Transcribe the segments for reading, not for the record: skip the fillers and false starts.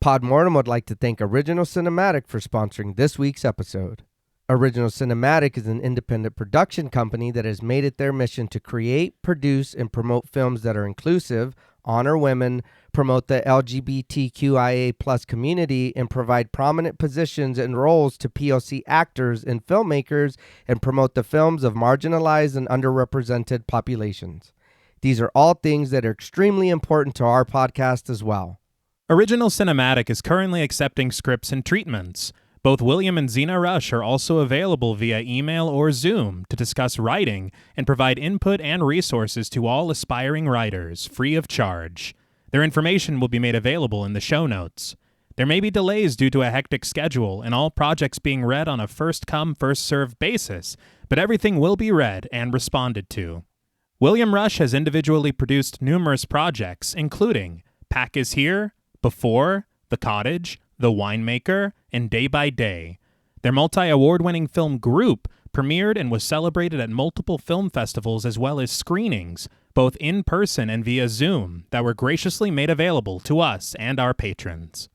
Podmortem would like to thank Original Cinematic for sponsoring this week's episode. Original Cinematic is an independent production company that has made it their mission to create, produce, and promote films that are inclusive, honor women, promote the LGBTQIA+ community, and provide prominent positions and roles to POC actors and filmmakers, and promote the films of marginalized and underrepresented populations. These are all things that are extremely important to our podcast as well. Original Cinematic is currently accepting scripts and treatments. Both William and Xxena Rush are also available via email or Zoom to discuss writing and provide input and resources to all aspiring writers, free of charge. Their information will be made available in the show notes. There may be delays due to a hectic schedule and all projects being read on a first-come, first-served basis, but everything will be read and responded to. William Rush has individually produced numerous projects, including Pack is Here, Before, The Cottage, The Winemaker, and Day by Day. Their multi-award-winning film Group premiered and was celebrated at multiple film festivals as well as screenings, both in person and via Zoom, that were graciously made available to us and our patrons.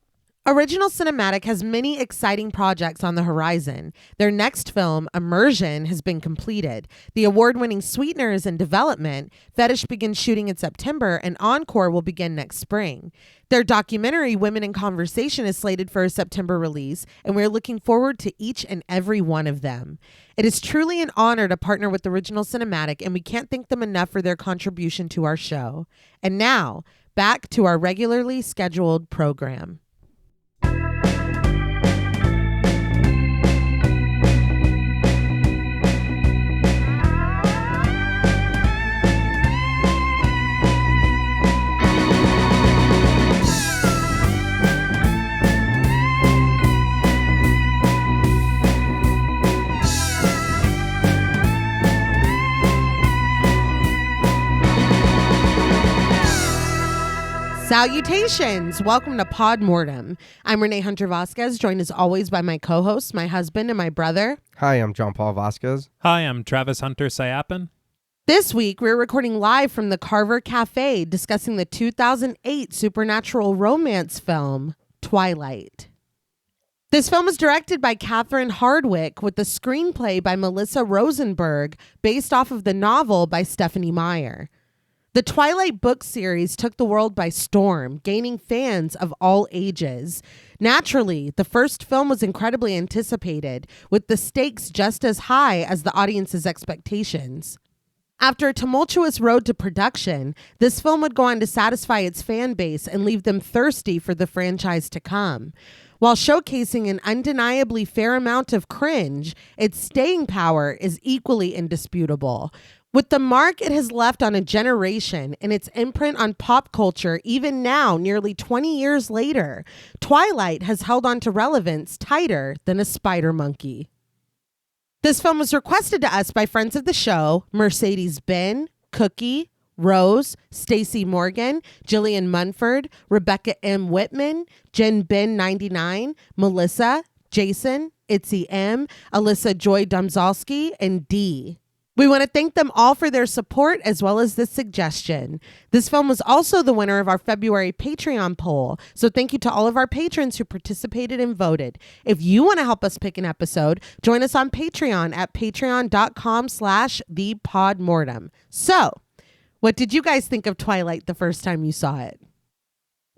Original Cinematic has many exciting projects on the horizon. Their next film, Immersion, has been completed. The award-winning Sweetener is in development. Fetish begins shooting in September, and Encore will begin next spring. Their documentary, Women in Conversation, is slated for a September release, and we're looking forward to each and every one of them. It is truly an honor to partner with Original Cinematic, and we can't thank them enough for their contribution to our show. And now, back to our regularly scheduled program. Salutations! Welcome to Podmortem. I'm Reneé Hunter-Vasquez, joined as always by my co-hosts, my husband, and my brother. Hi, I'm John Paul Vasquez. Hi, I'm Travis Hunter-Sayapin. This week, we're recording live from the Carver Cafe, discussing the 2008 supernatural romance film, Twilight. This film is directed by Catherine Hardwicke with the screenplay by Melissa Rosenberg, based off of the novel by Stephanie Meyer. The Twilight book series took the world by storm, gaining fans of all ages. Naturally, the first film was incredibly anticipated, with the stakes just as high as the audience's expectations. After a tumultuous road to production, this film would go on to satisfy its fan base and leave them thirsty for the franchise to come. While showcasing an undeniably fair amount of cringe, its staying power is equally indisputable. With the mark it has left on a generation and its imprint on pop culture, even now, nearly 20 years later, Twilight has held on to relevance tighter than a spider monkey. This film was requested to us by friends of the show, Mercedes Ben, Cookie, Rose, Stacey Morgan, Jillian Munford, Rebecca M. Whitman, Jen Ben 99, Melissa, Jason, Itzy M, Alyssa Joy Domzalski, and Dee. We want to thank them all for their support as well as this suggestion. This film was also the winner of our February Patreon poll, so thank you to all of our patrons who participated and voted. If you want to help us pick an episode, join us on Patreon at patreon.com/thepodmortem. So, what did you guys think of Twilight the first time you saw it?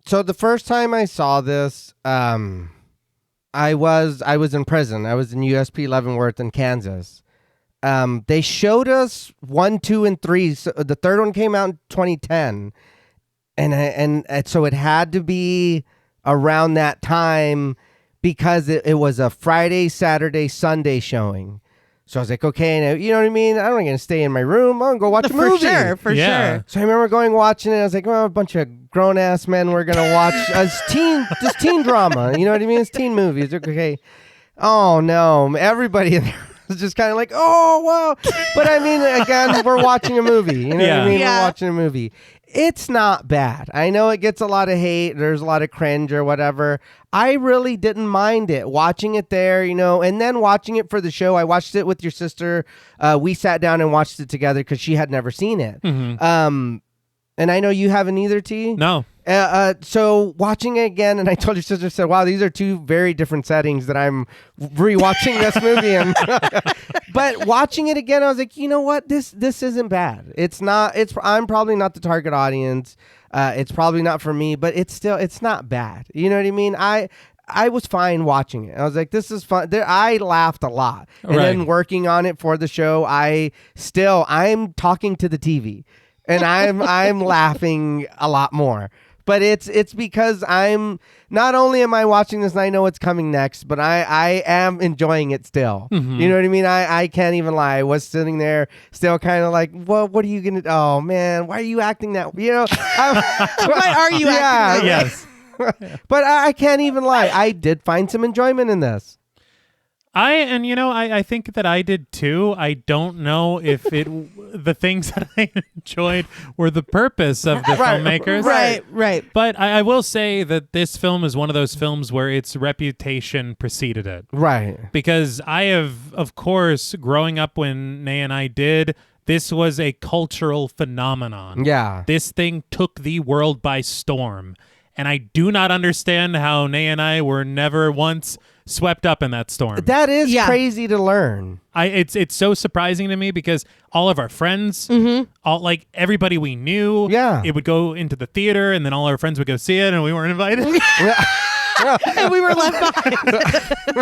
So the first time I saw this, I was in prison. I was in USP Leavenworth in Kansas. They showed us 1, 2, and 3. So the third one came out in 2010, and so it had to be around that time because it was a Friday, Saturday, Sunday showing. So I was like, okay, you know what I mean? I'm not going to stay in my room. I'm going to go watch a movie. For sure. So I remember watching it. I was like, well, a bunch of grown-ass men we're going to watch this teen drama. You know what I mean? It's teen movies. Okay. Oh, no. Everybody in there was just kind of like, oh, wow. But I mean, again, we're watching a movie. You know what I mean? Yeah. We're watching a movie. It's not bad. I know it gets a lot of hate. There's a lot of cringe or whatever. I really didn't mind it. Watching it there, and then watching it for the show. I watched it with your sister. We sat down and watched it together because she had never seen it. Mm-hmm. And I know you haven't either, T. No. So watching it again, and I told your sister, said, wow, these are two very different settings that I'm rewatching this movie in. But watching it again, I was like, you know what? This isn't bad. I'm probably not the target audience. It's probably not for me, but it's not bad. You know what I mean? I was fine watching it. I was like, this is fun. I laughed a lot. And then working on it for the show, I'm talking to the TV and I'm laughing a lot more. But it's because not only am I watching this and I know what's coming next, but I am enjoying it still. Mm-hmm. You know what I mean? I can't even lie. I was sitting there still kind of like, well, what are you going to, oh man, why are you acting that, you know? Why are you acting that? Yes. But I can't even lie. I did find some enjoyment in this. I think that I did too. I don't know if the things that I enjoyed were the purpose of the filmmakers. Right. But I will say that this film is one of those films where its reputation preceded it. Right. Because I have, of course, growing up when Nay and I did, this was a cultural phenomenon. Yeah. This thing took the world by storm. And I do not understand how Nay and I were never once swept up in that storm. That is crazy to learn. It's so surprising to me because all of our friends, everybody we knew, it would go into the theater and then all our friends would go see it and we weren't invited. And we were left behind.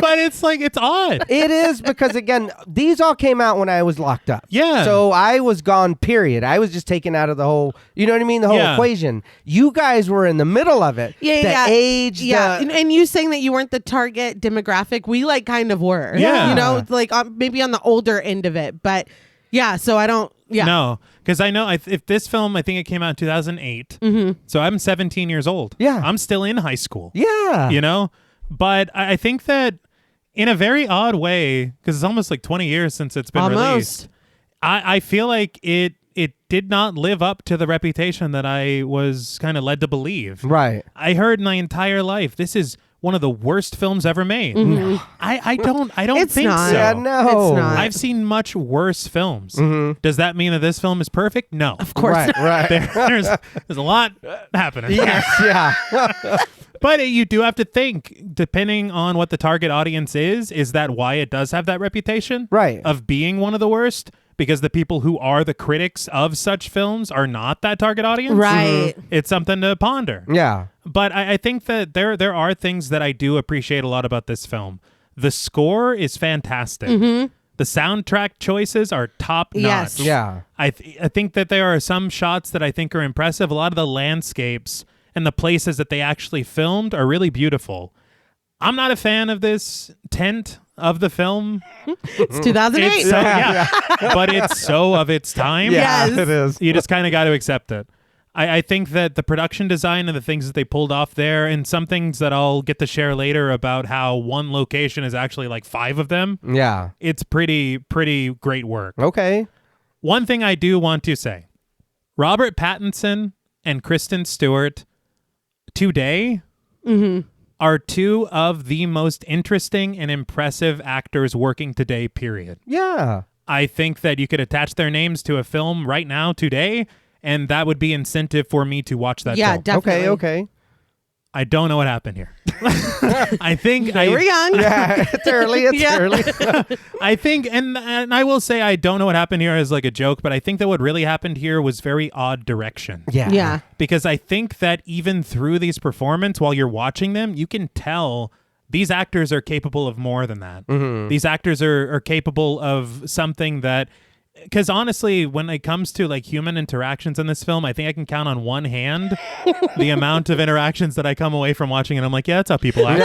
But it's odd. It is because, again, these all came out when I was locked up. Yeah. So I was gone, period. I was just taken out of the whole, you know what I mean? The whole equation. You guys were in the middle of it. Yeah. Age. Yeah. And you saying that you weren't the target demographic, we kind of were. Yeah. You know, maybe on the older end of it. But yeah, so I don't. Yeah. No, because I know if this film, I think it came out in 2008. Mm-hmm. So I'm 17 years old. Yeah. I'm still in high school. Yeah. You know? But I think that in a very odd way, because it's almost 20 years since it's been released, I feel like it did not live up to the reputation that I was kind of led to believe. Right. I heard my entire life, this is one of the worst films ever made. Mm-hmm. I don't it's think not. so. Yeah, no. It's not. I've seen much worse films. Mm-hmm. Does that mean that this film is perfect? No. Of course not. Right. There's a lot happening. Yes, yeah. But you do have to think, depending on what the target audience is that why it does have that reputation? Right. Of being one of the worst? Because the people who are the critics of such films are not that target audience? Right. Mm-hmm. It's something to ponder. Yeah. But I think that there are things that I do appreciate a lot about this film. The score is fantastic. Mm-hmm. The soundtrack choices are top notch. Yes. Yeah. I think that there are some shots that I think are impressive. A lot of the landscapes and the places that they actually filmed are really beautiful. I'm not a fan of this tent of the film. It's 2008. It's but it's so of its time. Yeah, Yes. it is. You just kind of got to accept it. I think that the production design and the things that they pulled off there, and some things that I'll get to share later about how one location is actually 5 of them. Yeah. It's pretty great work. Okay. One thing I do want to say, Robert Pattinson and Kristen Stewart today are two of the most interesting and impressive actors working today, period. Yeah. I think that you could attach their names to a film right now, today, and that would be incentive for me to watch that film. Yeah, definitely. Okay. I don't know what happened here. I think They were young. Yeah, it's early. Early. I think, and I will say I don't know what happened here as a joke, but I think that what really happened here was very odd direction. Yeah. Because I think that even through these performances, while you're watching them, you can tell these actors are capable of more than that. Mm-hmm. These actors are capable of something that, because honestly, when it comes to human interactions in this film, I think I can count on one hand the amount of interactions that I come away from watching and I'm like, yeah, that's how people are.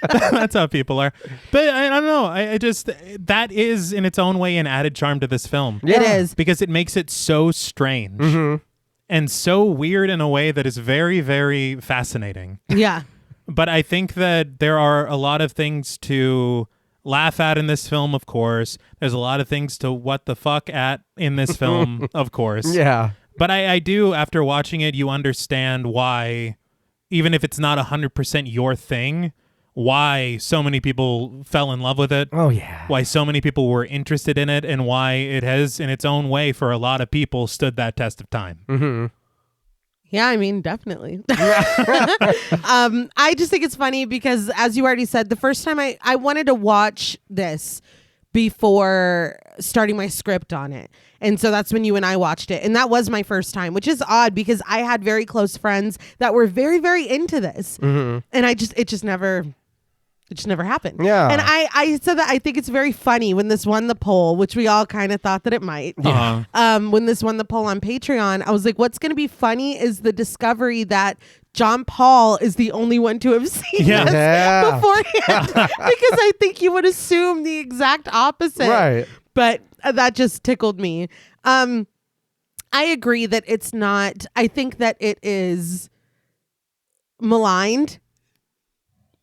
That's how people are. But I don't know. I just, that is in its own way an added charm to this film. It is. Because it makes it so strange and so weird in a way that is very, very fascinating. Yeah. But I think that there are a lot of things to laugh at in this film, of course. There's a lot of things to what the fuck at in this film, of course. Yeah. But I do, after watching it, you understand why, even if it's not 100% your thing, why so many people fell in love with it. Oh, yeah. Why so many people were interested in it, and why it has, in its own way, for a lot of people, stood that test of time. Mm-hmm. Yeah, I mean, definitely. I just think it's funny because, as you already said, the first time I wanted to watch this before starting my script on it. And so that's when you and I watched it. And that was my first time, which is odd because I had very close friends that were very, very into this. And it just never happened. Yeah. And I said that I think it's very funny when this won the poll, which we all kind of thought that it might. When this won the poll on Patreon, I was like, what's going to be funny is the discovery that John Paul is the only one to have seen this beforehand. Because I think you would assume the exact opposite. Right. But that just tickled me. I agree that it's not, I think that it is maligned.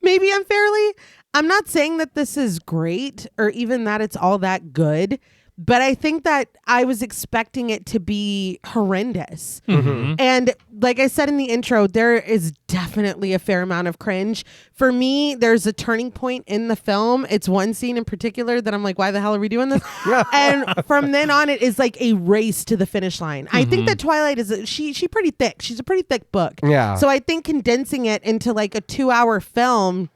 Maybe unfairly. I'm not saying that this is great or even that it's all that good, but I think that I was expecting it to be horrendous. And like I said in the intro, there is definitely a fair amount of cringe. For me, there's a turning point in the film. It's one scene in particular that I'm like, why the hell are we doing this? And from then on, it is like a race to the finish line. I think that Twilight is, she pretty thick. She's a pretty thick book. Yeah. So I think condensing it into like a 2-hour film,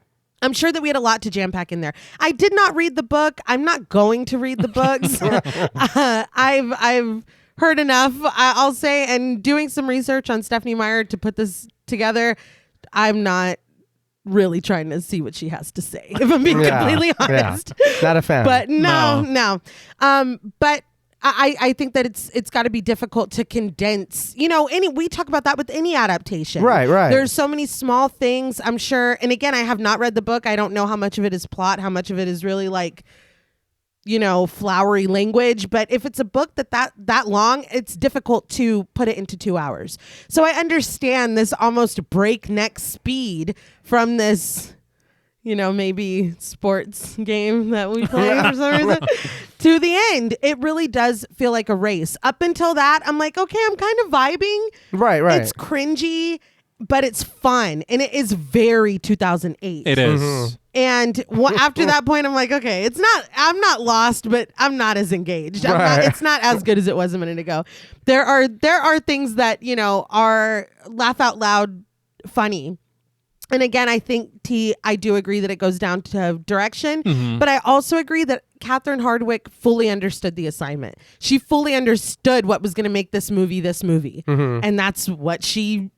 I'm sure that we had a lot to jam pack in there. I did not read the book. I'm not going to read the books. I've heard enough, I'll say, and doing some research on Stephenie Meyer to put this together, I'm not really trying to see what she has to say, if I'm being completely honest. Not a fan. But no. But I think that it's got to be difficult to condense. You know, we talk about that with any adaptation. Right. There's so many small things, I'm sure. And again, I have not read the book. I don't know how much of it is plot, how much of it is really like, you know, flowery language. But if it's a book that long, it's difficult to put it into 2 hours. So I understand this almost breakneck speed from this, you know, maybe sports game that we play for some reason, to the end. It really does feel like a race. Up until that, I'm like, okay, I'm kind of vibing. Right. It's cringy, but it's fun. And it is very 2008. It is. And after that point, I'm like, okay, I'm not lost, but I'm not as engaged. It's not as good as it was a minute ago. There are things that, you know, are laugh out loud funny. And again, I think I do agree that it goes down to direction, but I also agree that Catherine Hardwicke fully understood the assignment. She fully understood what was going to make this movie. And that's what she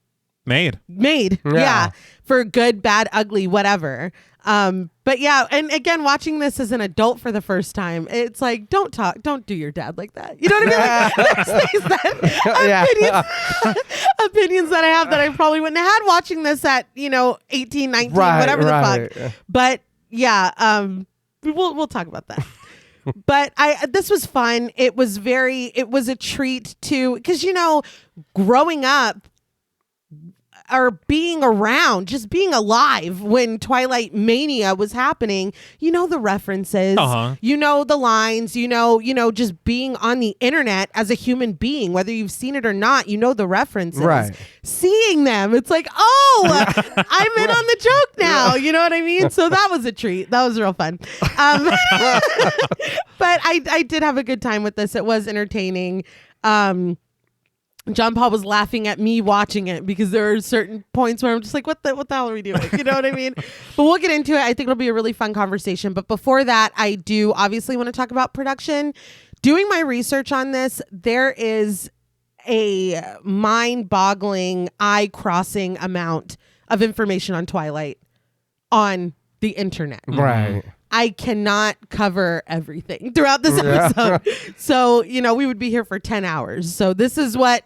made. Yeah. For good, bad, ugly, whatever. But yeah, and again, watching this as an adult for the first time, it's like, don't do your dad like that. You know what I mean? Like, there's things opinions that I have that I probably wouldn't have had watching this at, 18, 19, whatever the fuck. But yeah, we'll talk about that. But this was fun. It was a treat to, because, growing up, or being around, just being alive when Twilight Mania was happening, the references, the lines, just being on the internet as a human being, whether you've seen it or not, the references. Right. Seeing them, it's like, oh, I'm in on the joke now. You know what I mean? So that was a treat. That was real fun. But I did have a good time with this. It was entertaining. John Paul was laughing at me watching it because there are certain points where I'm just like, what the hell are we doing? You know what I mean? But we'll get into it. I think it'll be a really fun conversation. But before that, I do obviously want to talk about production. Doing my research on this, there is a mind-boggling, eye-crossing amount of information on Twilight on the internet. Right. I cannot cover everything throughout this episode. So, we would be here for 10 hours. So this is what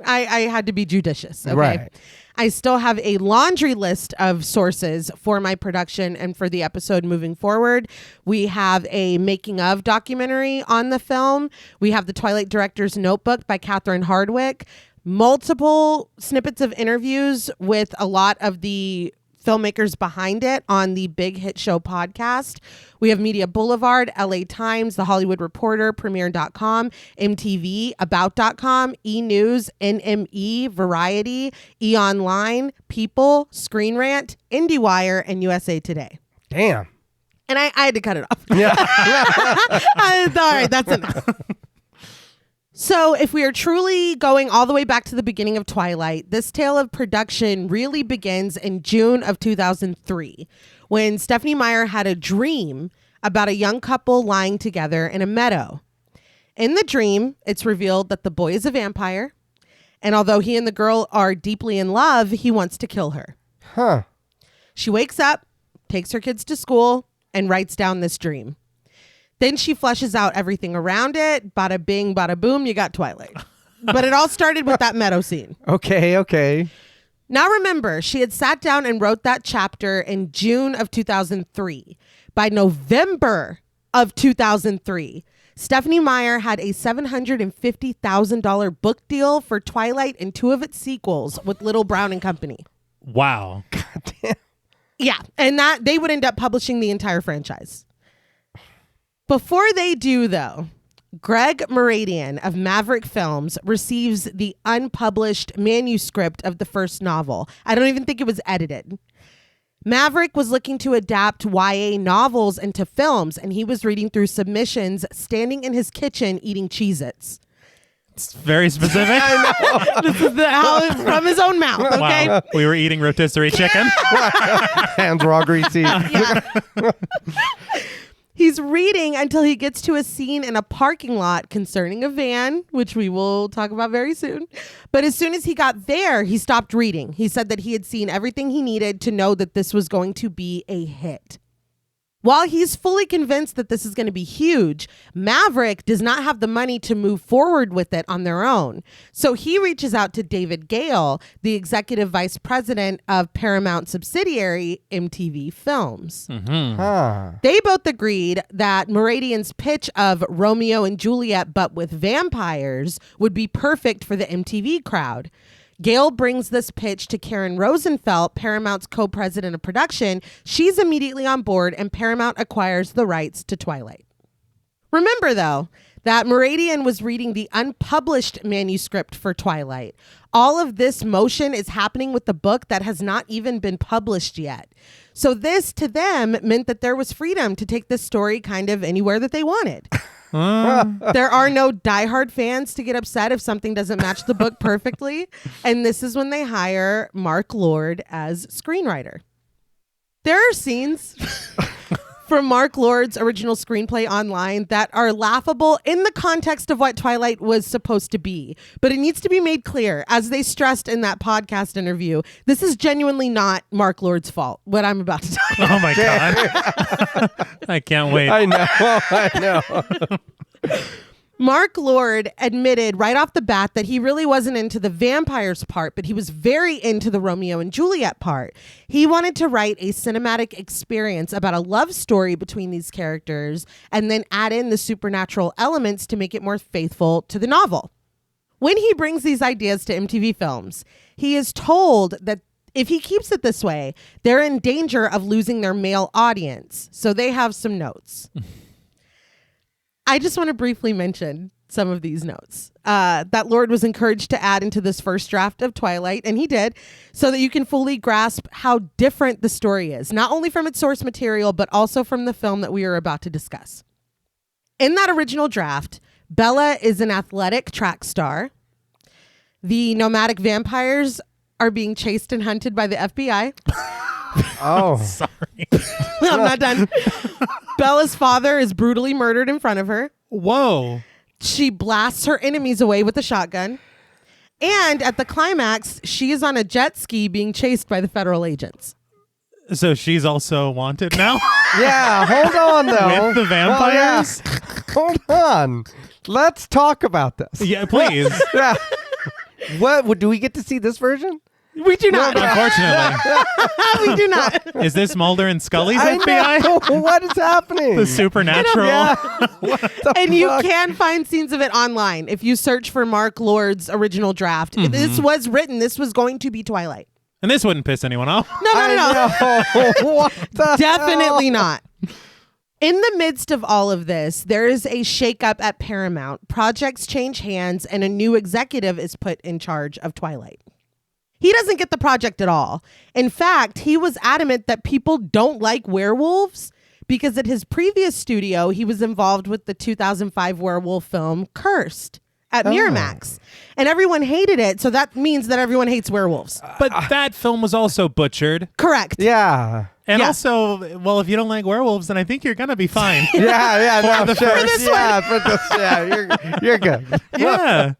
I had to be judicious. Okay. Right. I still have a laundry list of sources for my production and for the episode moving forward. We have a making of documentary on the film. We have the Twilight Director's Notebook by Catherine Hardwicke, multiple snippets of interviews with a lot of the filmmakers behind it on the Big Hit Show podcast. We have Media Boulevard, LA Times, The Hollywood Reporter, Premiere.com, MTV, About.com, E! News, NME, Variety, E! Online, People, Screen Rant, IndieWire, and USA Today. Damn. And I had to cut it off. Yeah. All right, that's enough. So if we are truly going all the way back to the beginning of Twilight, this tale of production really begins in June of 2003, when Stephenie Meyer had a dream about a young couple lying together in a meadow. In the dream, it's revealed that the boy is a vampire, and although he and the girl are deeply in love, he wants to kill her. Huh. She wakes up, takes her kids to school, and writes down this dream. Then she fleshes out everything around it. Bada bing, bada boom, you got Twilight. But it all started with that meadow scene. Okay. Now remember, she had sat down and wrote that chapter in June of 2003. By November of 2003, Stephenie Meyer had a $750,000 book deal for Twilight and 2 of its sequels with Little Brown and Company. Wow. God damn. Yeah, and that they would end up publishing the entire franchise. Before they do, though, Greg Moradian of Maverick Films receives the unpublished manuscript of the first novel. I don't even think it was edited. Maverick was looking to adapt YA novels into films, and he was reading through submissions, standing in his kitchen eating Cheez-Its. It's very specific. This is from his own mouth, okay? Wow. We were eating rotisserie chicken. Hands were all greasy. Yeah. He's reading until he gets to a scene in a parking lot concerning a van, which we will talk about very soon. But as soon as he got there, he stopped reading. He said that he had seen everything he needed to know that this was going to be a hit. While he's fully convinced that this is going to be huge, Maverick does not have the money to move forward with it on their own. So he reaches out to David Gale, the executive vice president of Paramount subsidiary MTV Films. Mm-hmm. Huh. They both agreed that Moradian's pitch of Romeo and Juliet but with vampires would be perfect for the MTV crowd. Gale brings this pitch to Karen Rosenfeld, Paramount's co-president of production. She's immediately on board, and Paramount acquires the rights to Twilight. Remember, though, that Moradian was reading the unpublished manuscript for Twilight. All of this motion is happening with the book that has not even been published yet. So this, to them, meant that there was freedom to take this story kind of anywhere that they wanted. There are no diehard fans to get upset if something doesn't match the book perfectly. And this is when they hire Mark Lord as screenwriter. There are scenes from Mark Lord's original screenplay online that are laughable in the context of what Twilight was supposed to be. But it needs to be made clear, as they stressed in that podcast interview, this is genuinely not Mark Lord's fault, what I'm about to tell you. Oh my God. I can't wait. I know. Mark Lord admitted right off the bat that he really wasn't into the vampires part, but he was very into the Romeo and Juliet part. He wanted to write a cinematic experience about a love story between these characters and then add in the supernatural elements to make it more faithful to the novel. When he brings these ideas to MTV Films, he is told that if he keeps it this way, they're in danger of losing their male audience. So they have some notes. I just want to briefly mention some of these notes that Lord was encouraged to add into this first draft of Twilight, and he did, so that you can fully grasp how different the story is, not only from its source material, but also from the film that we are about to discuss. In that original draft, Bella is an athletic track star. The nomadic vampires are being chased and hunted by the FBI. Oh. Sorry. I'm not done. Bella's father is brutally murdered in front of her. Whoa. She blasts her enemies away with a shotgun. And at the climax, she is on a jet ski being chased by the federal agents. So she's also wanted now? Yeah, hold on, though. With the vampires? Well, yeah. Hold on. Let's talk about this. Yeah, please. Yeah. What do we get to see this version? We do not. Unfortunately. We do not. Is this Mulder and Scully's I FBI? know. What is happening? The supernatural? Yeah. What the And you fuck? can find scenes of it online if you search for Mark Lord's original draft. Mm-hmm. This was written. This was going to be Twilight. And this wouldn't piss anyone off. No. I know. What the Definitely hell? not. In the midst of all of this, there is a shakeup at Paramount. Projects change hands and a new executive is put in charge of Twilight. He doesn't get the project at all. In fact, he was adamant that people don't like werewolves because at his previous studio, he was involved with the 2005 werewolf film Cursed at Miramax. And everyone hated it, so that means that everyone hates werewolves. But that film was also butchered. Correct. Yeah. And Yeah. also, well, if you don't like werewolves, then I think you're going to be fine. Yeah, no, the sure. first You're good. Yeah.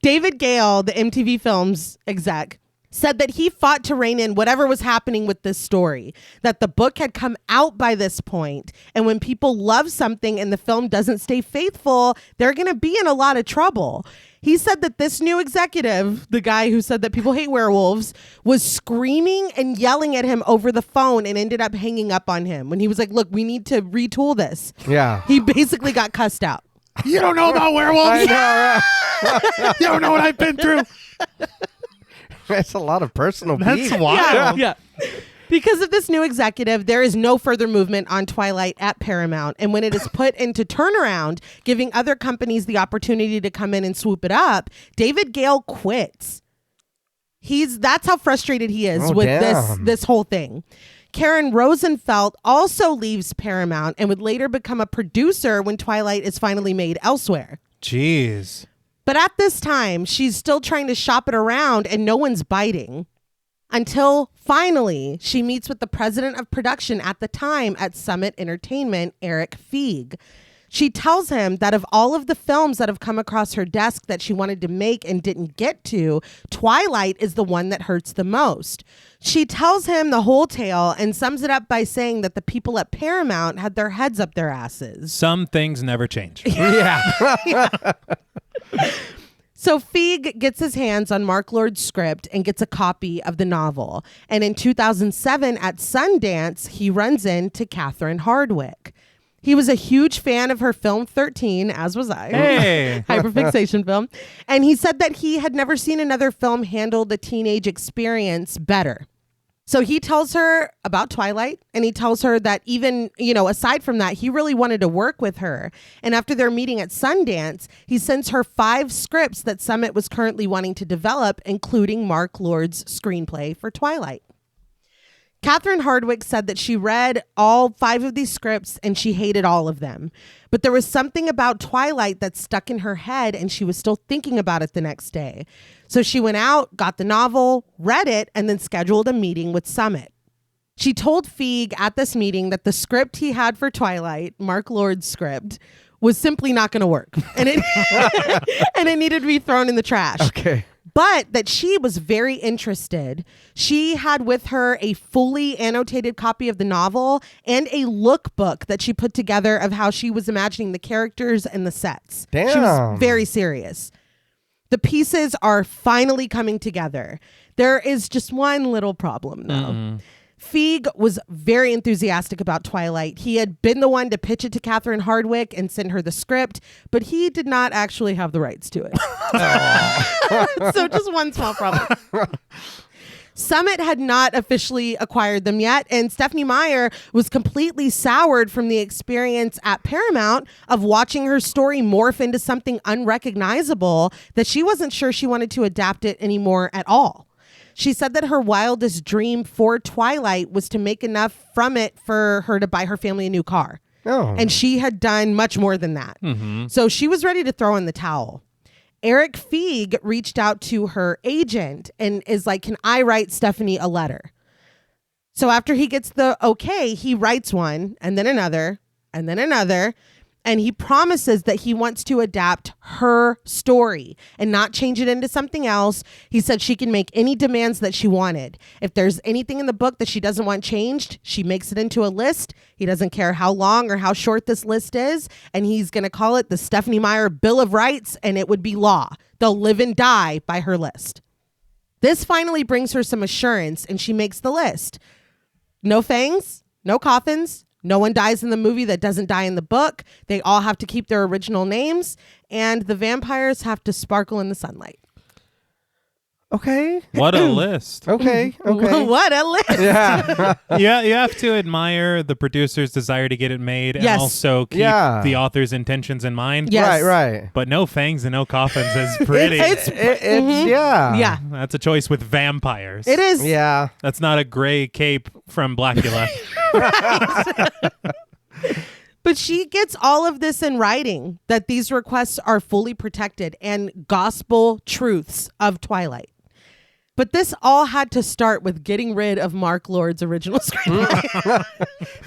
David Gale, the MTV Films exec, said that he fought to rein in whatever was happening with this story, that the book had come out by this point, and when people love something and the film doesn't stay faithful, they're going to be in a lot of trouble. He said that this new executive, the guy who said that people hate werewolves, was screaming and yelling at him over the phone and ended up hanging up on him when he was like, look, we need to retool this. Yeah. He basically got cussed out. You don't know about werewolves. I know, right? You don't know what I've been through. That's a lot of personal That's beef. wild. Yeah. Because of this new executive, there is no further movement on Twilight at Paramount. And when it is put into turnaround, giving other companies the opportunity to come in and swoop it up, David Gale quits. That's how frustrated he is with this whole thing. Karen Rosenfeld also leaves Paramount and would later become a producer when Twilight is finally made elsewhere. Jeez. But at this time, she's still trying to shop it around and no one's biting. Until finally, she meets with the president of production at the time at Summit Entertainment, Eric Feig. She tells him that of all of the films that have come across her desk that she wanted to make and didn't get to, Twilight is the one that hurts the most. She tells him the whole tale and sums it up by saying that the people at Paramount had their heads up their asses. Some things never change. Yeah. So Feig gets his hands on Mark Lord's script and gets a copy of the novel. And in 2007 at Sundance, he runs into Catherine Hardwicke. He was a huge fan of her film 13, as was I. Hey. Hyperfixation film. And he said that he had never seen another film handle the teenage experience better. So he tells her about Twilight, and he tells her that even, aside from that, he really wanted to work with her. And after their meeting at Sundance, he sends her 5 scripts that Summit was currently wanting to develop, including Mark Lord's screenplay for Twilight. Catherine Hardwicke said that she read all 5 of these scripts and she hated all of them. But there was something about Twilight that stuck in her head and she was still thinking about it the next day. So she went out, got the novel, read it, and then scheduled a meeting with Summit. She told Feig at this meeting that the script he had for Twilight, Mark Lord's script, was simply not going to work. And it needed to be thrown in the trash. Okay. But that she was very interested. She had with her a fully annotated copy of the novel and a lookbook that she put together of how she was imagining the characters and the sets. Damn. She was very serious. The pieces are finally coming together. There is just one little problem, though. Feig was very enthusiastic about Twilight. He had been the one to pitch it to Catherine Hardwicke and send her the script, but he did not actually have the rights to it. So just one small problem. Summit had not officially acquired them yet, and Stephenie Meyer was completely soured from the experience at Paramount of watching her story morph into something unrecognizable that she wasn't sure she wanted to adapt it anymore at all. She said that her wildest dream for Twilight was to make enough from it for her to buy her family a new car. Oh. And she had done much more than that. So she was ready to throw in the towel. Eric Feig reached out to her agent and is like, can I write Stephenie a letter? So after he gets the okay, he writes one and then another and then another. And he promises that he wants to adapt her story and not change it into something else. He said she can make any demands that she wanted. If there's anything in the book that she doesn't want changed, she makes it into a list. He doesn't care how long or how short this list is. And he's going to call it the Stephenie Meyer Bill of Rights, and it would be law. They'll live and die by her list. This finally brings her some assurance, and she makes the list. No fangs, no coffins. No one dies in the movie that doesn't die in the book. They all have to keep their original names, and the vampires have to sparkle in the sunlight. Okay. What a list. Okay. What a list. Yeah. Yeah, you have to admire the producer's desire to get it made and Yes. also keep the author's intentions in mind. Yes. Right. But no fangs and no coffins is pretty. It's Yeah. yeah, That's a choice with vampires. it is. Yeah. That's not a gray cape from Blackula. But she gets all of this in writing, that these requests are fully protected and gospel truths of Twilight. But this all had to start with getting rid of Mark Lord's original screenplay.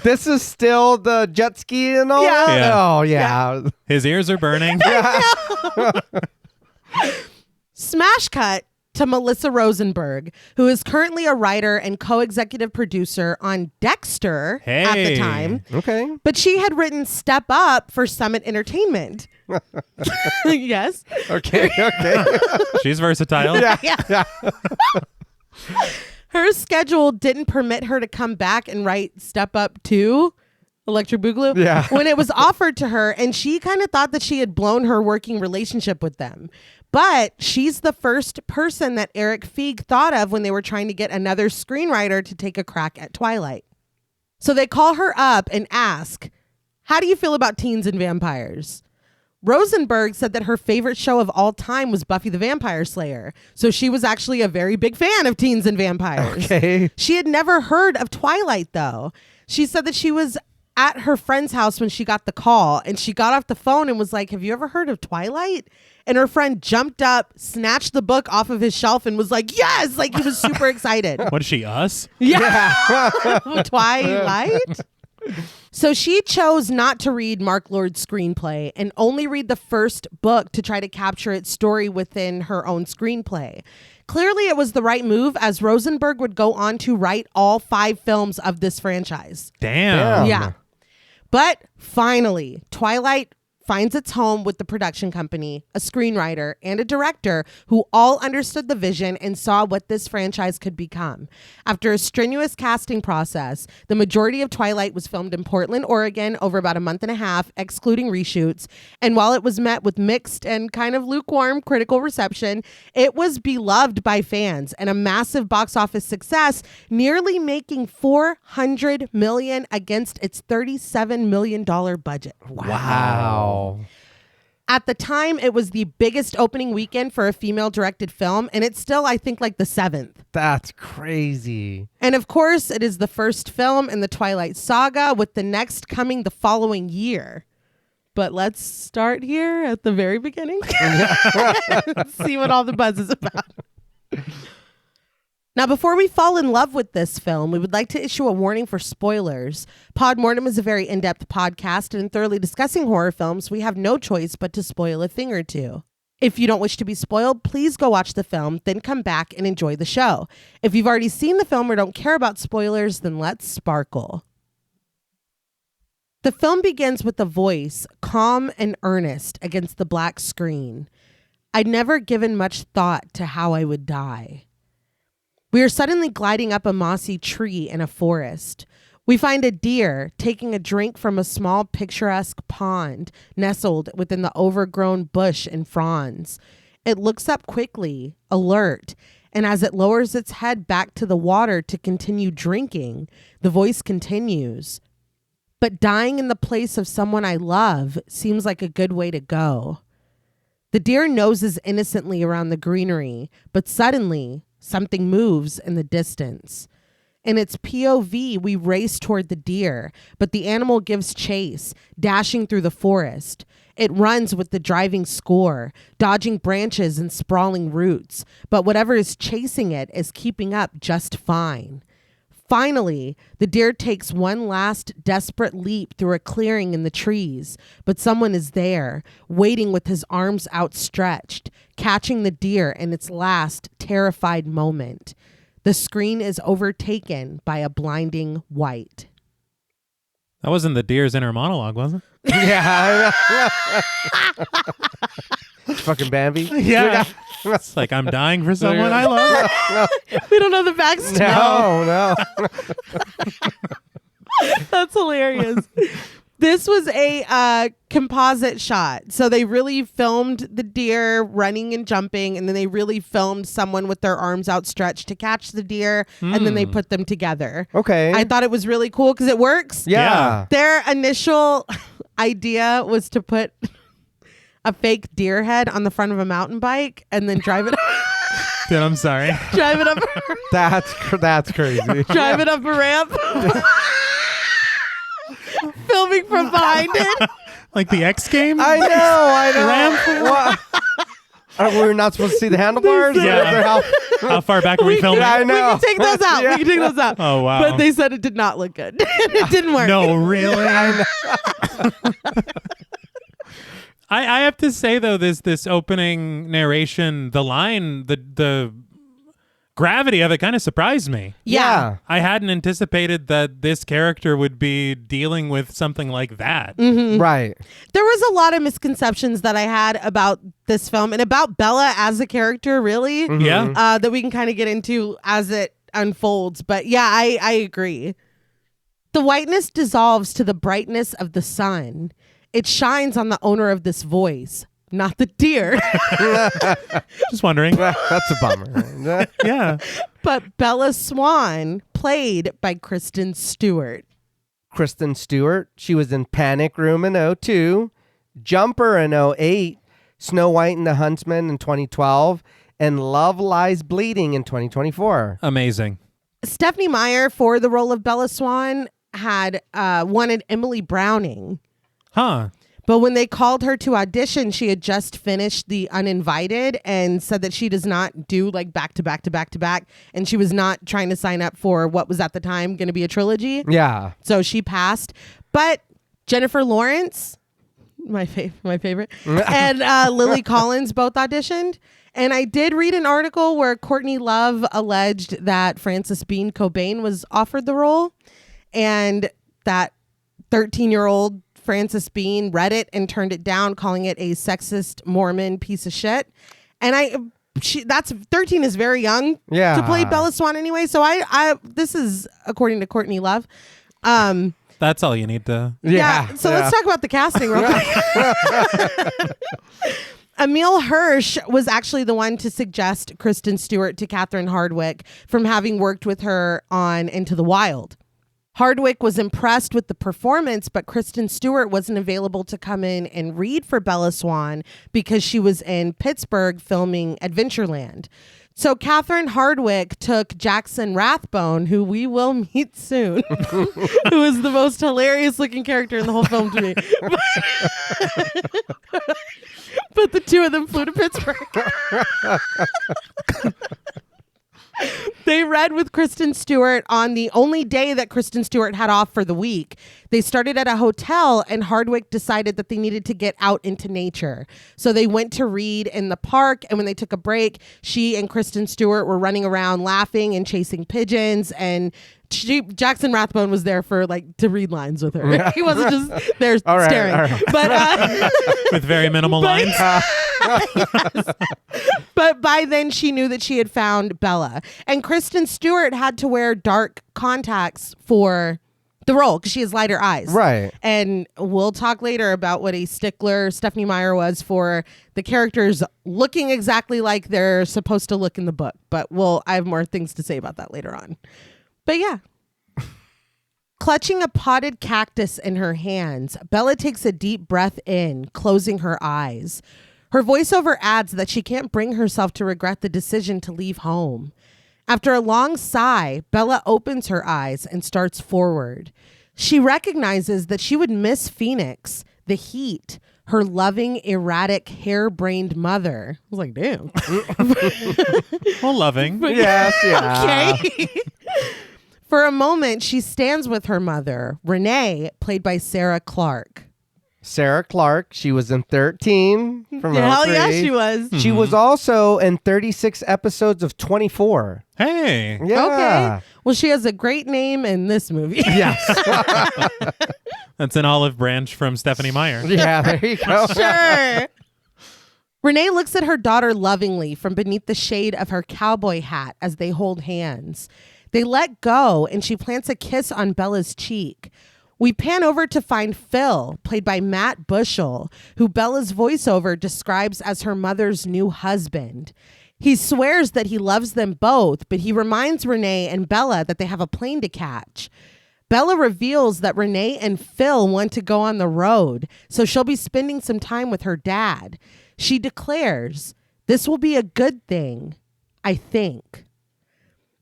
This is still the jet ski and all Yeah. that? Yeah. Oh, yeah. His ears are burning. Smash cut to Melissa Rosenberg, who is currently a writer and co-executive producer on Dexter at the Hey. time. Okay. But she had written Step Up for Summit Entertainment. Yes. Okay. She's versatile. Yeah. Her schedule didn't permit her to come back and write Step Up 2, Electric Boogaloo, Yeah. when it was offered to her, and she kind of thought that she had blown her working relationship with them. But she's the first person that Eric Feig thought of when they were trying to get another screenwriter to take a crack at Twilight. So they call her up and ask, how do you feel about teens and vampires? Rosenberg said that her favorite show of all time was Buffy the Vampire Slayer. So she was actually a very big fan of teens and vampires. Okay. She had never heard of Twilight, though. She said that she was at her friend's house when she got the call, and she got off the phone and was like, have you ever heard of Twilight? And her friend jumped up, snatched the book off of his shelf, and was like, yes! Like, he was super excited. What is she, us? Yeah. Twilight. So she chose not to read Mark Lord's screenplay and only read the first book to try to capture its story within her own screenplay. Clearly, it was the right move, as Rosenberg would go on to write all 5 films of this franchise. Damn. Yeah. But finally, Twilight finds its home with the production company, a screenwriter, and a director who all understood the vision and saw what this franchise could become. After a strenuous casting process, the majority of Twilight was filmed in Portland, Oregon, over about a month and a half, excluding reshoots. And while it was met with mixed and kind of lukewarm critical reception, it was beloved by fans and a massive box office success, nearly making $400 million against its $37 million budget. Wow. At the time, it was the biggest opening weekend for a female-directed film, and it's still, I think, like the 7th. That's crazy. And of course, it is the first film in the Twilight saga, with the next coming the following year. But let's start here at the very beginning. See what all the buzz is about. Now, before we fall in love with this film, we would like to issue a warning for spoilers. Pod Mortem is a very in-depth podcast, and in thoroughly discussing horror films, we have no choice but to spoil a thing or two. If you don't wish to be spoiled, please go watch the film, then come back and enjoy the show. If you've already seen the film or don't care about spoilers, then let's sparkle. The film begins with a voice, calm and earnest, against the black screen. I'd never given much thought to how I would die. We are suddenly gliding up a mossy tree in a forest. We find a deer taking a drink from a small picturesque pond nestled within the overgrown bush and fronds. It looks up quickly, alert, and as it lowers its head back to the water to continue drinking, the voice continues. But dying in the place of someone I love seems like a good way to go. The deer noses innocently around the greenery, but suddenly something moves in the distance. In its POV, we race toward the deer, but the animal gives chase, dashing through the forest. It runs with the driving score, dodging branches and sprawling roots, but whatever is chasing it is keeping up just fine. Finally, the deer takes one last desperate leap through a clearing in the trees, but someone is there, waiting with his arms outstretched, catching the deer in its last terrified moment. The screen is overtaken by a blinding white. That wasn't the deer's inner monologue, was it? Yeah. Fucking Bambi. Yeah. It's like, I'm dying for someone I love. We don't know the backstory. No. That's hilarious. This was a composite shot. So they really filmed the deer running and jumping, and then they really filmed someone with their arms outstretched to catch the deer, and then they put them together. Okay. I thought it was really cool because it works. Yeah. Their initial idea was to put a fake deer head on the front of a mountain bike and then drive it Dude, I'm sorry. drive it up That's crazy. drive it up a ramp. filming from behind it. Like the X Games? I know. Ramp? We're not supposed to see the handlebars? Yeah. How far back are we filming? I know. We can take those out. Yeah. We can take those out. Oh, wow. But they said it did not look good. It didn't work. No, really? I have to say, though, this opening narration, the line, the gravity of it kind of surprised me. Yeah. I hadn't anticipated that this character would be dealing with something like that. Mm-hmm. Right. There was a lot of misconceptions that I had about this film and about Bella as a character, really. Mm-hmm. Yeah. That we can kind of get into as it unfolds. But yeah, I agree. The whiteness dissolves to the brightness of the sun. It shines on the owner of this voice, not the deer. Just wondering. That's a bummer. Yeah. But Bella Swan, played by Kristen Stewart. Kristen Stewart. She was in Panic Room in 2002, Jumper in 2008, Snow White and the Huntsman in 2012, and Love Lies Bleeding in 2024. Amazing. Stephenie Meyer, for the role of Bella Swan, had wanted Emily Browning. Huh. But when they called her to audition, she had just finished The Uninvited and said that she does not do like back to back to back to back. And she was not trying to sign up for what was at the time going to be a trilogy. Yeah. So she passed. But Jennifer Lawrence, my favorite, and Lily Collins both auditioned. And I did read an article where Courtney Love alleged that Frances Bean Cobain was offered the role, and that 13-year-old Frances Bean read it and turned it down, calling it a sexist Mormon piece of shit. And that's 13 is very young to play Bella Swan anyway. So I this is according to Courtney Love. That's all you need to. Yeah. So let's talk about the casting real quick. Emile Hirsch was actually the one to suggest Kristen Stewart to Catherine Hardwicke from having worked with her on Into the Wild. Hardwicke was impressed with the performance, but Kristen Stewart wasn't available to come in and read for Bella Swan because she was in Pittsburgh filming Adventureland. So Catherine Hardwicke took Jackson Rathbone, who we will meet soon, who is the most hilarious looking character in the whole film to me. But the two of them flew to Pittsburgh. They read with Kristen Stewart on the only day that Kristen Stewart had off for the week. They started at a hotel, and Hardwicke decided that they needed to get out into nature. So they went to read in the park, and when they took a break, she and Kristen Stewart were running around laughing and chasing pigeons, and Jackson Rathbone was there for to read lines with her. Yeah. He wasn't just there staring. Right. But with very minimal lines. Yes. But by then she knew that she had found Bella. And Kristen Stewart had to wear dark contacts for the role because she has lighter eyes. Right. And we'll talk later about what a stickler Stephenie Meyer was for the characters looking exactly like they're supposed to look in the book. But I have more things to say about that later on. But yeah. Clutching a potted cactus in her hands, Bella takes a deep breath in, closing her eyes. Her voiceover adds that she can't bring herself to regret the decision to leave home. After a long sigh, Bella opens her eyes and starts forward. She recognizes that she would miss Phoenix, the heat, her loving, erratic, harebrained mother. I was like, damn. Well, loving. Yes, yeah. Okay. For a moment, she stands with her mother, Reneé, played by Sarah Clark. Sarah Clark, she was in 13 from Hell 03. yeah, she was. Mm-hmm. She was also in 36 episodes of 24. Hey. Yeah. Okay. Well, she has a great name in this movie. Yes. That's an olive branch from Stephenie Meyer. Yeah, there you go. Sure. Reneé looks at her daughter lovingly from beneath the shade of her cowboy hat as they hold hands. They let go, and she plants a kiss on Bella's cheek. We pan over to find Phil, played by Matt Bushell, who Bella's voiceover describes as her mother's new husband. He swears that he loves them both, but he reminds Reneé and Bella that they have a plane to catch. Bella reveals that Reneé and Phil want to go on the road, so she'll be spending some time with her dad. She declares, "This will be a good thing, I think."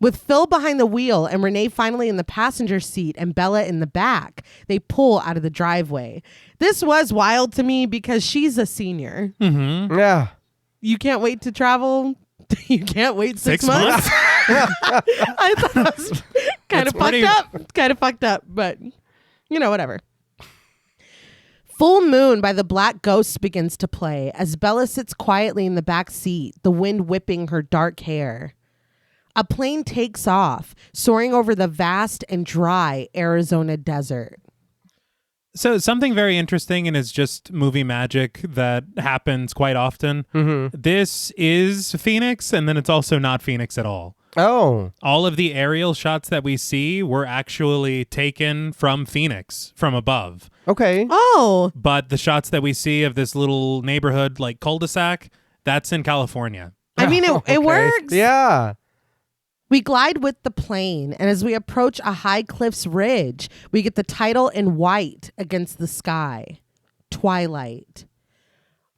With Phil behind the wheel and Reneé finally in the passenger seat and Bella in the back, they pull out of the driveway. This was wild to me because she's a senior. Mm-hmm. Yeah. You can't wait to travel. You can't wait 6 months. I thought that was kind of fucked up. Kind of fucked up, but whatever. Full Moon by the Black Ghosts begins to play as Bella sits quietly in the back seat, the wind whipping her dark hair. A plane takes off, soaring over the vast and dry Arizona desert. So something very interesting, and it's just movie magic that happens quite often. Mm-hmm. This is Phoenix, and then it's also not Phoenix at all. Oh. All of the aerial shots that we see were actually taken from Phoenix, from above. Okay. Oh. But the shots that we see of this little neighborhood, like cul-de-sac, that's in California. I mean, it works. Yeah. We glide with the plane, and as we approach a high cliff's ridge, we get the title in white against the sky, Twilight.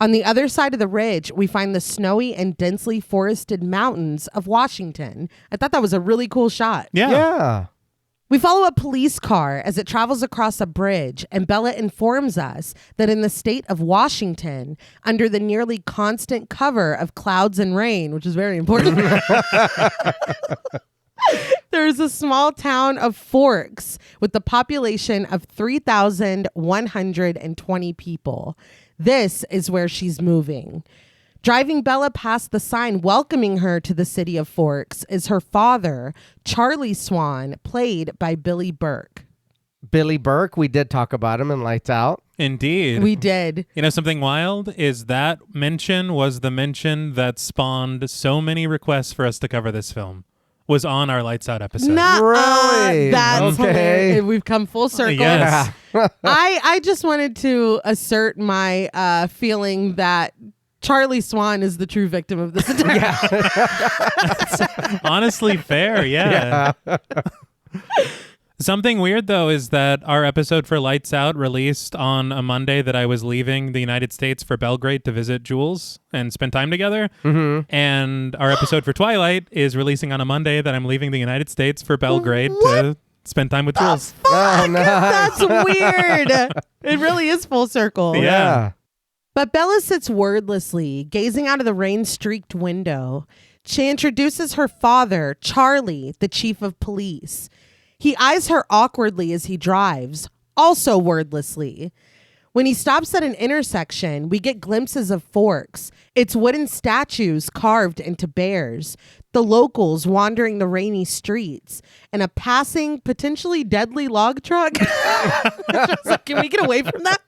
On the other side of the ridge, we find the snowy and densely forested mountains of Washington. I thought that was a really cool shot. Yeah. We follow a police car as it travels across a bridge, and Bella informs us that in the state of Washington, under the nearly constant cover of clouds and rain, which is very important, there is a small town of Forks with a population of 3,120 people. This is where she's moving. Driving Bella past the sign welcoming her to the city of Forks is her father, Charlie Swan, played by Billy Burke. Billy Burke, we did talk about him in Lights Out. Indeed. We did. You know, something wild is that mention was the mention that spawned so many requests for us to cover this film. Was on our Lights Out episode. Really? That's Okay. hilarious. We've come full circle. Yes. I just wanted to assert my feeling that Charlie Swan is the true victim of this entire Honestly, fair, yeah. Something weird, though, is that our episode for Lights Out released on a Monday that I was leaving the United States for Belgrade to visit Jules and spend time together. Mm-hmm. And our episode for Twilight is releasing on a Monday that I'm leaving the United States for Belgrade to spend time with Jules. Oh, That's weird. It really is full circle. Yeah. But Bella sits wordlessly, gazing out of the rain-streaked window. She introduces her father, Charlie, the chief of police. He eyes her awkwardly as he drives, also wordlessly. When he stops at an intersection, we get glimpses of Forks, its wooden statues carved into bears, the locals wandering the rainy streets, and a passing, potentially deadly log truck. Like, can we get away from that?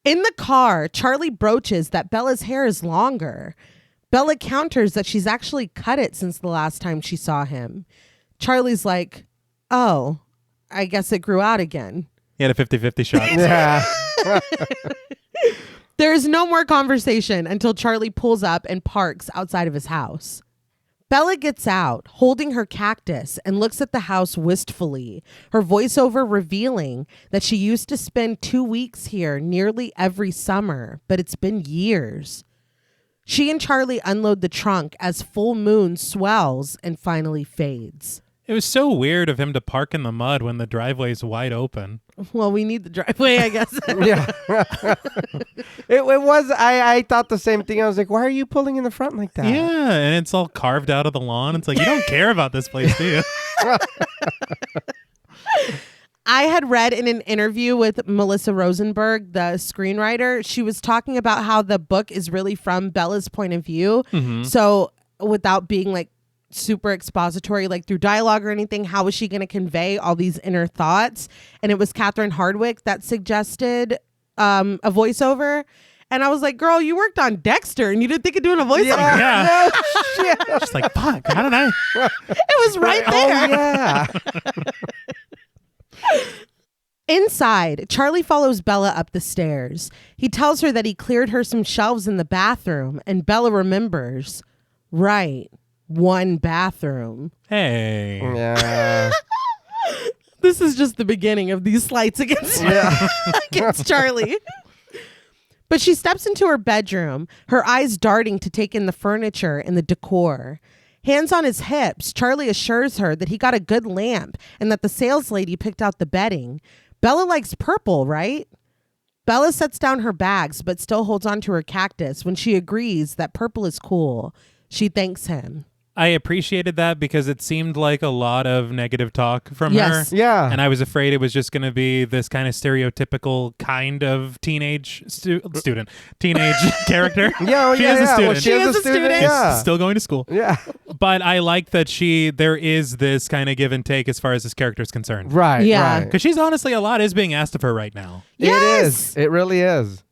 In the car, Charlie broaches that Bella's hair is longer. Bella counters that she's actually cut it since the last time she saw him. Charlie's like, oh, I guess it grew out again. He had a 50-50 shot. Yeah. There is no more conversation until Charlie pulls up and parks outside of his house. Bella gets out, holding her cactus, and looks at the house wistfully, her voiceover revealing that she used to spend 2 weeks here nearly every summer, but it's been years. She and Charlie unload the trunk as Full Moon swells and finally fades. It was so weird of him to park in the mud when the driveway's wide open. Well, we need the driveway, I guess. Yeah. It was, I thought the same thing. I was like, why are you pulling in the front like that? Yeah, and it's all carved out of the lawn. It's like, you don't care about this place, do you? I had read in an interview with Melissa Rosenberg, the screenwriter, she was talking about how the book is really from Bella's point of view. Mm-hmm. So without being like super expository, like through dialogue or anything, how was she going to convey all these inner thoughts? And it was Catherine Hardwicke that suggested a voiceover. And I was like, girl, you worked on Dexter and you didn't think of doing a voiceover. Yeah. No shit. Just like, fuck, how did I? It was right there. Oh, yeah. Inside, Charlie follows Bella up the stairs. He tells her that he cleared her some shelves in the bathroom, and Bella remembers. Right. One bathroom. Hey. Yeah. This is just the beginning of these slights against Charlie. But she steps into her bedroom, her eyes darting to take in the furniture and the decor. Hands on his hips, Charlie assures her that he got a good lamp and that the sales lady picked out the bedding. Bella likes purple, right? Bella sets down her bags but still holds on to her cactus when she agrees that purple is cool. She thanks him. I appreciated that because it seemed like a lot of negative talk from Yes. her. Yeah. And I was afraid it was just going to be this kind of stereotypical kind of teenage teenage character. Yeah, She is a student. Well, she is a student. Yeah. Still going to school. Yeah. But I like that there is this kind of give and take as far as this character is concerned. Right. Yeah. Right. Because she's honestly, a lot is being asked of her right now. Yes! It is. It really is.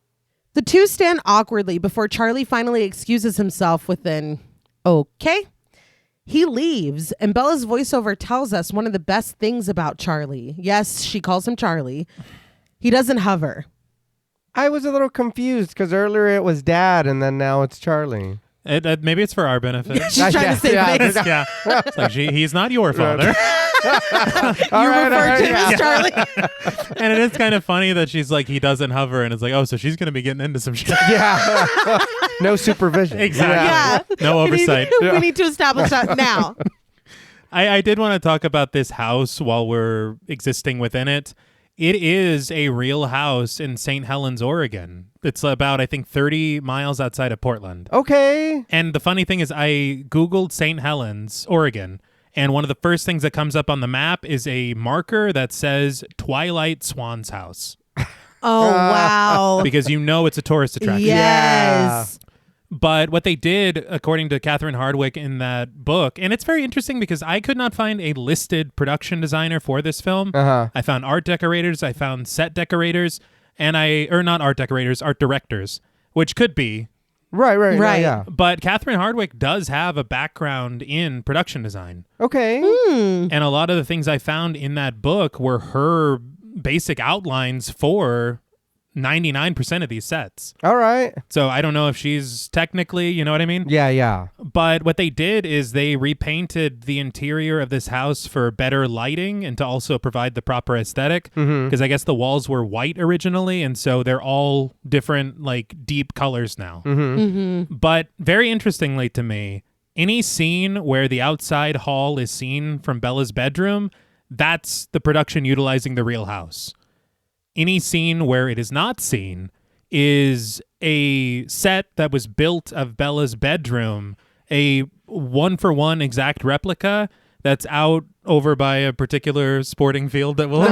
The two stand awkwardly before Charlie finally excuses himself with an okay. He leaves, and Bella's voiceover tells us one of the best things about Charlie. Yes, she calls him Charlie. He doesn't hover. I was a little confused because earlier it was Dad, and then now it's Charlie. Maybe it's for our benefit. She's trying to say things. Yeah. It's like, he's not your father. You referred to him as Charlie. And it is kind of funny that she's like, he doesn't hover, and it's like, oh, so she's going to be getting into some shit. Yeah. No supervision. Exactly. Yeah. No oversight. We need to establish that now. I did want to talk about this house while we're existing within it. It is a real house in St. Helens, Oregon. It's about, I think, 30 miles outside of Portland. Okay. And the funny thing is I Googled St. Helens, Oregon, and one of the first things that comes up on the map is a marker that says Twilight Swan's House. Oh, wow. Because it's a tourist attraction. Yes. But what they did, according to Catherine Hardwicke in that book, and it's very interesting because I could not find a listed production designer for this film. Uh-huh. I found art decorators, I found set decorators, and not art decorators, art directors, which could be. Right. Yeah. But Catherine Hardwicke does have a background in production design. Okay. And a lot of the things I found in that book were her basic outlines for 99% of these sets. All right. So I don't know if she's technically, you know what I mean? Yeah. But what they did is they repainted the interior of this house for better lighting and to also provide the proper aesthetic. Because I guess the walls were white originally, and so they're all different, like, deep colors now. But very interestingly to me, any scene where the outside hall is seen from Bella's bedroom, that's the production utilizing the real house. Any scene where it is not seen is a set that was built of Bella's bedroom, a one-for-one exact replica that's out over by a particular sporting field that we'll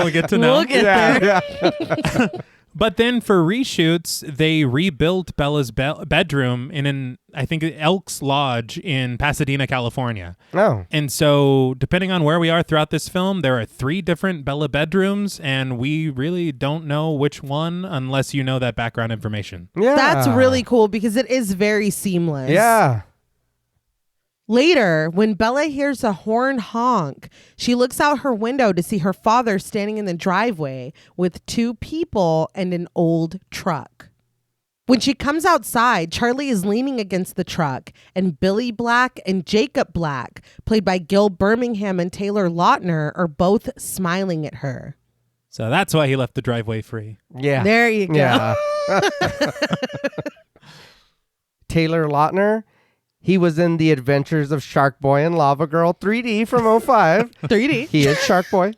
get to know. We'll get there. Yeah. But then for reshoots, they rebuilt Bella's bedroom in I think, Elks Lodge in Pasadena, California. Oh. And so, depending on where we are throughout this film, there are 3 different Bella bedrooms, and we really don't know which one unless you know that background information. Yeah. That's really cool because it is very seamless. Yeah. Later, when Bella hears a horn honk, she looks out her window to see her father standing in the driveway with 2 people and an old truck. When she comes outside, Charlie is leaning against the truck, and Billy Black and Jacob Black, played by Gil Birmingham and Taylor Lautner, are both smiling at her. So that's why he left the driveway free. Yeah. There you go. Yeah. Taylor Lautner. He was in The Adventures of Shark Boy and Lava Girl 3D from 05. 3D. He is Shark Boy.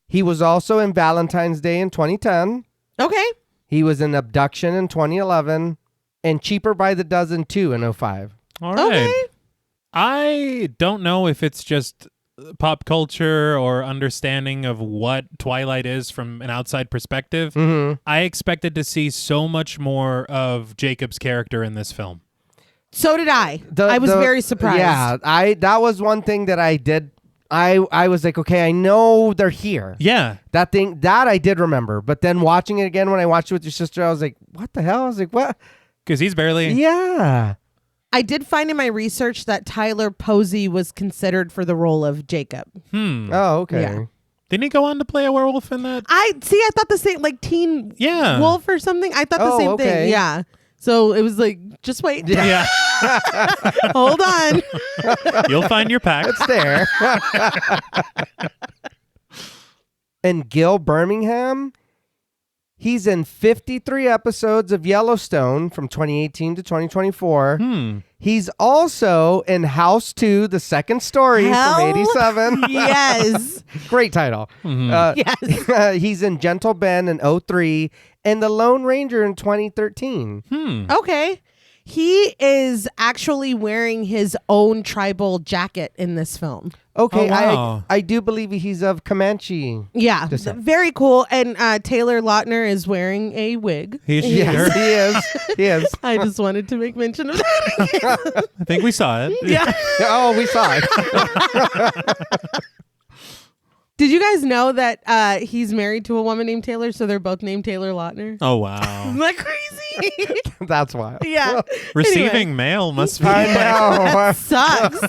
He was also in Valentine's Day in 2010. Okay. He was in Abduction in 2011 and Cheaper by the Dozen 2 in 05. All right. Okay. I don't know if it's just pop culture or understanding of what Twilight is from an outside perspective. I expected to see so much more of Jacob's character in this film. So did I. I was very surprised. Yeah, that was one thing that I did. I was like, okay, I know they're here. Yeah. That I did remember. But then watching it again, when I watched it with your sister, I was like, what the hell? I was like, what? Because he's barely... Yeah. I did find in my research that Tyler Posey was considered for the role of Jacob. Oh, okay. Yeah. Didn't he go on to play a werewolf in that? I thought the same, like Teen Wolf or something. I thought the same thing. Yeah. So it was like, just wait. Yeah. Hold on. You'll find your pack. It's there. And Gil Birmingham, He's in 53 episodes of Yellowstone from 2018 to 2024. He's also in House 2, The Second Story Hell from 87. Yes. Great title. Yes. He's in Gentle Ben in 03 and The Lone Ranger in 2013. Okay. He is actually wearing his own tribal jacket in this film. Okay, Oh, wow. I do believe he's of Comanche. Yeah, descent. very cool. And Taylor Lautner is wearing a wig. Yes, he is. I just wanted to make mention of that. I think we saw it. Yeah. Oh, we saw it. Did you guys know that he's married to a woman named Taylor, so they're both named Taylor Lautner? Oh, wow. Isn't that crazy? That's wild. Yeah. Receiving Anyway. mail must be. I know. Sucks.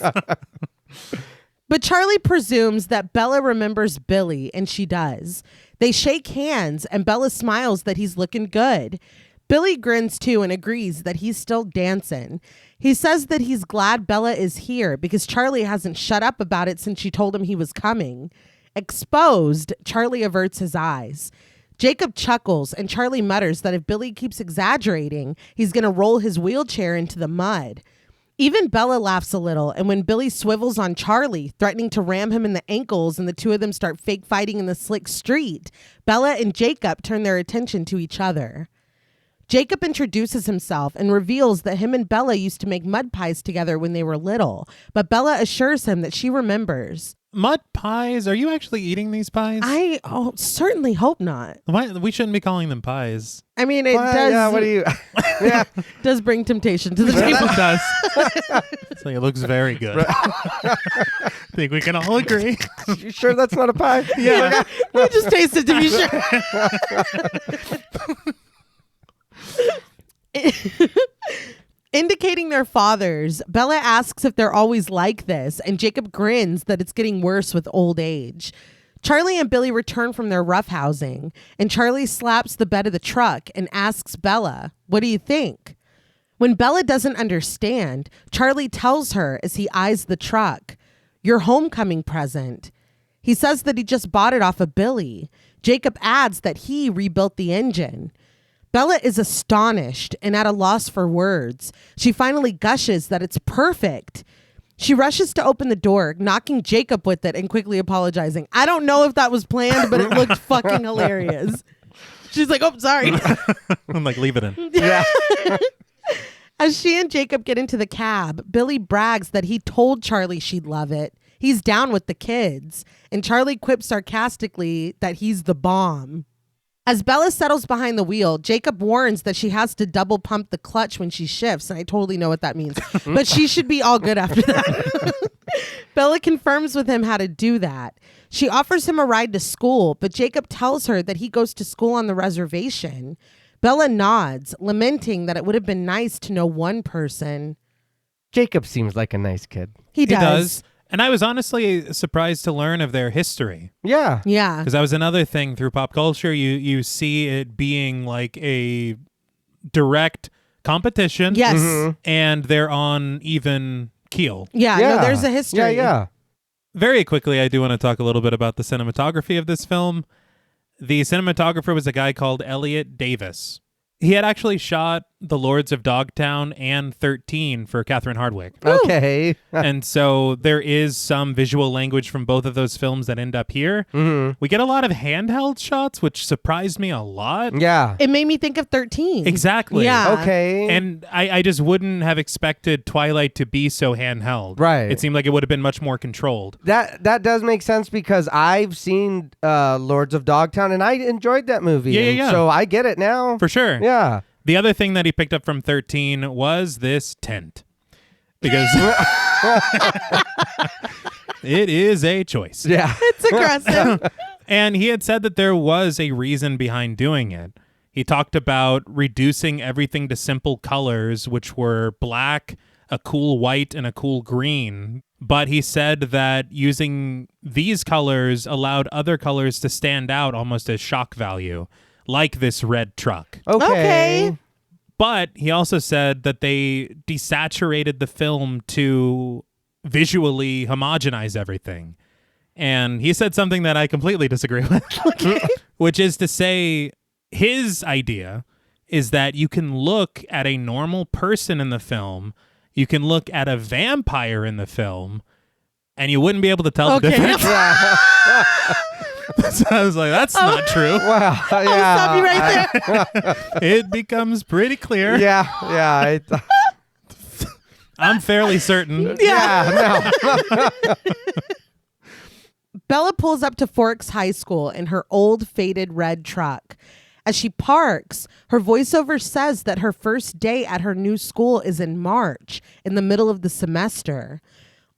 But Charlie presumes that Bella remembers Billy, and she does. They shake hands, and Bella smiles that he's looking good. Billy grins too and agrees that he's still dancing. He says that he's glad Bella is here because Charlie hasn't shut up about it since she told him he was coming. Exposed, Charlie averts his eyes. Jacob chuckles, and Charlie mutters that if Billy keeps exaggerating, he's going to roll his wheelchair into the mud. Even Bella laughs a little, and when Billy swivels on Charlie, threatening to ram him in the ankles, and the two of them start fake fighting in the slick street, Bella and Jacob turn their attention to each other. Jacob introduces himself and reveals that him and Bella used to make mud pies together when they were little, but Bella assures him that she remembers. Mud pies? Are you actually eating these pies? I certainly hope not. Why? We shouldn't be calling them pies. I mean, it Well, does. Yeah, what do you? Yeah. does bring temptation to the table. It does. So it looks very good. I think we can all agree. You sure that's not a pie? Yeah. We just tasted to be sure. Indicating their fathers, Bella asks if they're always like this, and Jacob grins that it's getting worse with old age. Charlie and Billy return from their roughhousing, and Charlie slaps the bed of the truck and asks Bella, "What do you think?" When Bella doesn't understand, Charlie tells her as he eyes the truck, "Your homecoming present." He says that he just bought it off of Billy. Jacob adds that he rebuilt the engine. Bella is astonished and at a loss for words. She finally gushes that it's perfect. She rushes to open the door, knocking Jacob with it and quickly apologizing. I don't know if that was planned, but it looked fucking hilarious. She's like, "Oh, sorry." I'm like, leave it in. Yeah. As she and Jacob get into the cab, Billy brags that he told Charlie she'd love it. He's down with the kids. And Charlie quips sarcastically that he's the bomb. As Bella settles behind the wheel, Jacob warns that she has to double pump the clutch when she shifts, and I totally know what that means. But she should be all good after that. Bella confirms with him how to do that. She offers him a ride to school, but Jacob tells her that he goes to school on the reservation. Bella nods, lamenting that it would have been nice to know one person. Jacob seems like a nice kid. He does. And I was honestly surprised to learn of their history. Yeah. Yeah. Because that was another thing through pop culture. You see it being like a direct competition. Yes. And they're on even keel. Yeah. No, there's a history. Yeah. Very quickly, I do want to talk a little bit about the cinematography of this film. The cinematographer was a guy called Elliot Davis. He had actually shot The Lords of Dogtown and 13 for Catherine Hardwicke. Okay. And so there is some visual language from both of those films that end up here. We get a lot of handheld shots, which surprised me a lot. Yeah. It made me think of 13. Exactly. Yeah. Okay. And I just wouldn't have expected Twilight to be so handheld. Right. It seemed like it would have been much more controlled. That does make sense because I've seen Lords of Dogtown and I enjoyed that movie. Yeah. So I get it now. For sure. Yeah. The other thing that he picked up from 13 was this tent. Because it is a choice. Yeah. It's aggressive. And he had said that there was a reason behind doing it. He talked about reducing everything to simple colors, which were black, a cool white, and a cool green. But he said that using these colors allowed other colors to stand out almost as shock value, like this red truck. Okay. But he also said that they desaturated the film to visually homogenize everything. And he said something that I completely disagree with, which is to say his idea is that you can look at a normal person in the film, you can look at a vampire in the film, and you wouldn't be able to tell the difference. So I was like, that's not true. Wow. I'll stop you right there. It becomes pretty clear. Yeah. I'm fairly certain. Yeah. No. Bella pulls up to Forks High School in her old faded red truck. As she parks, her voiceover says that her first day at her new school is in March, in the middle of the semester.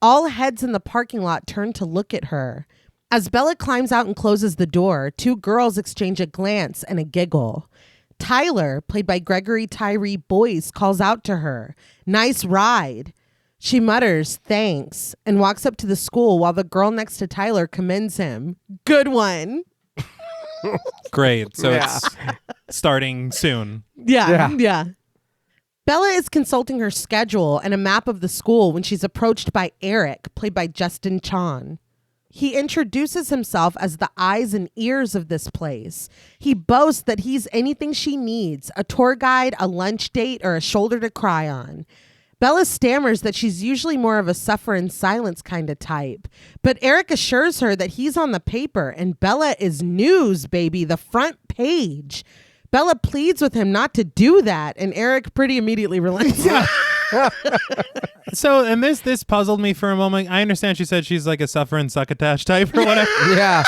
All heads in the parking lot turn to look at her. As Bella climbs out and closes the door, two girls exchange a glance and a giggle. Tyler, played by Gregory Tyree Boyce, calls out to her, "Nice ride." She mutters, "Thanks," and walks up to the school while the girl next to Tyler commends him. "Good one." Great. So it's starting soon. Yeah. Bella is consulting her schedule and a map of the school when she's approached by Eric, played by Justin Chon. He introduces himself as the eyes and ears of this place. He boasts that he's anything she needs, a tour guide, a lunch date, or a shoulder to cry on. Bella stammers that she's usually more of a suffer in silence kind of type. But Eric assures her that he's on the paper and Bella is news, baby, the front page. Bella pleads with him not to do that, and Eric pretty immediately relents. So, and this puzzled me for a moment. I understand she said she's like a suffer and succotash type or whatever. Yeah.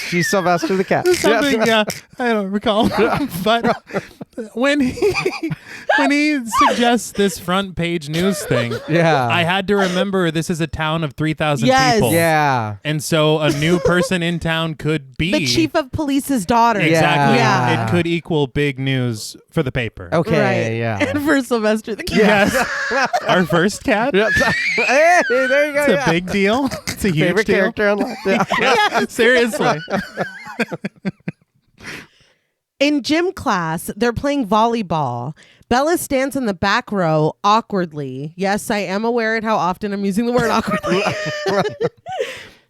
She's Sylvester the cat. Something, I don't recall. But when he suggests this front page news thing, I had to remember this is a town of 3,000 people. Yeah. And so a new person in town could be the chief of police's daughter. Exactly. Yeah. It could equal big news for the paper. Okay. Right. Yeah. And for Sylvester the cat. Yes. Our first cat. Yep. Hey, there you go. It's a big deal. It's a huge Favorite deal. character on life. Yeah. Yeah, seriously. In gym class, they're playing volleyball. Bella stands in the back row awkwardly. Yes, I am aware at how often I'm using the word awkwardly.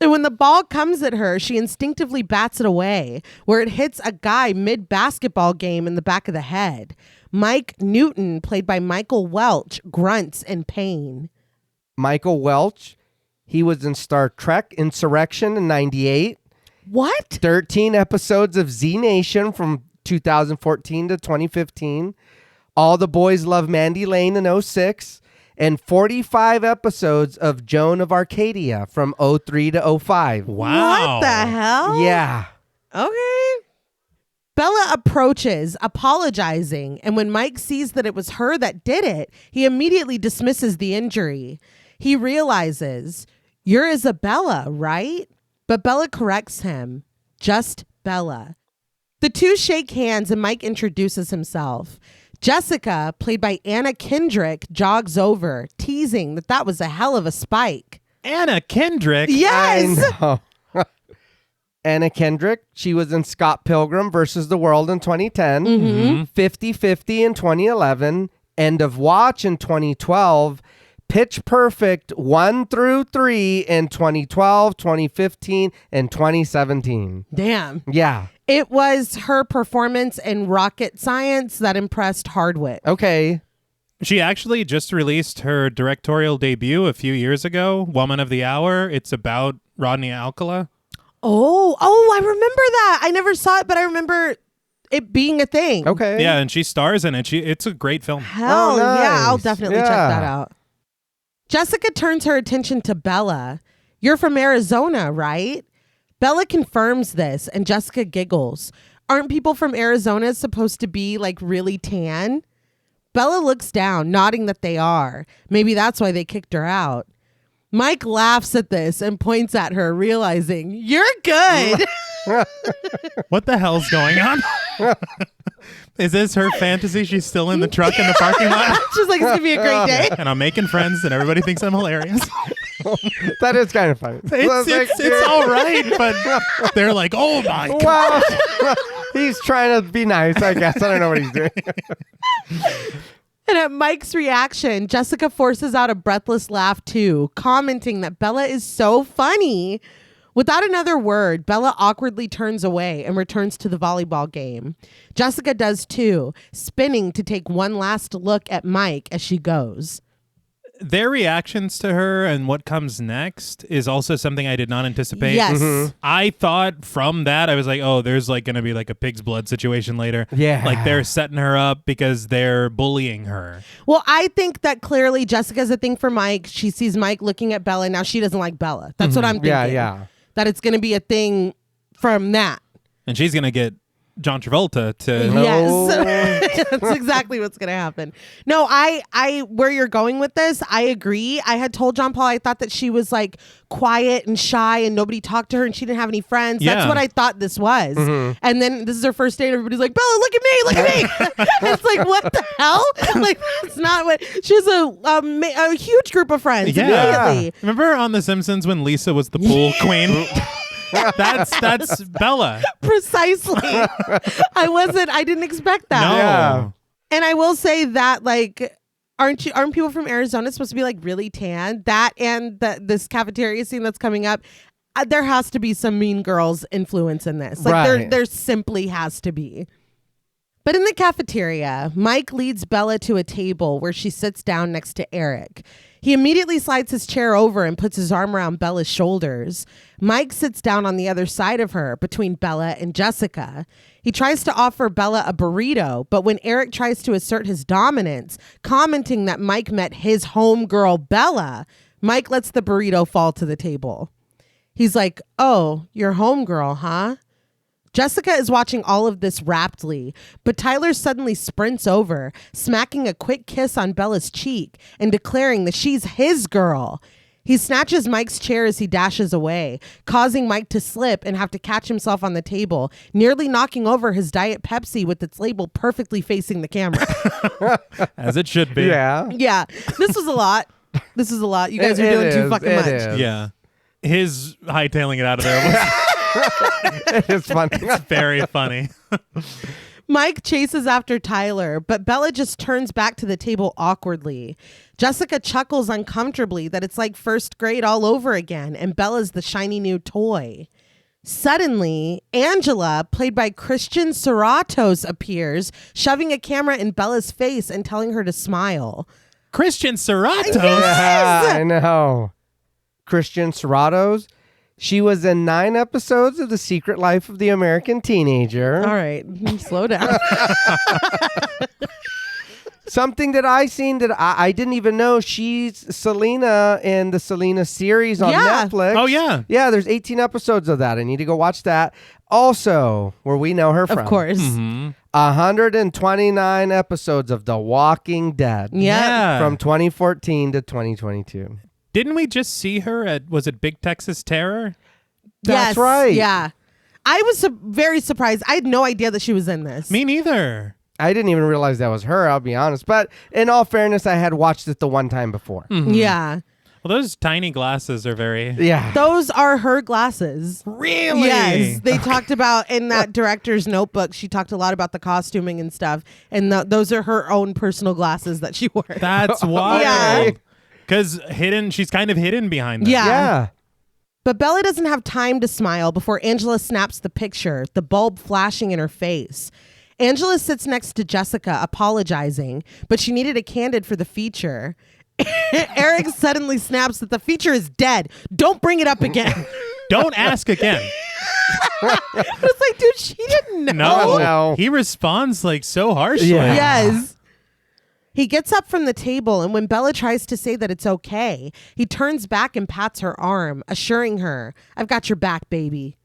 And when the ball comes at her, she instinctively bats it away, where it hits a guy mid-basketball game in the back of the head. Mike Newton, played by Michael Welch, grunts in pain. Michael Welch, he was in Star Trek Insurrection in 98. What? 13 episodes of Z Nation from 2014 to 2015. All the Boys Love Mandy Lane in 06. And 45 episodes of Joan of Arcadia from 03 to 05. Wow. What the hell? Yeah. Okay. Bella approaches, apologizing, and when Mike sees that it was her that did it, he immediately dismisses the injury. He realizes, "You're Isabella, right?" But Bella corrects him. Just Bella. The two shake hands and Mike introduces himself. Jessica, played by Anna Kendrick, jogs over, teasing that was a hell of a spike. Anna Kendrick? Yes! I know. Anna Kendrick, she was in Scott Pilgrim versus the World in 2010, 50-50 in 2011, End of Watch in 2012, Pitch Perfect 1 through 3 in 2012, 2015, and 2017. Damn. Yeah. It was her performance in Rocket Science that impressed Hardwicke. Okay. She actually just released her directorial debut a few years ago, Woman of the Hour. It's about Rodney Alcala. Oh, I remember that. I never saw it, but I remember it being a thing. Okay. Yeah, and she stars in it. It's a great film. Hell nice. yeah, I'll definitely check Yeah. that out. Jessica turns her attention to Bella. "You're from Arizona, right?" Bella confirms this, and Jessica giggles. Aren't people from Arizona supposed to be like really tan? Bella looks down, nodding that they are. Maybe that's why they kicked her out. Mike laughs at this and points at her, realizing, "You're good." What the hell's going on? Is this her fantasy? She's still in the truck in the parking lot? She's like, "It's going to be a great day." And I'm making friends and everybody thinks I'm hilarious. That is kind of funny. It's all right, but they're like, oh my God. Well, he's trying to be nice, I guess. I don't know what he's doing. And at Mike's reaction, Jessica forces out a breathless laugh too, commenting that Bella is so funny. Without another word, Bella awkwardly turns away and returns to the volleyball game. Jessica does too, spinning to take one last look at Mike as she goes. Their reactions to her and what comes next is also something I did not anticipate. Yes. I thought from that, I was like, oh, there's like going to be like a pig's blood situation later. Yeah. Like they're setting her up because they're bullying her. Well, I think that clearly Jessica's a thing for Mike. She sees Mike looking at Bella. Now she doesn't like Bella. That's what I'm thinking. Yeah. That it's going to be a thing from that. And she's going to get John Travolta to... Yes. That's exactly what's going to happen. No, I where you're going with this, I agree. I had told John Paul I thought that she was like quiet and shy and nobody talked to her and she didn't have any friends. Yeah. That's what I thought this was. And then this is her first date. Everybody's like, Bella, look at me. It's like, what the hell? Like, that's not what... She has a huge group of friends immediately. Remember on The Simpsons when Lisa was the pool queen? That's Bella. Precisely. I didn't expect that. No. Yeah. And I will say that, like, aren't people from Arizona supposed to be like really tan? That and this cafeteria scene that's coming up, there has to be some Mean Girls influence in this. Like Right. there simply has to be. But in the cafeteria, Mike leads Bella to a table where she sits down next to Eric. He immediately slides his chair over and puts his arm around Bella's shoulders. Mike sits down on the other side of her, between Bella and Jessica. He tries to offer Bella a burrito, but when Eric tries to assert his dominance, commenting that Mike met his homegirl Bella, Mike lets the burrito fall to the table. He's like, "Oh, your homegirl, huh?" Jessica is watching all of this raptly, but Tyler suddenly sprints over, smacking a quick kiss on Bella's cheek and declaring that she's his girl. He snatches Mike's chair as he dashes away, causing Mike to slip and have to catch himself on the table, nearly knocking over his Diet Pepsi with its label perfectly facing the camera. As it should be. Yeah. Yeah, this was a lot. You guys are doing too fucking much. is. Yeah. His hightailing it out of there was It's funny. very funny. Mike chases after Tyler, but Bella just turns back to the table awkwardly. Jessica chuckles uncomfortably that it's like first grade all over again, and Bella's the shiny new toy. Suddenly, Angela, played by Christian Serratos, appears, shoving a camera in Bella's face and telling her to smile. Christian Serratos. Yeah, I know. Christian Serratos. She was in 9 episodes of The Secret Life of the American Teenager. All right, slow down. Something that I seen that I didn't even know, she's Selena in the Selena series on Yeah. Netflix. Oh, yeah. Yeah, there's 18 episodes of that. I need to go watch that. Also, where we know her from. Of course. 129 episodes of The Walking Dead. Yeah. From 2014 to 2022. Didn't we just see her at, was it Big Texas Terror? That's Yes, right. Yeah. I was very surprised. I had no idea that she was in this. Me neither. I didn't even realize that was her, I'll be honest. But in all fairness, I had watched it the one time before. Yeah. Well, those tiny glasses are very... Yeah. Those are her glasses. Really? Yes. They talked about in that director's notebook, she talked a lot about the costuming and stuff. And those are her own personal glasses that she wore. That's wild. Yeah. Because she's kind of hidden behind them. Yeah. Yeah. But Bella doesn't have time to smile before Angela snaps the picture, the bulb flashing in her face. Angela sits next to Jessica, apologizing, but she needed a candid for the feature. Eric suddenly snaps that the feature is dead. Don't bring it up again. Don't ask again. It's like, dude, she didn't know. No. He responds like so harshly. Yeah. Yes. He gets up from the table, and when Bella tries to say that it's okay, he turns back and pats her arm, assuring her, "I've got your back, baby."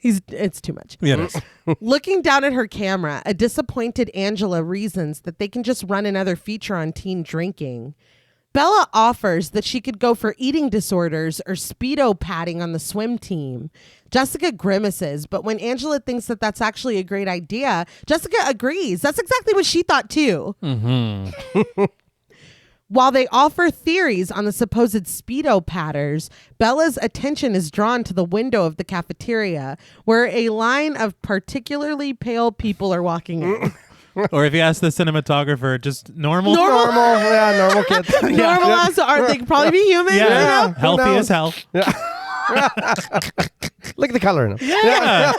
It's too much. Yeah, it is. Looking down at her camera, a disappointed Angela reasons that they can just run another feature on teen drinking. Bella offers that she could go for eating disorders or Speedo padding on the swim team. Jessica grimaces, but when Angela thinks that that's actually a great idea, Jessica agrees. That's exactly what she thought too. While they offer theories on the supposed Speedo padders, Bella's attention is drawn to the window of the cafeteria, where a line of particularly pale people are walking in. Or if you ask the cinematographer, just normal. Normal. Normal kids. Normal as are they could probably be human. Yeah. You know? Who Healthy knows? as hell. Look at the color in them. Yeah.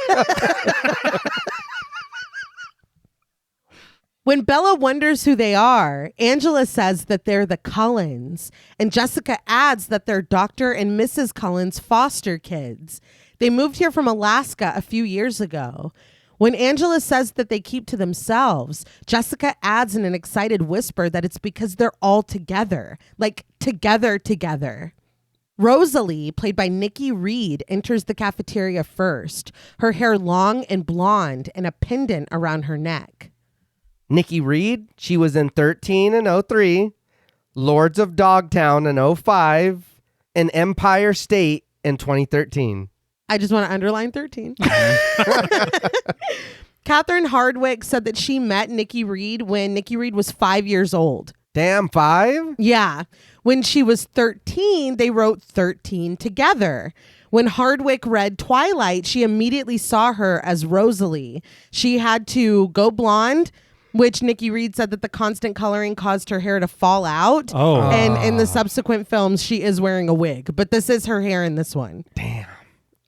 When Bella wonders who they are, Angela says that they're the Cullens, and Jessica adds that they're Dr. and Mrs. Cullen's foster kids. They moved here from Alaska a few years ago. When Angela says that they keep to themselves, Jessica adds in an excited whisper that it's because they're all together, like together. Rosalie, played by Nikki Reed, enters the cafeteria first, her hair long and blonde and a pendant around her neck. Nikki Reed, she was in 13 and 03, Lords of Dogtown in 05, and Empire State in 2013. I just want to underline 13. Catherine Hardwicke said that she met Nikki Reed when Nikki Reed was 5 years old. Damn, 5? Yeah. When she was 13, they wrote 13 together. When Hardwicke read Twilight, she immediately saw her as Rosalie. She had to go blonde, which Nikki Reed said that the constant coloring caused her hair to fall out. Oh. And in the subsequent films, she is wearing a wig. But this is her hair in this one. Damn.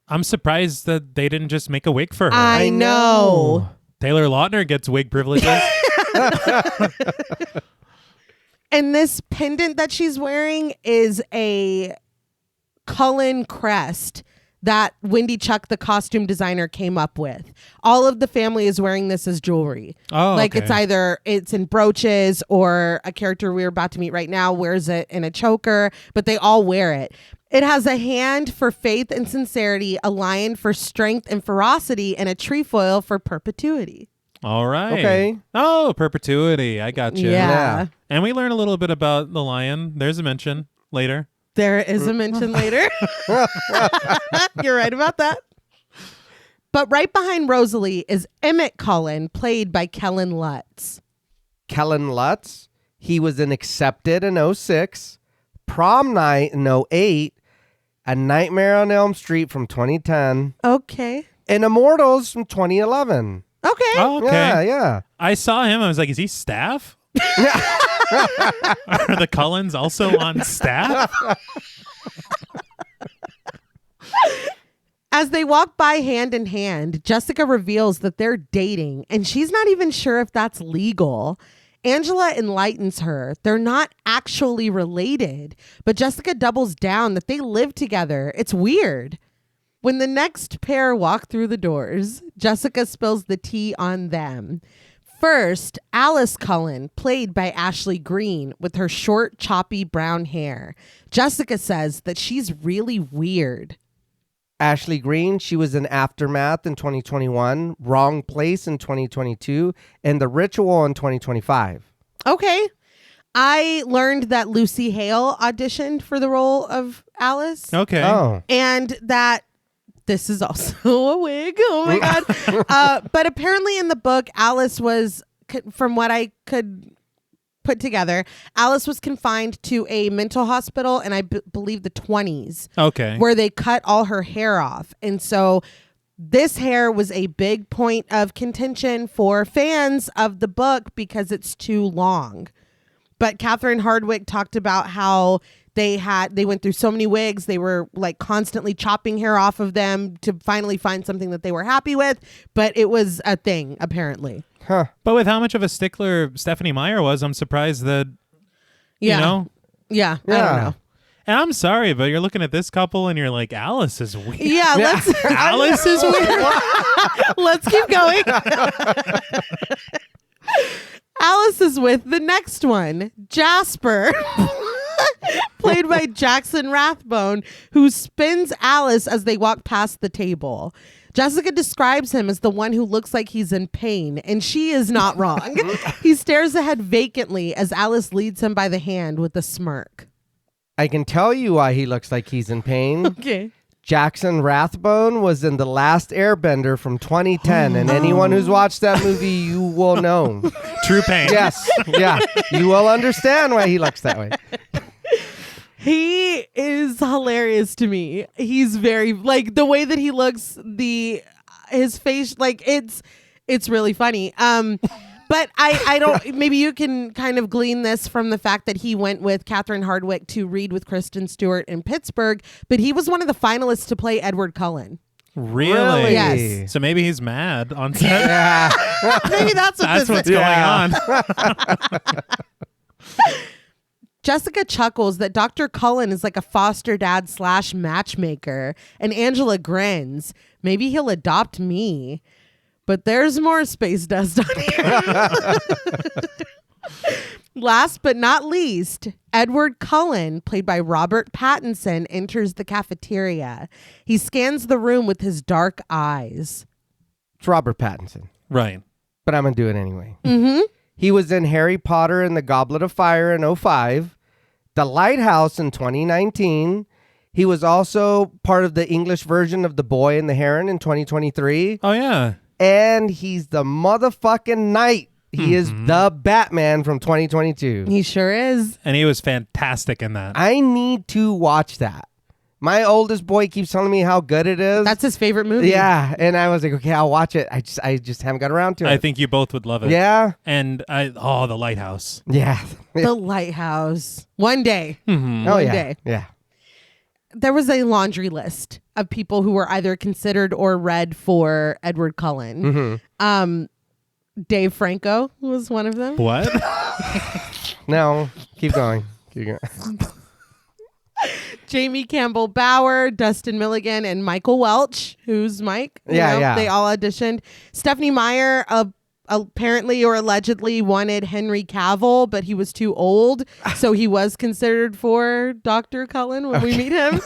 I'm surprised that they didn't just make a wig for her. I know. Taylor Lautner gets wig privileges. And this pendant that she's wearing is a Cullen crest that Wendy Chuck, the costume designer, came up with. All of the family is wearing this as jewelry. Oh, like okay. it's in brooches, or a character we're about to meet right now wears it in a choker, but they all wear it. It has a hand for faith and sincerity, a lion for strength and ferocity, and a trefoil for perpetuity. All right. Okay. Oh, perpetuity. I got you. Yeah. And we learn a little bit about the lion. There's a mention later. There is a mention later. You're right about that. But right behind Rosalie is Emmett Cullen, played by Kellen Lutz. Kellen Lutz, he was in Accepted in 06, Prom Night in 08, A Nightmare on Elm Street from 2010, Okay. and Immortals from 2011. Okay. Oh, okay. Yeah. I saw him. I was like, is he staff? Are the Cullens also on staff? As they walk by hand in hand, Jessica reveals that they're dating, and she's not even sure if that's legal. Angela enlightens her. They're not actually related, but Jessica doubles down that they live together. It's weird. When the next pair walk through the doors, Jessica spills the tea on them. First, Alice Cullen, played by Ashley Greene, with her short, choppy brown hair. Jessica says that she's really weird. Ashley Greene, she was in Aftermath in 2021, Wrong Place in 2022, and The Ritual in 2025. Okay. I learned that Lucy Hale auditioned for the role of Alice. Okay. Oh. And that this is also a wig. Oh my God. But apparently in the book, Alice was, from what I could put together, Alice was confined to a mental hospital in, I believe, the 20s. Okay. Where they cut all her hair off. And so this hair was a big point of contention for fans of the book because it's too long. But Catherine Hardwicke talked about how they went through so many wigs. They were like constantly chopping hair off of them to finally find something that they were happy with. But it was a thing, apparently. Huh. But with how much of a stickler Stephanie Meyer was, I'm surprised that, Yeah. you know. Yeah. I don't know. And I'm sorry, but you're looking at this couple and you're like, Alice is weird. Yeah, let's Alice is weird. let's keep going. Alice is with the next one, Jasper, played by Jackson Rathbone, who spins Alice as they walk past the table. Jessica describes him as the one who looks like he's in pain, and she is not wrong. He stares ahead vacantly as Alice leads him by the hand with a smirk. I can tell you why he looks like he's in pain. Okay. Jackson Rathbone was in The Last Airbender from 2010, and anyone who's watched that movie, you will know. True pain. Yes. Yeah. You will understand why he looks that way. He is hilarious to me. He's very, like, the way that he looks, his face, like, it's really funny. But I don't, maybe you can kind of glean this from the fact that he went with Catherine Hardwicke to read with Kristen Stewart in Pittsburgh, but he was one of the finalists to play Edward Cullen. Really? Yes. So maybe he's mad on set. Yeah. Maybe that's What's going on. Jessica chuckles that Dr. Cullen is like a foster dad / matchmaker, and Angela grins. Maybe he'll adopt me. But there's more space dust on here. Last but not least, Edward Cullen, played by Robert Pattinson, enters the cafeteria. He scans the room with his dark eyes. It's Robert Pattinson. Right. But I'm going to do it anyway. Mm-hmm. He was in Harry Potter and the Goblet of Fire in 2005. The Lighthouse in 2019. He was also part of the English version of The Boy and the Heron in 2023. Oh, yeah. And he's the motherfucking Knight. He is the Batman from 2022. He sure is. And he was fantastic in that. I need to watch that. My oldest boy keeps telling me how good it is. That's his favorite movie. Yeah. And I was like, okay, I'll watch it. I just haven't got around to it. I think you both would love it. Yeah. And The Lighthouse. Yeah. The Lighthouse. One day. Mm-hmm. Oh, One yeah. day. Yeah. There was a laundry list of people who were either considered or read for Edward Cullen. Mm-hmm. Dave Franco was one of them. What? No. Keep going. Keep going. Jamie Campbell Bower, Dustin Milligan, and Michael Welch, who's Mike. You know, Yeah. They all auditioned. Stephanie Meyer apparently or allegedly wanted Henry Cavill, but he was too old, so he was considered for Dr. Cullen when we meet him.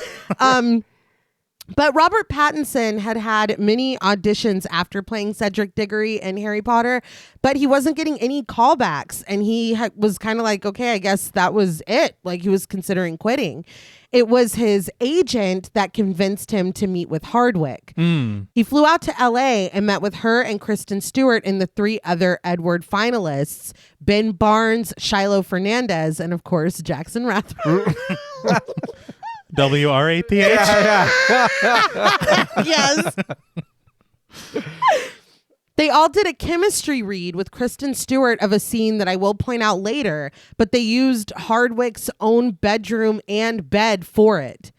But Robert Pattinson had many auditions after playing Cedric Diggory in Harry Potter, but he wasn't getting any callbacks. And he was kind of like, okay, I guess that was it. Like he was considering quitting. It was his agent that convinced him to meet with Hardwicke. He flew out to LA and met with her and Kristen Stewart and the 3 other Edward finalists, Ben Barnes, Shiloh Fernandez, and of course, Jackson Rathbone. WRAPH? Yes. They all did a chemistry read with Kristen Stewart of a scene that I will point out later, but they used Hardwicke's own bedroom and bed for it.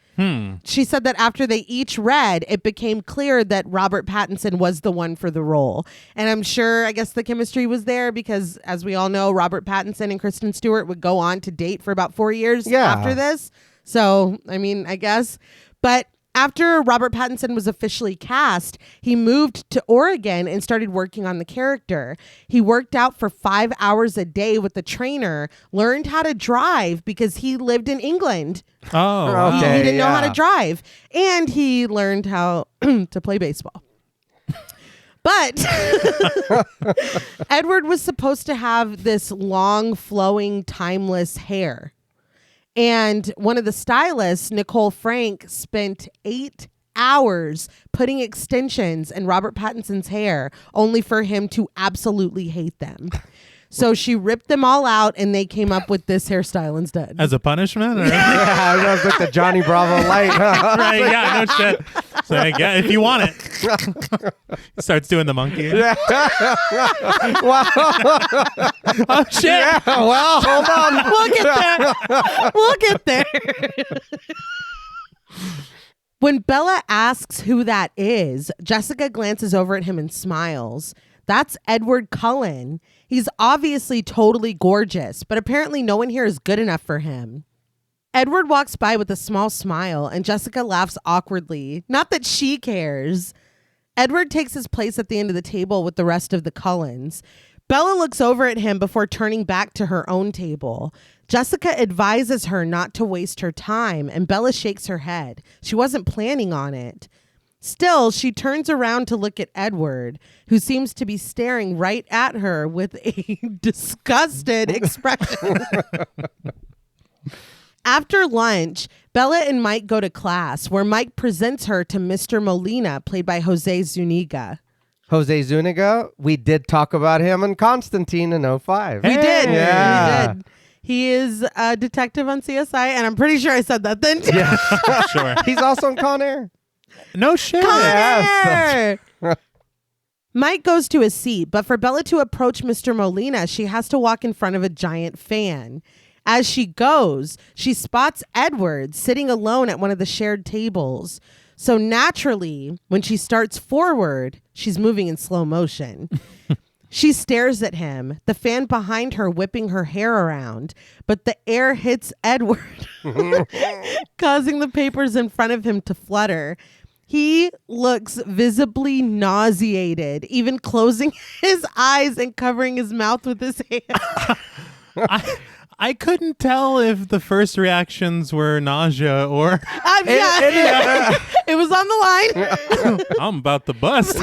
She said that after they each read, it became clear that Robert Pattinson was the one for the role. And I'm sure, I guess the chemistry was there because, as we all know, Robert Pattinson and Kristen Stewart would go on to date for about 4 years after this. So, I mean, I guess. But after Robert Pattinson was officially cast, he moved to Oregon and started working on the character. He worked out for 5 hours a day with a trainer, learned how to drive because he lived in England. Oh, Okay. He didn't know how to drive. And he learned how to play baseball. But Edward was supposed to have this long, flowing, timeless hair. And one of the stylists, Nicole Frank, spent 8 hours putting extensions in Robert Pattinson's hair, only for him to absolutely hate them. So she ripped them all out, and they came up with this hairstyle instead. As a punishment? Or? Yeah, I was with the Johnny Bravo light. Right, yeah, no shit. So yeah, if you want it. Starts doing the monkey. Wow. Oh, shit. Yeah, well, hold on. We'll get there. When Bella asks who that is, Jessica glances over at him and smiles. That's Edward Cullen. He's obviously totally gorgeous, but apparently no one here is good enough for him. Edward walks by with a small smile, and Jessica laughs awkwardly. Not that she cares. Edward takes his place at the end of the table with the rest of the Cullens. Bella looks over at him before turning back to her own table. Jessica advises her not to waste her time, and Bella shakes her head. She wasn't planning on it. Still, she turns around to look at Edward, who seems to be staring right at her with a disgusted expression. After lunch, Bella and Mike go to class, where Mike presents her to Mr. Molina, played by Jose Zuniga. Jose Zuniga, we did talk about him in Constantine in 2005. We did. Yeah. We did. He is a detective on CSI, and I'm pretty sure I said that then. Yeah. Sure. He's also in Con Air. No shit. Con Air! Mike goes to his seat, but for Bella to approach Mr. Molina, she has to walk in front of a giant fan. As she goes, she spots Edward sitting alone at one of the shared tables. So naturally, when she starts forward, she's moving in slow motion. She stares at him, the fan behind her whipping her hair around, but the air hits Edward, causing the papers in front of him to flutter. He looks visibly nauseated, even closing his eyes and covering his mouth with his hand. I couldn't tell if the first reactions were nausea or... It was on the line. I'm about to bust.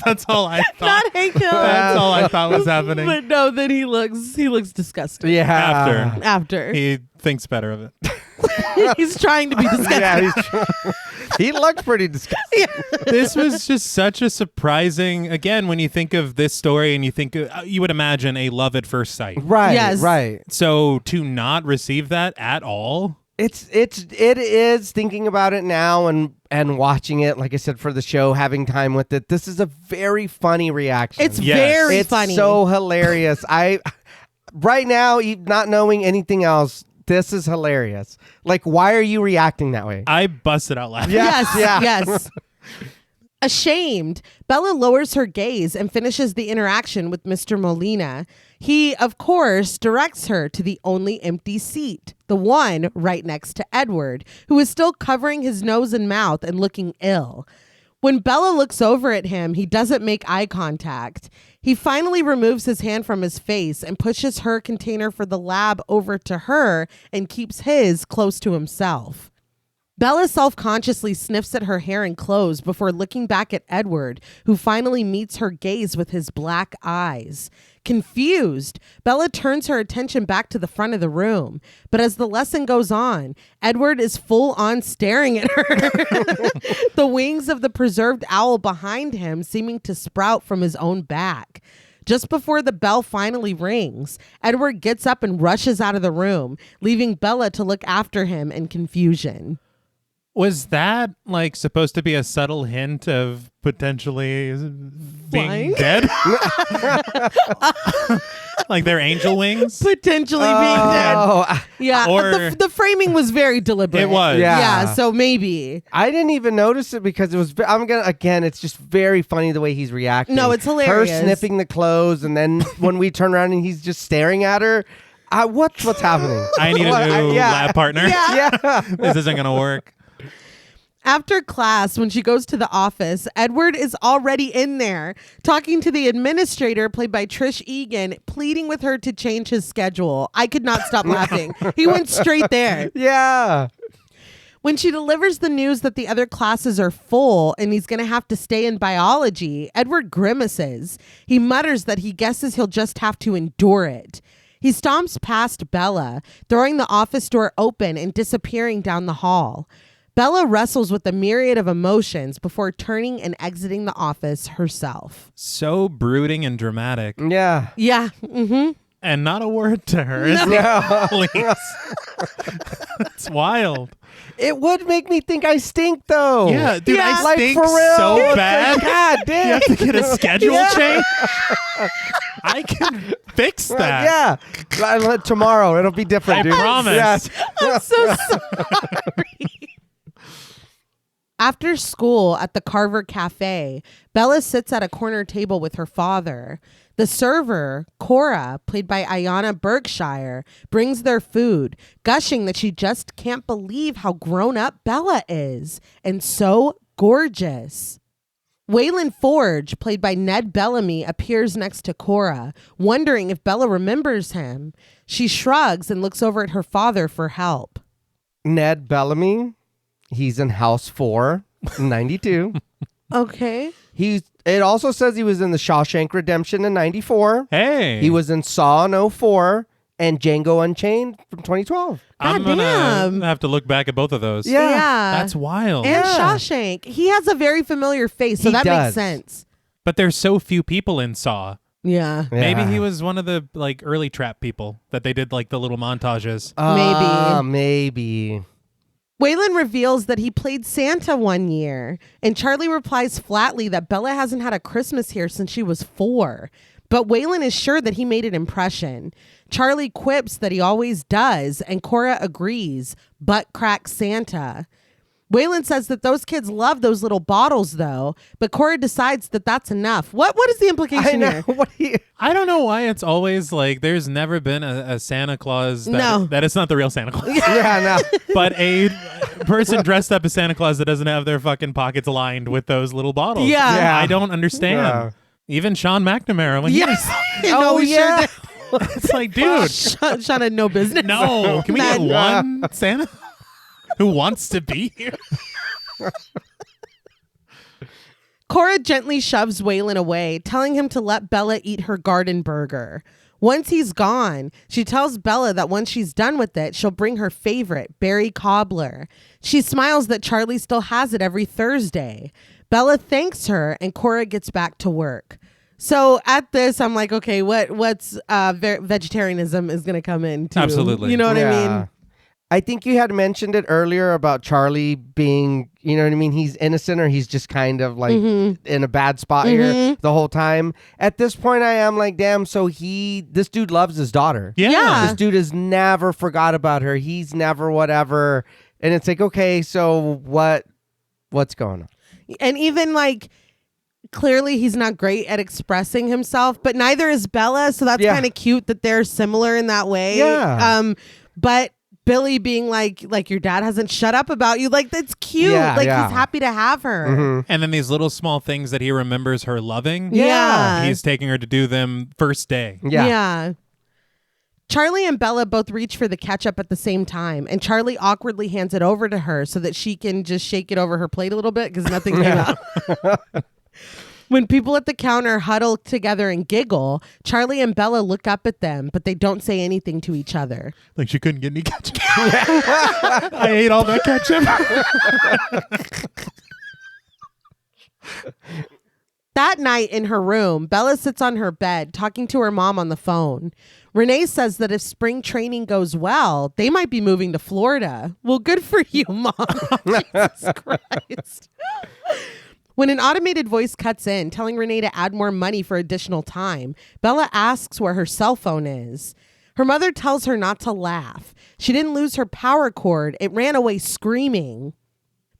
That's all I thought. Not Hank Hill. That's all I thought was happening. But no, then he looks disgusting. Yeah. After. He thinks better of it. He's trying to be disgusting. Yeah, he looked pretty disgusting. This was just such a surprising, again, when you think of this story and you think, you would imagine a love at first sight. Right, Yes. right. So to not receive that at all, It is thinking about it now and watching it, like I said, for the show, having time with it. This is a very funny reaction. It's Yes. very It's funny. so hilarious. Right now, not knowing anything else, this is hilarious. Like, why are you reacting that way? I busted out laughing. Yes, Yeah. yes. Ashamed, Bella lowers her gaze and finishes the interaction with Mr. Molina. He, of course, directs her to the only empty seat, the one right next to Edward, who is still covering his nose and mouth and looking ill. When Bella looks over at him, he doesn't make eye contact. He finally removes his hand from his face and pushes her container for the lab over to her and keeps his close to himself. Bella self-consciously sniffs at her hair and clothes before looking back at Edward, who finally meets her gaze with his black eyes. Confused, Bella turns her attention back to the front of the room. But as the lesson goes on, Edward is full on staring at her. The wings of the preserved owl behind him seeming to sprout from his own back. Just before the bell finally rings, Edward gets up and rushes out of the room, leaving Bella to look after him in confusion. Was that like supposed to be a subtle hint of potentially Flying? being dead? Like their angel wings? Potentially being dead. Oh, Yeah, Or- the framing was very deliberate. It was. Yeah. So maybe. I didn't even notice it because it was. It's just very funny the way he's reacting. No, it's hilarious. Her sniffing the clothes, and then when we turn around and he's just staring at her. What's happening? I need a new lab partner. Yeah. This isn't going to work. After class, when she goes to the office, Edward is already in there, talking to the administrator, played by Trish Egan, pleading with her to change his schedule. I could not stop laughing. He went straight there. Yeah. When she delivers the news that the other classes are full and he's going to have to stay in biology, Edward grimaces. He mutters that he guesses he'll just have to endure it. He stomps past Bella, throwing the office door open and disappearing down the hall. Bella wrestles with a myriad of emotions before turning and exiting the office herself. So brooding and dramatic. Yeah. Yeah. Mm-hmm. And not a word to her. Is it? Please. It's wild. It would make me think I stink, though. Yeah, dude, Yeah. I Like, stink for real. so It's bad. like, God You damn. have to get a schedule Yeah. change. I can fix that. Yeah. Tomorrow it'll be different, I dude. promise. Yes. I'm so sorry. After school at the Carver Cafe, Bella sits at a corner table with her father. The server, Cora, played by Ayanna Berkshire, brings their food, gushing that she just can't believe how grown up Bella is and so gorgeous. Waylon Forge, played by Ned Bellamy, appears next to Cora, wondering if Bella remembers him. She shrugs and looks over at her father for help. Ned Bellamy. He's in House 4, 92. Okay. It also says he was in the Shawshank Redemption in 94. Hey. He was in Saw in 04 and Django Unchained from 2012. I'm going Goddamn. to have to look back at both of those. Yeah. That's wild. And Yeah. Shawshank. He has a very familiar face, so He that does. makes sense. But there's so few people in Saw. Yeah. Maybe Yeah. he was one of the like early trap people that they did like the little montages. Maybe. Waylon reveals that he played Santa one year, and Charlie replies flatly that Bella hasn't had a Christmas here since she was 4. But Waylon is sure that he made an impression. Charlie quips that he always does, and Cora agrees, butt crack Santa. Waylon says that those kids love those little bottles, though, but Cora decides that that's enough. What is the implication here? I don't know why it's always like there's never been a Santa Claus that it's not the real Santa Claus. Yeah, no. But a person dressed up as Santa Claus that doesn't have their fucking pockets lined with those little bottles. Yeah. I don't understand. Yeah. Even Sean McNamara when Yes. sure did. it's like, dude. Sean had no business. No. Can we get one Santa who wants to be here? Cora gently shoves Waylon away, telling him to let Bella eat her garden burger. Once he's gone, she tells Bella that once she's done with it, she'll bring her favorite, berry cobbler. She smiles that Charlie still has it every Thursday. Bella thanks her, and Cora gets back to work. So at this, I'm like, okay, what's vegetarianism is going to come in too. Absolutely. You know what I mean? I think you had mentioned it earlier about Charlie being, you know what I mean? He's innocent, or he's just kind of like in a bad spot here the whole time. At this point, I am like, damn, so this dude loves his daughter. Yeah. This dude has never forgot about her. He's never whatever. And it's like, okay, so what's going on? And even like, clearly he's not great at expressing himself, but neither is Bella. So that's kind of cute that they're similar in that way. Yeah. But Billy being like your dad hasn't shut up about you. Like, that's cute. Yeah, he's happy to have her. And then these little small things that he remembers her loving. Yeah. He's taking her to do them first day. Yeah. Charlie and Bella both reach for the ketchup at the same time, and Charlie awkwardly hands it over to her so that she can just shake it over her plate a little bit because nothing came out. When people at the counter huddle together and giggle, Charlie and Bella look up at them, but they don't say anything to each other. Like she couldn't get any ketchup. I ate all that ketchup. That night in her room, Bella sits on her bed talking to her mom on the phone. Reneé says that if spring training goes well, they might be moving to Florida. Well, good for you, Mom. Jesus Christ. When an automated voice cuts in, telling Reneé to add more money for additional time, Bella asks where her cell phone is. Her mother tells her not to laugh. She didn't lose her power cord. It ran away screaming.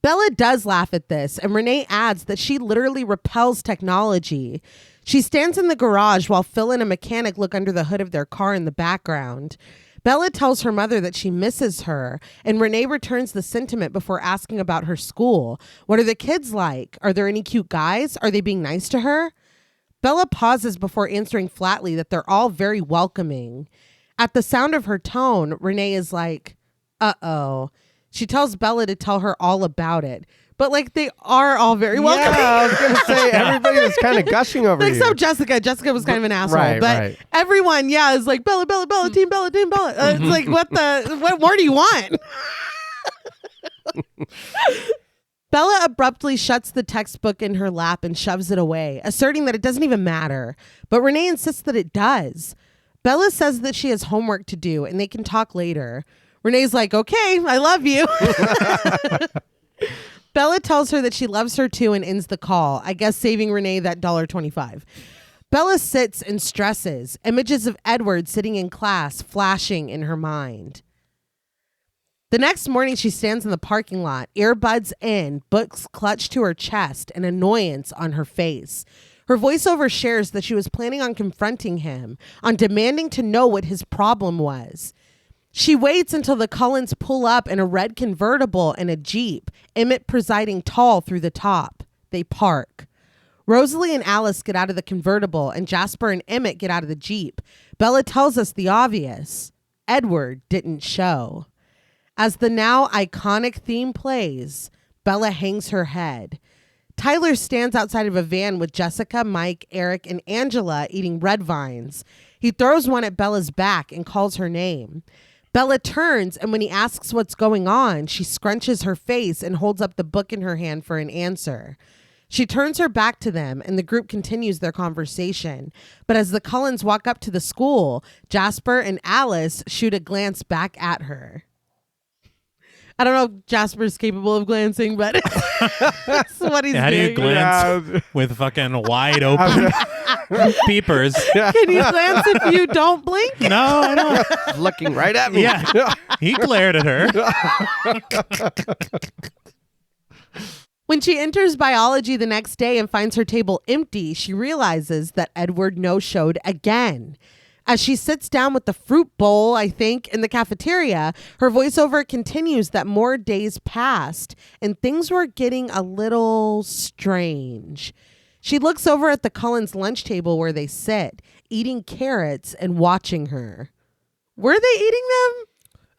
Bella does laugh at this, and Reneé adds that she literally repels technology. She stands in the garage while Phil and a mechanic look under the hood of their car in the background. Bella tells her mother that she misses her, and Reneé returns the sentiment before asking about her school. What are the kids like? Are there any cute guys? Are they being nice to her? Bella pauses before answering flatly that they're all very welcoming. At the sound of her tone, Reneé is like, uh-oh. She tells Bella to tell her all about it. But like, they are all very welcoming. Yeah, I was going to say, everybody was kind of gushing over you. Except Jessica. Jessica was kind of an asshole. But everyone, is like, Bella, Bella, Bella, team Bella, team Bella. It's like, what more do you want? Bella abruptly shuts the textbook in her lap and shoves it away, asserting that it doesn't even matter. But Reneé insists that it does. Bella says that she has homework to do and they can talk later. Renee's like, okay, I love you. Bella tells her that she loves her too and ends the call, I guess saving Reneé that $1.25. Bella sits and stresses, images of Edward sitting in class flashing in her mind. The next morning, she stands in the parking lot, earbuds in, books clutched to her chest, and annoyance on her face. Her voiceover shares that she was planning on confronting him, on demanding to know what his problem was. She waits until the Cullens pull up in a red convertible and a Jeep, Emmett presiding tall through the top. They park. Rosalie and Alice get out of the convertible, and Jasper and Emmett get out of the Jeep. Bella tells us the obvious. Edward didn't show. As the now iconic theme plays, Bella hangs her head. Tyler stands outside of a van with Jessica, Mike, Eric, and Angela eating red vines. He throws one at Bella's back and calls her name. Bella turns, and when he asks what's going on, she scrunches her face and holds up the book in her hand for an answer. She turns her back to them, and the group continues their conversation. But as the Cullens walk up to the school, Jasper and Alice shoot a glance back at her. I don't know if Jasper's capable of glancing, but that's what he's How do doing. you glance with fucking wide open peepers? Can you glance if you don't blink? No, I don't. Looking right at me. Yeah. He glared at her. When she enters biology the next day and finds her table empty, she realizes that Edward no-showed again. As she sits down with the fruit bowl, I think, in the cafeteria, her voiceover continues that more days passed and things were getting a little strange. She looks over at the Cullens' lunch table where they sit, eating carrots and watching her. Were they eating them?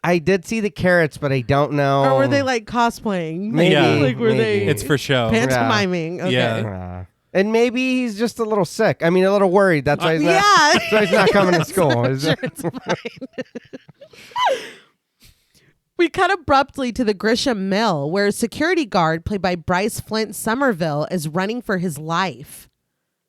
I did see the carrots, but I don't know. Or were they like cosplaying? Maybe. Yeah. Like were maybe. they It's for show. pantomiming? Okay. Yeah. And maybe he's just a little sick. I mean, a little worried. That's why he's not, Yeah. that's why he's not coming to school. Is Sure, it? it's fine. We cut abruptly to the Grisham Mill, where a security guard, played by Bryce Flint Somerville, is running for his life.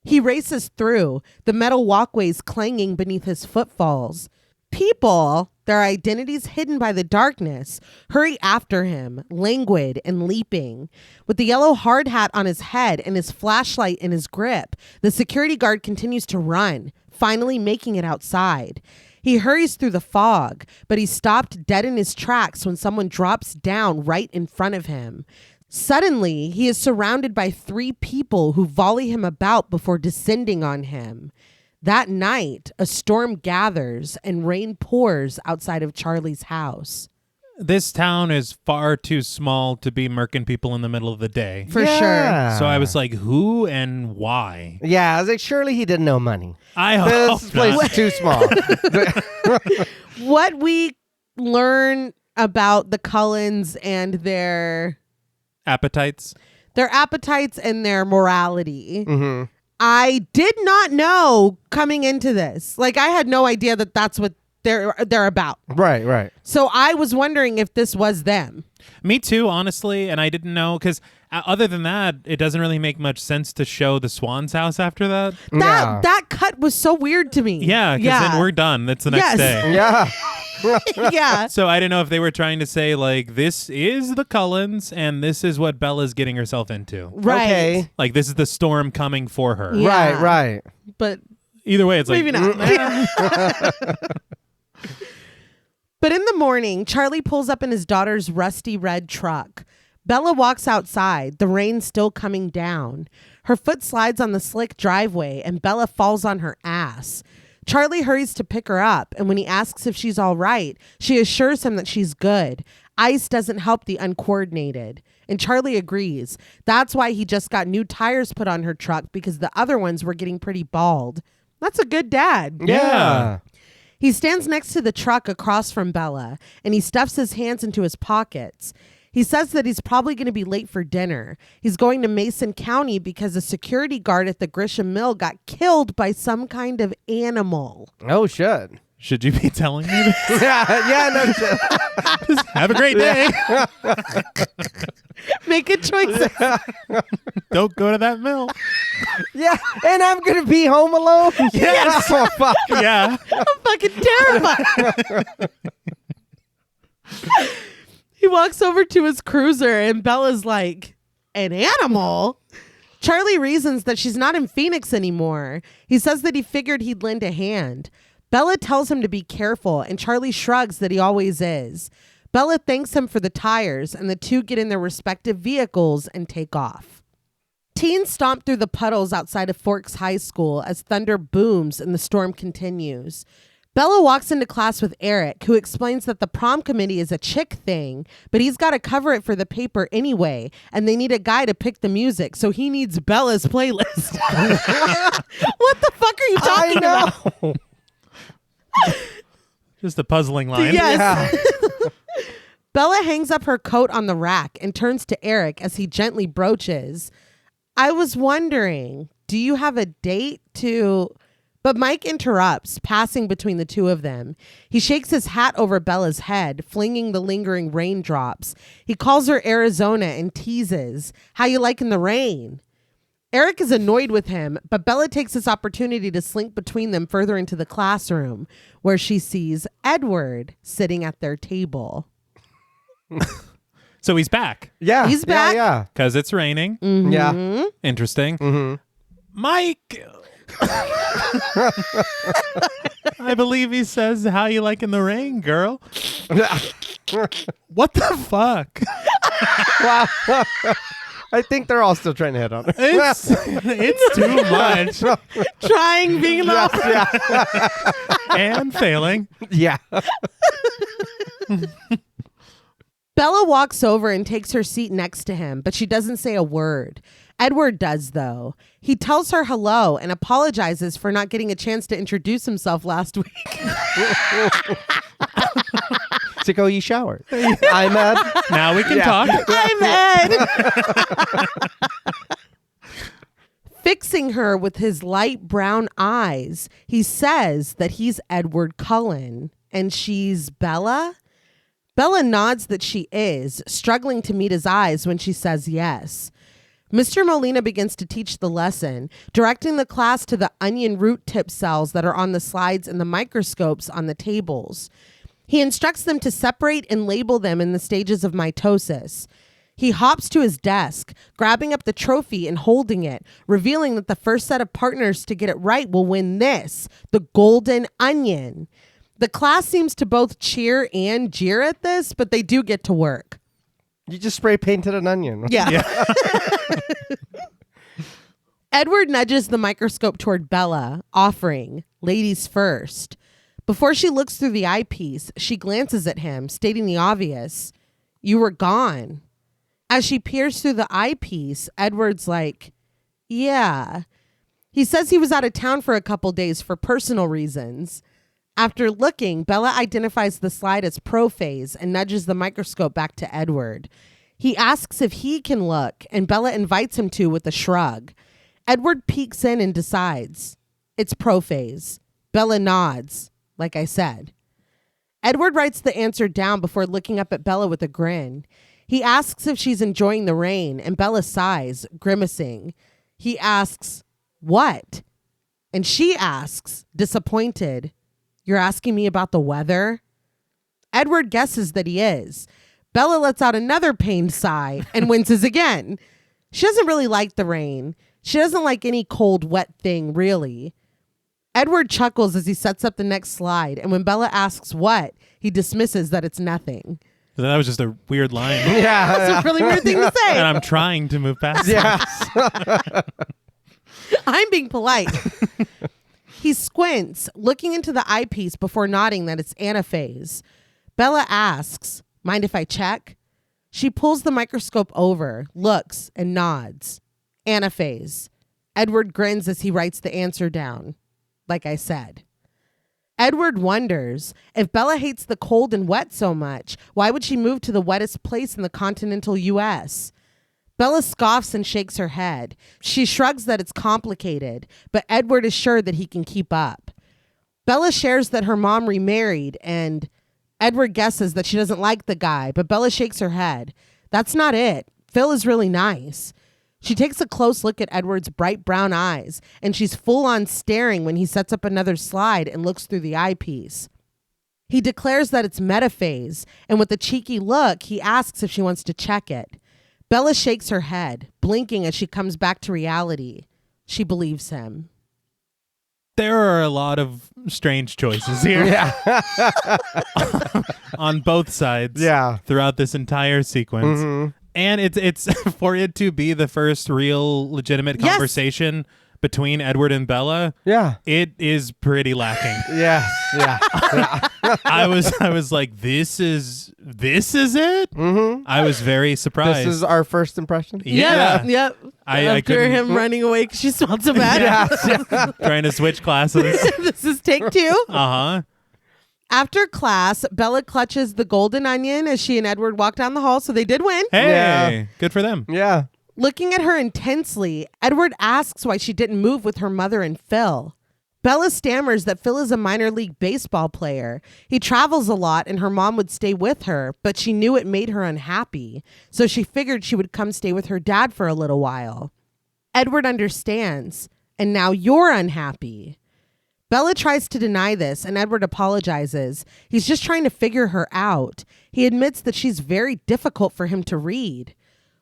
He races through, the metal walkways clanging beneath his footfalls. People, their identities hidden by the darkness, hurry after him, languid and leaping. With the yellow hard hat on his head and his flashlight in his grip, the security guard continues to run, finally making it outside. He hurries through the fog, but he's stopped dead in his tracks when someone drops down right in front of him. Suddenly, he is surrounded by 3 people who volley him about before descending on him. That night, a storm gathers and rain pours outside of Charlie's house. This town is far too small to be murking people in the middle of the day. For sure. So I was like, who and why? Yeah, I was like, surely he didn't know money. I hope This place not. is too small. What we learn about the Cullens and their Appetites. appetites and their morality. Mm-hmm. I did not know coming into this. Like, I had no idea that that's what they're about. Right. So I was wondering if this was them. Me too, honestly. And I didn't know because other than that, it doesn't really make much sense to show the Swan's house after that. Yeah. That cut was so weird to me. Yeah, because then we're done. That's the next Yes. day. Yeah. Yeah. So I didn't know if they were trying to say, like, this is the Cullens and this is what Bella's getting herself into. Right. Okay. Like, this is the storm coming for her. Yeah. Right. But Either way, it's like, maybe not. But in the morning, Charlie pulls up in his daughter's rusty red truck. Bella walks outside, the rain still coming down. Her foot slides on the slick driveway and Bella falls on her ass. Charlie hurries to pick her up, and when he asks if she's all right, she assures him that she's good. Ice doesn't help the uncoordinated. And Charlie agrees. That's why he just got new tires put on her truck, because the other ones were getting pretty bald. That's a good dad. Yeah. He stands next to the truck across from Bella, and he stuffs his hands into his pockets. He says that he's probably going to be late for dinner. He's going to Mason County because a security guard at the Grisham Mill got killed by some kind of animal. Oh, shit. should you be telling me this? Yeah, no shit. Just have a great day. Make good choices. Don't go to that mill. Yeah, and I'm going to be home alone? Yes. Oh, fuck. Yeah. I'm fucking terrified. He walks over to his cruiser and Bella's like, an animal? Charlie reasons that she's not in Phoenix anymore. He says that he figured he'd lend a hand. Bella tells him to be careful, and Charlie shrugs that he always is. Bella thanks him for the tires, and the two get in their respective vehicles and take off. Teens stomp through the puddles outside of Forks High School as thunder booms and the storm continues. Bella walks into class with Eric, who explains that the prom committee is a chick thing, but he's got to cover it for the paper anyway, and they need a guy to pick the music, so he needs Bella's playlist. What the fuck are you talking about? Just a puzzling line. Yes. Yeah. Bella hangs up her coat on the rack and turns to Eric as he gently broaches, I was wondering, do you have a date to... But Mike interrupts, passing between the two of them. He shakes his hat over Bella's head, flinging the lingering raindrops. He calls her Arizona and teases, how you liking the rain? Eric is annoyed with him, but Bella takes this opportunity to slink between them further into the classroom, where she sees Edward sitting at their table. So he's back Yeah. He's back. Yeah. because it's raining. Mhm. Yeah. Interesting. Mm-hmm. Mike. I believe he says, how you liking the rain, girl? What the fuck? Wow. I think they're all still trying to hit on her. It's too much. Trying being the And failing. Yeah. Bella walks over and takes her seat next to him, but she doesn't say a word. Edward does, though. He tells her hello and apologizes for not getting a chance to introduce himself last week. Sicko, you showered. I'm Ed. Now we can talk. I'm Ed. Fixing her with his light brown eyes, he says that he's Edward Cullen and she's Bella. Bella nods that she is, struggling to meet his eyes when she says yes. Mr. Molina begins to teach the lesson, directing the class to the onion root tip cells that are on the slides and the microscopes on the tables. He instructs them to separate and label them in the stages of mitosis. He hops to his desk, grabbing up the trophy and holding it, revealing that the first set of partners to get it right will win this, the golden onion. The class seems to both cheer and jeer at this, but they do get to work. You just spray painted an onion. Yeah. Edward nudges the microscope toward Bella, offering, ladies first. Before she looks through the eyepiece, she glances at him, stating the obvious. You were gone. As she peers through the eyepiece, Edward's like, yeah. He says he was out of town for a couple days for personal reasons. After looking, Bella identifies the slide as prophase and nudges the microscope back to Edward. He asks if he can look, and Bella invites him to with a shrug. Edward peeks in and decides. It's prophase. Bella nods, like I said. Edward writes the answer down before looking up at Bella with a grin. He asks if she's enjoying the rain, and Bella sighs, grimacing. He asks, what? And she asks, disappointed, you're asking me about the weather? Edward guesses that he is. Bella lets out another pained sigh and winces again. She doesn't really like the rain. She doesn't like any cold, wet thing, really. Edward chuckles as he sets up the next slide, and when Bella asks what, he dismisses that it's nothing. That was just a weird line. Yeah. That's a really weird thing to say. And I'm trying to move past it. Yeah. I'm being polite. He squints, looking into the eyepiece before nodding that it's anaphase. Bella asks, mind if I check? She pulls the microscope over, looks, and nods. Anaphase. Edward grins as he writes the answer down. Like I said. Edward wonders, if Bella hates the cold and wet so much, why would she move to the wettest place in the continental U.S.? Bella scoffs and shakes her head. She shrugs that it's complicated, but Edward is sure that he can keep up. Bella shares that her mom remarried, and Edward guesses that she doesn't like the guy, but Bella shakes her head. That's not it. Phil is really nice. She takes a close look at Edward's bright brown eyes, and she's full on staring when he sets up another slide and looks through the eyepiece. He declares that it's metaphase, and with a cheeky look, he asks if she wants to check it. Bella shakes her head, blinking as she comes back to reality. She believes him. There are a lot of strange choices here. Yeah. On both sides. Yeah. Throughout this entire sequence. Mm-hmm. And it's for it to be the first real legitimate Yes. conversation between Edward and Bella. Yeah. It is pretty lacking. Yes. Yeah. Yeah. I was like, this is it? Mm-hmm. I was very surprised. This is our first impression. Yeah. Yep. I After couldn't- him running away because she smelled so bad. Yeah. Trying to switch classes. This is take two. Uh-huh. After class, Bella clutches the golden onion as she and Edward walk down the hall, so they did win. Hey, Yeah. good for them. Yeah. Looking at her intensely, Edward asks why she didn't move with her mother and Phil. Bella stammers that Phil is a minor league baseball player. He travels a lot and her mom would stay with her, but she knew it made her unhappy, so she figured she would come stay with her dad for a little while. Edward understands, and now you're unhappy. Bella tries to deny this, and Edward apologizes. He's just trying to figure her out. He admits that she's very difficult for him to read.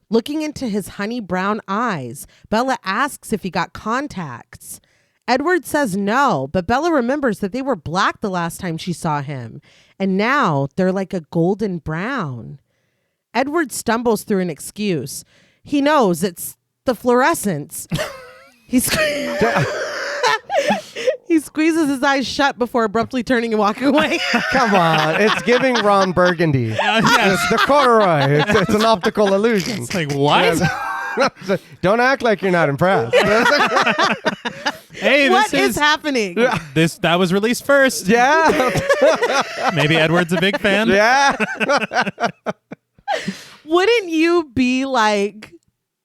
Looking into his honey brown eyes, Bella asks if he got contacts. Edward says no, but Bella remembers that they were black the last time she saw him, and now they're like a golden brown. Edward stumbles through an excuse. He knows it's the fluorescence. He squeezes his eyes shut before abruptly turning and walking away. Come on. It's giving Ron Burgundy. It's the corduroy. It's an optical illusion. It's like, what? Don't act like you're not impressed. Hey, What is happening? that was released first. Yeah. Maybe Edward's a big fan. Yeah. Wouldn't you be like,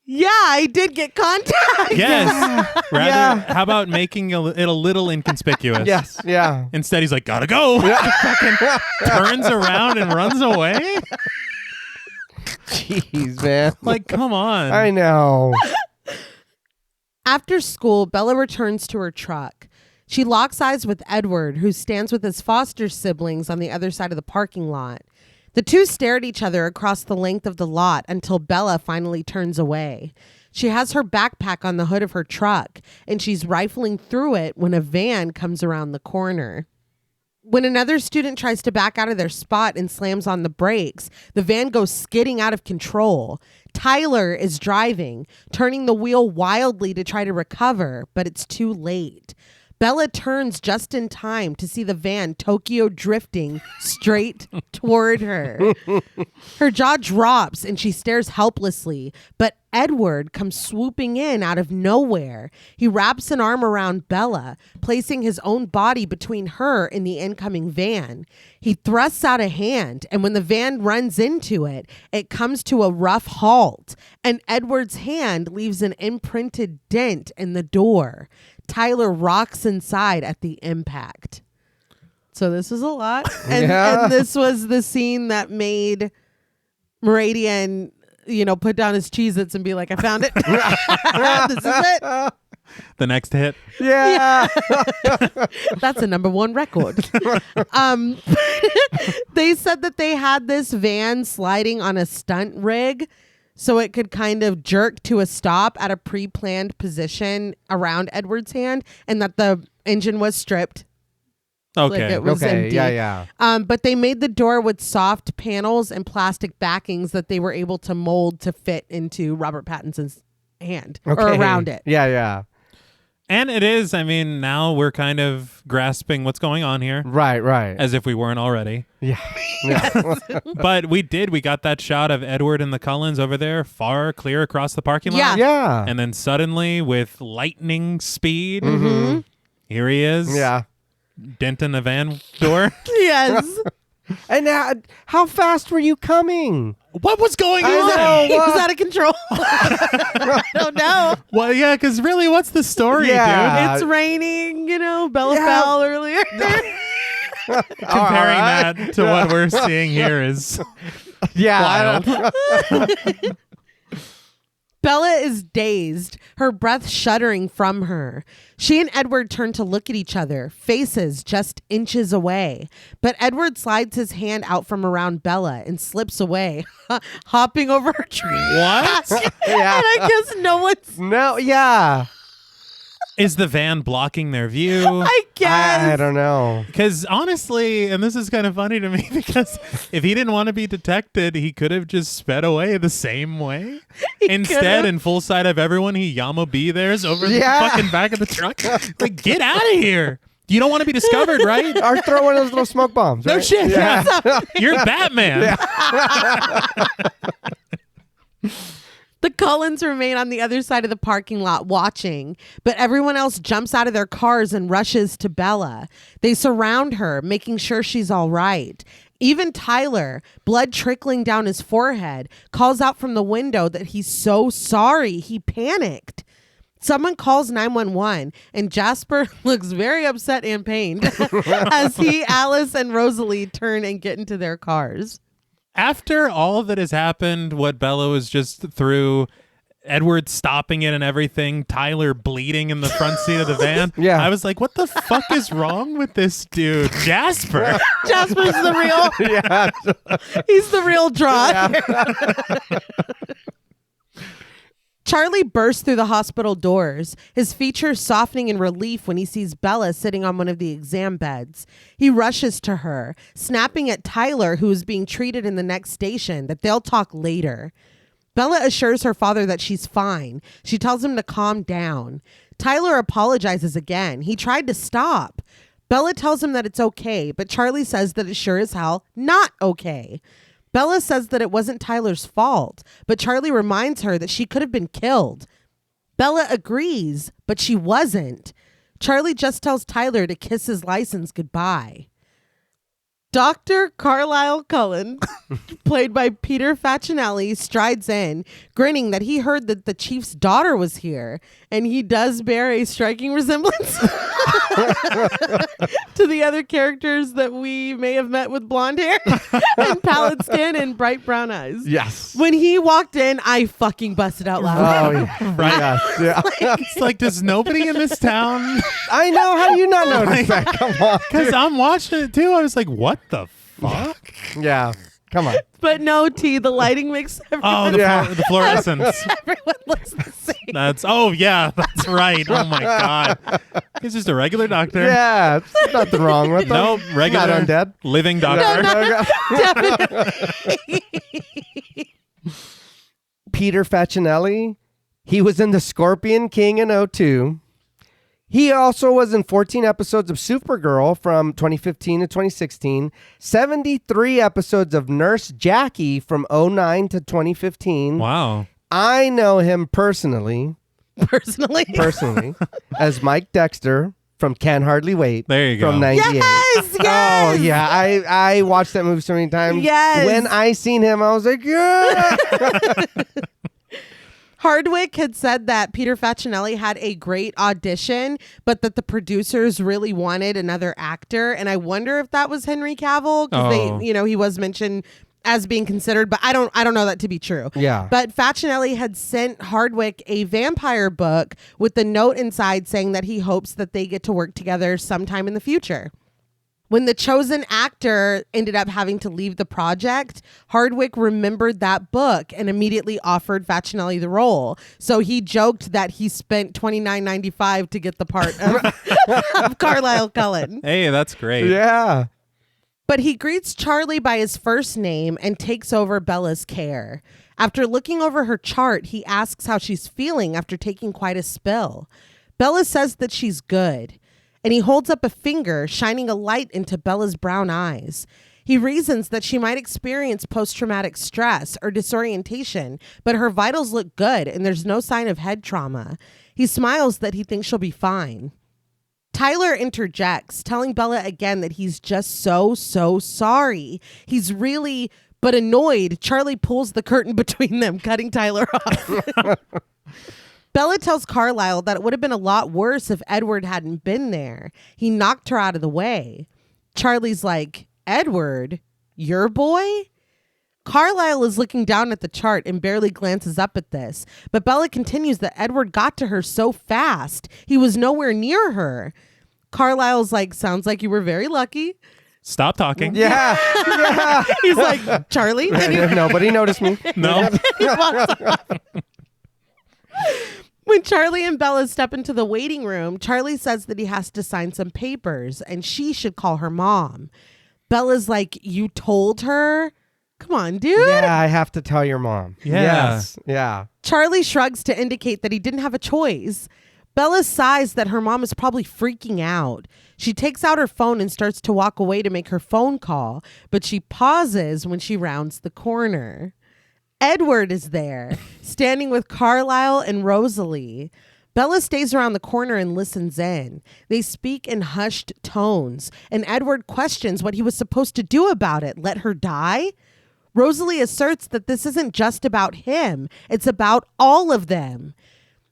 yeah, I did get contact? Yes. Rather, Yeah. how about making it a little inconspicuous? Yes. Yeah. Instead, he's like, gotta go. Fucking turns around and runs away. Jeez, man. Like, come on. I know. After school, Bella returns to her truck. She locks eyes with Edward, who stands with his foster siblings on the other side of the parking lot. The two stare at each other across the length of the lot until Bella finally turns away. She has her backpack on the hood of her truck, and she's rifling through it when a van comes around the corner. When another student tries to back out of their spot and slams on the brakes, the van goes skidding out of control. Tyler is driving, turning the wheel wildly to try to recover, but it's too late. Bella turns just in time to see the van Tokyo drifting straight toward her. Her jaw drops and she stares helplessly, but Edward comes swooping in out of nowhere. He wraps an arm around Bella, placing his own body between her and the incoming van. He thrusts out a hand, and when the van runs into it, it comes to a rough halt, and Edward's hand leaves an imprinted dent in the door. Tyler rocks inside at the impact. So this is a lot. And this was the scene that made Meridian, put down his Cheez-Its and be like, I found it. This is it. The next hit. Yeah. That's a #1 record. They said that they had this van sliding on a stunt rig so it could kind of jerk to a stop at a pre-planned position around Edward's hand, and that the engine was stripped. Okay. Like it was empty. Yeah. But they made the door with soft panels and plastic backings that they were able to mold to fit into Robert Pattinson's hand or around it. Yeah. And it is, now we're kind of grasping what's going on here. Right. As if we weren't already. Yeah. But we got that shot of Edward and the Cullens over there, far clear across the parking lot. Yeah. And then suddenly, with lightning speed, Mm-hmm. here he is. Yeah. Denting the van door. Yes. And how fast were you coming? What was going I on? know. He was out of control. I don't know. Well, yeah, because really, what's the story, Yeah. It's raining, Bella fell earlier. Comparing that to what we're seeing here is wild. Bella is dazed, her breath shuddering from her. She and Edward turn to look at each other, faces just inches away. But Edward slides his hand out from around Bella and slips away, hopping over her tree. What? Yeah. And I guess no one's... No, yeah. Is the van blocking their view? I guess. I don't know. Because honestly, and this is kind of funny to me, because if he didn't want to be detected, he could have just sped away the same way. Instead, in full sight of everyone, he Yamo B theirs over the fucking back of the truck. Like, get out of here. You don't want to be discovered, right? Or throw one of those little smoke bombs. No right? shit. Yeah. You're Batman. The Cullens remain on the other side of the parking lot watching, but everyone else jumps out of their cars and rushes to Bella. They surround her, making sure she's all right. Even Tyler, blood trickling down his forehead, calls out from the window that he's so sorry. He panicked. Someone calls 911, and Jasper looks very upset and pained as he, Alice, and Rosalie turn and get into their cars. After all that has happened, what Bella was just through, Edward stopping it and everything, Tyler bleeding in the front seat of the van. Yeah. I was like, what the fuck is wrong with this dude? Jasper. Jasper's the real. Yeah. He's the real draw. Charlie bursts through the hospital doors, his features softening in relief when he sees Bella sitting on one of the exam beds. He rushes to her, snapping at Tyler, who is being treated in the next station, that they'll talk later. Bella assures her father that she's fine. She tells him to calm down. Tyler apologizes again. He tried to stop. Bella tells him that it's okay, but Charlie says that it's sure as hell not okay. Bella says that it wasn't Tyler's fault, but Charlie reminds her that she could have been killed. Bella agrees, but she wasn't. Charlie just tells Tyler to kiss his license goodbye. Dr. Carlisle Cullen, played by Peter Facinelli, strides in, grinning that he heard that the chief's daughter was here, and he does bear a striking resemblance to the other characters that we may have met with blonde hair and pallid skin and bright brown eyes. Yes. When he walked in, I fucking busted out loud. Oh, yeah. Right. Yes. Yeah. It's like, does nobody in this town? I know. How do you not notice that? Come on. Because I'm watching it too. I was like, what the fuck? Yeah. Come on. But no, T, the lighting makes everyone, Oh, the fluorescence. everyone looks the same. That's that's right. Oh my God. He's just a regular doctor. Yeah. There's nothing wrong with them. No, regular Not undead. living doctor. Definitely. Peter Facinelli. He was in The Scorpion King in 2002. He also was in 14 episodes of Supergirl from 2015 to 2016, 73 episodes of Nurse Jackie from 2009 to 2015. Wow. I know him personally as Mike Dexter from Can't Hardly Wait. There you go. From 98. Yes. Oh, yeah. I watched that movie so many times. Yes. When I seen him, I was like, yeah. Hardwicke had said that Peter Facinelli had a great audition, but that the producers really wanted another actor. And I wonder if that was Henry Cavill, because he was mentioned as being considered, but I don't know that to be true. Yeah. But Facinelli had sent Hardwicke a vampire book with the note inside saying that he hopes that they get to work together sometime in the future. When the chosen actor ended up having to leave the project, Hardwicke remembered that book and immediately offered Facinelli the role. So he joked that he spent $29.95 to get the part of Carlisle Cullen. Hey, that's great. Yeah. But he greets Charlie by his first name and takes over Bella's care. After looking over her chart, he asks how she's feeling after taking quite a spill. Bella says that she's good. And he holds up a finger, shining a light into Bella's brown eyes. He reasons that she might experience post-traumatic stress or disorientation, but her vitals look good and there's no sign of head trauma. He smiles that he thinks she'll be fine. Tyler interjects, telling Bella again that he's just so sorry. He's really, but annoyed. Charlie pulls the curtain between them, cutting Tyler off. Bella tells Carlisle that it would have been a lot worse if Edward hadn't been there. He knocked her out of the way. Charlie's like, Edward, your boy? Carlisle is looking down at the chart and barely glances up at this. But Bella continues that Edward got to her so fast. He was nowhere near her. Carlisle's like, sounds like you were very lucky. Stop talking. Yeah. Yeah. He's like, Charlie? And he Nobody noticed me. No. walks off. When Charlie and Bella step into the waiting room, Charlie says that he has to sign some papers and she should call her mom. Bella's like, you told her? Come on, dude. Yeah, I have to tell your mom. Yeah. Yes. Yeah. Charlie shrugs to indicate that he didn't have a choice. Bella sighs that her mom is probably freaking out. She takes out her phone and starts to walk away to make her phone call, but she pauses when she rounds the corner. Edward is there, standing with Carlisle and Rosalie. Bella stays around the corner and listens in. They speak in hushed tones, and Edward questions what he was supposed to do about it. Let her die? Rosalie asserts that this isn't just about him. It's about all of them.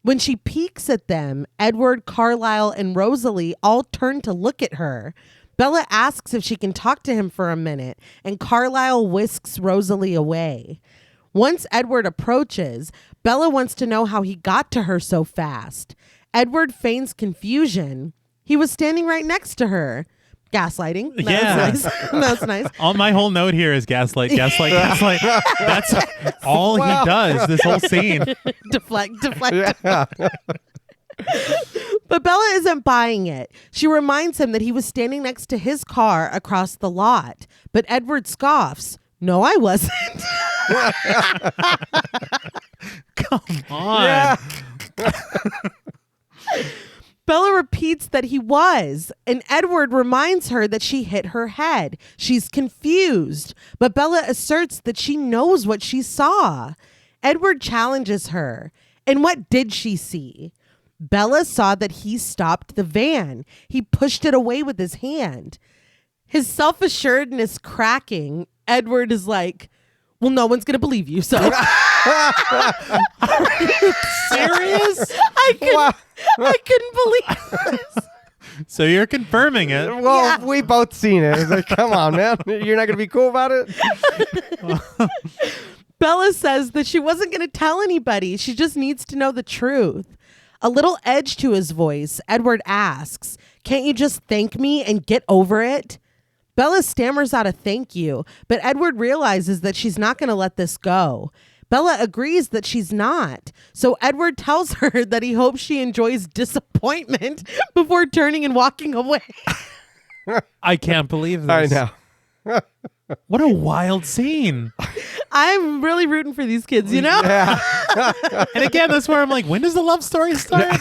When she peeks at them, Edward, Carlisle, and Rosalie all turn to look at her. Bella asks if she can talk to him for a minute, and Carlisle whisks Rosalie away. Once Edward approaches, Bella wants to know how he got to her so fast. Edward feigns confusion. He was standing right next to her. Gaslighting. That's nice. That's nice. My whole note here is gaslight. That's all he does this whole scene. Deflect. But Bella isn't buying it. She reminds him that he was standing next to his car across the lot. But Edward scoffs. No, I wasn't. Come on. Yeah. Bella repeats that he was, and Edward reminds her that she hit her head. She's confused, but Bella asserts that she knows what she saw. Edward challenges her. And what did she see? Bella saw that he stopped the van. He pushed it away with his hand. His self-assuredness cracking, Edward is like, well, no one's going to believe you, so. Serious? I couldn't believe this. So you're confirming it. Well, we both seen it. It's like, come on, man. You're not going to be cool about it? Bella says that she wasn't going to tell anybody. She just needs to know the truth. A little edge to his voice, Edward asks, can't you just thank me and get over it? Bella stammers out a thank you, but Edward realizes that she's not going to let this go. Bella agrees that she's not. So Edward tells her that he hopes she enjoys disappointment before turning and walking away. I can't believe this. I know. What a wild scene. I'm really rooting for these kids, you know? Yeah. And again, that's where I'm like, when does the love story start?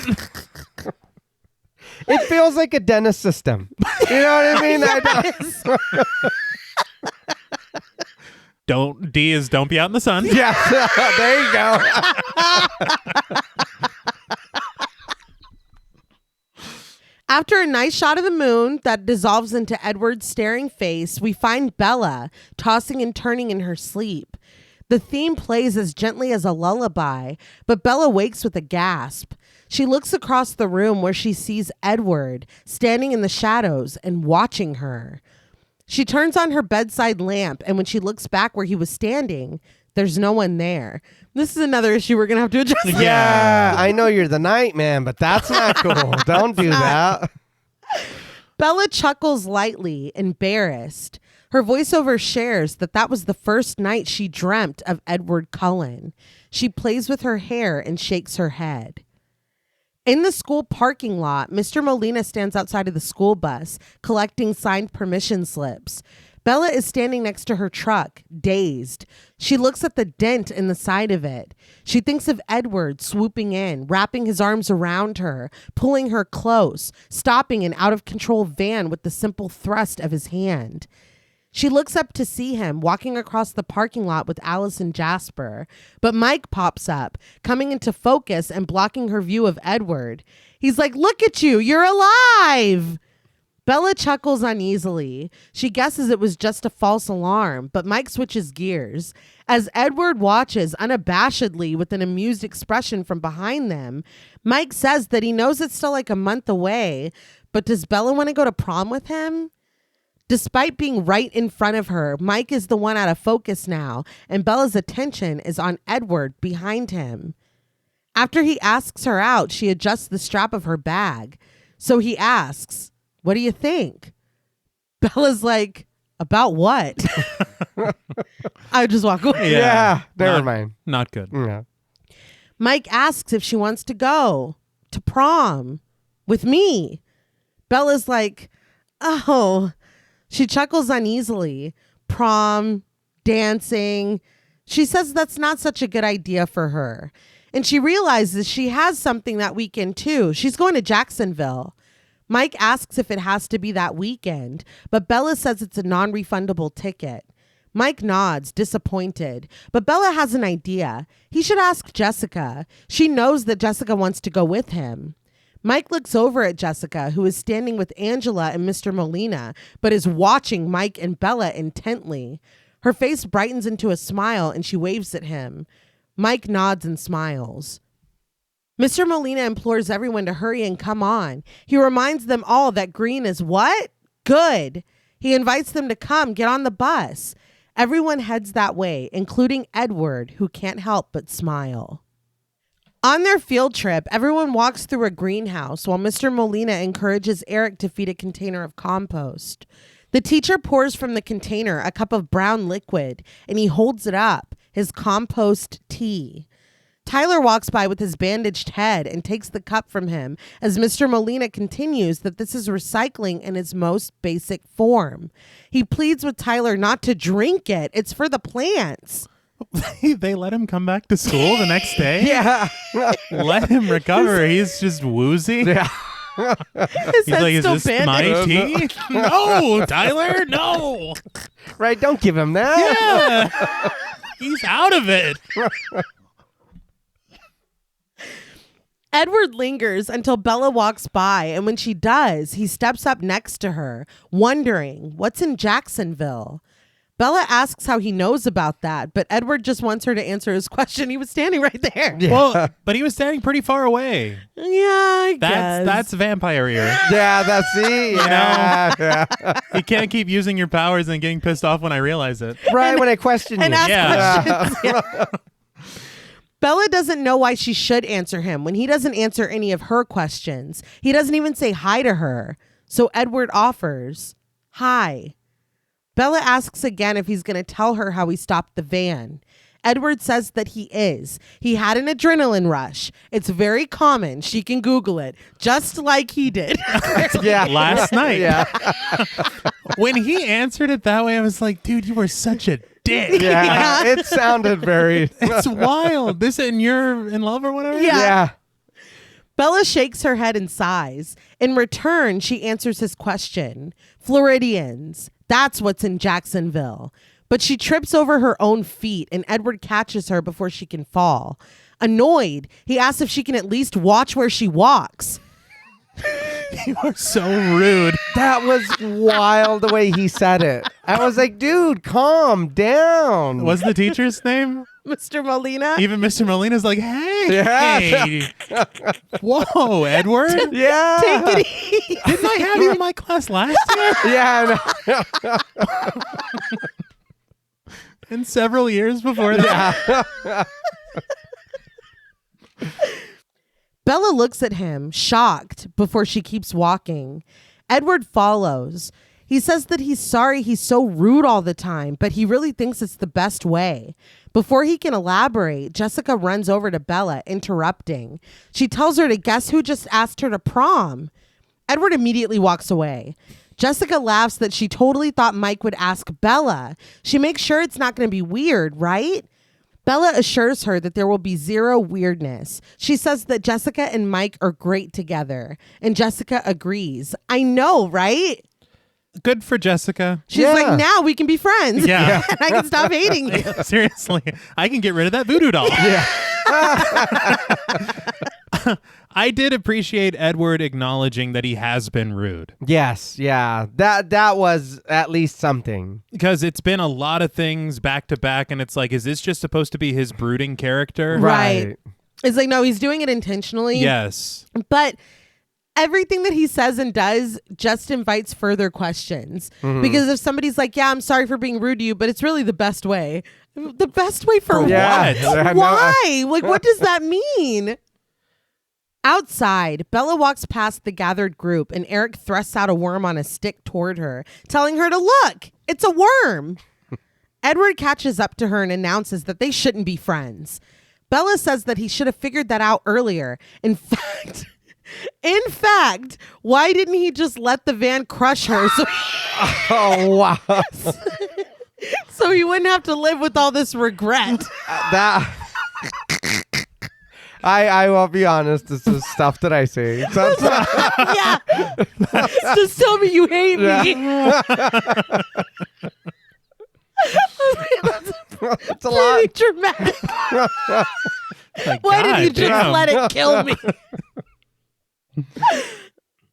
It feels like a dentist system. You know what I mean? Don't be out in the sun. Yeah, there you go. After a nice shot of the moon that dissolves into Edward's staring face, we find Bella tossing and turning in her sleep. The theme plays as gently as a lullaby, but Bella wakes with a gasp. She looks across the room where she sees Edward standing in the shadows and watching her. She turns on her bedside lamp, and when she looks back where he was standing, there's no one there. This is another issue we're going to have to address. Yeah, I know you're the night man, but that's not cool. Don't do that. Bella chuckles lightly, embarrassed. Her voiceover shares that was the first night she dreamt of Edward Cullen. She plays with her hair and shakes her head. In the school parking lot, Mr. Molina stands outside of the school bus, collecting signed permission slips. Bella is standing next to her truck, dazed. She looks at the dent in the side of it. She thinks of Edward swooping in, wrapping his arms around her, pulling her close, stopping an out-of-control van with the simple thrust of his hand. She looks up to see him walking across the parking lot with Alice and Jasper, but Mike pops up, coming into focus and blocking her view of Edward. He's like, "Look at you, you're alive!" Bella chuckles uneasily. She guesses it was just a false alarm, but Mike switches gears. As Edward watches unabashedly with an amused expression from behind them, Mike says that he knows it's still like a month away, but does Bella want to go to prom with him? Despite being right in front of her, Mike is the one out of focus now, and Bella's attention is on Edward behind him. After he asks her out, she adjusts the strap of her bag. So he asks, "What do you think?" Bella's like, "About what?" I would just walk away. Yeah, never mind. Not good. Yeah. Mike asks if she wants to go to prom with me. Bella's like, "Oh." She chuckles uneasily. Prom, dancing. She says that's not such a good idea for her. And she realizes she has something that weekend too. She's going to Jacksonville. Mike asks if it has to be that weekend, but Bella says it's a non-refundable ticket. Mike nods, disappointed, but Bella has an idea. He should ask Jessica. She knows that Jessica wants to go with him. Mike looks over at Jessica, who is standing with Angela and Mr. Molina, but is watching Mike and Bella intently. Her face brightens into a smile and she waves at him. Mike nods and smiles. Mr. Molina implores everyone to hurry and come on. He reminds them all that green is what? Good. He invites them to come, get on the bus. Everyone heads that way, including Edward, who can't help but smile. On their field trip, everyone walks through a greenhouse while Mr. Molina encourages Eric to feed a container of compost. The teacher pours from the container a cup of brown liquid, and he holds it up, his compost tea. Tyler walks by with his bandaged head and takes the cup from him as Mr. Molina continues that this is recycling in its most basic form. He pleads with Tyler not to drink it. It's for the plants. They let him come back to school the next day? Yeah. Let him recover. He's just woozy. Yeah. He's like, is this my tea? No, Tyler, no. Right, don't give him that. Yeah. He's out of it. Edward lingers until Bella walks by, and when she does, he steps up next to her, wondering what's in Jacksonville. Bella asks how he knows about that, but Edward just wants her to answer his question. He was standing right there. Yeah. Well, but he was standing pretty far away. Yeah, I guess. That's vampire-ier. Yeah, that's it. Yeah. You can't keep using your powers and getting pissed off when I realize it. Right, when I question And you. ask questions. Yeah. Bella doesn't know why she should answer him when he doesn't answer any of her questions. He doesn't even say hi to her. So Edward offers, hi. Bella asks again if he's going to tell her how he stopped the van. Edward says that he is. He had an adrenaline rush. It's very common. She can Google it, just like he did. Yeah. Last night. Yeah. When he answered it that way, I was like, dude, you were such a dick. Yeah. It sounded very. It's wild. And you're in love or whatever? Yeah. Bella shakes her head and sighs. In return, she answers his question. Floridians. That's what's in Jacksonville. But she trips over her own feet, and Edward catches her before she can fall. Annoyed, he asks if she can at least watch where she walks. You are so rude. That was wild the way he said it. I was like, dude, calm down. What's the teacher's name? Mr. Molina? Even Mr. Molina's like, hey. Yeah. Whoa, Edward. Yeah. Take it easy. Didn't I have you in my class last year? Yeah. And several years before that. Bella looks at him, shocked, before she keeps walking. Edward follows. He says that he's sorry he's so rude all the time, but he really thinks it's the best way. Before he can elaborate, Jessica runs over to Bella, interrupting. She tells her to guess who just asked her to prom. Edward immediately walks away. Jessica laughs that she totally thought Mike would ask Bella. She makes sure it's not going to be weird, right? Bella assures her that there will be zero weirdness. She says that Jessica and Mike are great together, and Jessica agrees. I know, right? Good for Jessica. She's like, now we can be friends. Yeah. And I can stop hating you. Seriously, I can get rid of that voodoo doll. Yeah. I did appreciate Edward acknowledging that he has been rude. Yes. Yeah. That was at least something. Because it's been a lot of things back to back, and it's like, is this just supposed to be his brooding character? Right. It's like, no, he's doing it intentionally. Yes. But everything that he says and does just invites further questions. Mm-hmm. Because if somebody's like, yeah, I'm sorry for being rude to you, but it's really the best way. The best way for what? Yeah. Why? Like, what does that mean? Outside, Bella walks past the gathered group, and Eric thrusts out a worm on a stick toward her, telling her to look. It's a worm. Edward catches up to her and announces that they shouldn't be friends. Bella says that he should have figured that out earlier. In fact, why didn't he just let the van crush her Oh, wow. so he wouldn't have to live with all this regret? I will be honest, this is stuff that I say. So Yeah. Just tell me you hate me. it's a lot. Pretty dramatic. Like, Why didn't you just damn. let it kill me?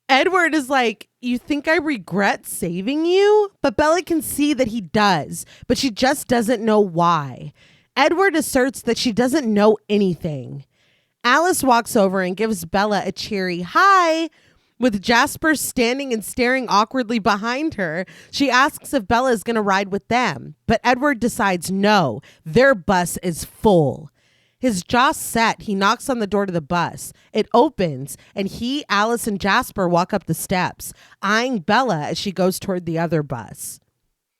Edward is like, you think I regret saving you? But Bella can see that he does, but she just doesn't know why. Edward asserts that she doesn't know anything. Alice walks over and gives Bella a cheery hi, With Jasper standing and staring awkwardly behind her, she asks if Bella is going to ride with them. But Edward decides no, their bus is full. His jaw set, he knocks on the door to the bus. It opens, and he, Alice, and Jasper walk up the steps, eyeing Bella as she goes toward the other bus.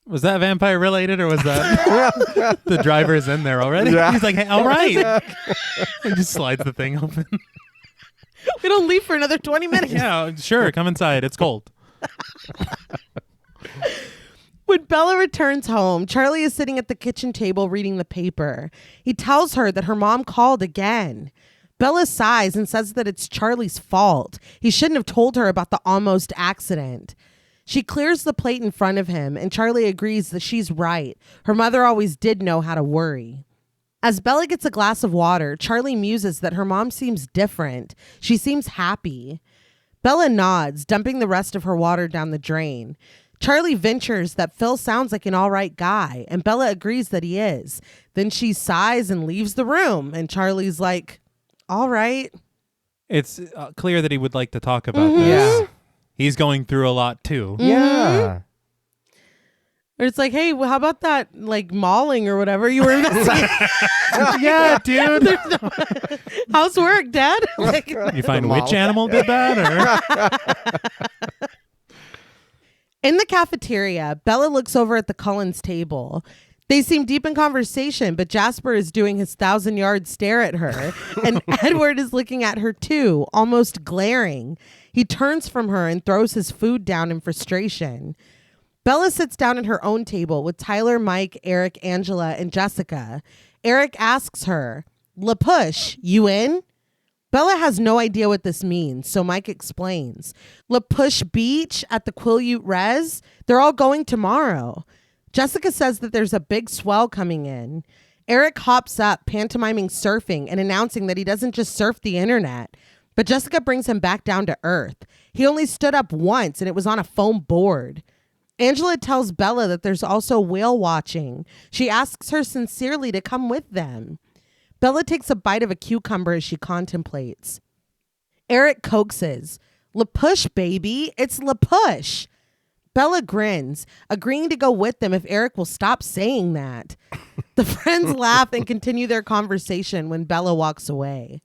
Was that vampire related, or was that the driver's in there already? Yeah. He's like, hey, all right. He just slides the thing open. We don't leave for another 20 minutes. Yeah, sure. Come inside. It's cold. When Bella returns home, Charlie is sitting at the kitchen table reading the paper. He tells her that her mom called again. Bella sighs and says that it's Charlie's fault. He shouldn't have told her about the almost accident. She clears the plate in front of him, and Charlie agrees that she's right. Her mother always did know how to worry. As Bella gets a glass of water, Charlie muses that her mom seems different. She seems happy. Bella nods, dumping the rest of her water down the drain. Charlie ventures that Phil sounds like an all right guy, and Bella agrees that he is. Then she sighs and leaves the room, and Charlie's like, all right. It's clear that he would like to talk about this. Yeah. He's going through a lot, too. Yeah. Or it's like, hey, well, how about that, like, mauling or whatever you were investigating? Yeah, dude. How's work, Dad? Like, You find which animal did that? Or? In the cafeteria, Bella looks over at the Cullens table. They seem deep in conversation, but Jasper is doing his 1,000-yard stare at her, and Edward is looking at her too, almost glaring. He turns from her and throws his food down in frustration. Bella sits down at her own table with Tyler, Mike, Eric, Angela, and Jessica. Eric asks her, "La Push, you in?" Bella has no idea what this means, so Mike explains. La Push Beach at the Quileute Res? They're all going tomorrow. Jessica says that there's a big swell coming in. Eric hops up, pantomiming surfing and announcing that he doesn't just surf the internet. But Jessica brings him back down to earth. He only stood up once, and it was on a foam board. Angela tells Bella that there's also whale watching. She asks her sincerely to come with them. Bella takes a bite of a cucumber as she contemplates. Eric coaxes, "La Push, baby. It's La Push." Bella grins, agreeing to go with them if Eric will stop saying that. The friends laugh and continue their conversation when Bella walks away.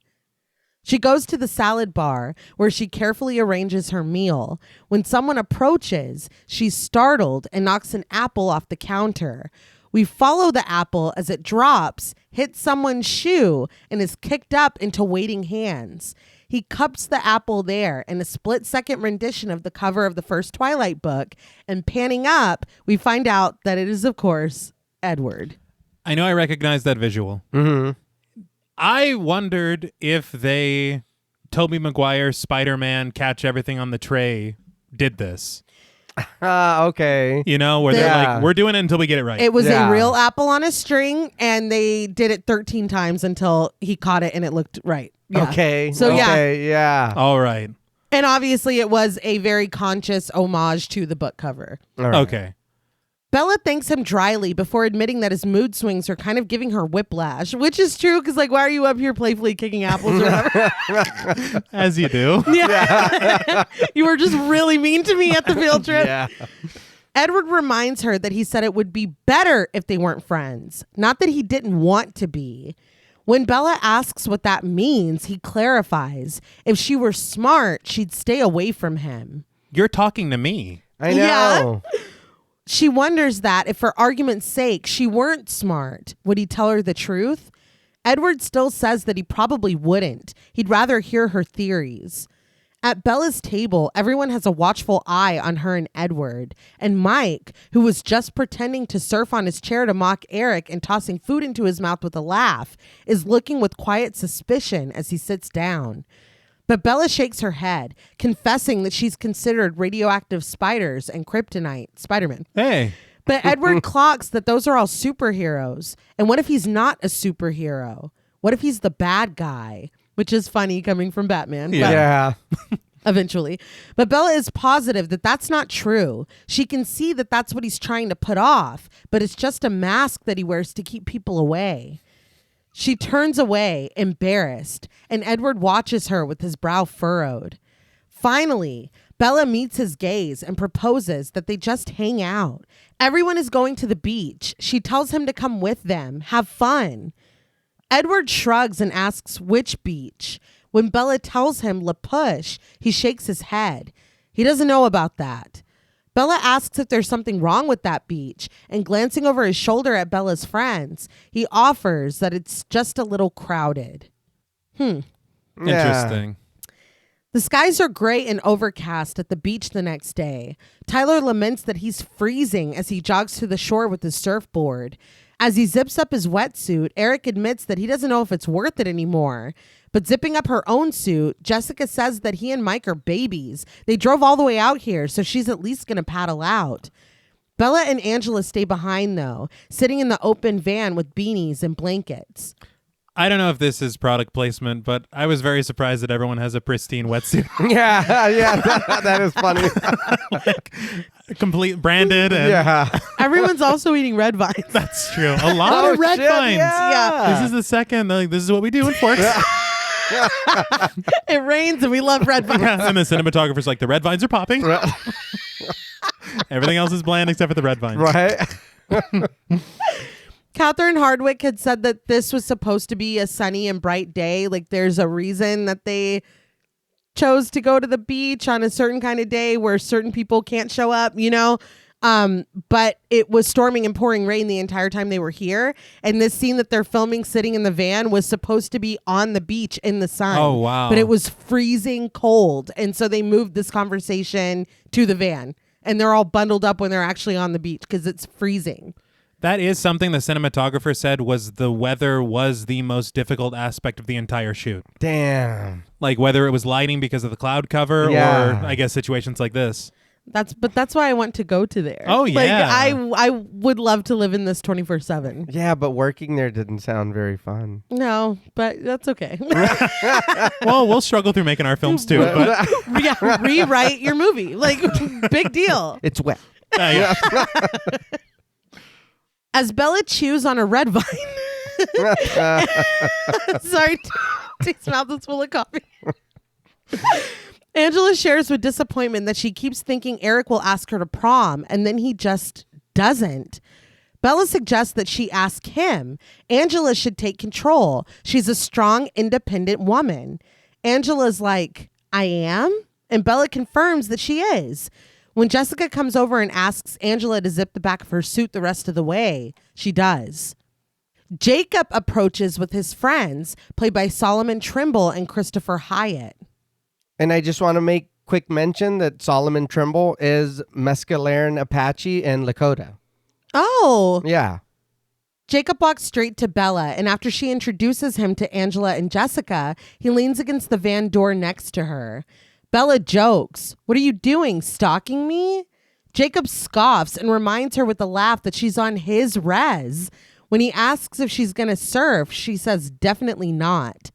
She goes to the salad bar where she carefully arranges her meal. When someone approaches, she's startled and knocks an apple off the counter. We follow the apple as it drops, hits someone's shoe, and is kicked up into waiting hands. He cups the apple there in a split-second rendition of the cover of the first Twilight book, and panning up, we find out that it is, of course, Edward. I know I recognize that visual. Mm-hmm. I wondered if they, Tobey Maguire, Spider-Man, Catch Everything on the Tray, did this. Okay. You know, where they're like, we're doing it until we get it right. It was a real apple on a string, and they did it 13 times until he caught it and it looked right. Yeah. Okay. So, yeah. All right. And obviously it was a very conscious homage to the book cover. All right. Okay. Bella thanks him dryly before admitting that his mood swings are kind of giving her whiplash, which is true because, like, why are you up here playfully kicking apples or whatever? As you do. Yeah. You were just really mean to me at the field trip. Yeah. Edward reminds her that he said it would be better if they weren't friends, not that he didn't want to be. When Bella asks what that means, he clarifies. If she were smart, she'd stay away from him. You're talking to me. I know. Yeah. She wonders that if for argument's sake she weren't smart, would he tell her the truth? Edward still says that he probably wouldn't. He'd rather hear her theories. At Bella's table, everyone has a watchful eye on her and Edward. And Mike, who was just pretending to surf on his chair to mock Eric and tossing food into his mouth with a laugh, is looking with quiet suspicion as he sits down. But Bella shakes her head, confessing that she's considered radioactive spiders and kryptonite, Spider-Man. Hey. But Edward clocks that those are all superheroes. And what if he's not a superhero? What if he's the bad guy? Which is funny coming from Batman. Yeah. Eventually. But Bella is positive that that's not true. She can see that that's what he's trying to put off, but it's just a mask that he wears to keep people away. She turns away, embarrassed, and Edward watches her with his brow furrowed. Finally, Bella meets his gaze and proposes that they just hang out. Everyone is going to the beach. She tells him to come with them, have fun. Edward shrugs and asks which beach. When Bella tells him La Push, he shakes his head. He doesn't know about that. Bella asks if there's something wrong with that beach, and glancing over his shoulder at Bella's friends, he offers that it's just a little crowded. Interesting. The skies are gray and overcast at the beach the next day. Tyler laments that he's freezing as he jogs to the shore with his surfboard. As he zips up his wetsuit, Eric admits that he doesn't know if it's worth it anymore. But zipping up her own suit, Jessica says that he and Mike are babies. They drove all the way out here, so she's at least going to paddle out. Bella and Angela stay behind, though, sitting in the open van with beanies and blankets. I don't know if this is product placement, but I was very surprised that everyone has a pristine wetsuit. Yeah, that is funny. Like, complete branded. And Everyone's also eating red vines. That's true. A lot of red vines. Yeah. This is the second. Like, this is what we do in Forks. It rains and we love red vines. Yeah, and the cinematographer's like, the red vines are popping. Everything else is bland except for the red vines. Right. Catherine Hardwicke had said that this was supposed to be a sunny and bright day. Like, there's a reason that they chose to go to the beach on a certain kind of day where certain people can't show up, you know? But it was storming and pouring rain the entire time they were here. And this scene that they're filming sitting in the van was supposed to be on the beach in the sun. Oh, wow. But it was freezing cold. And so they moved this conversation to the van. And they're all bundled up when they're actually on the beach because it's freezing. That is something the cinematographer said was the weather was the most difficult aspect of the entire shoot. Damn. Like whether it was lighting because of the cloud cover or I guess situations like this. That's why I want to go to there. Oh, yeah. Like, I would love to live in this 24/7. Yeah, but working there didn't sound very fun. No, but that's okay. Well, we'll struggle through making our films too. But Yeah, rewrite your movie. Like, big deal. It's wet. yeah. As Bella chews on a red vine. Sorry, Tate's mouth is full of coffee. Angela shares with disappointment that she keeps thinking Eric will ask her to prom, and then he just doesn't. Bella suggests that she ask him. Angela should take control. She's a strong, independent woman. Angela's like, I am? And Bella confirms that she is. When Jessica comes over and asks Angela to zip the back of her suit the rest of the way, she does. Jacob approaches with his friends, played by Solomon Trimble and Christopher Hyatt. And I just want to make quick mention that Solomon Trimble is Mescalero Apache and Lakota. Oh. Yeah. Jacob walks straight to Bella, and after she introduces him to Angela and Jessica, he leans against the van door next to her. Bella jokes, "What are you doing, stalking me?" Jacob scoffs and reminds her with a laugh that she's on his res. When he asks if she's going to surf, she says definitely not.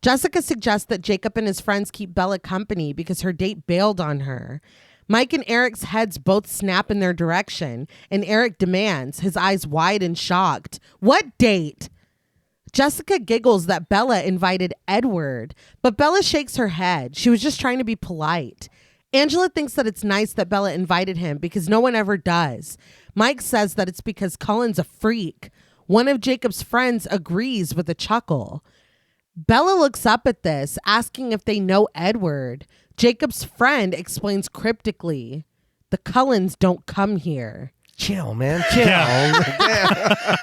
Jessica suggests that Jacob and his friends keep Bella company because her date bailed on her. Mike and Eric's heads both snap in their direction, and Eric demands, his eyes wide and shocked, "What date?" Jessica giggles that Bella invited Edward, but Bella shakes her head. She was just trying to be polite. Angela thinks that it's nice that Bella invited him because no one ever does. Mike says that it's because Cullen's a freak. One of Jacob's friends agrees with a chuckle. Bella looks up at this, asking if they know Edward. Jacob's friend explains cryptically, "The Cullens don't come here." Chill, man. Chill. Yeah.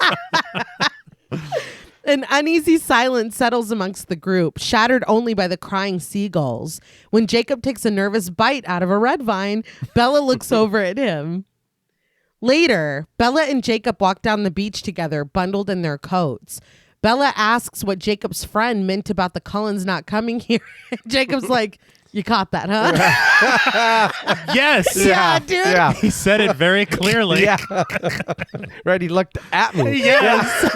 An uneasy silence settles amongst the group, shattered only by the crying seagulls. When Jacob takes a nervous bite out of a red vine, Bella looks over at him. Later, Bella and Jacob walk down the beach together, bundled in their coats. Bella asks what Jacob's friend meant about the Cullens not coming here. Jacob's like, "You caught that, huh?" Yes. Yeah, dude. Yeah. He said it very clearly. Yeah. Right, he looked at me. Yes.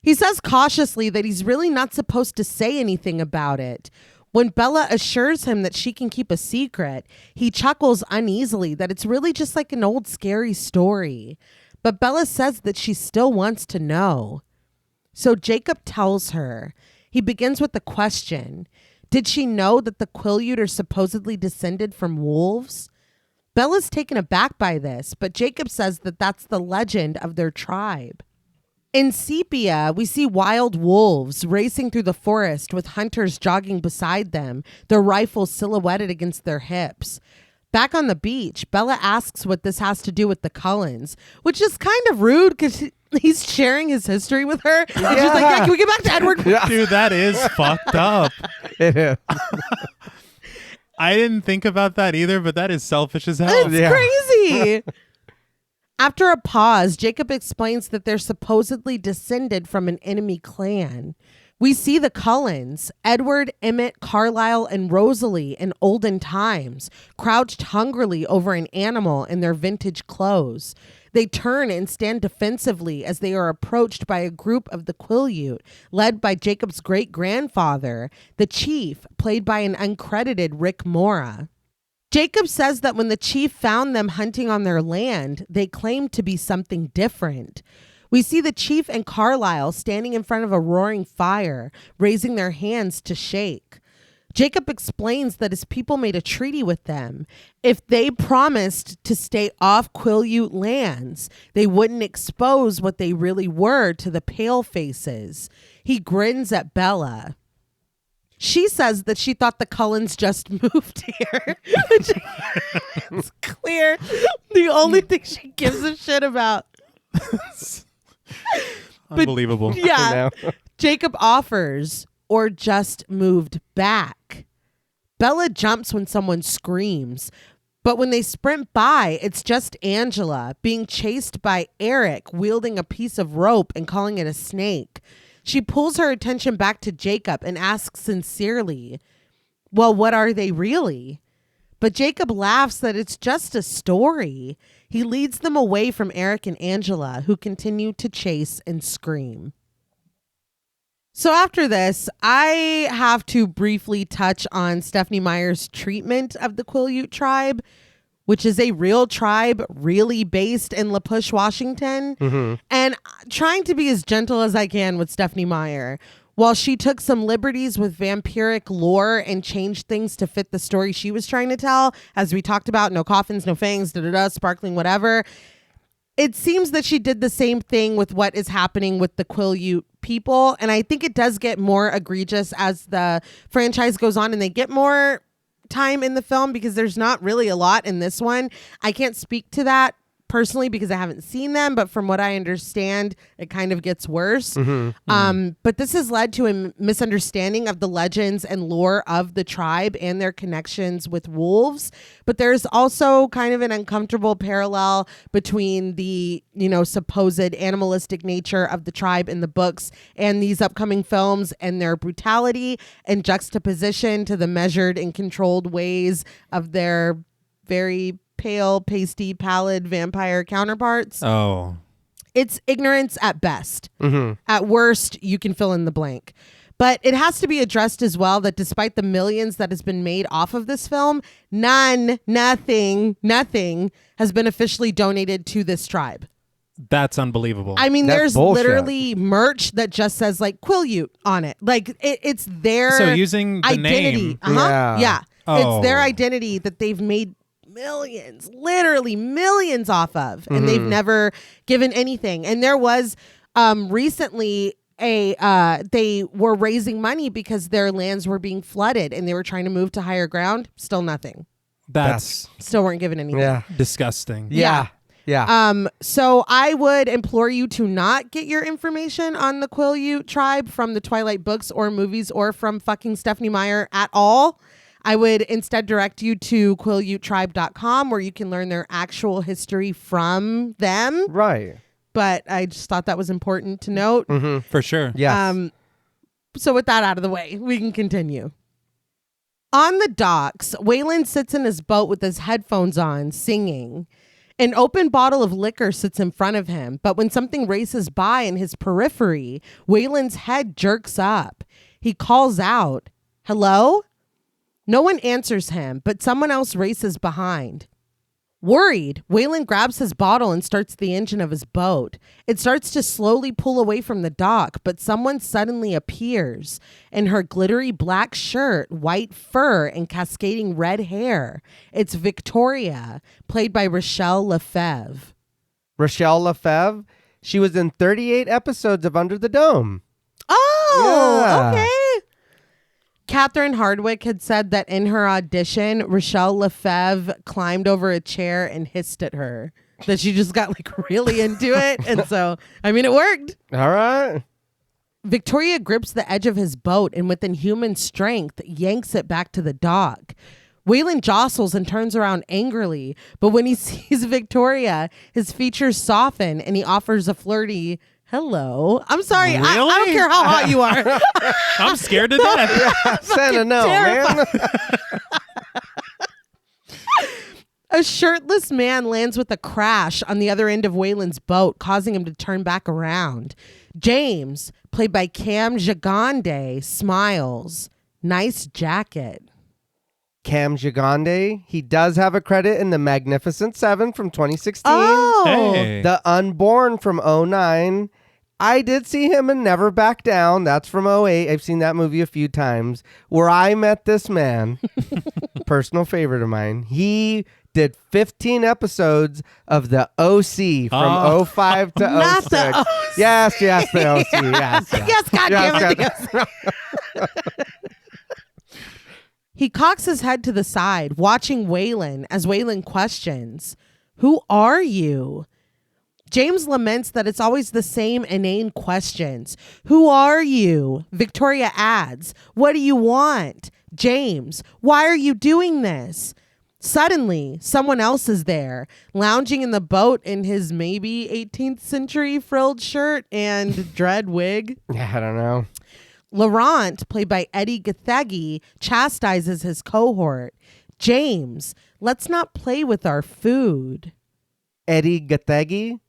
He says cautiously that he's really not supposed to say anything about it. When Bella assures him that she can keep a secret, he chuckles uneasily that it's really just like an old scary story. But Bella says that she still wants to know. So Jacob tells her. He begins with the question, did she know that the Quileute are supposedly descended from wolves? Bella's taken aback by this, but Jacob says that that's the legend of their tribe. In Sepia, we see wild wolves racing through the forest with hunters jogging beside them, their rifles silhouetted against their hips. Back on the beach, Bella asks what this has to do with the Cullens, which is kind of rude because he's sharing his history with her. And she's like, yeah, can we get back to Edward? Yeah. Dude, that is fucked up. It is. I didn't think about that either, but that is selfish as hell. It's crazy. After a pause, Jacob explains that they're supposedly descended from an enemy clan. We see the Cullens, Edward, Emmett, Carlisle, and Rosalie in olden times, crouched hungrily over an animal in their vintage clothes. They turn and stand defensively as they are approached by a group of the Quileute, led by Jacob's great-grandfather, the chief, played by an uncredited Rick Mora. Jacob says that when the chief found them hunting on their land, they claimed to be something different. We see the chief and Carlisle standing in front of a roaring fire, raising their hands to shake. Jacob explains that his people made a treaty with them. If they promised to stay off Quileute lands, they wouldn't expose what they really were to the palefaces. He grins at Bella. She says that she thought the Cullens just moved here. It's clear the only thing she gives a shit about. Unbelievable. Yeah. Jacob offers, or just moved back. Bella jumps when someone screams, but when they sprint by, it's just Angela being chased by Eric wielding a piece of rope and calling it a snake. She pulls her attention back to Jacob and asks sincerely, well, what are they really? But Jacob laughs that it's just a story. He leads them away from Eric and Angela, who continue to chase and scream. So after this, I have to briefly touch on Stephenie Meyer's treatment of the Quileute tribe, which is a real tribe, really based in La Push, Washington. Mm-hmm. And trying to be as gentle as I can with Stephenie Meyer. While she took some liberties with vampiric lore and changed things to fit the story she was trying to tell, as we talked about, no coffins, no fangs, sparkling whatever, it seems that she did the same thing with what is happening with the Quileute people. And I think it does get more egregious as the franchise goes on and they get more time in the film, because there's not really a lot in this one. I can't speak to that personally because I haven't seen them, but from what I understand, it kind of gets worse. But this has led to a misunderstanding of the legends and lore of the tribe and their connections with wolves. But there's also kind of an uncomfortable parallel between the, supposed animalistic nature of the tribe in the books and these upcoming films, and their brutality and juxtaposition to the measured and controlled ways of their very pale, pasty, pallid vampire counterparts. Oh. It's ignorance at best. At worst, you can fill in the blank. But it has to be addressed as well that despite the millions that has been made off of this film, nothing has been officially donated to this tribe. That's unbelievable. I mean, That's there's bullshit. Literally merch that just says like Quileute on it. Like it's their So using the identity. name. Yeah. Oh. It's their identity that they've made millions, literally millions off of, and they've never given anything. And there was recently they were raising money because their lands were being flooded and they were trying to move to higher ground. Still nothing. That's Still weren't given anything. Yeah. disgusting. Yeah. So I would implore you to not get your information on the Quileute tribe from the Twilight books or movies or from fucking Stephenie Meyer at all. I would instead direct you to QuileUteTribe.com, where you can learn their actual history from them. Right. But I just thought that was important to note. For sure. Yes. So with that out of the way, we can continue. On the docks, Waylon sits in his boat with his headphones on, singing. An open bottle of liquor sits in front of him, but when something races by in his periphery, Waylon's head jerks up. He calls out, "Hello?" No one answers him, but someone else races behind. Worried, Waylon grabs his bottle and starts the engine of his boat. It starts to slowly pull away from the dock, but someone suddenly appears in her glittery black shirt, white fur, and cascading red hair. It's Victoria, played by Rachelle Lefevre. Rachelle Lefevre, she was in 38 episodes of Under the Dome. Oh, Yeah. okay. Catherine Hardwicke had said that in her audition, Rachelle Lefevre climbed over a chair and hissed at her. That she just got like really into it. And so, I mean, it worked. All right. Victoria grips the edge of his boat and with inhuman strength yanks it back to the dock. Waylon jostles and turns around angrily, but when he sees Victoria, his features soften and he offers a flirty hello. I'm sorry. Really? I don't care how hot you are. I'm scared to death. Santa, no, man. A shirtless man lands with a crash on the other end of Waylon's boat, causing him to turn back around. James, played by Cam Gigande, smiles. Nice jacket. Cam Gigande, he does have a credit in The Magnificent Seven from 2016. Oh. Hey. The Unborn from 2009. I did see him in Never Back Down. That's from 2008. I've seen that movie a few times. Where I Met This Man, personal favorite of mine. He did 15 episodes of the OC from 05 to Not 06. the OC. Yes, the OC. Yes, Yes, goddamn it. He cocks his head to the side, watching Waylon as Waylon questions, "Who are you?" James laments that it's always the same inane questions. "Who are you?" Victoria adds, "What do you want?" James, "Why are you doing this?" Suddenly, someone else is there, lounging in the boat in his maybe 18th century frilled shirt and dread wig. Yeah, I don't know. Laurent, played by Eddie Gathegi, chastises his cohort. "James, let's not play with our food." Eddie Gathegi,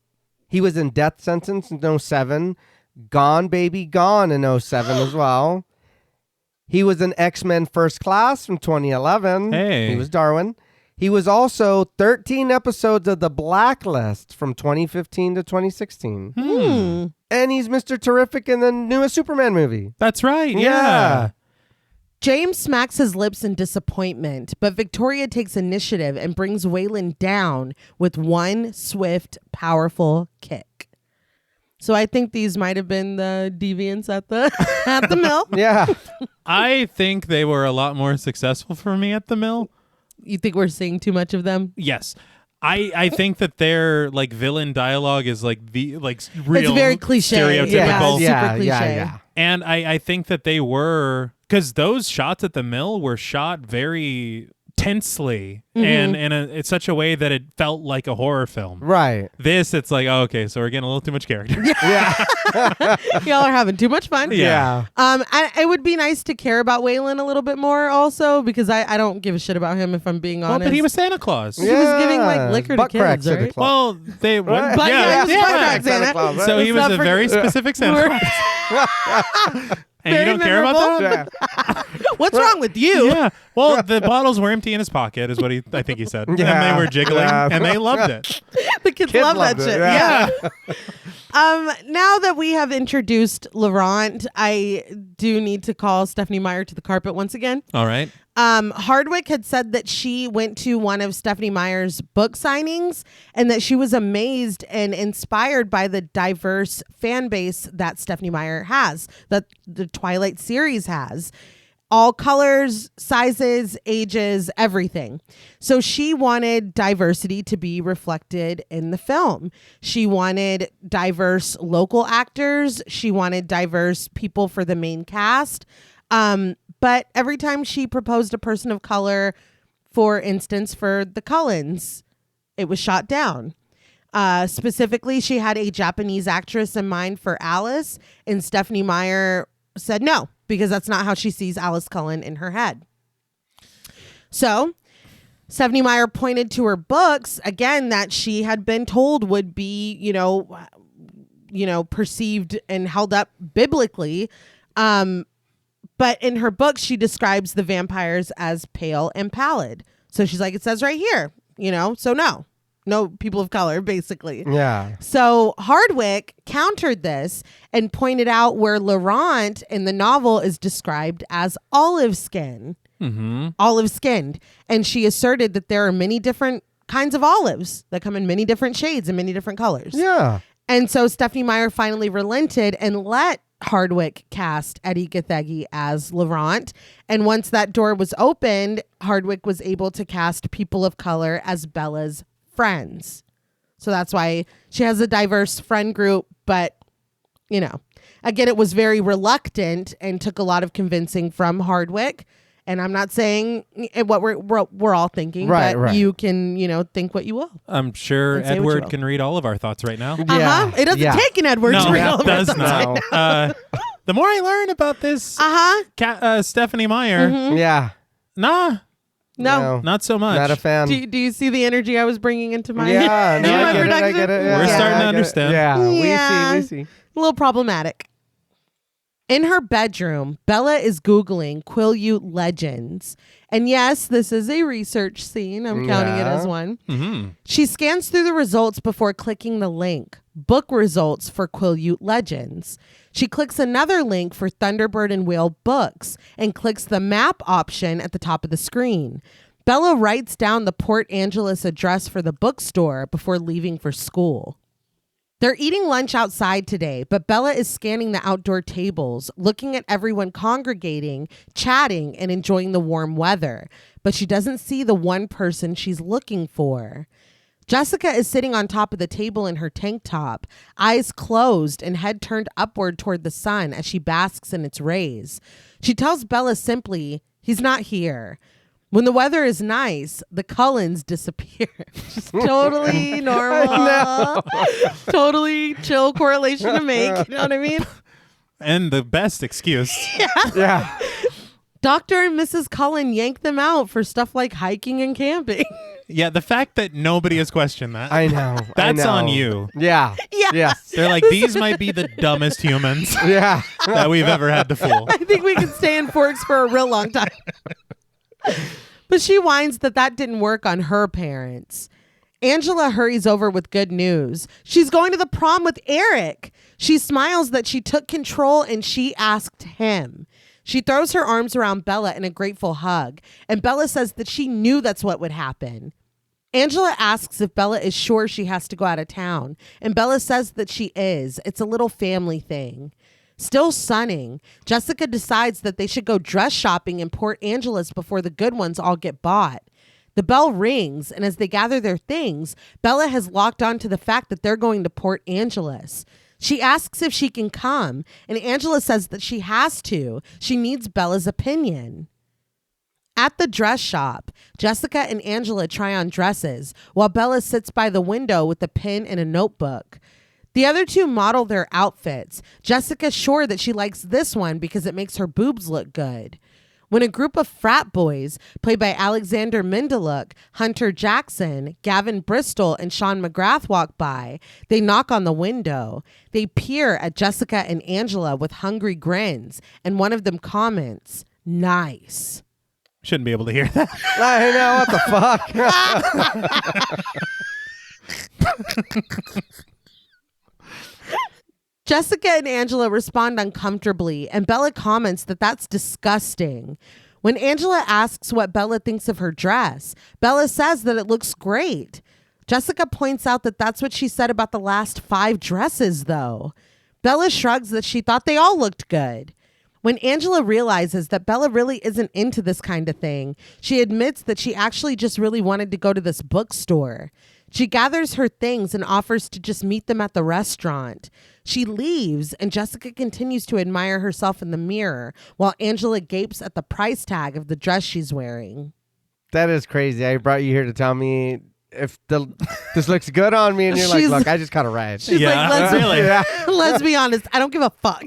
he was in Death Sentence in 07. Gone Baby Gone in 07 as well. He was in X-Men First Class from 2011. Hey. He was Darwin. He was also 13 episodes of The Blacklist from 2015 to 2016. And he's Mr. Terrific in the newest Superman movie. That's right. Yeah. Yeah. James smacks his lips in disappointment, but Victoria takes initiative and brings Waylon down with one swift, powerful kick. So I think these might have been the deviants at the at the mill. Yeah. I think they were a lot more successful for me at the mill. You think we're seeing too much of them? Yes. I think that their like villain dialogue is like the like real It's very cliche. stereotypical. Yeah, super cliche. Yeah. And I think that they were, because those shots at the mill were shot very tensely and in such a way that it felt like a horror film. Right. This, it's like, oh, okay, so we're getting a little too much character. Yeah. Y'all are having too much fun. Yeah. It would be nice to care about Waylon a little bit more also, because I don't give a shit about him if I'm being Well, honest. but he was Santa Claus. He was giving like liquor to Butt kids, cracks at the right? club. Well, they Right. But yeah, he was butt crack Santa Santa. Claus, right? So he Let's was not a very forget- specific Santa Claus. And you Very don't care about that? Yeah. What's wrong with you? Yeah. Well, the bottles were empty in his pocket, is what I think he said. And Yeah. they were jiggling, Yeah. and they loved it. The kids, Kids love that loved it, shit. yeah. Yeah. Now that we have introduced Laurent, I do need to call Stephanie Meyer to the carpet once again. All right. Hardwicke had said that she went to one of Stephanie Meyer's book signings and that she was amazed and inspired by the diverse fan base that Stephanie Meyer has, that the Twilight series has. All colors, sizes, ages, everything. So she wanted diversity to be reflected in the film. She wanted diverse local actors. She wanted diverse people for the main cast. But every time she proposed a person of color, for instance, for the Cullens, it was shot down. Specifically, she had a Japanese actress in mind for Alice, and Stephanie Meyer said no, because that's not how she sees Alice Cullen in her head. So Stephanie Meyer pointed to her books, again, that she had been told would be, perceived and held up biblically. But in her book, she describes the vampires as pale and pallid. So she's like, it says right here, So no people of color, basically. Yeah. So Hardwicke countered this and pointed out where Laurent in the novel is described as olive skinned. And she asserted that there are many different kinds of olives that come in many different shades and many different colors. Yeah. And so Stephenie Meyer finally relented and let Hardwicke cast Eddie Gathegi as Laurent. And once that door was opened, Hardwicke was able to cast people of color as Bella's friends. So that's why she has a diverse friend group. But, again, it was very reluctant and took a lot of convincing from Hardwicke. And I'm not saying what we're all thinking, but you can, think what you will. I'm sure Edward can read all of our thoughts right now. Yeah. It doesn't take an Edward to read all of our thoughts. No, it does not. The more I learn about this Stephenie Meyer, Yeah. No, not so much. Not a fan. Do you see the energy I was bringing into my Yeah, no, I get it. I get it. We're starting to understand. Yeah, we see. A little problematic. In her bedroom, Bella is Googling Quileute legends. And yes, this is a research scene. I'm counting it as one. Mm-hmm. She scans through the results before clicking the link, book results for Quileute legends. She clicks another link for Thunderbird and Whale books and clicks the map option at the top of the screen. Bella writes down the Port Angeles address for the bookstore before leaving for school. They're eating lunch outside today, but Bella is scanning the outdoor tables, looking at everyone congregating, chatting, and enjoying the warm weather. But she doesn't see the one person she's looking for. Jessica is sitting on top of the table in her tank top, eyes closed and head turned upward toward the sun as she basks in its rays. She tells Bella simply, "He's not here." When the weather is nice, the Cullens disappear. Just totally normal. Totally chill correlation to make. You know what I mean? And the best excuse. Yeah. Dr. and Mrs. Cullen yank them out for stuff like hiking and camping. Yeah, the fact that nobody has questioned that. I know. That's on you. Yeah. Yes. They're like, these might be the dumbest humans Yeah. that we've ever had to fool. I think we can stay in Forks for a real long time. But she whines that didn't work on her parents. Angela hurries over with good news. She's going to the prom with Eric. She smiles that she took control and she asked him. She throws her arms around Bella in a grateful hug, and Bella says that she knew that's what would happen. Angela asks if Bella is sure she has to go out of town, and Bella says that she is. It's a little family thing. Still sunning, Jessica decides that they should go dress shopping in Port Angeles before the good ones all get bought. The bell rings, and as they gather their things, Bella has locked on to the fact that they're going to Port Angeles. She asks if she can come, and Angela says that she has to. She needs Bella's opinion. At the dress shop, Jessica and Angela try on dresses, while Bella sits by the window with a pen and a notebook. The other two model their outfits. Jessica's sure that she likes this one because it makes her boobs look good. When a group of frat boys, played by Alexander Mindaluk, Hunter Jackson, Gavin Bristol, and Sean McGrath walk by, they knock on the window. They peer at Jessica and Angela with hungry grins, and one of them comments, "Nice." Shouldn't be able to hear that. I know, what the fuck? Jessica and Angela respond uncomfortably, and Bella comments that that's disgusting. When Angela asks what Bella thinks of her dress, Bella says that it looks great. Jessica points out that that's what she said about the last 5 dresses, though. Bella shrugs that she thought they all looked good. When Angela realizes that Bella really isn't into this kind of thing, she admits that she actually just really wanted to go to this bookstore. She gathers her things and offers to just meet them at the restaurant. She leaves, and Jessica continues to admire herself in the mirror while Angela gapes at the price tag of the dress she's wearing. That is crazy. I brought you here to tell me if this looks good on me, and you're like, look, I just caught a ride. She's like, let's be honest, I don't give a fuck.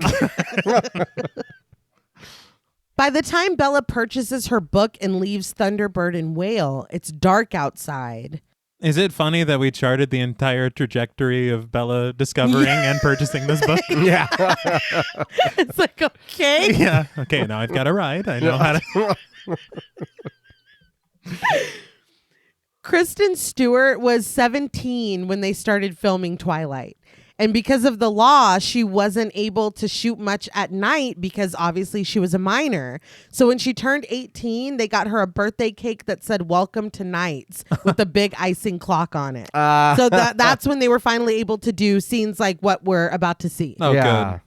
By the time Bella purchases her book and leaves Thunderbird and Whale, it's dark outside. Is it funny that we charted the entire trajectory of Bella discovering and purchasing this book? Yeah. It's like, okay. Yeah. Okay, now I've got a ride. I know how to... Kristen Stewart was 17 when they started filming Twilight. And because of the law, she wasn't able to shoot much at night because obviously she was a minor. So when she turned 18, they got her a birthday cake that said "Welcome to Nights" with a big icing clock on it. So that's when they were finally able to do scenes like what we're about to see. Oh, good.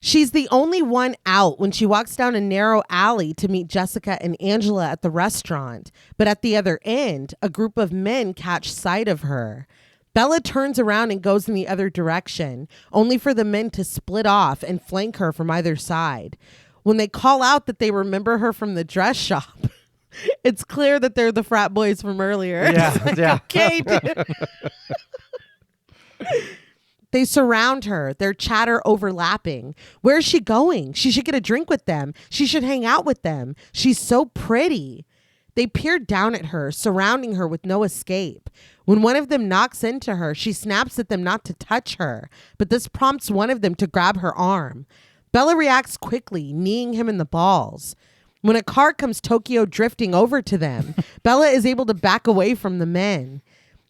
She's the only one out when she walks down a narrow alley to meet Jessica and Angela at the restaurant. But at the other end, a group of men catch sight of her. Bella turns around and goes in the other direction, only for the men to split off and flank her from either side. When they call out that they remember her from the dress shop, it's clear that they're the frat boys from earlier. Yeah. Okay, dude. They surround her, their chatter overlapping. Where is she going? She should get a drink with them. She should hang out with them. She's so pretty. They peer down at her, surrounding her with no escape. When one of them knocks into her, she snaps at them not to touch her, but this prompts one of them to grab her arm. Bella reacts quickly, kneeing him in the balls. When a car comes Tokyo drifting over to them, Bella is able to back away from the men.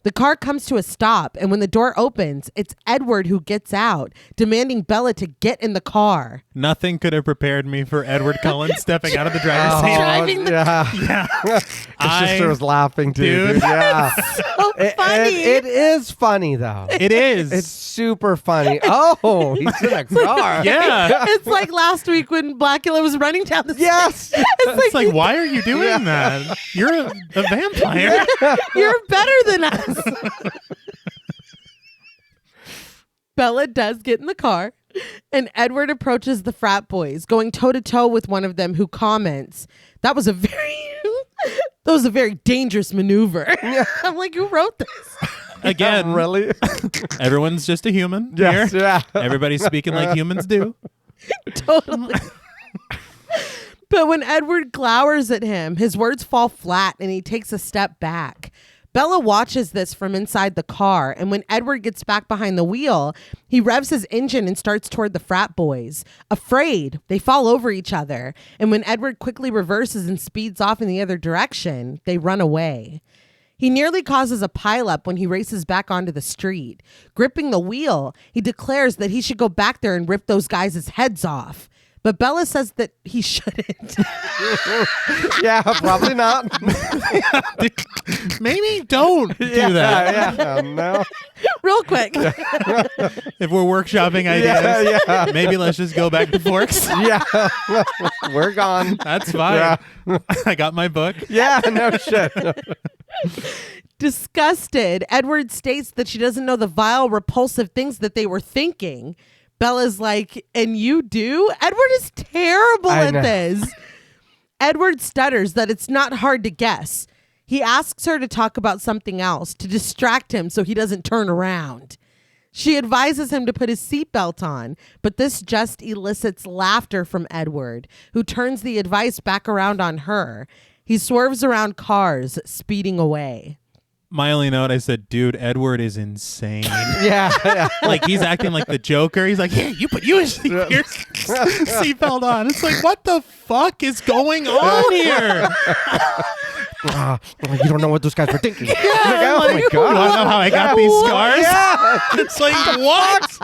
The car comes to a stop, and when the door opens, it's Edward who gets out, demanding Bella to get in the car. Nothing could have prepared me for Edward Cullen stepping out of the driver's seat. Driving the Yeah. The sister was laughing too. Dude. Yeah. so funny. It is funny though. It is. It's super funny. Oh, he's in a car. Yeah. It's like last week when Blackula was running down the street. Yes. It's like, why are you doing that? You're a vampire. You're better than us. Bella does get in the car, and Edward approaches the frat boys, going toe-to-toe with one of them who comments, that was a very dangerous maneuver. I'm like, who wrote this? Again, Really? everyone's just a human Yes. here. Yeah. Everybody's speaking like humans do. Totally. But when Edward glowers at him, his words fall flat and he takes a step back. Bella watches this from inside the car, and when Edward gets back behind the wheel, he revs his engine and starts toward the frat boys. Afraid, they fall over each other, and when Edward quickly reverses and speeds off in the other direction, they run away. He nearly causes a pileup when he races back onto the street. Gripping the wheel, he declares that he should go back there and rip those guys' heads off. But Bella says that he shouldn't. Yeah, probably not. Maybe don't do that. Yeah. No. Real quick. If we're workshopping ideas, maybe let's just go back to forks. Yeah. We're gone. That's fine. Yeah. I got my book. Yeah, no shit. Disgusted, Edward states that she doesn't know the vile, repulsive things that they were thinking. Bella's like, and you do? Edward is terrible at this. Edward stutters that it's not hard to guess. He asks her to talk about something else to distract him so he doesn't turn around. She advises him to put his seatbelt on, but this just elicits laughter from Edward, who turns the advice back around on her. He swerves around cars, speeding away. My only note, I said, dude, Edward is insane. Yeah. Like, he's acting like the Joker. He's like, yeah, you put your seatbelt on. It's like, what the fuck is going on here? You don't know what those guys were thinking. Yeah, oh like, my You God. want to know how I got these scars? Yeah. It's like, what?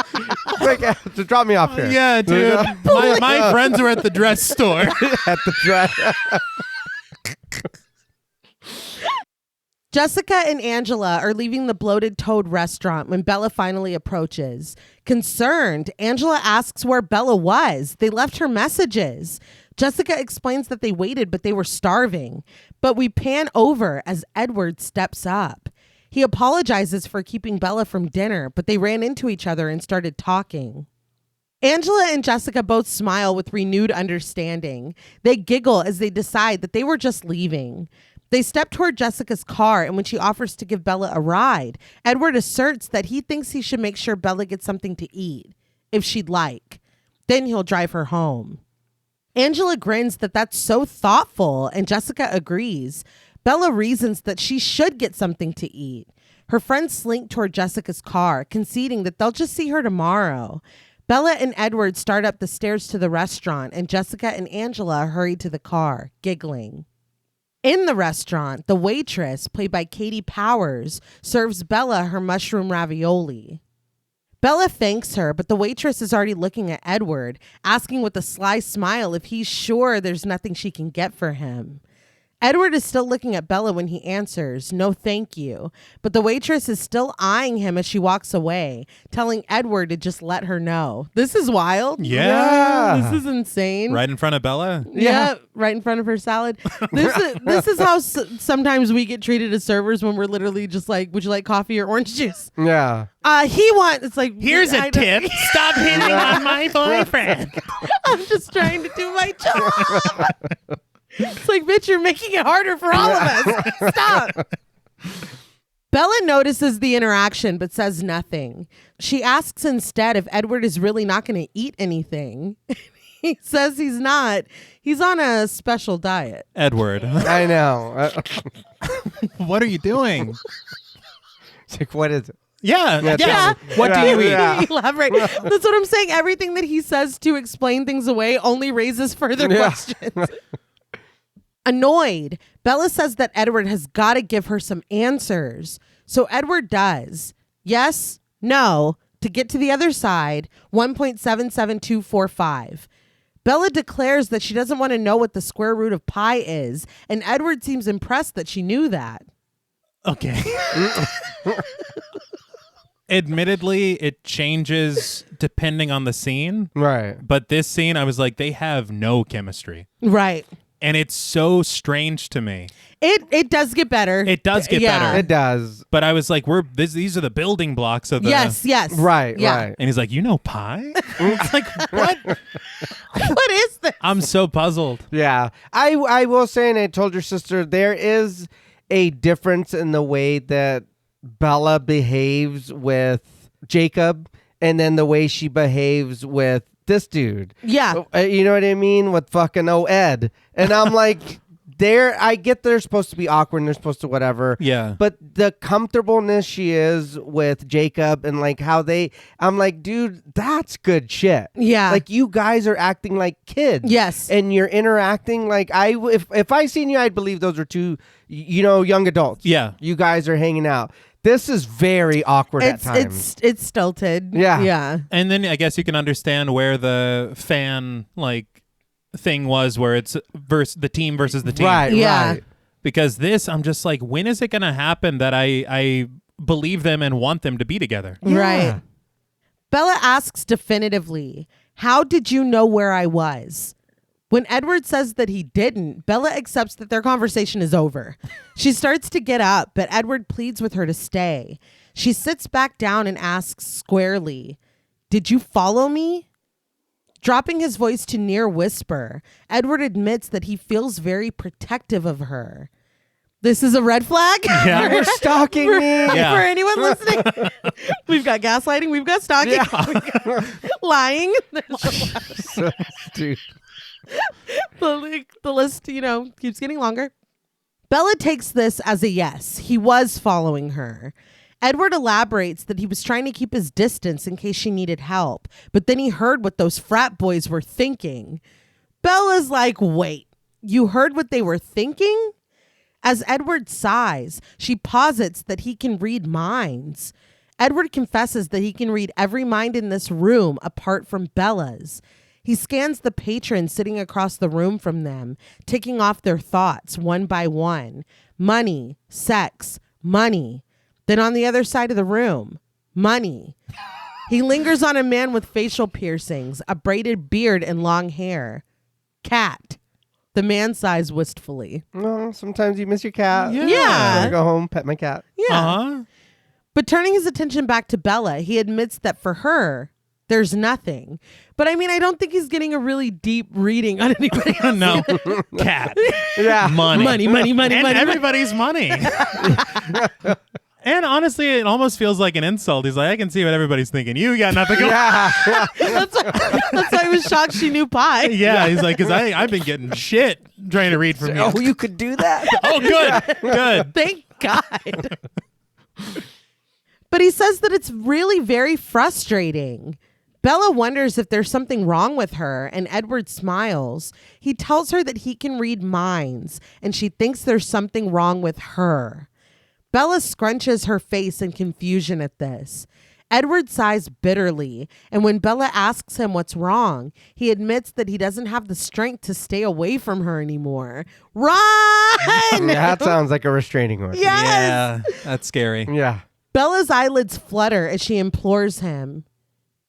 Quick, to drop me off here. Yeah, dude. My friends are at the dress store. At the dress. Jessica and Angela are leaving the Bloated Toad restaurant when Bella finally approaches. Concerned, Angela asks where Bella was. They left her messages. Jessica explains that they waited, but they were starving. But we pan over as Edward steps up. He apologizes for keeping Bella from dinner, but they ran into each other and started talking. Angela and Jessica both smile with renewed understanding. They giggle as they decide that they were just leaving. They step toward Jessica's car, and when she offers to give Bella a ride, Edward asserts that he thinks he should make sure Bella gets something to eat, if she'd like. Then he'll drive her home. Angela grins that that's so thoughtful, and Jessica agrees. Bella reasons that she should get something to eat. Her friends slink toward Jessica's car, conceding that they'll just see her tomorrow. Bella and Edward start up the stairs to the restaurant, and Jessica and Angela hurry to the car, giggling. In the restaurant, the waitress, played by Katie Powers, serves Bella her mushroom ravioli. Bella thanks her, but the waitress is already looking at Edward, asking with a sly smile if he's sure there's nothing she can get for him. Edward is still looking at Bella when he answers, "No, thank you." But the waitress is still eyeing him as she walks away, telling Edward to just let her know. This is wild. Yeah. This is insane. Right in front of Bella? Yeah, right in front of her salad. This is how sometimes we get treated as servers when we're literally just like, "Would you like coffee or orange juice?" Yeah. It's like, Here's a tip. Stop hitting on my boyfriend. I'm just trying to do my job. It's like, bitch, you're making it harder for all of us. Stop. Bella notices the interaction but says nothing. She asks instead if Edward is really not going to eat anything. He says he's not. He's on a special diet. Edward. I know. What are you doing? It's like, what is it? Yeah. What do you eat? Yeah. Elaborate. That's what I'm saying. Everything that he says to explain things away only raises further questions. Annoyed, Bella says that Edward has got to give her some answers. So Edward does. Yes, no, to get to the other side, 1.77245. Bella declares that she doesn't want to know what the square root of pi is, and Edward seems impressed that she knew that. Okay. Admittedly, it changes depending on the scene. Right. But this scene, I was like, they have no chemistry. Right. And it's so strange to me. It does get better. It does get better. It does. But I was like, these are the building blocks of the... Yes. Right, Yeah. right. And he's like, you know pi? It's like, what? What is this? I'm so puzzled. Yeah. I will say, and I told your sister, there is a difference in the way that Bella behaves with Jacob and then the way she behaves with this dude. Yeah. You know what I mean? With fucking Ed. And I'm like, I get they're supposed to be awkward and they're supposed to whatever. Yeah. But the comfortableness she is with Jacob and like how I'm like, dude, that's good shit. Yeah. Like you guys are acting like kids. Yes. And you're interacting like if I seen you, I'd believe those are two, young adults. Yeah. You guys are hanging out. This is very awkward at times. It's stilted. Yeah. Yeah. And then I guess you can understand where the fan thing was, where it's the team versus the team. Right, Yeah. right. Because this, I'm just like, when is it going to happen that I believe them and want them to be together? Yeah. Right. Bella asks definitively, "How did you know where I was?" When Edward says that he didn't, Bella accepts that their conversation is over. She starts to get up, but Edward pleads with her to stay. She sits back down and asks squarely, "Did you follow me?" Dropping his voice to near whisper, Edward admits that he feels very protective of her. This is a red flag? Yeah. You're stalking me. Yeah. For anyone listening. We've got gaslighting, we've got stalking, we've got lying. Dude. The list, keeps getting longer. Bella takes this as a yes. He was following her. Edward elaborates that he was trying to keep his distance in case she needed help, but then he heard what those frat boys were thinking. Bella's like, wait, you heard what they were thinking? As Edward sighs, she posits that he can read minds. Edward confesses that he can read every mind in this room apart from Bella's. He scans the patrons sitting across the room from them, ticking off their thoughts one by one. Money, sex, money. Then on the other side of the room, money. He lingers on a man with facial piercings, a braided beard, and long hair. Cat. The man sighs wistfully. No, sometimes you miss your cat. Yeah. Yeah. I wanna go home, pet my cat. Yeah. Uh-huh. But turning his attention back to Bella, he admits that for her, there's nothing. But I mean, I don't think he's getting a really deep reading on anybody else. No. Cat. Yeah. Money. Money. And everybody's money. And honestly, it almost feels like an insult. He's like, I can see what everybody's thinking. You got nothing going. Yeah. That's why I was shocked she knew pie. Yeah, he's like, because I've been getting shit trying to read from you. Oh, you could do that? Oh, good. Good. Thank God. But he says that it's really very frustrating. Bella wonders if there's something wrong with her, and Edward smiles. He tells her that he can read minds, and she thinks there's something wrong with her. Bella scrunches her face in confusion at this. Edward sighs bitterly, and when Bella asks him what's wrong, he admits that he doesn't have the strength to stay away from her anymore. Run! That sounds like a restraining order. Yes! Yeah, that's scary. Yeah. Bella's eyelids flutter as she implores him.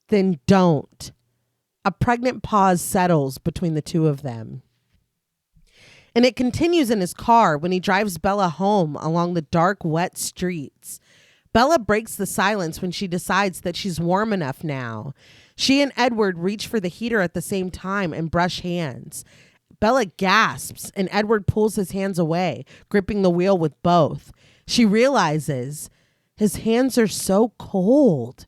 Then don't. A pregnant pause settles between the two of them. And it continues in his car when he drives Bella home along the dark, wet streets. Bella breaks the silence when she decides that she's warm enough now. She and Edward reach for the heater at the same time and brush hands. Bella gasps and Edward pulls his hands away, gripping the wheel with both. She realizes his hands are so cold.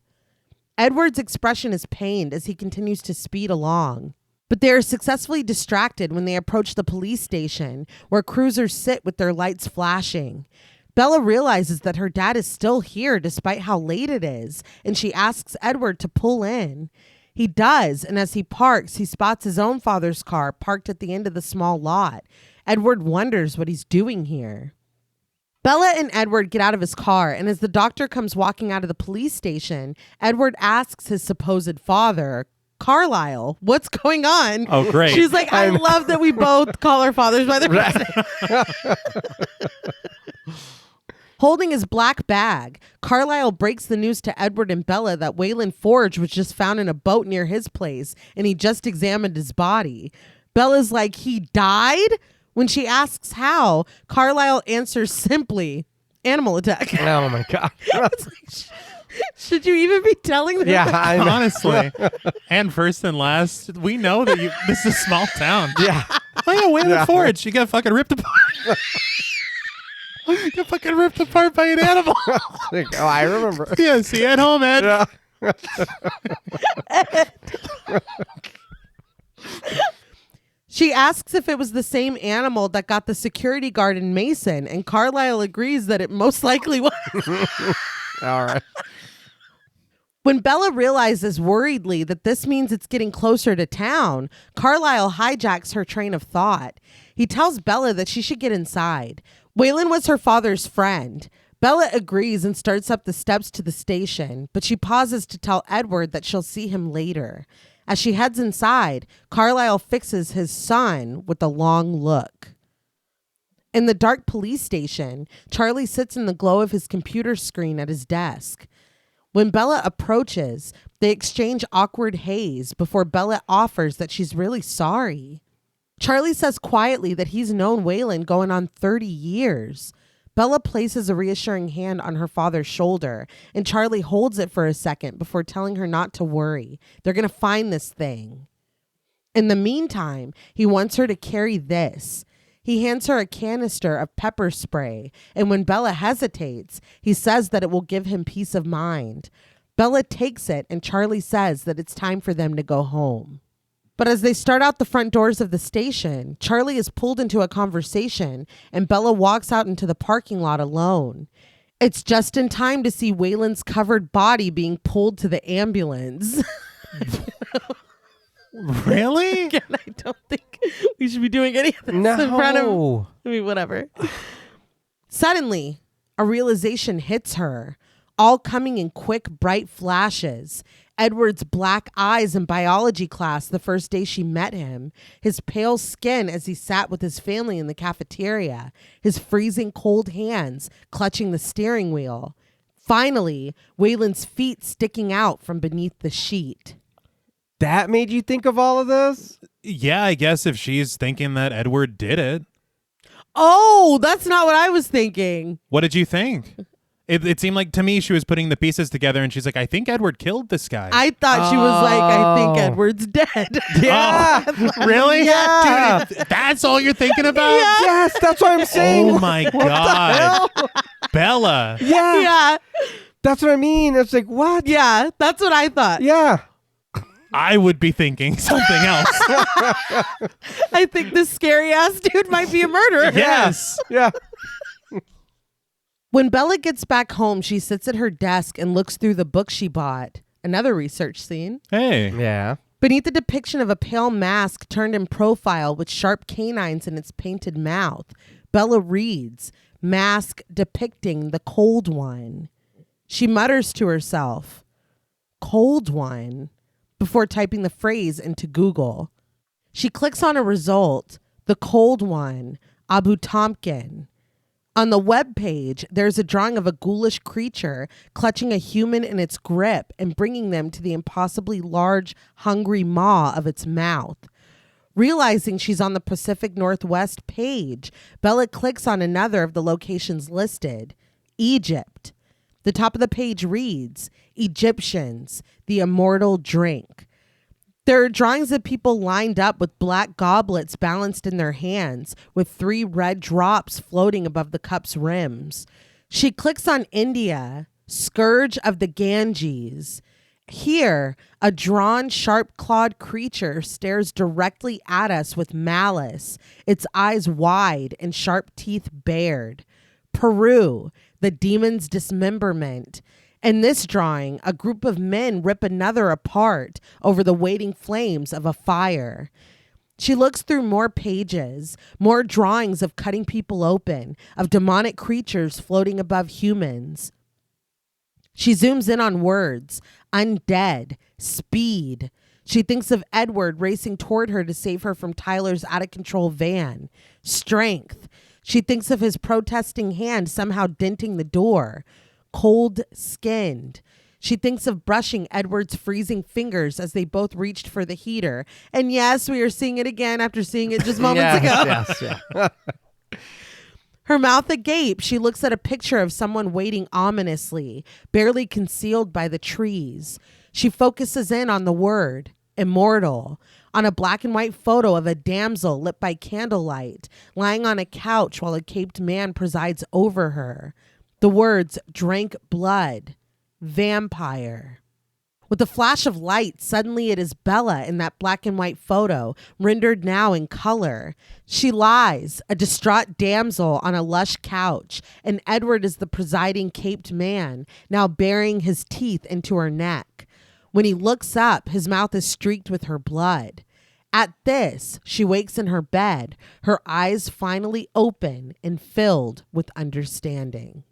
Edward's expression is pained as he continues to speed along. But they are successfully distracted when they approach the police station, where cruisers sit with their lights flashing. Bella realizes that her dad is still here despite how late it is, and she asks Edward to pull in. He does, and as he parks, he spots his own father's car parked at the end of the small lot. Edward wonders what he's doing here. Bella and Edward get out of his car, and as the doctor comes walking out of the police station, Edward asks his supposed father, Carlisle, what's going on? Oh, great. She's like, I love that we both call our fathers by their first name. Holding his black bag, Carlisle breaks the news to Edward and Bella that Waylon Forge was just found in a boat near his place, and he just examined his body. Bella's like, he died? When she asks how, Carlisle answers simply, animal attack. Oh, my God. It's like, should you even be telling them? Yeah, I know. Honestly. And first and last, we know that this is a small town. Yeah. Oh, yeah, Waylon Forge. You got fucking ripped apart. You got fucking ripped apart by an animal. Oh, I remember. Yeah, see you at home, Ed. Yeah. She asks if it was the same animal that got the security guard in Mason, and Carlisle agrees that it most likely was. All right. When Bella realizes worriedly that this means it's getting closer to town, Carlisle hijacks her train of thought. He tells Bella that she should get inside. Waylon was her father's friend. Bella agrees and starts up the steps to the station, but she pauses to tell Edward that she'll see him later. As she heads inside, Carlisle fixes his son with a long look. In the dark police station, Charlie sits in the glow of his computer screen at his desk. When Bella approaches, they exchange awkward haze before Bella offers that she's really sorry. Charlie says quietly that he's known Waylon going on 30 years. Bella places a reassuring hand on her father's shoulder, and Charlie holds it for a second before telling her not to worry. They're going to find this thing. In the meantime, he wants her to carry this. He hands her a canister of pepper spray, and when Bella hesitates, he says that it will give him peace of mind. Bella takes it, and Charlie says that it's time for them to go home. But as they start out the front doors of the station, Charlie is pulled into a conversation, and Bella walks out into the parking lot alone. It's just in time to see Waylon's covered body being pulled to the ambulance. Really? Again, I don't think we should be doing any of this No. in front of... I mean, whatever. Suddenly, a realization hits her, all coming in quick, bright flashes. Edward's black eyes in biology class the first day she met him, his pale skin as he sat with his family in the cafeteria, his freezing cold hands clutching the steering wheel. Finally, Waylon's feet sticking out from beneath the sheet. That made you think of all of this? Yeah, I guess if she's thinking that Edward did it. Oh, that's not what I was thinking. What did you think? It seemed like to me she was putting the pieces together and she's like, I think Edward killed this guy. I thought she was like, I think Oh. Edward's dead. Yeah. Oh, really? Yeah. Dude, that's all you're thinking about? Yeah. Yes, that's what I'm saying. Oh my God. Bella. Yeah. Yeah. That's what I mean. It's like, what? Yeah. That's what I thought. Yeah. I would be thinking something else. I think this scary ass dude might be a murderer. Yes. Yeah. When Bella gets back home, she sits at her desk and looks through the book she bought. Another research scene. Hey. Yeah. Beneath the depiction of a pale mask turned in profile with sharp canines in its painted mouth, Bella reads, mask depicting the cold one. She mutters to herself, cold one, before typing the phrase into Google. She clicks on a result, the cold one, Abu Tompkin. On the web page, there's a drawing of a ghoulish creature clutching a human in its grip and bringing them to the impossibly large, hungry maw of its mouth. Realizing she's on the Pacific Northwest page, Bella clicks on another of the locations listed, Egypt. The top of the page reads, Egyptians, the immortal drink. There are drawings of people lined up with black goblets balanced in their hands, with 3 red drops floating above the cup's rims. She clicks on India, scourge of the Ganges. Here, a drawn, sharp-clawed creature stares directly at us with malice, its eyes wide and sharp teeth bared. Peru, the demon's dismemberment. In this drawing, a group of men rip another apart over the waiting flames of a fire. She looks through more pages, more drawings of cutting people open, of demonic creatures floating above humans. She zooms in on words, undead, speed. She thinks of Edward racing toward her to save her from Tyler's out-of-control van. Strength. She thinks of his protesting hand somehow denting the door. Cold-skinned. She thinks of brushing Edward's freezing fingers as they both reached for the heater. And yes, we are seeing it again after seeing it just moments ago. Yes, yeah. Her mouth agape, she looks at a picture of someone waiting ominously, barely concealed by the trees. She focuses in on the word, immortal, on a black and white photo of a damsel lit by candlelight, lying on a couch while a caped man presides over her. The words, drank blood, vampire. With a flash of light, suddenly it is Bella in that black and white photo, rendered now in color. She lies, a distraught damsel on a lush couch, and Edward is the presiding caped man, now burying his teeth into her neck. When he looks up, his mouth is streaked with her blood. At this, she wakes in her bed, her eyes finally open and filled with understanding.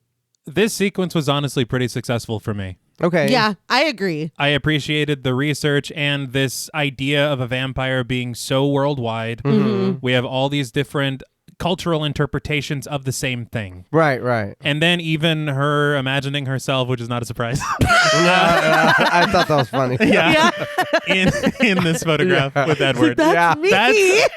This sequence was honestly pretty successful for me. Okay. Yeah, I agree. I appreciated the research and this idea of a vampire being so worldwide. Mm-hmm. We have all these different cultural interpretations of the same thing. Right, right. And then even her imagining herself, which is not a surprise. I thought that was funny. Yeah. In this photograph with Edward. That's me.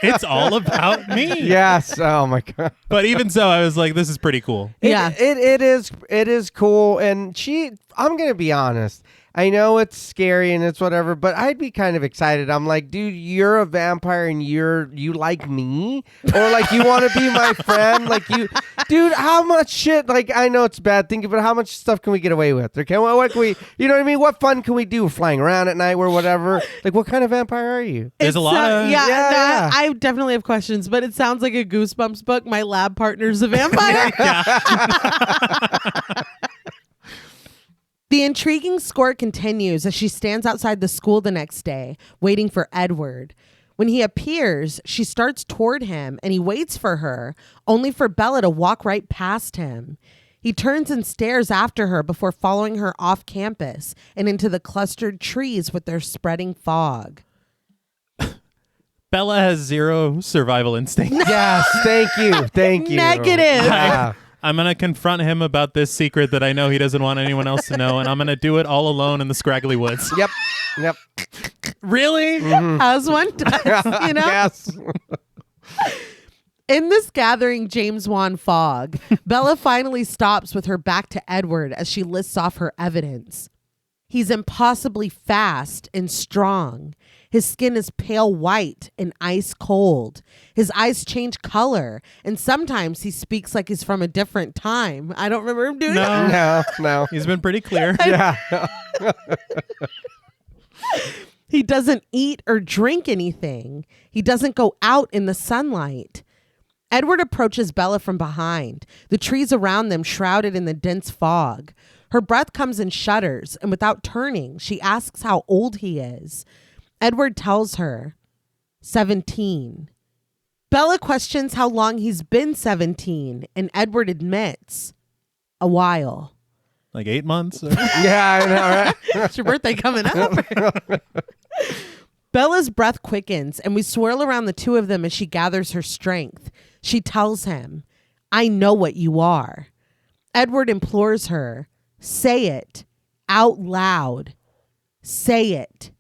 It's all about me. Yes. Oh my God. But even so, I was like, this is pretty cool. Yeah. It is cool. And I'm going to be honest. I know it's scary and it's whatever, but I'd be kind of excited. I'm like, dude, you're a vampire and you like me? Or like you want to be my friend? Like dude, how much shit, like I know it's bad thinking, but how much stuff can we get away with? Okay, what can we, you know what I mean? What fun can we do? Flying around at night or whatever? Like what kind of vampire are you? There's a lot of... Yeah. I definitely have questions, but it sounds like a Goosebumps book. My lab partner's a vampire. The intriguing score continues as she stands outside the school the next day, waiting for Edward. When he appears, she starts toward him and he waits for her, only for Bella to walk right past him. He turns and stares after her before following her off campus and into the clustered trees with their spreading fog. Bella has zero survival instinct. Yes, thank you. Negative. Yeah. I'm going to confront him about this secret that I know he doesn't want anyone else to know, and I'm going to do it all alone in the scraggly woods. Yep. Really? Mm-hmm. As one does, you know? Yes. In this gathering James Wan fog, Bella finally stops with her back to Edward as she lists off her evidence. He's impossibly fast and strong. His skin is pale white and ice cold. His eyes change color, and sometimes he speaks like he's from a different time. I don't remember him doing that. No. He's been pretty clear. Yeah. He doesn't eat or drink anything. He doesn't go out in the sunlight. Edward approaches Bella from behind, the trees around them shrouded in the dense fog. Her Her breath comes in shudders, and without turning, she asks how old he is. Edward tells her, 17. Bella questions how long he's been 17, and Edward admits, a while. Like 8 months? Yeah, I know, right? It's your birthday coming up. Bella's breath quickens, and we swirl around the two of them as she gathers her strength. She tells him, I know what you are. Edward implores her, say it out loud. Say it.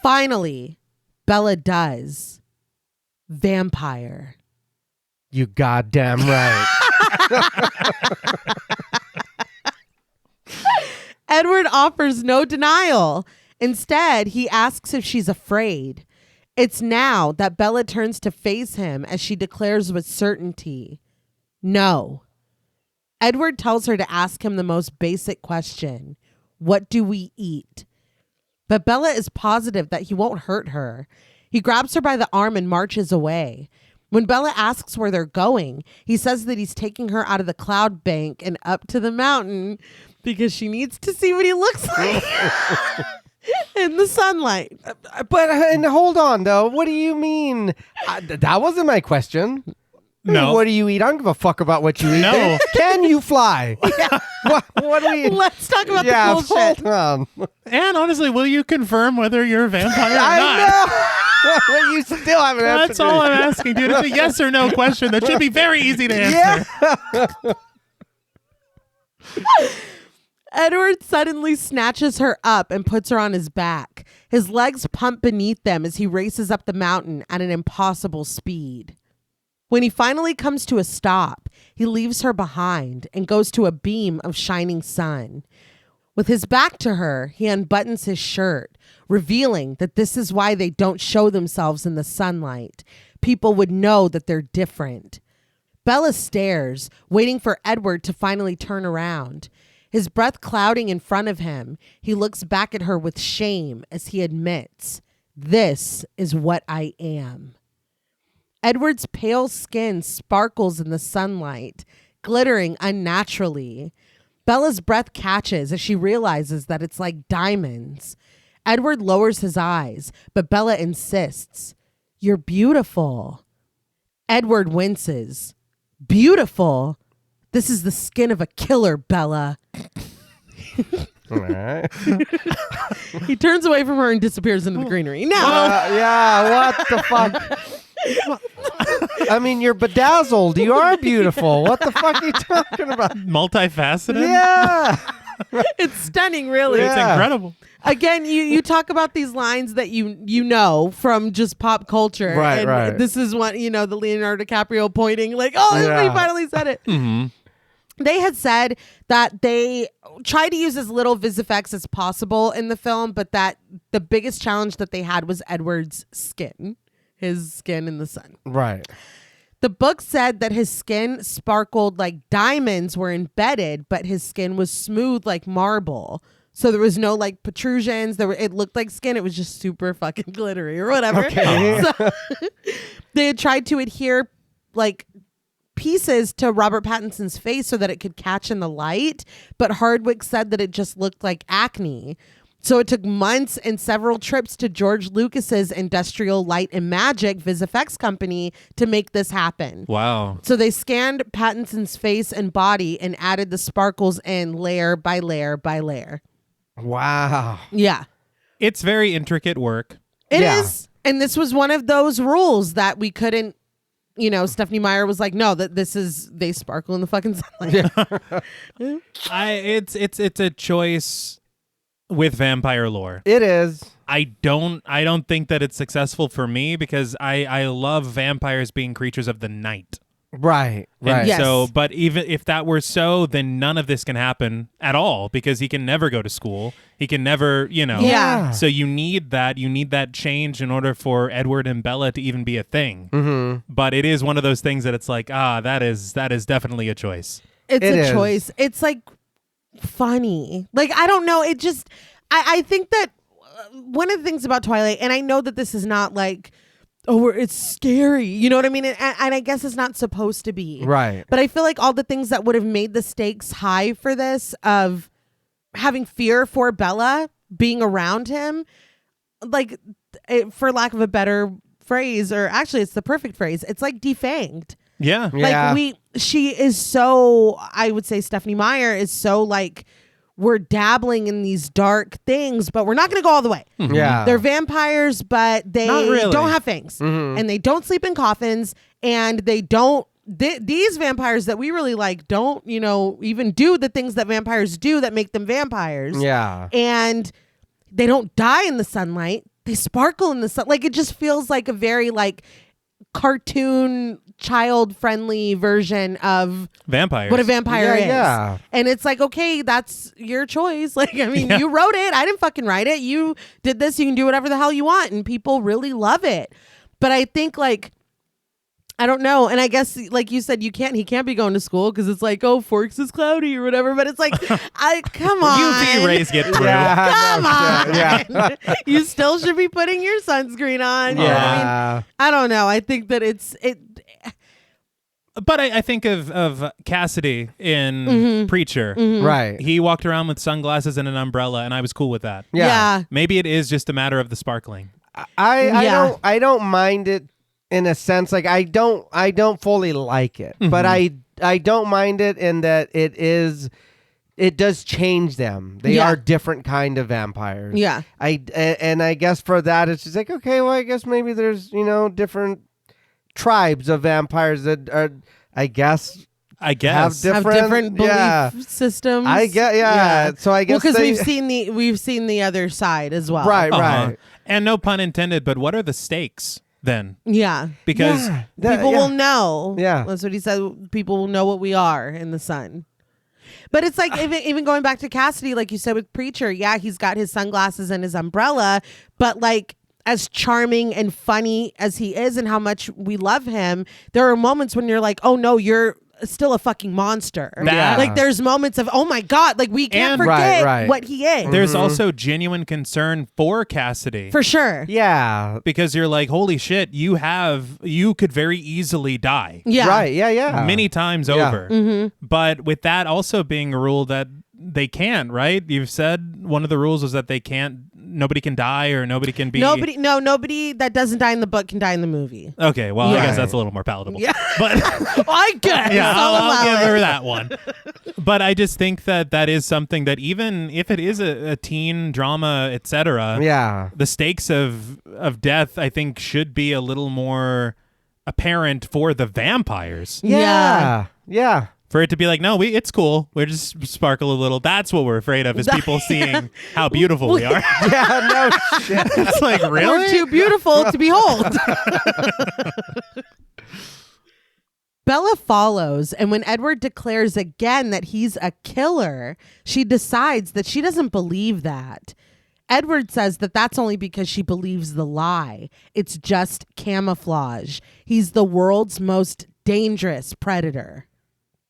Finally, Bella does. Vampire. You goddamn right. Edward offers no denial. Instead, he asks if she's afraid. It's now that Bella turns to face him as she declares with certainty, no. Edward tells her to ask him the most basic question, what do we eat? But Bella is positive that he won't hurt her. He grabs her by the arm and marches away. When Bella asks where they're going, he says that he's taking her out of the cloud bank and up to the mountain because she needs to see what he looks like in the sunlight. But and hold on, though. What do you mean? That wasn't my question. No. What do you eat? I don't give a fuck about what you eat. No. Can you fly? What do we... Let's talk about the cool shit. Hold on. And honestly, will you confirm whether you're a vampire or not? I know. Well, you still haven't answered That's all I'm asking, dude. It's a yes or no question that should be very easy to answer. Yeah. Edward suddenly snatches her up and puts her on his back. His legs pump beneath them as he races up the mountain at an impossible speed. When he finally comes to a stop, he leaves her behind and goes to a beam of shining sun. With his back to her, he unbuttons his shirt, revealing that this is why they don't show themselves in the sunlight. People would know that they're different. Bella stares, waiting for Edward to finally turn around. His breath clouding in front of him, he looks back at her with shame as he admits, this is what I am. Edward's pale skin sparkles in the sunlight, glittering unnaturally. Bella's breath catches as she realizes that it's like diamonds. Edward lowers his eyes, but Bella insists, you're beautiful. Edward winces. Beautiful? This is the skin of a killer, Bella. All right. He turns away from her and disappears into the greenery. Now, Yeah, what the fuck? I mean, you're bedazzled. You are beautiful. What the fuck are you talking about? Multifaceted? Yeah. it's stunning, really. Yeah. It's incredible. Again, you talk about these lines that you know from just pop culture. Right, and right. This is what, the Leonardo DiCaprio pointing like, oh, he finally said it. Mm-hmm. They had said that they tried to use as little VisFX as possible in the film, but that the biggest challenge that they had was Edward's skin, his skin in the sun. Right. The book said that his skin sparkled like diamonds were embedded, but his skin was smooth like marble. So there was no like protrusions. It looked like skin. It was just super fucking glittery or whatever. Okay. So they had tried to adhere like pieces to Robert Pattinson's face so that it could catch in the light, but Hardwicke said that it just looked like acne. So it took months and several trips to George Lucas's Industrial Light and Magic VisFX company to make this happen. Wow. So they scanned Pattinson's face and body and added the sparkles in layer by layer by layer. Wow. Yeah. It's very intricate work. It is. And this was one of those rules that we couldn't, Stephanie Meyer was like, no, they sparkle in the fucking sunlight. Yeah. It's a choice with vampire lore. It is. I don't think that it's successful for me because I love vampires being creatures of the night. Right. Right. And Yes. so, but even if that were so, then none of this can happen at all because he can never go to school. He can never, Yeah. So you need that change in order for Edward and Bella to even be a thing. Mm-hmm. But it is one of those things that it's like, that is definitely a choice. It's It a is. choice. It's like funny. Like, I don't know. It just, I think that one of the things about Twilight, and I know that this is not like it's scary. You know what I mean? And I guess it's not supposed to be. Right. But I feel like all the things that would have made the stakes high for this, of having fear for Bella, being around him, like, for lack of a better phrase, or actually it's the perfect phrase, it's like defanged. Yeah. Like she is so, I would say Stephenie Meyer is so like, we're dabbling in these dark things, but we're not going to go all the way. Yeah. They're vampires, but they don't have fangs. Mm-hmm. And they don't sleep in coffins. And they don't, these vampires that we really like don't, even do the things that vampires do that make them vampires. Yeah. And they don't die in the sunlight. They sparkle in the sun. Like, it just feels like a very like cartoon child-friendly version of vampires. What a vampire is. Yeah. And it's like, okay, that's your choice. Like, I mean, you wrote it. I didn't fucking write it. You did this. You can do whatever the hell you want. And people really love it. But I think, like, I don't know. And I guess, like you said, he can't be going to school because it's like, oh, Forks is cloudy or whatever. But it's like, come on. UV rays get through. Come on. Yeah. You still should be putting your sunscreen on. You know what I mean? I don't know. I think that But I think of Cassidy in Preacher. Mm-hmm. Right. He walked around with sunglasses and an umbrella, and I was cool with that. Yeah. Maybe it is just a matter of the sparkling. I don't mind it in a sense. Like, I don't fully like it, but I don't mind it in that it does change them. They are different kind of vampires. Yeah. And I guess for that it's just like, okay, well, I guess maybe there's, different tribes of vampires that are, I guess have different belief systems. I get, yeah. So I guess because we've seen the other side as well. Right. And no pun intended, but what are the stakes then? Yeah. Because people will know. Yeah. That's what he said. People will know what we are in the sun. But it's like, even going back to Cassidy, like you said with Preacher, yeah, he's got his sunglasses and his umbrella, but like, as charming and funny as he is and how much we love him, there are moments when you're like, oh no, you're still a fucking monster. Yeah. Like, there's moments of, oh my God, like, we can't forget what he is. There's also genuine concern for Cassidy. For sure. Yeah. Because you're like, holy shit, you could very easily die. Yeah. Right. Yeah. Many times over. But with that also being a rule that they can't, right? You've said one of the rules is that nobody can die or nobody can be... Nobody that doesn't die in the book can die in the movie. Okay, well, I guess that's a little more palatable. Yeah. But I guess. Yeah, I'll give her that one. But I just think that is something that even if it is a teen drama, etc., the stakes of death, I think, should be a little more apparent for the vampires. Yeah. For it to be like, no, it's cool. We're just sparkle a little. That's what we're afraid of, is people seeing how beautiful we are. Yeah, no shit. It's like, really? We're too beautiful to behold. Bella follows, and when Edward declares again that he's a killer, she decides that she doesn't believe that. Edward says that that's only because she believes the lie. It's just camouflage. He's the world's most dangerous predator.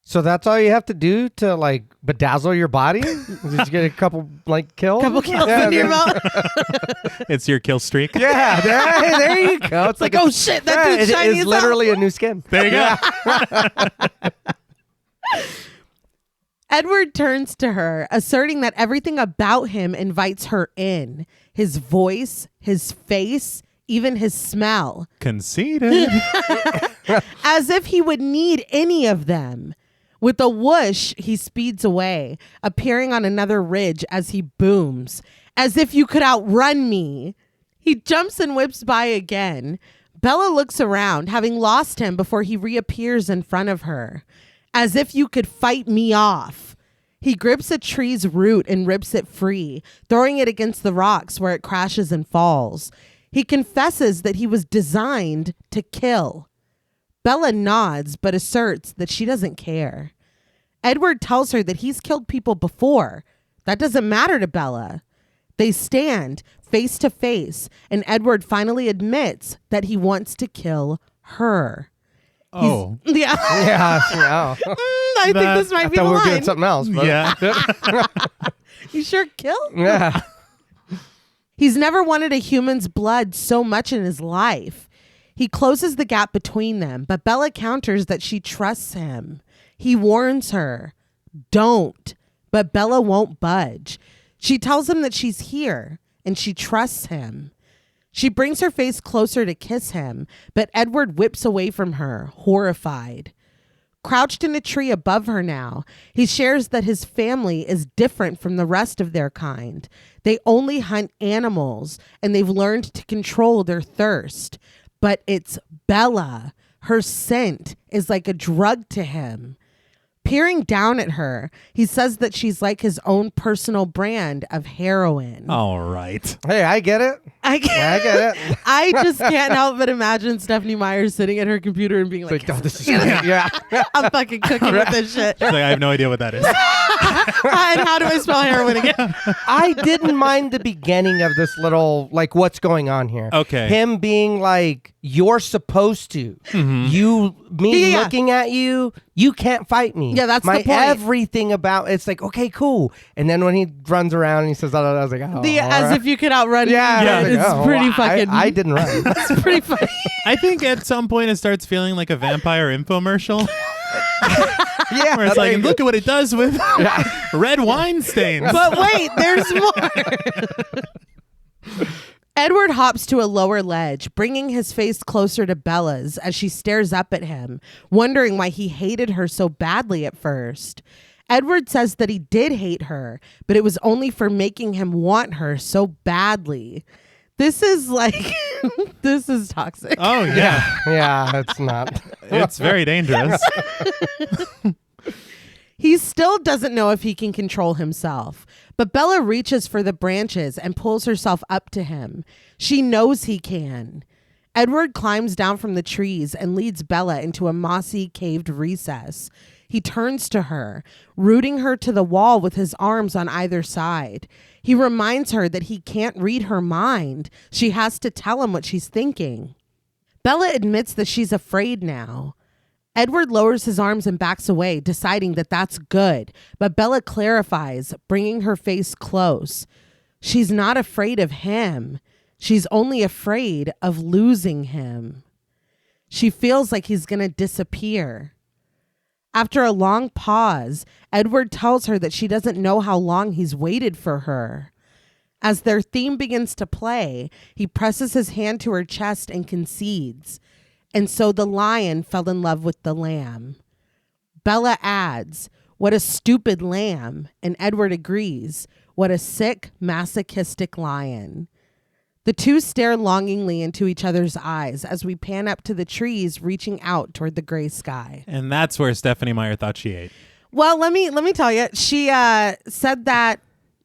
So that's all you have to do to, like, bedazzle your body? Did you get a couple, like, kills? Couple kills under your belt. It's your kill streak. Yeah, there you go. It's like, oh shit, that dude's shiny It's as literally a new skin. There you go. Edward turns to her, asserting that everything about him invites her in. His voice, his face, even his smell. Conceited. As if he would need any of them. With a whoosh, he speeds away, appearing on another ridge as he booms. As if you could outrun me. He jumps and whips by again. Bella looks around, having lost him before he reappears in front of her. As if you could fight me off. He grips a tree's root and rips it free, throwing it against the rocks where it crashes and falls. He confesses that he was designed to kill. Bella nods, but asserts that she doesn't care. Edward tells her that he's killed people before. That doesn't matter to Bella. They stand face to face, and Edward finally admits that he wants to kill her. Oh. Yeah. Yeah. I think this might be the we were line. doing something else. But. Yeah. You sure kill? Yeah. He's never wanted a human's blood so much in his life. He closes the gap between them, but Bella counters that she trusts him. He warns her, don't, but Bella won't budge. She tells him that she's here and she trusts him. She brings her face closer to kiss him, but Edward whips away from her, horrified. Crouched in a tree above her now, he shares that his family is different from the rest of their kind. They only hunt animals, and they've learned to control their thirst. But it's Bella. Her scent is like a drug to him. Peering down at her, he says that she's like his own personal brand of heroin. All right. Hey, I get it. I get it. I just can't help but imagine Stephenie Meyer sitting at her computer and being like, Oh, this is yeah. I'm fucking cooking with this shit. She's like, I have no idea what that is. And how do I spell heroin again? I didn't mind the beginning of this little, like, what's going on here. Okay. Him being like, you're supposed to. Looking at you, you can't fight me. Yeah, that's my the point. Everything about it's like, okay, cool. And then when he runs around and he says, I was like, oh. As if you could outrun me. Yeah, It's pretty fucking. I didn't run. It's pretty funny. I think at some point it starts feeling like a vampire infomercial. Yeah. Where it's like, look at what it does with red wine stains. But wait, there's more. Edward hops to a lower ledge, bringing his face closer to Bella's as she stares up at him, wondering why he hated her so badly at first. Edward says that he did hate her, but it was only for making him want her so badly. This is like, this is toxic. Oh, yeah. Yeah, it's not. It's very dangerous. He still doesn't know if he can control himself, but Bella reaches for the branches and pulls herself up to him. She knows he can. Edward climbs down from the trees and leads Bella into a mossy caved recess. He turns to her, rooting her to the wall with his arms on either side. He reminds her that he can't read her mind. She has to tell him what she's thinking. Bella admits that she's afraid now. Edward lowers his arms and backs away, deciding that that's good. But Bella clarifies, bringing her face close. She's not afraid of him. She's only afraid of losing him. She feels like he's going to disappear. After a long pause, Edward tells her that she doesn't know how long he's waited for her. As their theme begins to play, he presses his hand to her chest and concedes. And so the lion fell in love with the lamb. Bella adds, what a stupid lamb. And Edward agrees, what a sick, masochistic lion. The two stare longingly into each other's eyes as we pan up to the trees reaching out toward the gray sky. And that's where Stephenie Meyer thought she ate. Well, let me tell you, she said that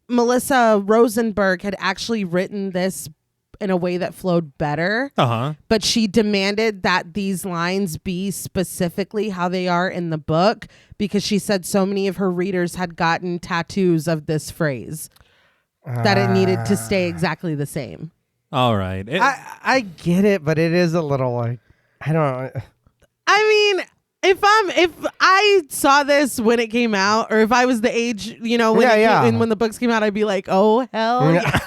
Melissa Rosenberg had actually written this in a way that flowed better. But she demanded that these lines be specifically how they are in the book because she said so many of her readers had gotten tattoos of this phrase that it needed to stay exactly the same. All right. I get it, but it is a little like, I don't know. I mean, if I saw this when it came out, or if I was the age, when the books came out, I'd be like, oh hell yeah.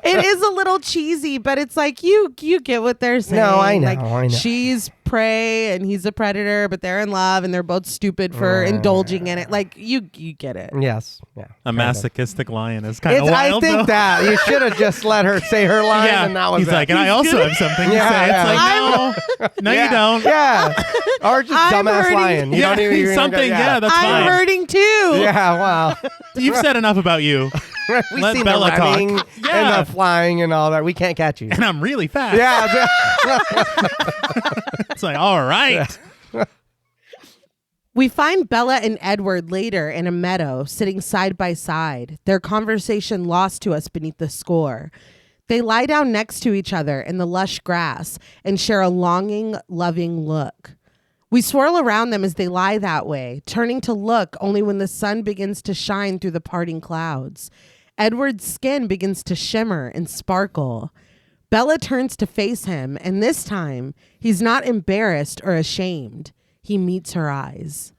It is a little cheesy, but it's like you get what they're saying. No, I know. Like, I know. She's prey and he's a predator, but they're in love and they're both stupid for indulging in it. Like you get it. Yes. Yeah. A masochistic lion is kind of wild. I think though. that you should have just let her say her line, and that was He's it. like, and I also have something to say. It's like, no, you don't. Yeah. Or just dumbass lion. You don't even something. That's fine. I'm hurting too. Yeah. Wow. You've said enough about you. We've Let seen Bella the running talk. and the flying and all that. We can't catch you. And I'm really fast. Yeah. It's like, all right. We find Bella and Edward later in a meadow, sitting side by side, their conversation lost to us beneath the score. They lie down next to each other in the lush grass and share a longing, loving look. We swirl around them as they lie that way, turning to look only when the sun begins to shine through the parting clouds. Edward's skin begins to shimmer and sparkle. Bella turns to face him, and this time, he's not embarrassed or ashamed. He meets her eyes.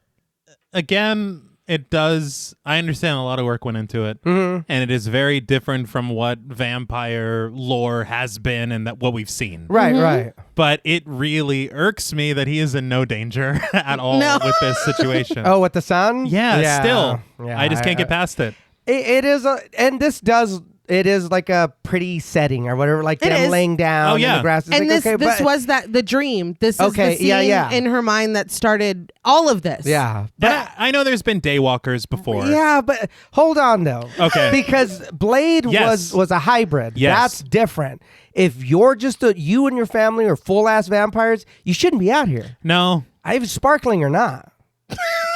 Again, it does. I understand a lot of work went into it, and it is very different from what vampire lore has been and what we've seen. Right, right. But it really irks me that he is in no danger at all with this situation. Oh, with the sun? Yeah, still. Yeah, I just can't get past it. It is, and this does. It is like a pretty setting or whatever, like them laying down in the grass. It's and like, this was the dream. This is the scene in her mind that started all of this. Yeah. But I know there's been daywalkers before. Yeah, but hold on though. Okay. Because Blade was a hybrid. Yes. That's different. If you're just you and your family are full ass vampires, you shouldn't be out here. No. I was sparkling or not.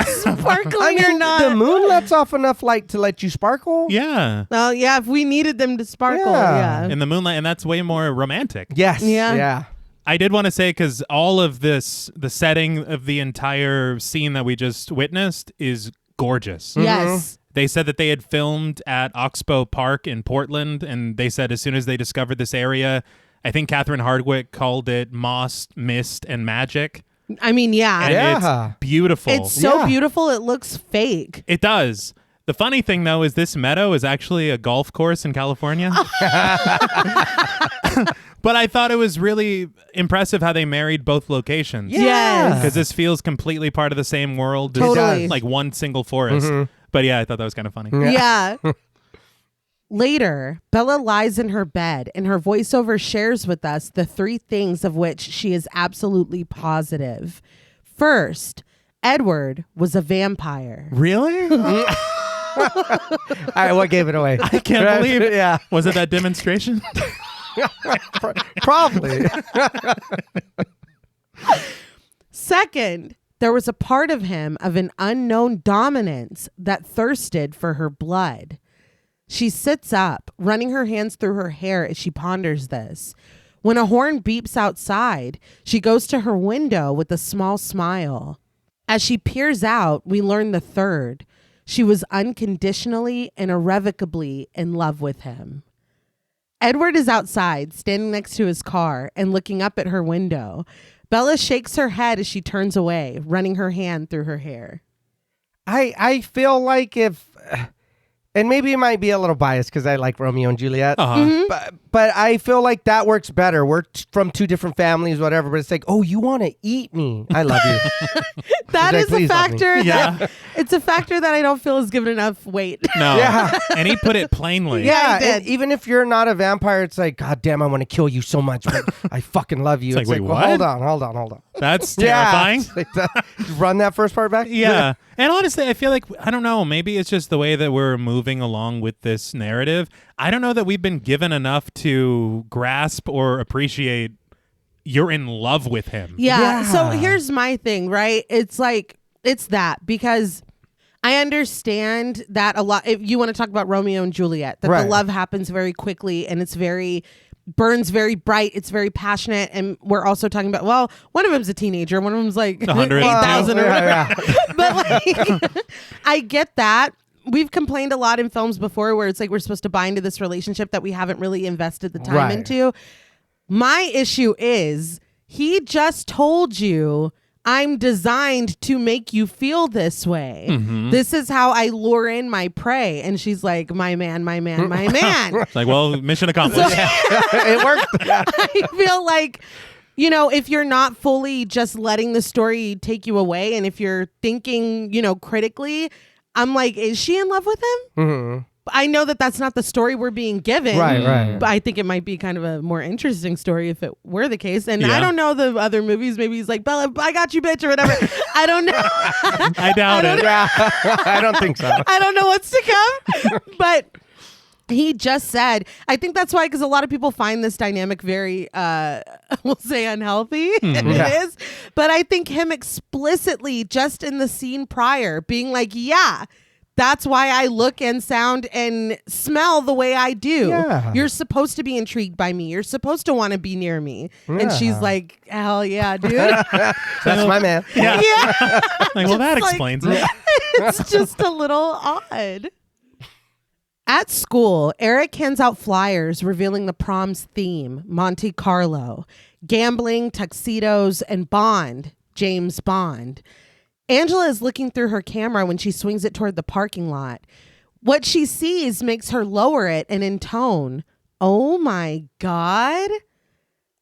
Sparkling or not. The moon lets off enough light to let you sparkle. Yeah. Well, yeah, if we needed them to sparkle, yeah. In the moonlight, and that's way more romantic. Yes. Yeah. I did want to say, because all of this, the setting of the entire scene that we just witnessed is gorgeous. Yes. They said that they had filmed at Oxbow Park in Portland, and they said as soon as they discovered this area, I think Catherine Hardwicke called it moss, mist, and magic. I mean, yeah. And it's beautiful. It's so beautiful, it looks fake. It does. The funny thing, though, is this meadow is actually a golf course in California. But I thought it was really impressive how they married both locations. Yes. Because this feels completely part of the same world. Totally. Like one single forest. But yeah, I thought that was kind of funny. Yeah. Later, Bella lies in her bed and her voiceover shares with us the 3 things of which she is absolutely positive. First, Edward was a vampire. Really? All right, what gave it away? I can't believe it. Yeah. Was it that demonstration? Probably. Second, there was a part of him of an unknown dominance that thirsted for her blood. She sits up, running her hands through her hair as she ponders this. When a horn beeps outside, she goes to her window with a small smile. As she peers out, we learn the third. She was unconditionally and irrevocably in love with him. Edward is outside, standing next to his car and looking up at her window. Bella shakes her head as she turns away, running her hand through her hair. I feel like if... And maybe it might be a little biased because I like Romeo and Juliet. But I feel like that works better. We're from 2 different families, whatever. But it's like, oh, you want to eat me. I love you. That is a factor. Yeah. It's a factor that I don't feel is given enough weight. No. Yeah. And he put it plainly. Yeah. And even if you're not a vampire, it's like, God damn, I want to kill you so much. But I fucking love you. It's like, wait, well, what? hold on. That's terrifying. Yeah. Run that first part back. Yeah. And honestly, I feel like, I don't know, maybe it's just the way that we're moving along with this narrative. I don't know that we've been given enough to grasp or appreciate you're in love with him. Yeah. So here's my thing, right? It's like, it's that because I understand that a lot, if you want to talk about Romeo and Juliet, that the love happens very quickly and it's burns very bright. It's very passionate. And we're also talking about, well, one of them's a teenager. One of them's like 8,000 or whatever. Yeah. But like, I get that. We've complained a lot in films before where it's like we're supposed to buy into this relationship that we haven't really invested the time into. My issue is he just told you I'm designed to make you feel this way. This is how I lure in my prey. And she's like, my man. It's like, well, mission accomplished. It worked. I feel like, you know, if you're not fully just letting the story take you away, and if you're thinking, you know, critically, I'm like, is she in love with him? I know that that's not the story we're being given. Right. But I think it might be kind of a more interesting story if it were the case. And I don't know the other movies. Maybe he's like, Bella, I got you, bitch, or whatever. I don't know. I doubt it. Yeah. I don't think so. I don't know what's to come. But he just said, I think that's why, because a lot of people find this dynamic very, we'll say, unhealthy. And it is. But I think him explicitly, just in the scene prior, being like, yeah, that's why I look and sound and smell the way I do. Yeah. You're supposed to be intrigued by me. You're supposed to want to be near me. And she's like, hell yeah, dude. That's my man. Yeah. Like, well, that explains it. It's just a little odd. At school, Eric hands out flyers revealing the prom's theme, Monte Carlo, gambling, tuxedos, and Bond, James Bond. Angela is looking through her camera when she swings it toward the parking lot. What she sees makes her lower it and intone, "Oh my God."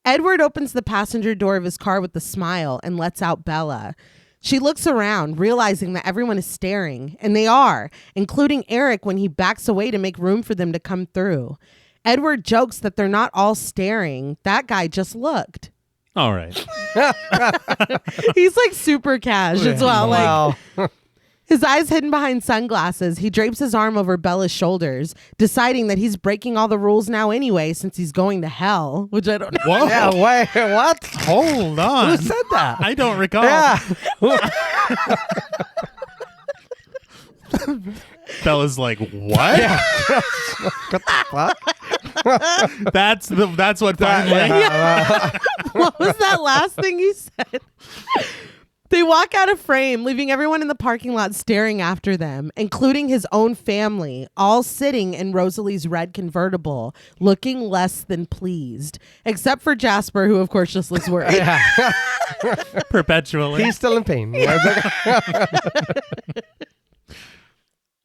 Edward opens the passenger door of his car with a smile and lets out Bella. She looks around, realizing that everyone is staring, and they are, including Eric when he backs away to make room for them to come through. Edward jokes that they're not all staring. That guy just looked. All right. He's like super cash as well. Wow. His eyes hidden behind sunglasses, he drapes his arm over Bella's shoulders, deciding that he's breaking all the rules now anyway since he's going to hell, which I don't know. Whoa. Yeah, wait, what? Hold on. Who said that? I don't recall. Yeah. Bella's like, what? Yeah. What the fuck? That's what finally. What was that last thing you said? They walk out of frame, leaving everyone in the parking lot staring after them, including his own family, all sitting in Rosalie's red convertible, looking less than pleased, except for Jasper, who of course just looks worried. Yeah. Perpetually. He's still in pain.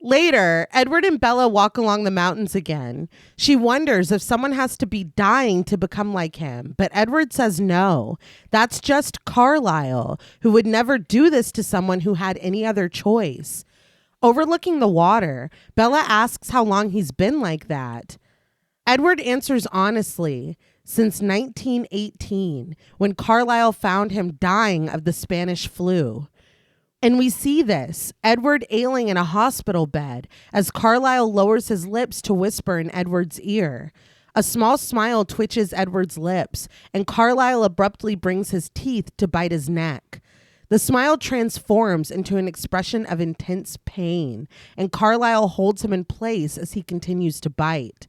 Later, Edward and Bella walk along the mountains again. She wonders if someone has to be dying to become like him, but Edward says no. That's just Carlisle, who would never do this to someone who had any other choice. Overlooking the water, Bella asks how long he's been like that. Edward answers honestly, since 1918, when Carlisle found him dying of the Spanish flu. And we see this, Edward ailing in a hospital bed, as Carlisle lowers his lips to whisper in Edward's ear. A small smile twitches Edward's lips, and Carlisle abruptly brings his teeth to bite his neck. The smile transforms into an expression of intense pain, and Carlisle holds him in place as he continues to bite.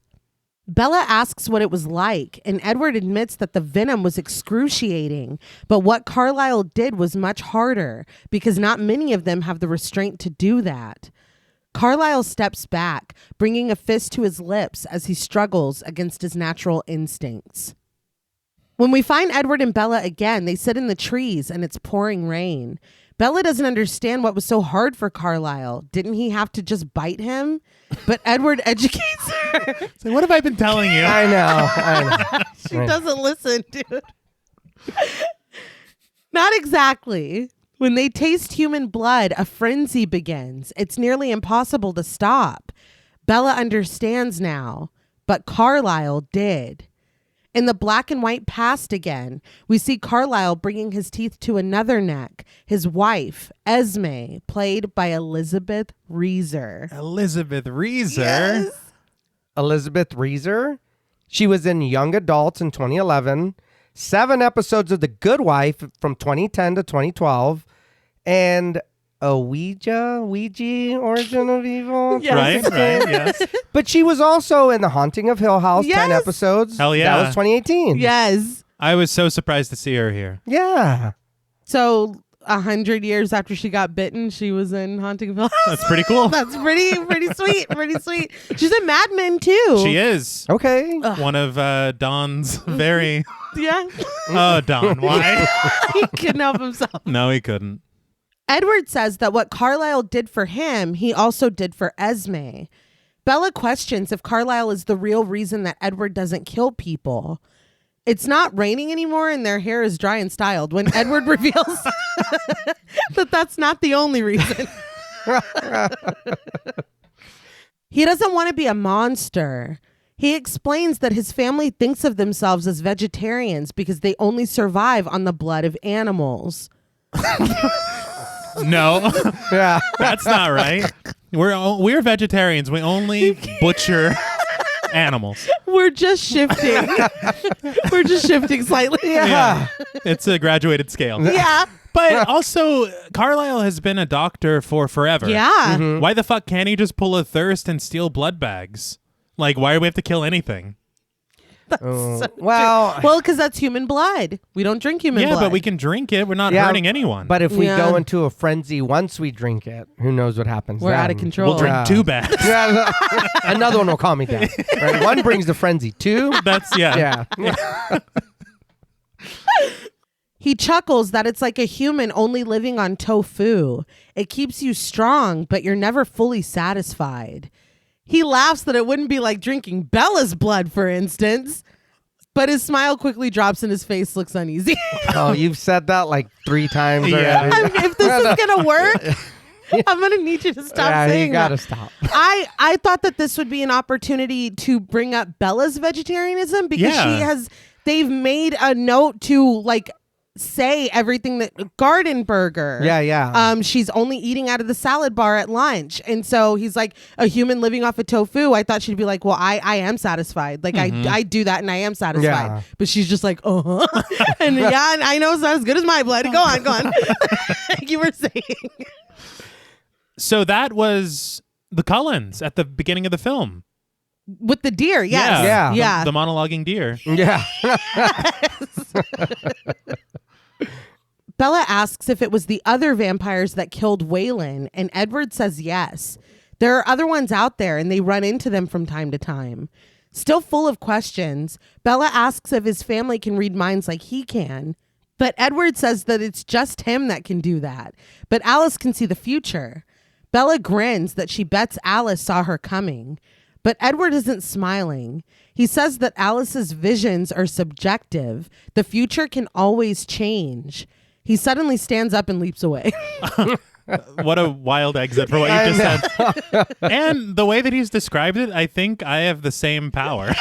Bella asks what it was like, and Edward admits that the venom was excruciating, but what Carlisle did was much harder, because not many of them have the restraint to do that. Carlisle steps back, bringing a fist to his lips as he struggles against his natural instincts. When we find Edward and Bella again, they sit in the trees and it's pouring rain. Bella doesn't understand what was so hard for Carlisle. Didn't he have to just bite him? But Edward educates her. So what have I been telling you? I know. She doesn't listen, dude. Not exactly. When they taste human blood, a frenzy begins. It's nearly impossible to stop. Bella understands now, but Carlisle did. In the black and white past again, we see Carlisle bringing his teeth to another neck, his wife, Esme, played by Elizabeth Reeser. Elizabeth Reeser? Yes. Elizabeth Reeser. She was in Young Adults in 2011, 7 episodes of The Good Wife from 2010 to 2012, and a Ouija, Origin of Evil. Yes. Right, yes. But she was also in The Haunting of Hill House, 10 Yes. episodes. Hell yeah. That was 2018. Yes. I was so surprised to see her here. Yeah. So 100 years after she got bitten, she was in Haunting of Hill House. That's pretty cool. That's pretty sweet. Pretty sweet. She's in Mad Men too. She is. Okay. One of Don's very... Yeah. Oh, Don, why? He couldn't help himself. No, he couldn't. Edward says that what Carlisle did for him, he also did for Esme. Bella questions if Carlisle is the real reason that Edward doesn't kill people. It's not raining anymore and their hair is dry and styled when Edward reveals that that's not the only reason. He doesn't want to be a monster. He explains that his family thinks of themselves as vegetarians because they only survive on the blood of animals. No, Yeah. that's not right. We're vegetarians. We only butcher animals. We're just shifting. We're just shifting slightly. Yeah. It's a graduated scale. Yeah. But also, Carlisle has been a doctor for forever. Yeah. Mm-hmm. Why the fuck can't he just pull a thirst and steal blood bags? Like, why do we have to kill anything? Well, because that's human blood. We don't drink human blood. Yeah, but we can drink it. We're not Yeah, hurting anyone. but if we Yeah. go into a frenzy once we drink it, who knows what happens We're then. out of control. we'll drink Yeah. 2 bags. Yeah, another one will calm me down. Right? One brings the frenzy. 2, That's, yeah. yeah. He chuckles that it's like a human only living on tofu. It keeps you strong, but you're never fully satisfied. He laughs that it wouldn't be like drinking Bella's blood, for instance. But his smile quickly drops and his face looks uneasy. Oh, you've said that like 3 times already. If this is going to work, I'm going to need you to stop saying you gotta that. stop. I thought that this would be an opportunity to bring up Bella's vegetarianism because they've made a note to like say everything that garden burger. Yeah. She's only eating out of the salad bar at lunch. And so he's like a human living off of tofu. I thought she'd be like, well, I am satisfied. Like I do that and I am satisfied. Yeah. But she's just like, and I know it's not as good as my blood. Go on. Like you were saying. So that was the Cullens at the beginning of the film. With the deer, yes. Yeah. The monologuing deer. Yeah. Bella asks if it was the other vampires that killed Waylon, and Edward says yes. There are other ones out there, and they run into them from time to time. Still full of questions, Bella asks if his family can read minds like he can, but Edward says that it's just him that can do that. But Alice can see the future. Bella grins that she bets Alice saw her coming. But Edward isn't smiling. He says that Alice's visions are subjective. The future can always change. He suddenly stands up and leaps away. What a wild exit for what you just said. And the way that he's described it, I think I have the same power.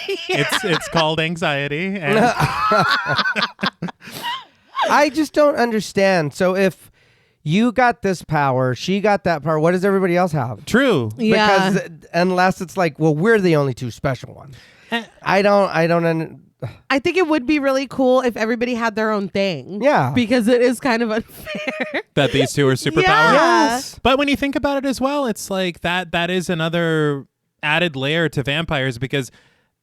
It's called anxiety. And I just don't understand. So if you got this power, she got that power, what does everybody else have? true. Yeah. Because unless it's like, well, we're the only 2 special ones. I think it would be really cool if everybody had their own thing. Yeah. Because it is kind of unfair. That these 2 are superpowers. Yeah. Yes. But when you think about it as well, it's like that is another added layer to vampires, because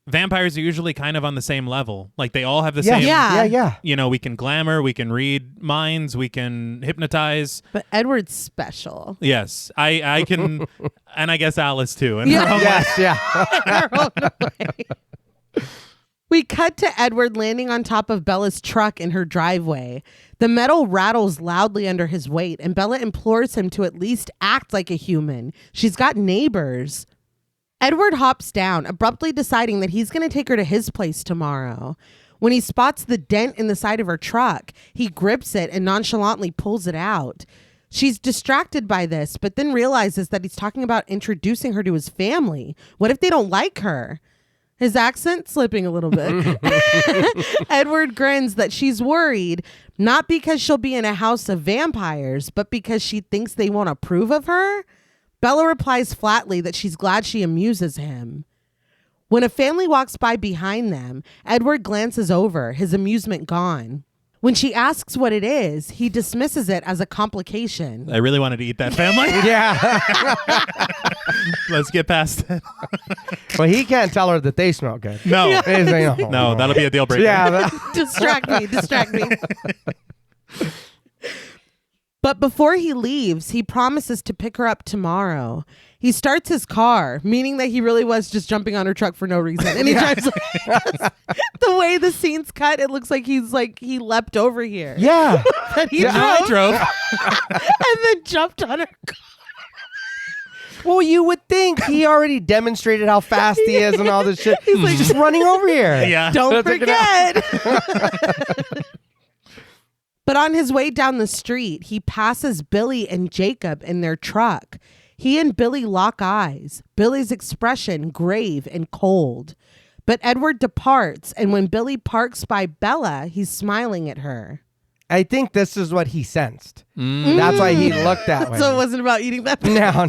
vampires are usually kind of on the same level. Like they all have the same. Yeah. You know, we can glamour, we can read minds, we can hypnotize. But Edward's special. Yes, I can, and I guess Alice too. And Yes, yeah. Her own way. We cut to Edward landing on top of Bella's truck in her driveway. The metal rattles loudly under his weight, and Bella implores him to at least act like a human. She's got neighbors. Edward hops down, abruptly deciding that he's going to take her to his place tomorrow. When he spots the dent in the side of her truck, he grips it and nonchalantly pulls it out. She's distracted by this, but then realizes that he's talking about introducing her to his family. What if they don't like her? His accent slipping a little bit. Edward grins that she's worried, not because she'll be in a house of vampires, but because she thinks they won't approve of her. Bella replies flatly that she's glad she amuses him. When a family walks by behind them, Edward glances over, his amusement gone. When she asks what it is, he dismisses it as a complication. I really wanted to eat that family. Yeah. Let's get past it. Well, he can't tell her that they smell good. No, He's like, oh, no, that'll be a deal breaker. Yeah. Distract me. But before he leaves, he promises to pick her up tomorrow. He starts his car, meaning that he really was just jumping on her truck for no reason. And he drives like, the way the scene's cut, it looks like he leapt over here. Yeah. That he drove and then jumped on her car. Well, you would think he already demonstrated how fast he is and all this shit. He's like, just running over here. Yeah. Don't forget. But on his way down the street, he passes Billy and Jacob in their truck. He and Billy lock eyes, Billy's expression grave and cold. But Edward departs, and when Billy parks by Bella, he's smiling at her. I think this is what he sensed. That's why he looked that way. So it wasn't about eating that. No.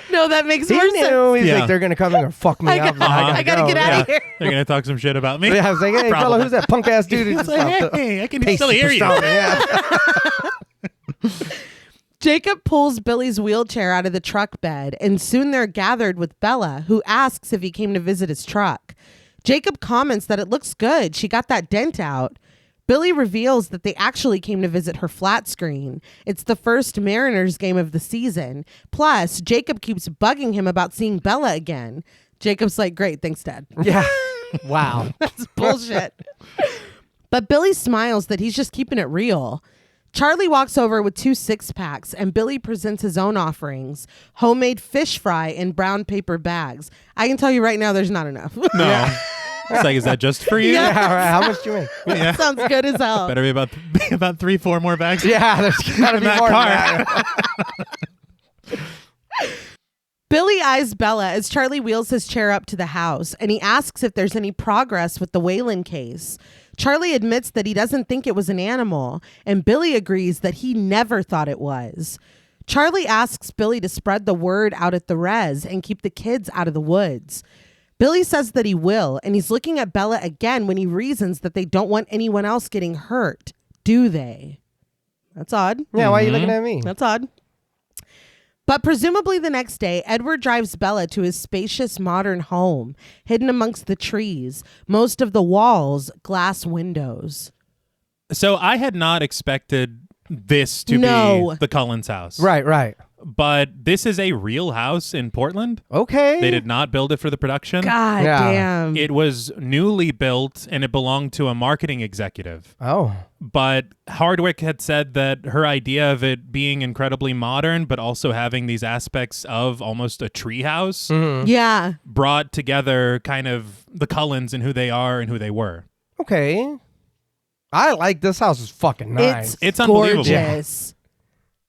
No, that makes He more knew. sense. He's Yeah. like, they're going to come and fuck me up. I gotta get out of here. They're going to talk some shit about me. Yeah, I was like, hey, fella, Probably. who's that punk ass dude? who It's just like, stopped the hey, I can pasty still hear you. persona? Yeah. Jacob pulls Billy's wheelchair out of the truck bed, and soon they're gathered with Bella, who asks if he came to visit his truck. Jacob comments that it looks good. She got that dent out. Billy reveals that they actually came to visit her flat screen. It's the first Mariners game of the season. Plus, Jacob keeps bugging him about seeing Bella again. Jacob's like, great, thanks, Dad. Yeah. Wow. That's bullshit. But Billy smiles that he's just keeping it real. Charlie walks over with 2 6-packs, and Billy presents his own offerings, homemade fish fry in brown paper bags. I can tell you right now, there's not enough. No. It's like, is that just for you? Yeah, right. How much do you make? Yeah. Sounds good as hell. Better be about 3-4 more bags. Yeah, there's gotta be that more car. than that. Billy eyes Bella as Charlie wheels his chair up to the house, and he asks if there's any progress with the Whalen case. Charlie admits that he doesn't think it was an animal, and Billy agrees that he never thought it was. Charlie asks Billy to spread the word out at the res and keep the kids out of the woods. Billy says that he will, and he's looking at Bella again when he reasons that they don't want anyone else getting hurt, do they? That's odd. Yeah, why are you looking at me? That's odd. But presumably the next day, Edward drives Bella to his spacious modern home, hidden amongst the trees, most of the walls glass windows. So I had not expected this to be the Cullens house. Right. But this is a real house in Portland. Okay. They did not build it for the production. God Yeah. damn. It was newly built and it belonged to a marketing executive. Oh. But Hardwicke had said that her idea of it being incredibly modern, but also having these aspects of almost a treehouse, Yeah. brought together kind of the Cullens and who they are and who they were. Okay. I like this house is fucking nice. It's unbelievable. Gorgeous.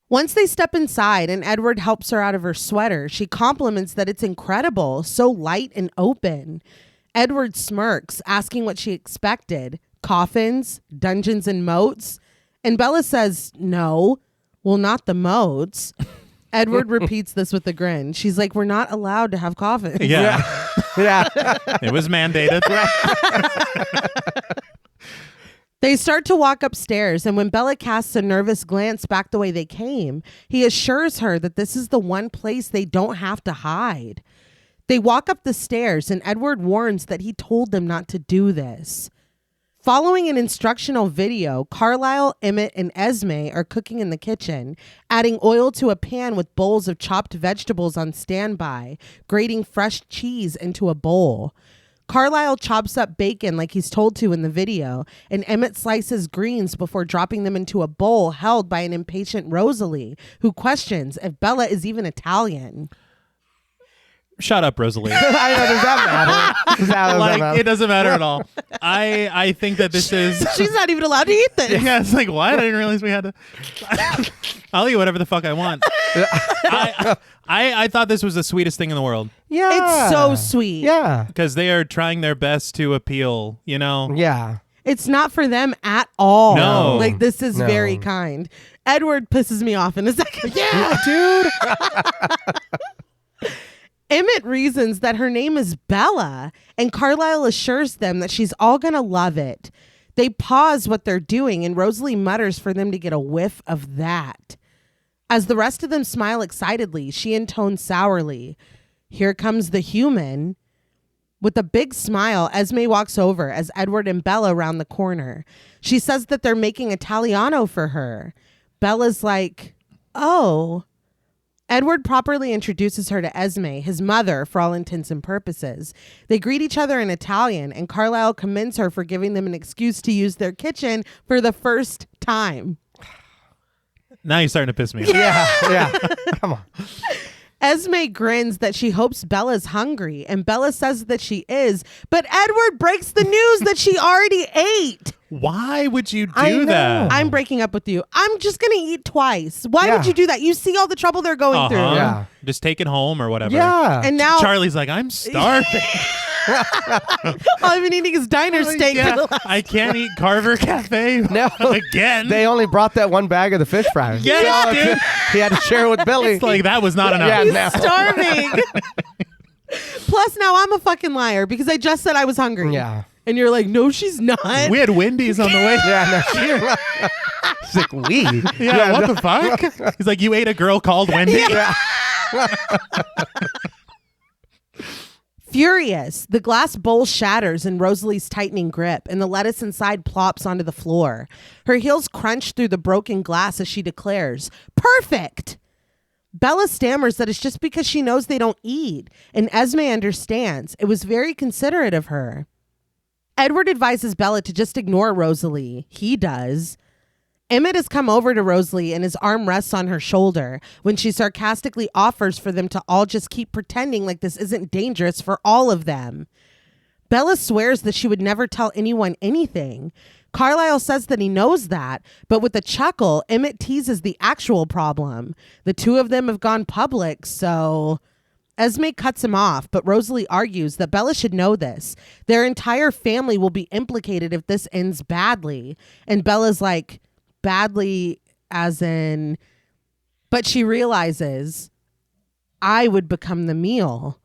Once they step inside and Edward helps her out of her sweater, she compliments that it's incredible, so light and open. Edward smirks, asking what she expected. Coffins, dungeons and moats. And Bella says, no. Well, not the moats. Edward repeats this with a grin. She's like, we're not allowed to have coffins. Yeah. Yeah. It was mandated. They start to walk upstairs, and when Bella casts a nervous glance back the way they came, he assures her that this is the one place they don't have to hide. They walk up the stairs, and Edward warns that he told them not to do this. Following an instructional video, Carlisle, Emmett, and Esme are cooking in the kitchen, adding oil to a pan with bowls of chopped vegetables on standby, grating fresh cheese into a bowl. Carlisle chops up bacon like he's told to in the video, and Emmett slices greens before dropping them into a bowl held by an impatient Rosalie, who questions if Bella is even Italian. Shut up, Rosalie. I know, does that matter? It doesn't matter at all. I think that this is... She's not even allowed to eat this. Yeah, it's like, what? I didn't realize we had to... I'll eat whatever the fuck I want. I thought this was the sweetest thing in the world. Yeah. It's so sweet. Yeah. Because they are trying their best to appeal, you know? Yeah. It's not for them at all. No. Like, this is No. very kind. Edward pisses me off in a second. Yeah, dude. Emmett reasons that her name is Bella, and Carlisle assures them that she's all gonna love it. They pause what they're doing, and Rosalie mutters for them to get a whiff of that. As the rest of them smile excitedly, she intones sourly, "Here comes the human." With a big smile, Esme walks over as Edward and Bella round the corner. She says that they're making Italiano for her. Bella's like, oh. Edward properly introduces her to Esme, his mother, for all intents and purposes. They greet each other in Italian, and Carlisle commends her for giving them an excuse to use their kitchen for the first time. Now you're starting to piss me off. Yeah. Come on. Esme grins that she hopes Bella's hungry, and Bella says that she is, but Edward breaks the news that she already ate. Why would you I do know. that? I'm breaking up with you. I'm just going to eat twice. Why Yeah. wove you do that? You see all the trouble they're going through. Yeah. Just take it home or whatever. Yeah. And now Charlie's like, I'm starving. all I've been eating is diner steak. Yeah, I can't eat Carver Cafe No. again. They only brought that one bag of the fish fries. Yeah, dude. He had to share it with Billy. It's like, that was not enough. Yeah, He's no. starving. Plus, now I'm a fucking liar because I just said I was hungry. Yeah. And you're like, no, she's not. We had Wendy's on the way. Yeah, no. She's like, we. Yeah, what the fuck? He's like, you ate a girl called Wendy? Yeah. Furious, the glass bowl shatters in Rosalie's tightening grip, and the lettuce inside plops onto the floor. Her heels crunch through the broken glass as she declares, "Perfect!" Bella stammers that it's just because she knows they don't eat, and Esme understands. It was very considerate of her. Edward advises Bella to just ignore Rosalie. He does. Emmett has come over to Rosalie and his arm rests on her shoulder when she sarcastically offers for them to all just keep pretending like this isn't dangerous for all of them. Bella swears that she would never tell anyone anything. Carlisle says that he knows that, but with a chuckle, Emmett teases the actual problem. The two of them have gone public, so... Esme cuts him off, but Rosalie argues that Bella should know this. Their entire family will be implicated if this ends badly. And Bella's like, badly as in... But she realizes, I would become the meal.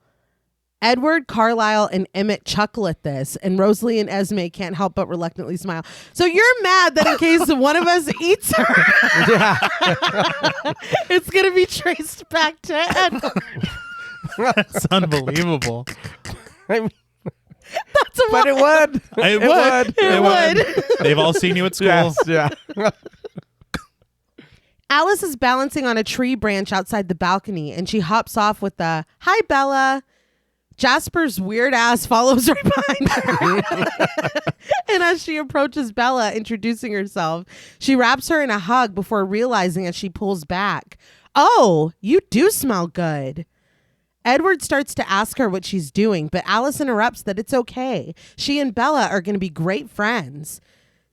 Edward, Carlisle, and Emmett chuckle at this, and Rosalie and Esme can't help but reluctantly smile. So you're mad that in case one of us eats her, Yeah. it's going to be traced back to Edward. That's unbelievable. I mean, That's a but it would. It would. It would. They've all seen you at school. Yes, yeah. Alice is balancing on a tree branch outside the balcony, and she hops off with the, "Hi, Bella." Jasper's weird ass follows right behind her. And as she approaches Bella, introducing herself, she wraps her in a hug before realizing as she pulls back, "Oh, you do smell good." Edward starts to ask her what she's doing, but Alice interrupts that it's okay. She and Bella are going to be great friends.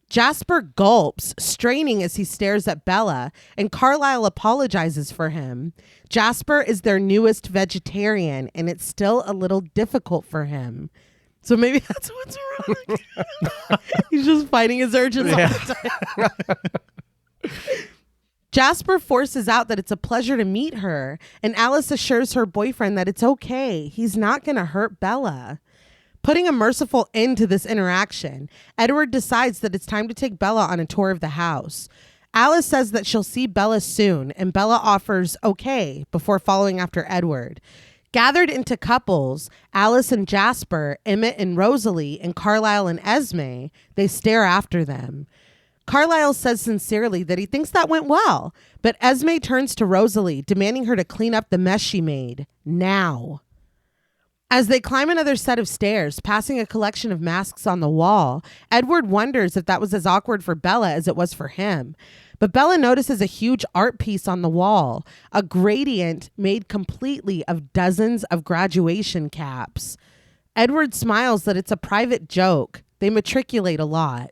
Jasper gulps, straining as he stares at Bella, and Carlisle apologizes for him. Jasper is their newest vegetarian, and it's still a little difficult for him. So maybe that's what's wrong. He's just fighting his urges all the time. Jasper forces out that it's a pleasure to meet her, and Alice assures her boyfriend that it's okay. He's not going to hurt Bella. Putting a merciful end to this interaction, Edward decides that it's time to take Bella on a tour of the house. Alice says that she'll see Bella soon, and Bella offers okay before following after Edward. Gathered into couples, Alice and Jasper, Emmett and Rosalie, and Carlisle and Esme, they stare after them. Carlisle says sincerely that he thinks that went well, but Esme turns to Rosalie, demanding her to clean up the mess she made, now. As they climb another set of stairs, passing a collection of masks on the wall, Edward wonders if that was as awkward for Bella as it was for him. But Bella notices a huge art piece on the wall, a gradient made completely of dozens of graduation caps. Edward smiles that it's a private joke. They matriculate a lot.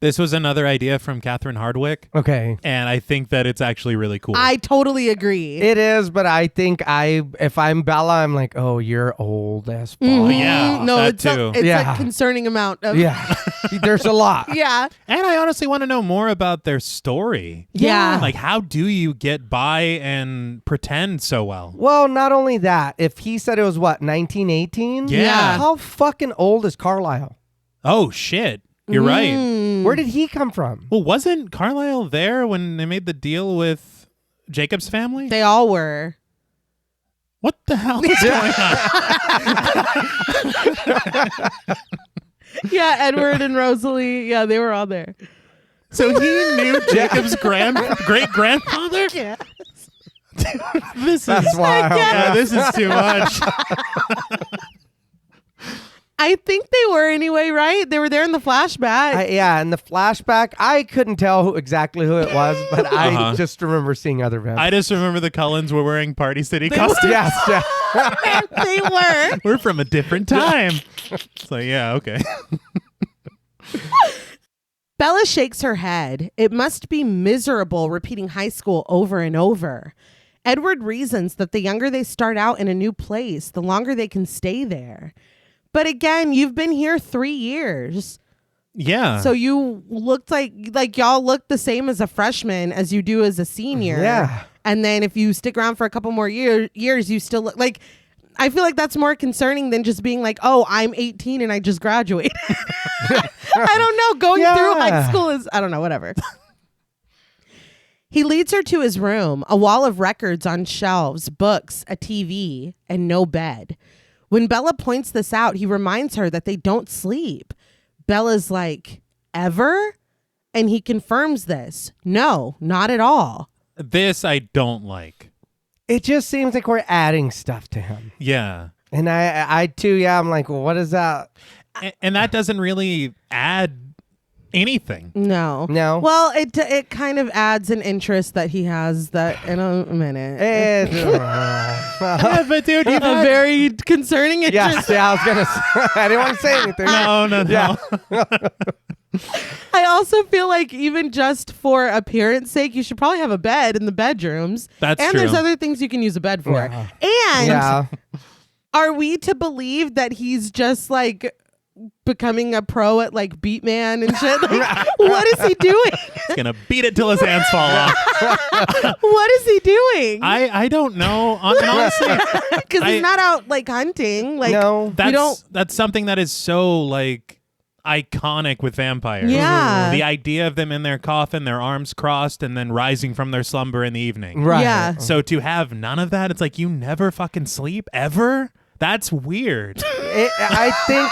This was another idea from Catherine Hardwicke. Okay. And I think that it's actually really cool. I totally agree. It is, but I think if I'm Bella, I'm like, oh, you're old as fuck. Mhm. Yeah, no, that it's too. it's Yeah. a concerning amount of Yeah. There's a lot. yeah. And I honestly want to know more about their story. Yeah. Like, how do you get by and pretend so well? Well, not only that, if he said it was what, 1918? Yeah. How fucking old is Carlisle? Oh, shit. You're right. Where did he come from? Well, wasn't Carlisle there when they made the deal with Jacob's family? They all were. What the hell is going on? Yeah, Edward and Rosalie. Yeah, they were all there. So he knew Jacob's great-grandfather? Yeah. That's That's wild. Yeah, this is too much. I think they were anyway, right? They were there in the flashback. Yeah, in the flashback, I couldn't tell exactly who it was, but I just remember seeing other events. I just remember the Cullens were wearing Party City costumes. Yes, yeah. They were. We're from a different time. So, yeah, okay. Bella shakes her head. It must be miserable repeating high school over and over. Edward reasons that the younger they start out in a new place, the longer they can stay there. But again, you've been here 3 years. Yeah. So you looked like y'all look the same as a freshman as you do as a senior. Yeah. And then if you stick around for a couple more years, you still look like, I feel like that's more concerning than just being like, oh, I'm 18 and I just graduated. I don't know. Going through high school is, I don't know, whatever. He leads her to his room, a wall of records on shelves, books, a TV, and no bed. When Bella points this out, he reminds her that they don't sleep. Bella's like, ever? And he confirms this. No, not at all. This I don't like. It just seems like we're adding stuff to him. Yeah. And I too, I'm like, well, what is that? And that doesn't really add anything. No. Well, it kind of adds an interest that he has that in a minute. Yeah, but dude, A very concerning interest. Yeah, I was gonna say, I didn't want to say anything. No. I also feel like even just for appearance sake, you should probably have a bed in the bedrooms. That's and true. there's other things you can use a bed for. Yeah. And are we to believe that he's just like becoming a pro at like Beatman and shit? Like, what is he doing? He's gonna beat it till his hands fall off. What is he doing? I don't know. Honestly, Because he's not out like hunting. Like, No. that's something that is so like iconic with vampires. Yeah. The idea of them in their coffin, their arms crossed, and then rising from their slumber in the evening. Right. Yeah. So to have none of that, it's like you never fucking sleep ever. That's weird. I think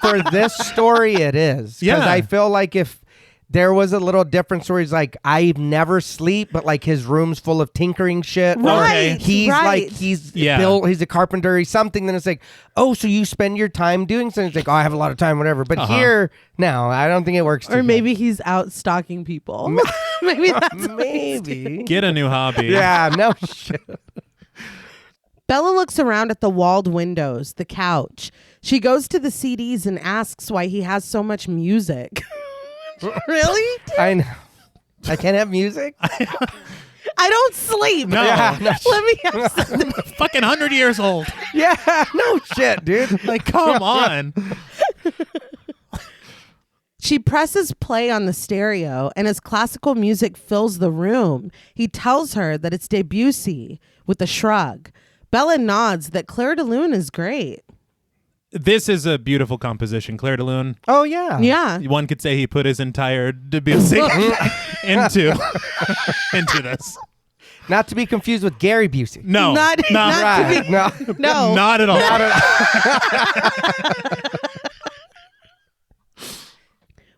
for this story it is. Yeah. Because I feel like if there was a little difference where he's like, I never sleep, but like his room's full of tinkering shit. Right, Or he's right. like, he's a carpenter, he's something. Then it's like, oh, so you spend your time doing something. It's like, oh, I have a lot of time, whatever. But here, no, I don't think it works. Or maybe he's out stalking people. Maybe that's what he's doing. maybe. Get a new hobby. Yeah, no shit. Bella looks around at the walled windows, the couch. She goes to the CDs and asks why he has so much music. Really? I know. I can't have music. I don't sleep. No. Yeah, no Let me have something. Fucking 100 years old. Yeah, no shit, dude. Like, come on. She presses play on the stereo, and as classical music fills the room, he tells her that it's Debussy with a shrug. Bella nods that Claire de Lune is great. This is a beautiful composition. Claire de Lune. Oh, yeah. Yeah. One could say he put his entire Debussy into this. Not to be confused with Gary Busey. No, Not Right. to be, No. no. not at all.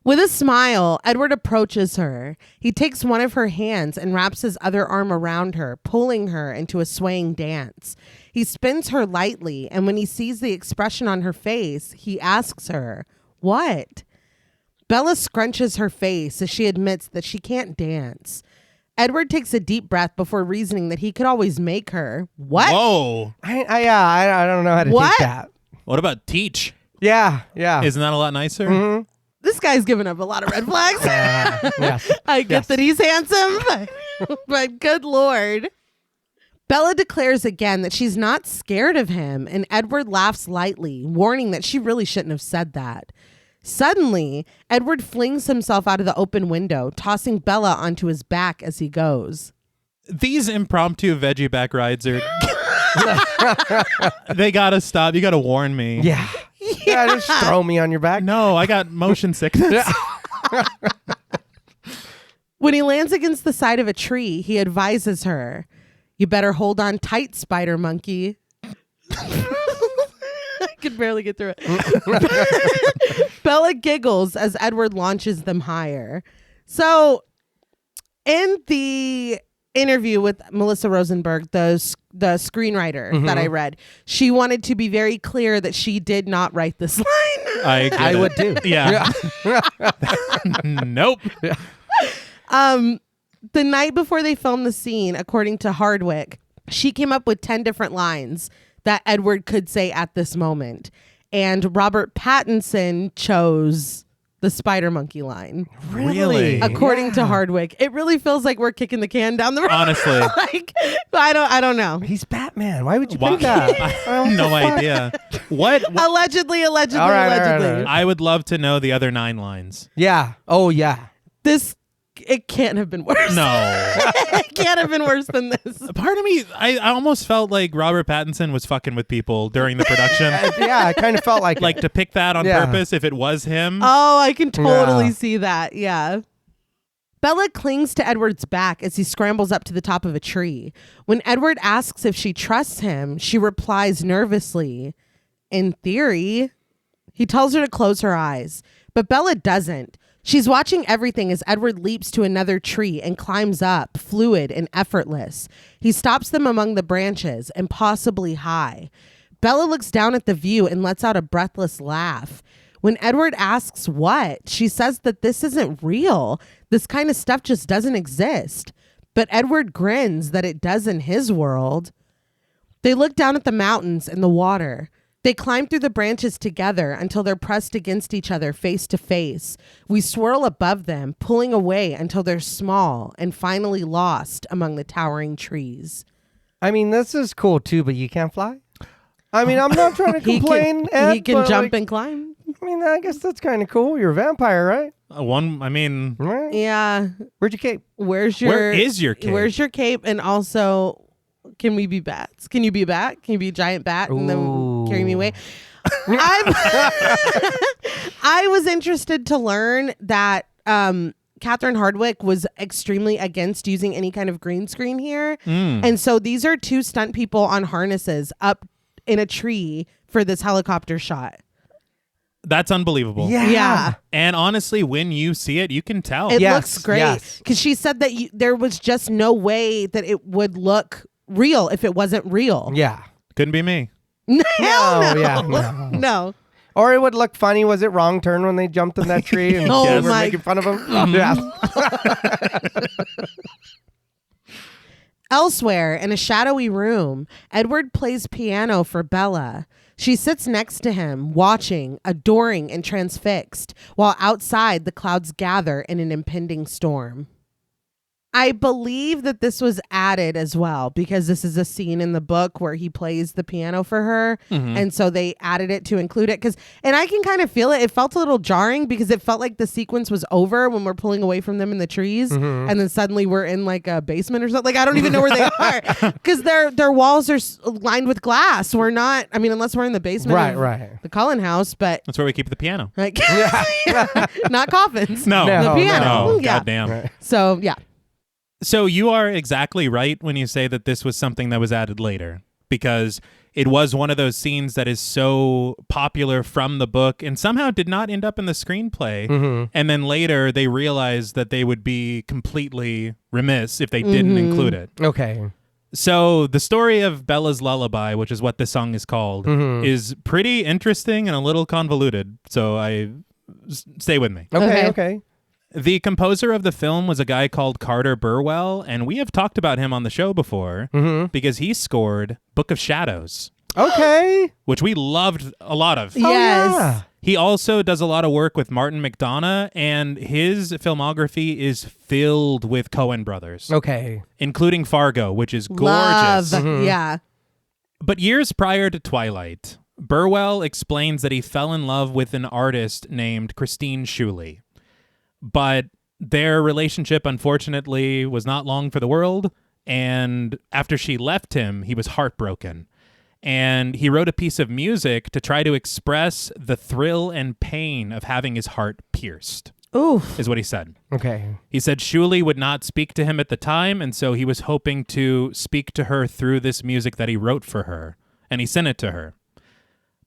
With a smile, Edward approaches her. He takes one of her hands and wraps his other arm around her, pulling her into a swaying dance. He spins her lightly, and when he sees the expression on her face, he asks her, "What?" Bella scrunches her face as she admits that she can't dance. Edward takes a deep breath before reasoning that he could always make her. What? Whoa. I don't know how to What? take that. What about teach? Yeah. Isn't that a lot nicer? Mm-hmm. This guy's giving up a lot of red flags. Yes. I get Yes. that he's handsome, but good Lord. Bella declares again that she's not scared of him, and Edward laughs lightly, warning that she really shouldn't have said that. Suddenly, Edward flings himself out of the open window, tossing Bella onto his back as he goes. These impromptu veggie back rides are... They gotta stop. You gotta warn me. Yeah. Yeah, just throw me on your back. No, I got motion sickness. When he lands against the side of a tree, he advises her, "You better hold on tight, spider monkey." I could barely get through it. Bella giggles as Edward launches them higher. So, in the interview with Melissa Rosenberg, the screenwriter that I read, she wanted to be very clear that she did not write this line. I would too. Yeah. Nope. The night before they filmed the scene, according to Hardwicke, she came up with 10 different lines that Edward could say at this moment. And Robert Pattinson chose the spider monkey line. Really? According to Hardwicke. It really feels like we're kicking the can down the road. Honestly. Like, I don't know. He's Batman. Why would you Why- pick that? I have no idea. What? Allegedly. All right, all right. I would love to know the other 9 lines. Yeah. Oh, yeah. It can't have been worse. No. It can't have been worse than this. Part of me, I almost felt like Robert Pattinson was fucking with people during the production. Yeah, I kind of felt like Like to pick that on Yeah. purpose if it was him. Oh, I can totally Yeah. see that. Yeah. Bella clings to Edward's back as he scrambles up to the top of a tree. When Edward asks if she trusts him, she replies nervously, "In theory." He tells her to close her eyes, but Bella doesn't. She's watching everything as Edward leaps to another tree and climbs up, fluid and effortless. He stops them among the branches, impossibly high. Bella looks down at the view and lets out a breathless laugh. When Edward asks what, she says that this isn't real. This kind of stuff just doesn't exist. But Edward grins that it does in his world. They look down at the mountains and the water. They climb through the branches together until they're pressed against each other face to face. We swirl above them, pulling away until they're small and finally lost among the towering trees. I mean, this is cool too, but you can't fly? I mean, I'm not trying to complain. He can jump and climb. I mean, I guess that's kind of cool. You're a vampire, right? Right? Yeah. Where'd your cape? Where is your cape? Where's your cape? And also, can we be bats? Can you be a bat? Can you be a giant bat and then carry me away? I was interested to learn that Catherine Hardwicke was extremely against using any kind of green screen here. And so these are 2 stunt people on harnesses up in a tree for this helicopter shot. That's unbelievable. Yeah. And honestly, when you see it, you can tell. It looks great. Because she said that there was just no way that it would look real if it wasn't real. Yeah. Couldn't be me. Hell no. Yeah, No. Or it would look funny. Was it wrong turn when they jumped in that tree and Oh were my- making fun of them? Yeah. Elsewhere, in a shadowy room, Edward plays piano for Bella. She sits next to him, watching, adoring, and transfixed, while outside the clouds gather in an impending storm. I believe that this was added as well because this is a scene in the book where he plays the piano for her. And so they added it to include it. And I can kind of feel it. It felt a little jarring because it felt like the sequence was over when we're pulling away from them in the trees. And then suddenly we're in like a basement or something. Like, I don't even know where they are because their walls are lined with glass. We're not, I mean, unless we're in the basement of the Cullen house, but That's where we keep the piano. like, not coffins. No. The piano. No. Yeah. Goddamn. Right. So, yeah. So you are exactly right when you say that this was something that was added later, because it was one of those scenes that is so popular from the book and somehow did not end up in the screenplay. And then later they realized that they would be completely remiss if they didn't include it. Okay. So the story of Bella's Lullaby, which is what this song is called, is pretty interesting and a little convoluted. So stay with me. Okay. The composer of the film was a guy called Carter Burwell, and we have talked about him on the show before because he scored Book of Shadows. Okay. Which we loved a lot of. Yes. Yeah. He also does a lot of work with Martin McDonagh, and his filmography is filled with Coen brothers. Okay. Including Fargo, which is gorgeous. Love. Yeah. But years prior to Twilight, Burwell explains that he fell in love with an artist named Christine Shuley. But their relationship, unfortunately, was not long for the world. And after she left him, he was heartbroken. And he wrote a piece of music to try to express the thrill and pain of having his heart pierced. Oof. Is what he said. Okay. He said Shuley would not speak to him at the time, and so he was hoping to speak to her through this music that he wrote for her. And he sent it to her.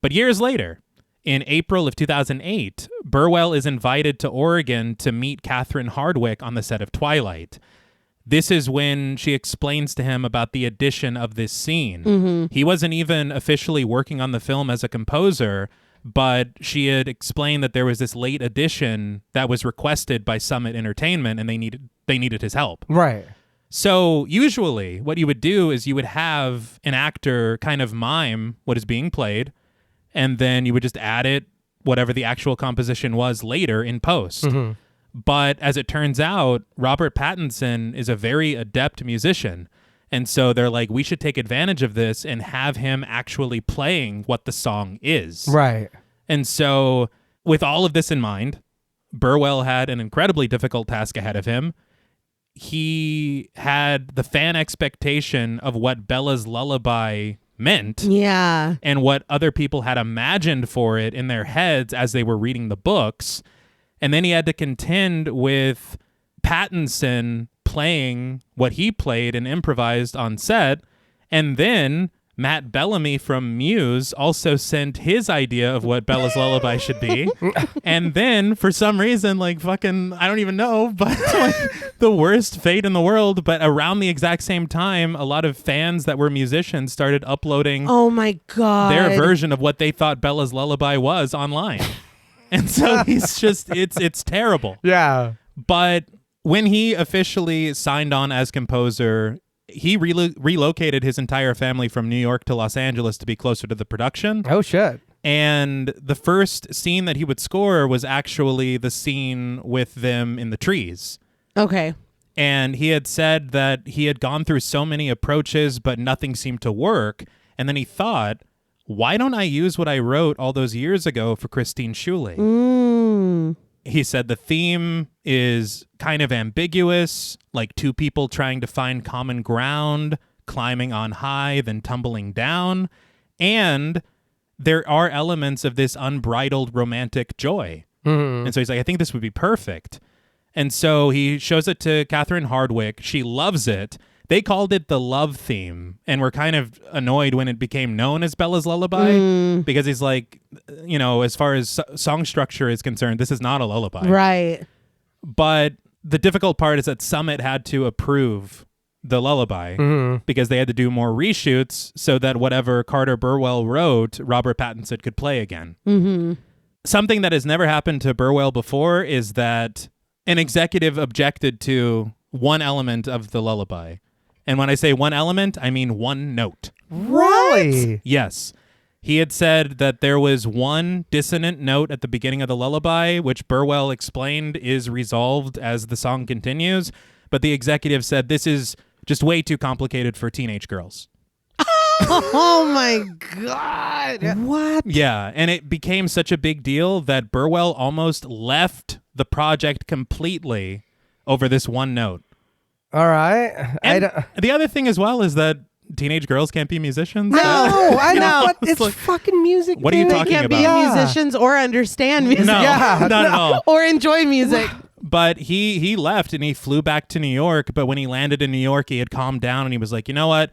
But years later, in April of 2008, Burwell is invited to Oregon to meet Catherine Hardwicke on the set of Twilight. This is when she explains to him about the addition of this scene. He wasn't even officially working on the film as a composer, but she had explained that there was this late addition that was requested by Summit Entertainment, and they needed his help. Right. So usually what you would do is you would have an actor kind of mime what is being played, and then you would just add it, whatever the actual composition was, later in post. But as it turns out, Robert Pattinson is a very adept musician. And so they're like, we should take advantage of this and have him actually playing what the song is. Right. And so with all of this in mind, Burwell had an incredibly difficult task ahead of him. He had the fan expectation of what Bella's Lullaby meant. Yeah. And what other people had imagined for it in their heads as they were reading the books. And then he had to contend with Pattinson playing what he played and improvised on set. And then Matt Bellamy from Muse also sent his idea of what Bella's Lullaby should be. And then for some reason, like fucking, I don't even know, but like the worst fate in the world. But around the exact same time, a lot of fans that were musicians started uploading Oh my God. their version of what they thought Bella's Lullaby was online. And so he's just, it's terrible. Yeah. But when he officially signed on as composer, he relocated his entire family from New York to Los Angeles to be closer to the production. Oh, shit. And the first scene that he would score was actually the scene with them in the trees. Okay. And he had said that he had gone through so many approaches, but nothing seemed to work. And then he thought, why don't I use what I wrote all those years ago for Christine Schuley? He said the theme is kind of ambiguous, like two people trying to find common ground, climbing on high, then tumbling down. And there are elements of this unbridled romantic joy. And so he's like, I think this would be perfect. And so he shows it to Catherine Hardwicke. She loves it. They called it the love theme and were kind of annoyed when it became known as Bella's Lullaby because he's like, you know, as far as song structure is concerned, this is not a lullaby. Right. But the difficult part is that Summit had to approve the lullaby because they had to do more reshoots so that whatever Carter Burwell wrote, Robert Pattinson could play again. Something that has never happened to Burwell before is that an executive objected to one element of the lullaby. And when I say one element, I mean one note. Really? Yes. He had said that there was one dissonant note at the beginning of the lullaby, which Burwell explained is resolved as the song continues. But the executive said this is just way too complicated for teenage girls. Oh my God. What? Yeah. And it became such a big deal that Burwell almost left the project completely over this one note. All right. And the other thing as well is that teenage girls can't be musicians. No, I know. know. It's like, fucking music. what are you dude. talking They can't about? be musicians or understand music. No, Yeah, not at all. Or enjoy music. But he left and he flew back to New York. But when he landed in New York, he had calmed down and he was like, you know what?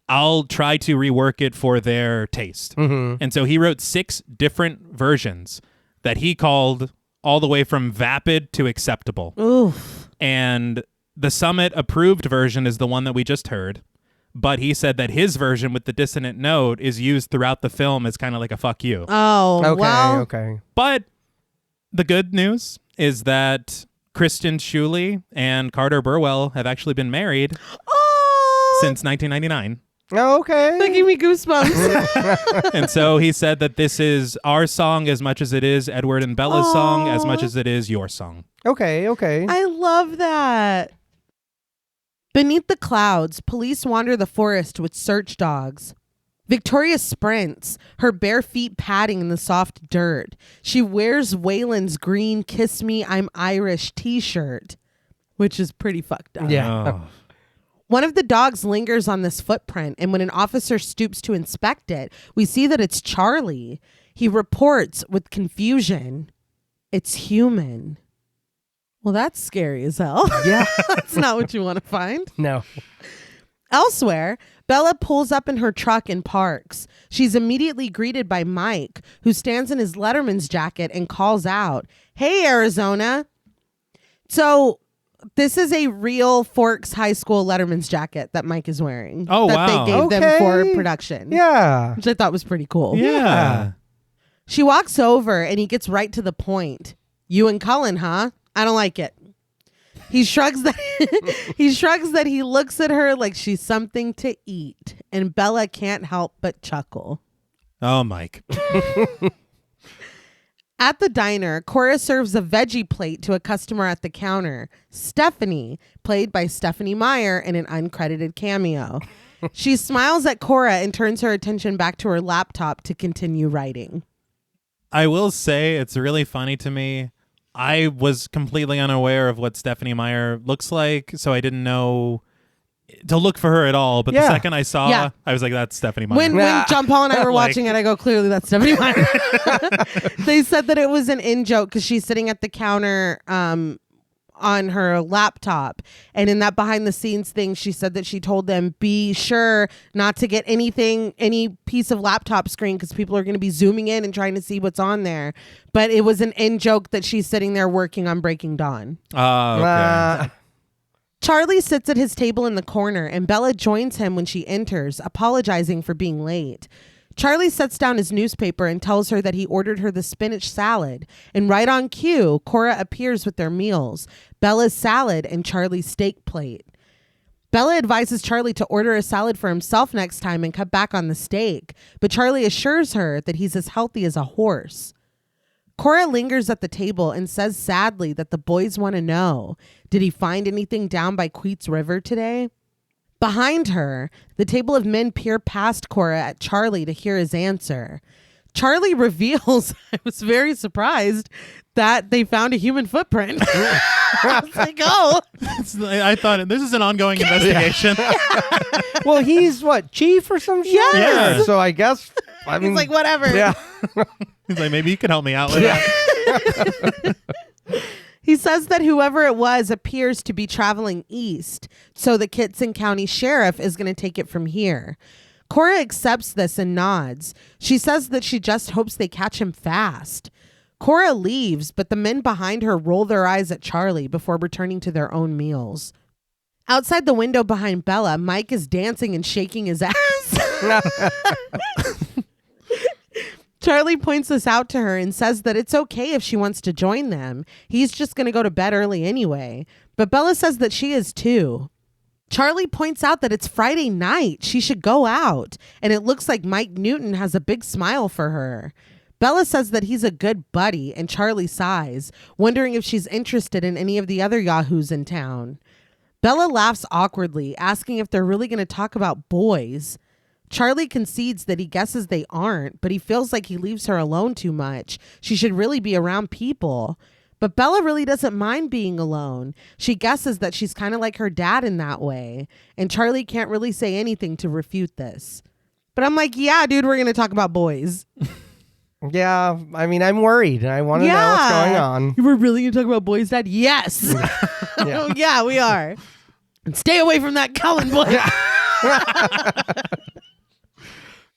I'll try to rework it for their taste. And so he wrote 6 different versions that he called all the way from vapid to acceptable. Oof. And the Summit approved version is the one that we just heard. But he said that his version with the dissonant note is used throughout the film as kind of like a fuck you. Oh, Okay, well. okay. But the good news is that Kristen Schuley and Carter Burwell have actually been married Oh. since 1999. Okay. That gave me goosebumps. And so he said that this is our song as much as it is Edward and Bella's song, as much as it is your song. Okay, okay. I love that. Beneath the clouds, police wander the forest with search dogs. Victoria sprints, her bare feet padding in the soft dirt. She wears Waylon's green Kiss Me, I'm Irish t-shirt, which is pretty fucked up. Yeah. Oh. One of the dogs lingers on this footprint, and when an officer stoops to inspect it, we see that it's Charlie. He reports with confusion, it's human. Well, that's scary as hell. Yeah. That's not what you want to find. No. Elsewhere, Bella pulls up in her truck and parks. She's immediately greeted by Mike, who stands in his Letterman's jacket and calls out, "Hey, Arizona." So this is a real Forks High School Letterman's jacket that Mike is wearing. Oh, that wow. they gave them Okay. for production. Yeah. Which I thought was pretty cool. Yeah. She walks over and he gets right to the point. "You and Cullen, huh? I don't like it." He shrugs that he looks at her like she's something to eat, and Bella can't help but chuckle. Oh, Mike. At the diner, Cora serves a veggie plate to a customer at the counter. Stephanie, played by Stephanie Meyer in an uncredited cameo. She smiles at Cora and turns her attention back to her laptop to continue writing. I will say it's really funny to me. I was completely unaware of what Stephanie Meyer looks like, so I didn't know to look for her at all. But the Yeah. second I saw, Yeah. I was like, that's Stephanie Meyer. When John Paul and I were Like- watching it, I go, clearly that's Stephanie Meyer. They said that it was an in-joke because she's sitting at the counter on her laptop. And in that behind-the-scenes thing, she said that she told them, be sure not to get any piece of laptop screen because people are going to be zooming in and trying to see what's on there. But it was an in-joke that she's sitting there working on Breaking Dawn. Oh, okay. Charlie sits at his table in the corner, and Bella joins him when she enters, apologizing for being late. Charlie sets down his newspaper and tells her that he ordered her the spinach salad. And right on cue, Cora appears with their meals, Bella's salad and Charlie's steak plate. Bella advises Charlie to order a salad for himself next time and cut back on the steak, but Charlie assures her that he's as healthy as a horse. Cora lingers at the table and says sadly that the boys want to know, did he find anything down by Queets River today? Behind her, the table of men peer past Cora at Charlie to hear his answer. Charlie reveals, I was very surprised, that they found a human footprint. I was like, oh. I thought this is an ongoing investigation. Well, he's what, chief or some shit? Yes. Yeah. So I guess, I mean. He's like, whatever. Yeah. He's like, maybe you can help me out with that. He says that whoever it was appears to be traveling east, so the Kittson County Sheriff is going to take it from here. Cora accepts this and nods. She says that she just hopes they catch him fast. Cora leaves, but the men behind her roll their eyes at Charlie before returning to their own meals. Outside the window behind Bella, Mike is dancing and shaking his ass. Charlie points this out to her and says that it's okay if she wants to join them. He's just going to go to bed early anyway. But Bella says that she is too. Charlie points out that it's Friday night. She should go out. And it looks like Mike Newton has a big smile for her. Bella says that he's a good buddy, and Charlie sighs, wondering if she's interested in any of the other yahoos in town. Bella laughs awkwardly, asking if they're really going to talk about boys. Charlie concedes that he guesses they aren't, but he feels like he leaves her alone too much. She should really be around people. But Bella really doesn't mind being alone. She guesses that she's kind of like her dad in that way. And Charlie can't really say anything to refute this. But I'm like, yeah, dude, we're going to talk about boys. Yeah, I mean, I'm worried. I want to know what's going on. We're really going to talk about boys, Dad? Yes. Yeah. Yeah, we are. And stay away from that Cullen boy.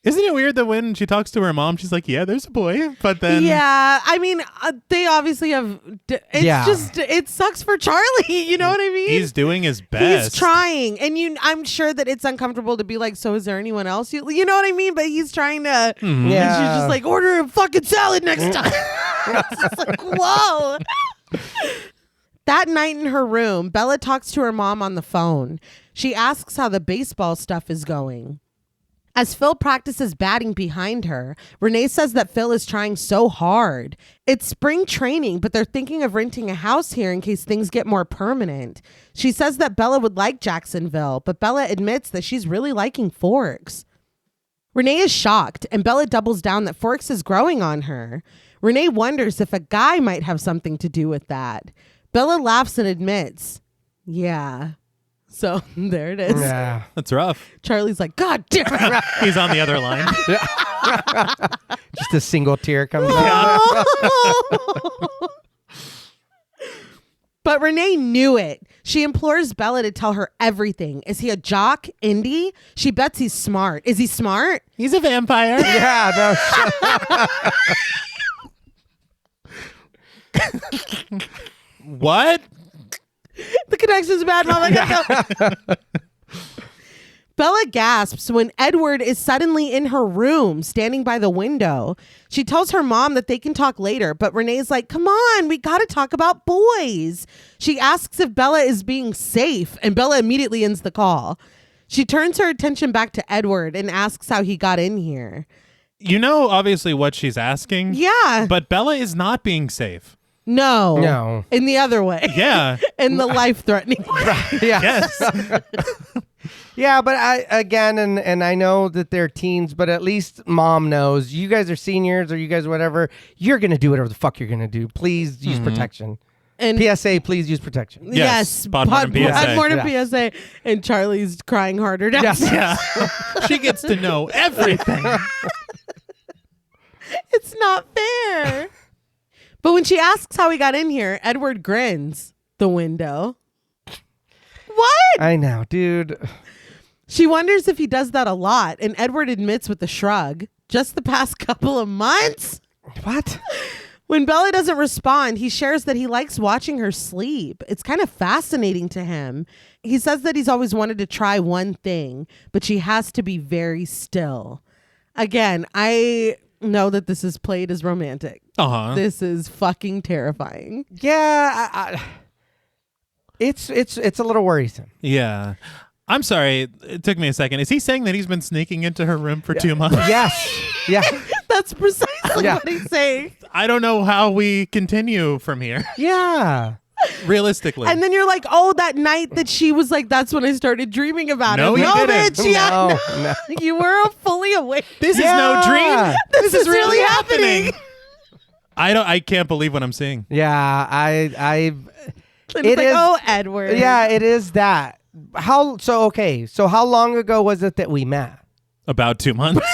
Isn't it weird that when she talks to her mom, she's like, yeah, there's a boy. But then. Yeah, I mean, they obviously have. It's just, it sucks for Charlie. You know what I mean? He's doing his best. He's trying. And I'm sure that it's uncomfortable to be like, so is there anyone else? You know what I mean? But he's trying to. Mm-hmm. And Yeah. she's just like, order a fucking salad next time. It's just like, whoa. That night in her room, Bella talks to her mom on the phone. She asks how the baseball stuff is going. As Phil practices batting behind her, Reneé says that Phil is trying so hard. It's spring training, but they're thinking of renting a house here in case things get more permanent. She says that Bella would like Jacksonville, but Bella admits that she's really liking Forks. Reneé is shocked, and Bella doubles down that Forks is growing on her. Reneé wonders if a guy might have something to do with that. Bella laughs and admits, yeah. So there it is. Yeah. That's rough. Charlie's like, God damn it. He's on the other line. Just a single tear comes out. But Reneé knew it. She implores Bella to tell her everything. Is he a jock? Indie? She bets he's smart. Is he smart? He's a vampire. Yeah, no. What? The connection's bad, Mom. I gotta go. Bella gasps when Edward is suddenly in her room, standing by the window. She tells her mom that they can talk later, but Renee's like, come on, we gotta talk about boys. She asks if Bella is being safe, and Bella immediately ends the call. She turns her attention back to Edward and asks how he got in here. You know, obviously, what she's asking. Yeah. But Bella is not being safe. No. In the other way. Yeah. In the life-threatening way. Yeah. Yes. Yeah, but and I know that they're teens, but at least mom knows you guys are seniors or you guys whatever. You're going to do whatever the fuck you're going to do. Please use protection. And PSA, please use protection. Yes. Podmortem PSA. Podmortem PSA. And Charlie's crying harder downstairs. Yeah. She gets to know everything. It's not fair. But when she asks how he got in here, Edward grins the window. What? I know, dude. She wonders if he does that a lot, and Edward admits with a shrug, just the past couple of months. What? When Bella doesn't respond, he shares that he likes watching her sleep. It's kind of fascinating to him. He says that he's always wanted to try one thing, but she has to be very still. Again, I know that this is played as romantic. This is fucking terrifying. Yeah, it's a little worrisome. Yeah. I'm sorry. It took me a second. Is he saying that he's been sneaking into her room for 2 months? Yes. Yeah. That's precisely what he's saying. I don't know how we continue from here. Yeah. Realistically. And then you're like, oh, that night that she was like, that's when I started dreaming about No, it. you No, didn't. bitch. Yeah, No. You were fully awake. This is no dream. This is really happening. I can't believe what I'm seeing. Yeah. And It it's like, is- oh, Edward. Yeah, it is that. So how long ago was it that we met? About 2 months.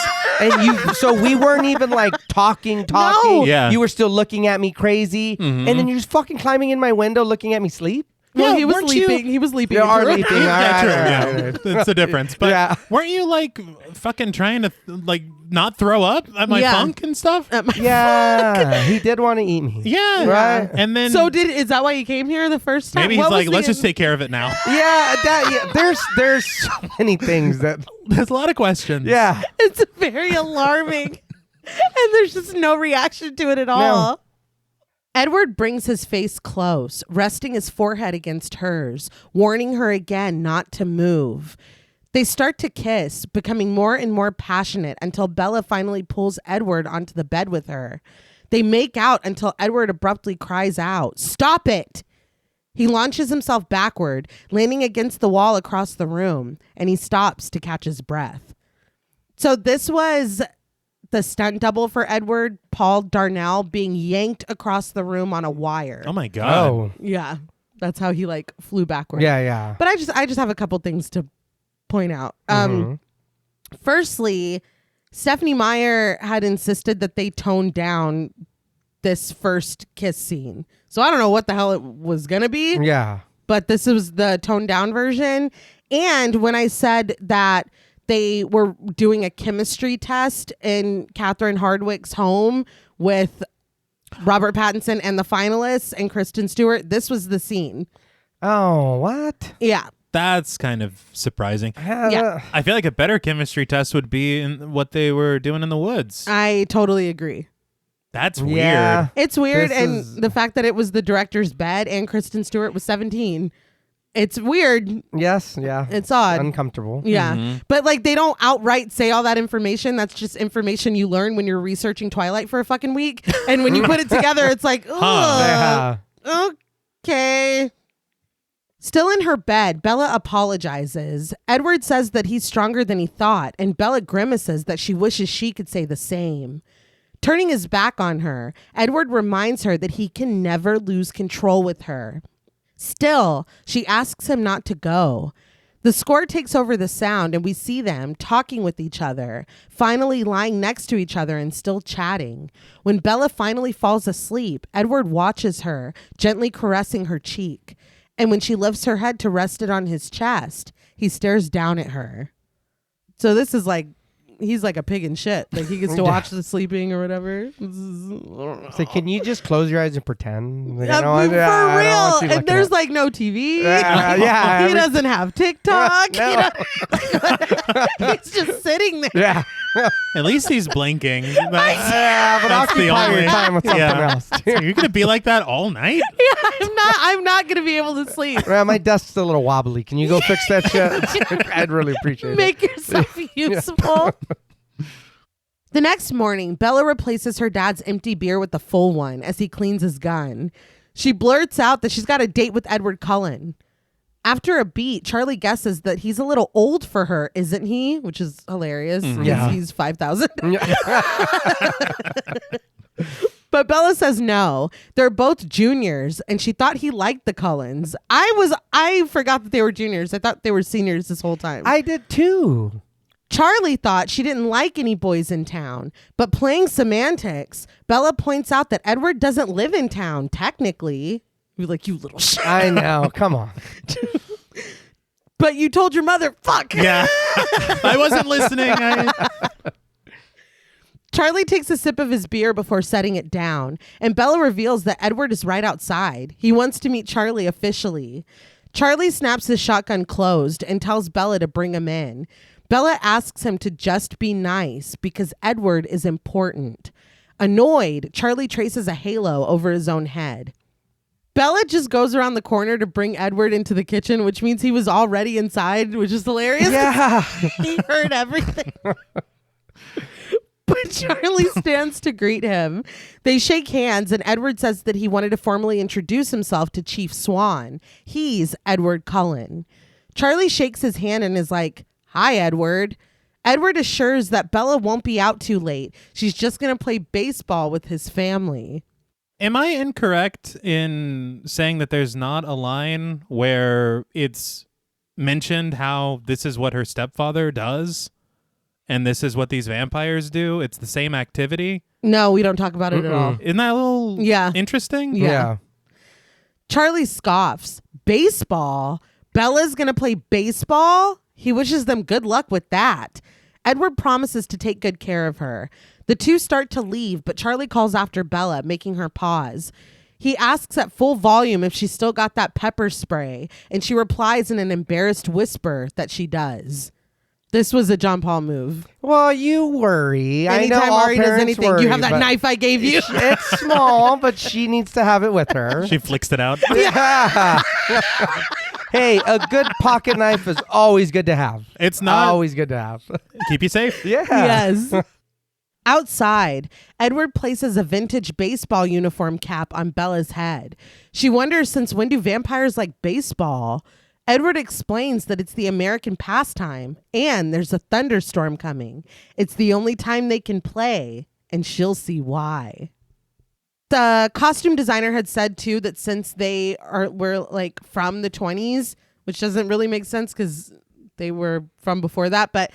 And so we weren't even like talking. No. Yeah. You were still looking at me crazy. And then you're just fucking climbing in my window looking at me sleep. Well, Yeah, he was weren't you- sleeping. He was sleeping. You in are the room. leaping. Yeah, true. All Yeah. right. That's the difference. But Yeah. weren't you like fucking trying to like not throw up at my Yeah. funk and stuff? Yeah, he did want to eat me. Yeah. Right. And then So is that why you came here the first time? maybe he's What was like, let's the- just take care of it now. There's so many things that. There's a lot of questions. Yeah. It's very alarming. And there's just no reaction to it at all. Edward brings his face close, resting his forehead against hers, warning her again not to move. They start to kiss, becoming more and more passionate until Bella finally pulls Edward onto the bed with her. They make out until Edward abruptly cries out, "Stop it!" He launches himself backward, landing against the wall across the room, and he stops to catch his breath. So this was the stunt double for Edward, Paul Darnell, being yanked across the room on a wire. Oh my god. Oh. Yeah, that's how he like flew backward. Yeah. But I just have a couple things to point out. Firstly, Stephanie Meyer had insisted that they tone down this first kiss scene. So I don't know what the hell it was going to be. Yeah. But this was the toned down version. And when I said that they were doing a chemistry test in Catherine Hardwicke's home with Robert Pattinson and the finalists and Kristen Stewart, this was the scene. Oh, what? Yeah. That's kind of surprising. Yeah. I feel like a better chemistry test would be in what they were doing in the woods. I totally agree. That's Yeah. weird. It's weird. This And is- the fact that it was the director's bed and Kristen Stewart was 17. It's weird. Yes. Yeah. It's odd. Uncomfortable. Yeah. But like they don't outright say all that information. That's just information you learn when you're researching Twilight for a fucking week. And when you put it together, it's like, Yeah. okay. Still in her bed, Bella apologizes. Edward says that he's stronger than he thought, and Bella grimaces that she wishes she could say the same. Turning his back on her, Edward reminds her that he can never lose control with her. Still, she asks him not to go. The score takes over the sound, and we see them talking with each other, finally lying next to each other and still chatting. When Bella finally falls asleep, Edward watches her, gently caressing her cheek. And when she lifts her head to rest it on his chest, he stares down at her. So this is like, he's like a pig in shit. Like he gets to watch the sleeping or whatever. So can you just close your eyes and pretend? Like, For I don't want real. you And looking there's at- like no TV. Yeah, He doesn't have TikTok. No. He's just sitting there. Yeah. At least he's blinking. Yeah, but That's the occupy your only time with something else. So you're gonna be like that all night? I'm not gonna be able to sleep. Well, my desk's a little wobbly. Can you go fix that shit? I'd really appreciate it. Make yourself useful. The next morning, Bella replaces her dad's empty beer with the full one as he cleans his gun. She blurts out that she's got a date with Edward Cullen. After a beat, Charlie guesses that he's a little old for her, isn't he? Which is hilarious because Yeah. he's 5,000. But Bella says no. They're both juniors, and she thought he liked the Cullens. I forgot that they were juniors. I thought they were seniors this whole time. I did too. Charlie thought she didn't like any boys in town, but playing semantics, Bella points out that Edward doesn't live in town, technically. You're like, you little shit. I know. Come on. But you told your mother, fuck. Yeah. I wasn't listening. Charlie takes a sip of his beer before setting it down, and Bella reveals that Edward is right outside. He wants to meet Charlie officially. Charlie snaps his shotgun closed and tells Bella to bring him in. Bella asks him to just be nice because Edward is important. Annoyed, Charlie traces a halo over his own head. Bella just goes around the corner to bring Edward into the kitchen, which means he was already inside, which is hilarious. Yeah. He heard everything. But Charlie stands to greet him. They shake hands, and Edward says that he wanted to formally introduce himself to Chief Swan. He's Edward Cullen. Charlie shakes his hand and is like, "Hi, Edward." Edward assures that Bella won't be out too late. She's just going to play baseball with his family. Am I incorrect in saying that there's not a line where it's mentioned how this is what her stepfather does and this is what these vampires do? It's the same activity? No, we don't talk about it at all. Isn't that a little interesting? Yeah. Charlie scoffs. Baseball? Bella's going to play baseball? He wishes them good luck with that. Edward promises to take good care of her. The two start to leave, but Charlie calls after Bella, making her pause. He asks at full volume if she's still got that pepper spray, and she replies in an embarrassed whisper that she does. This was a John Paul move. Well, you worry. Anytime I know all Ari does parents anything, worry, you have that but knife I gave you. It's small, but she needs to have it with her. She flicks it out. Yeah. Hey, a good pocket knife is always good to have. It's not always good to have. Keep you safe. Yeah. Yes. Outside, Edward places a vintage baseball uniform cap on Bella's head. She wonders, since when do vampires like baseball? Edward explains that it's the American pastime and there's a thunderstorm coming. It's the only time they can play, and she'll see why. The costume designer had said too that since were like from the 20s, which doesn't really make sense because they were from before that, but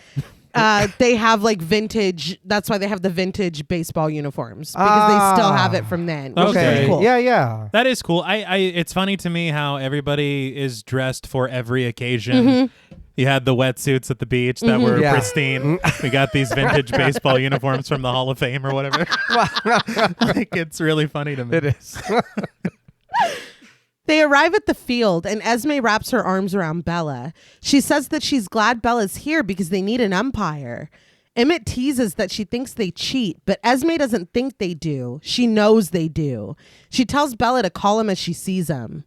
they have like vintage. That's why they have the vintage baseball uniforms, because they still have it from then. Which is Okay. pretty cool. Yeah. That is cool. It's funny to me how everybody is dressed for every occasion. Mm-hmm. You had the wetsuits at the beach that were Yeah. pristine. We got these vintage baseball uniforms from the Hall of Fame or whatever. Like, it's really funny to me. It is. They arrive at the field, and Esme wraps her arms around Bella. She says that she's glad Bella's here because they need an umpire. Emmett teases that she thinks they cheat, but Esme doesn't think they do. She knows they do. She tells Bella to call him as she sees him.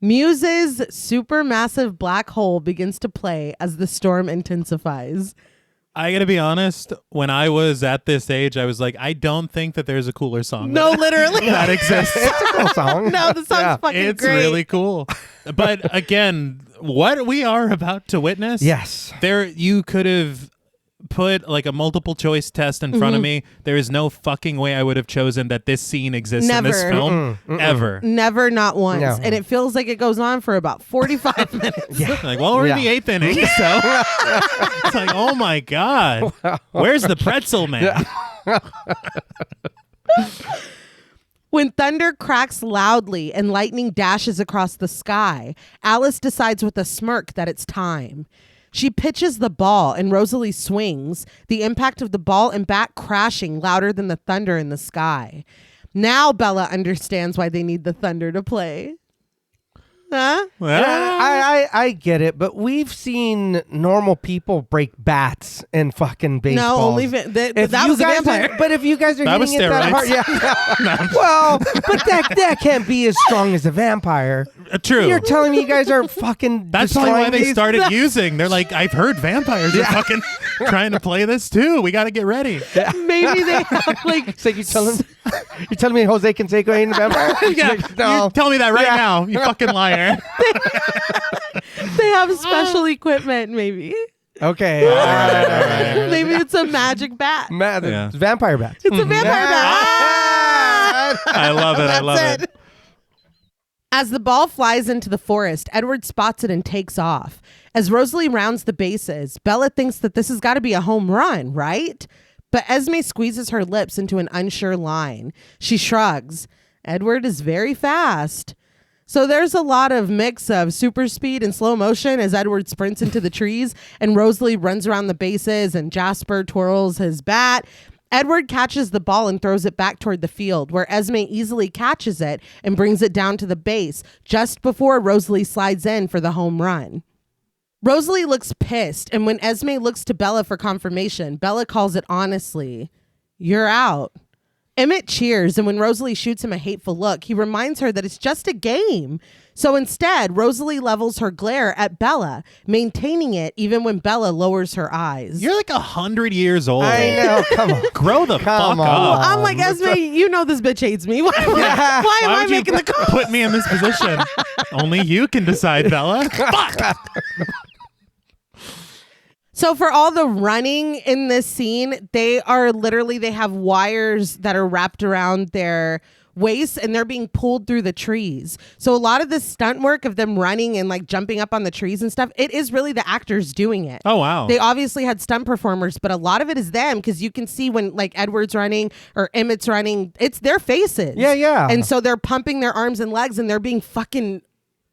Muse's supermassive black hole begins to play as the storm intensifies. I gotta be honest, when I was at this age, I was like, I don't think that there's a cooler song No, literally. that exists. It's a cool song. No, the song's fucking It's great. really cool. But again, what we are about to witness, Yes. you could have put like a multiple choice test in front of me. There is no fucking way I would have chosen that this scene exists in this Never. film ever. Never, not once. No. And it feels like it goes on for about 45 minutes. Like, well, we're in the 8th inning, so it's like, oh my god, where's the pretzel man? When thunder cracks loudly and lightning dashes across the sky, Alice decides with a smirk that it's time. She pitches the ball and Rosalie swings, the impact of the ball and bat crashing louder than the thunder in the sky. Now Bella understands why they need the thunder to play. Huh? I get it, but we've seen normal people break bats and fucking baseballs. No, only that was a vampire. But if you guys are That was hitting it that hard, steroids. well, but that can't be as strong as a vampire. True. You're telling me you guys are fucking. That's probably why they destroying started using. They're like, I've heard vampires are fucking trying to play this too. We got to get ready. Maybe they have like It's like you're telling me Jose Canseco ain't a vampire? Yeah, Like, no. you tell me that right now, you fucking liar. they have special equipment. Maybe Okay. All right. maybe it's a magic bat. Yeah. Vampire bats. It's a vampire bat. Ah! I love it. I love it. As the ball flies into the forest, Edward spots it and takes off. As Rosalie rounds the bases, Bella thinks that this has got to be a home run, right? But Esme squeezes her lips into an unsure line. She shrugs. Edward is very fast. So there's a lot of mix of super speed and slow motion as Edward sprints into the trees and Rosalie runs around the bases and Jasper twirls his bat. Edward catches the ball and throws it back toward the field, where Esme easily catches it and brings it down to the base just before Rosalie slides in for the home run. Rosalie looks pissed, and when Esme looks to Bella for confirmation, Bella calls it honestly. You're out. Emmett cheers, and when Rosalie shoots him a hateful look, he reminds her that it's just a game. So instead, Rosalie levels her glare at Bella, maintaining it even when Bella lowers her eyes. You're like 100 years old. I know. Come on. Grow the fuck Come on. up. I'm like, Esme, you know this bitch hates me. Why am I would you making the call? put me in this position? Only you can decide, Bella. Fuck. So for all the running in this scene, they have wires that are wrapped around their waists and they're being pulled through the trees. So a lot of the stunt work of them running and like jumping up on the trees and stuff, it is really the actors doing it. Oh, wow. They obviously had stunt performers, but a lot of it is them because you can see when like Edward's running or Emmett's running, it's their faces. Yeah. And so they're pumping their arms and legs and they're being fucking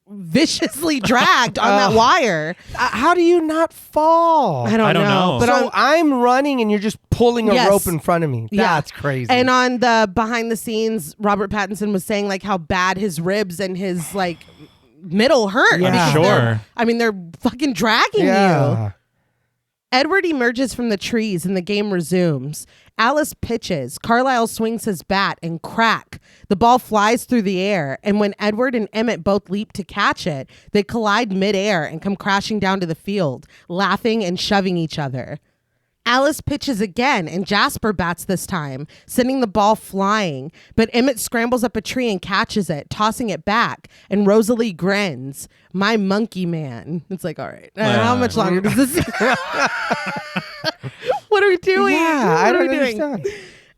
viciously dragged on that wire. How do you not fall? I don't know. But so I'm running and you're just pulling a rope in front of me. That's crazy. And on the behind the scenes, Robert Pattinson was saying like how bad his ribs and his like middle hurt. Yeah. Sure. They're fucking dragging you. Edward emerges from the trees and the game resumes. Alice pitches. Carlisle swings his bat and crack. The ball flies through the air. And when Edward and Emmett both leap to catch it, they collide midair and come crashing down to the field, laughing and shoving each other. Alice pitches again, and Jasper bats this time, sending the ball flying. But Emmett scrambles up a tree and catches it, tossing it back. And Rosalie grins. My monkey man. It's like, all right, how much longer does this? What are we doing? Yeah, I don't understand.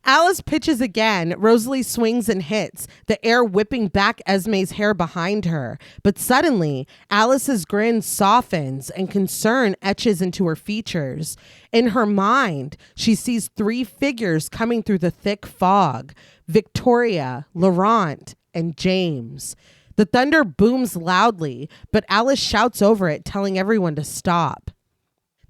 Alice pitches again. Rosalie swings and hits, the air whipping back Esme's hair behind her. But suddenly, Alice's grin softens and concern etches into her features. In her mind, she sees three figures coming through the thick fog: Victoria, Laurent, and James. The thunder booms loudly, but Alice shouts over it, telling everyone to stop.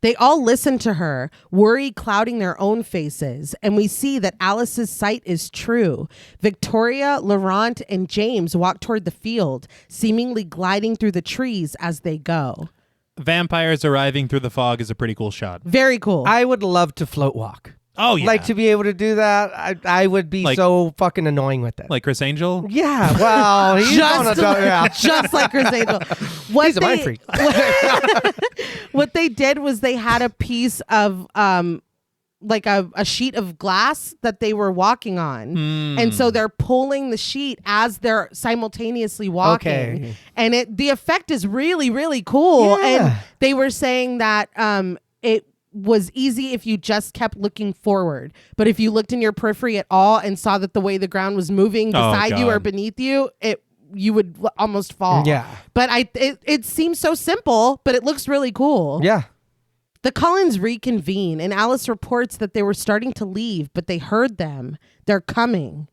They all listen to her, worry clouding their own faces, and we see that Alice's sight is true. Victoria, Laurent, and James walk toward the field, seemingly gliding through the trees as they go. Vampires arriving through the fog is a pretty cool shot. Very cool. I would love to float walk. Oh, yeah. Like to be able to do that. I would be so fucking annoying with it. Like Chris Angel? Yeah, well, he's just like Chris Angel. He's a mind freak. What they did was they had a piece of like a sheet of glass that they were walking on. And so they're pulling the sheet as they're simultaneously walking. Okay. And the effect is really, really cool. Yeah. And they were saying that it was easy if you just kept looking forward. But if you looked in your periphery at all and saw that the way the ground was moving beside you or beneath you, you would almost fall. Yeah. But it seems so simple, but it looks really cool. Yeah. The Cullens reconvene, and Alice reports that they were starting to leave, but they heard them. They're coming.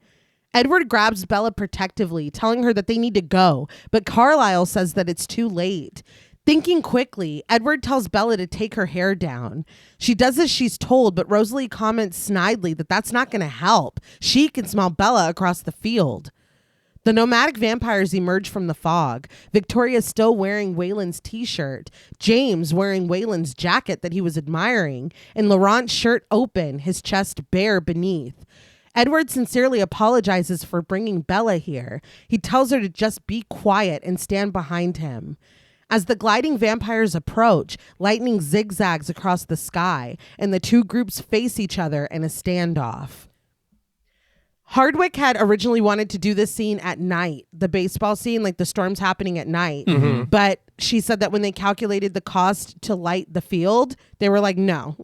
Edward grabs Bella protectively, telling her that they need to go, but Carlisle says that it's too late. Thinking quickly, Edward tells Bella to take her hair down. She does as she's told, but Rosalie comments snidely that that's not going to help. She can smell Bella across the field. The nomadic vampires emerge from the fog. Victoria still wearing Waylon's t-shirt, James wearing Waylon's jacket that he was admiring, and Laurent's shirt open, his chest bare beneath. Edward sincerely apologizes for bringing Bella here. He tells her to just be quiet and stand behind him. As the gliding vampires approach, lightning zigzags across the sky, and the two groups face each other in a standoff. Hardwicke had originally wanted to do this scene at night, the baseball scene, like the storm's happening at night. Mm-hmm. But she said that when they calculated the cost to light the field, they were like, no,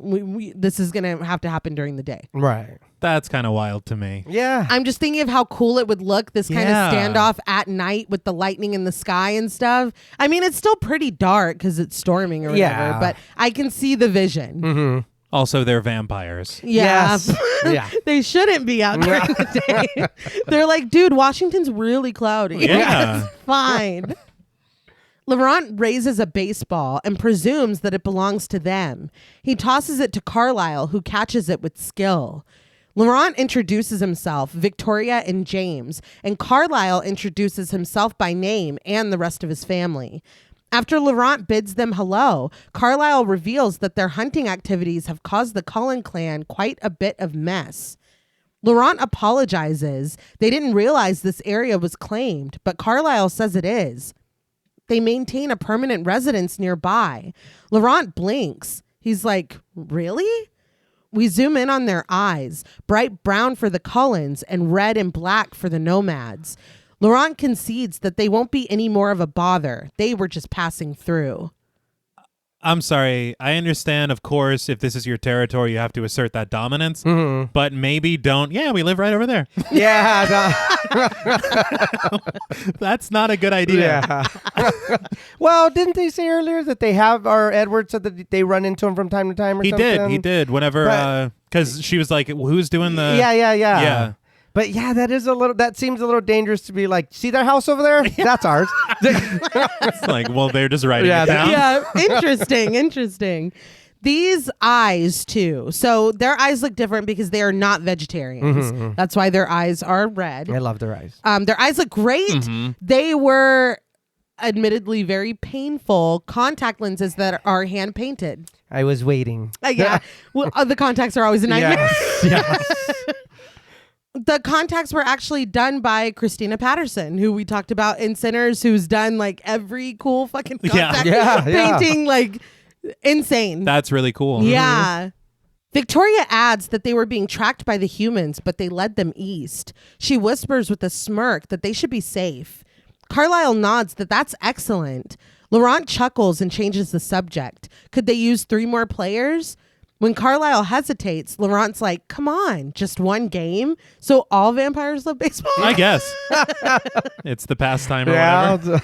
this is going to have to happen during the day. Right. That's kind of wild to me. Yeah. I'm just thinking of how cool it would look, this kind of standoff at night with the lightning in the sky and stuff. I mean, it's still pretty dark because it's storming or whatever, but I can see the vision. Mm-hmm. Also, they're vampires. Yeah. Yes. Yeah. They shouldn't be out during the day. They're like, dude, Washington's really cloudy. Yeah. It's fine. Laurent raises a baseball and presumes that it belongs to them. He tosses it to Carlisle, who catches it with skill. Laurent introduces himself, Victoria and James, and Carlisle introduces himself by name and the rest of his family. After Laurent bids them hello, Carlisle reveals that their hunting activities have caused the Cullen clan quite a bit of mess. Laurent apologizes. They didn't realize this area was claimed, but Carlisle says it is. They maintain a permanent residence nearby. Laurent blinks. He's like, really? We zoom in on their eyes, bright brown for the Cullens and red and black for the nomads. Laurent concedes that they won't be any more of a bother. They were just passing through. I'm sorry. I understand, of course, if this is your territory, you have to assert that dominance. But maybe don't. Yeah, we live right over there. Yeah. That's not a good idea. Yeah. Well, didn't they say earlier that they have, or Edward said that they run into him from time to time or something? He did. Whenever, because she was like, who's doing the... Yeah. But yeah, that seems a little dangerous to be like, see that house over there? That's ours. It's like, well, they're just writing it down. Yeah, interesting. These eyes, too. So their eyes look different because they are not vegetarians. That's why their eyes are red. I love their eyes. Their eyes look great. They were admittedly very painful contact lenses that are hand painted. I was waiting. Yeah. Well, the contacts are always a nightmare. Yes. The contacts were actually done by Christina Patterson, who we talked about in Sinners, who's done like every cool fucking contact painting, like insane. That's really cool. Yeah. Victoria adds that they were being tracked by the humans, but they led them east. She whispers with a smirk that they should be safe. Carlisle nods that that's excellent. Laurent chuckles and changes the subject. Could they use 3 more players? When Carlisle hesitates, Laurent's like, come on, just one game? So all vampires love baseball? I guess. It's the pastime or whatever.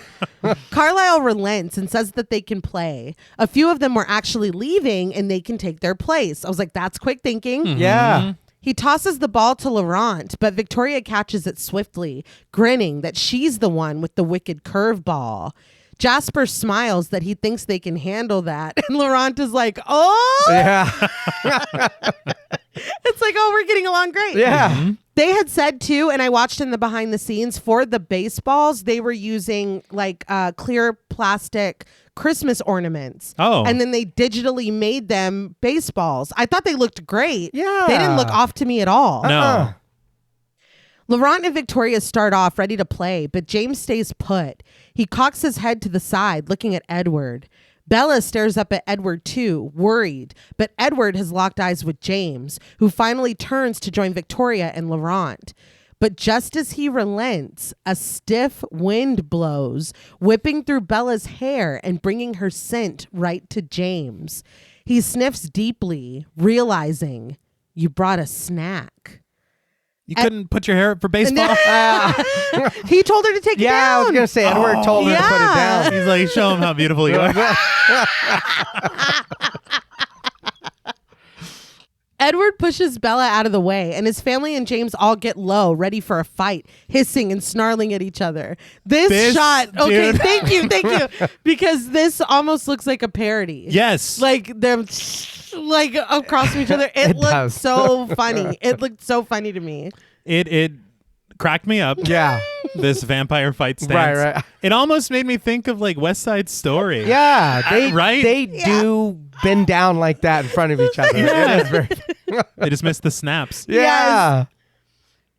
Carlisle relents and says that they can play. A few of them were actually leaving and they can take their place. I was like, that's quick thinking. Yeah. He tosses the ball to Laurent, but Victoria catches it swiftly, grinning that she's the one with the wicked curveball. Jasper smiles that he thinks they can handle that. And Laurent is like, oh. Yeah. It's like, oh, we're getting along great. Yeah. They had said too, and I watched in the behind the scenes, for the baseballs, they were using like clear plastic Christmas ornaments. Oh. And then they digitally made them baseballs. I thought they looked great. Yeah. They didn't look off to me at all. No. Laurent and Victoria start off ready to play, but James stays put. He cocks his head to the side, looking at Edward. Bella stares up at Edward too, worried, but Edward has locked eyes with James, who finally turns to join Victoria and Laurent. But just as he relents, a stiff wind blows, whipping through Bella's hair and bringing her scent right to James. He sniffs deeply, realizing, you brought a snack. You couldn't put your hair up for baseball? He told her to take it down. Yeah, I was going to say, Edward told her to put it down. He's like, show him how beautiful you are. Edward pushes Bella out of the way, and his family and James all get low, ready for a fight, hissing and snarling at each other. This shot, okay, dude. thank you, because this almost looks like a parody. Yes. Like them like across from each other. It looked does. so funny. It looked so funny to me. It cracked me up. Yeah. This vampire fight stance. Right. It almost made me think of like West Side Story. Yeah. They Yeah. do bend down like that in front of each other. Yeah. It is very... They just missed the snaps. Yeah.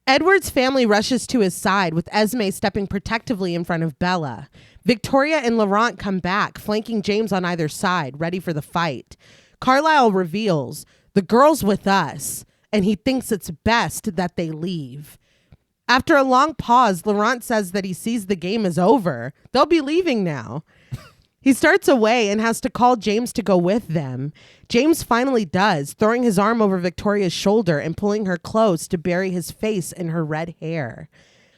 Edward's family rushes to his side, with Esme stepping protectively in front of Bella. Victoria and Laurent come back, flanking James on either side, ready for the fight. Carlisle reveals, the girl's with us, and he thinks it's best that they leave. After a long pause, Laurent says that he sees the game is over. They'll be leaving now. He starts away and has to call James to go with them. James finally does, throwing his arm over Victoria's shoulder and pulling her close to bury his face in her red hair.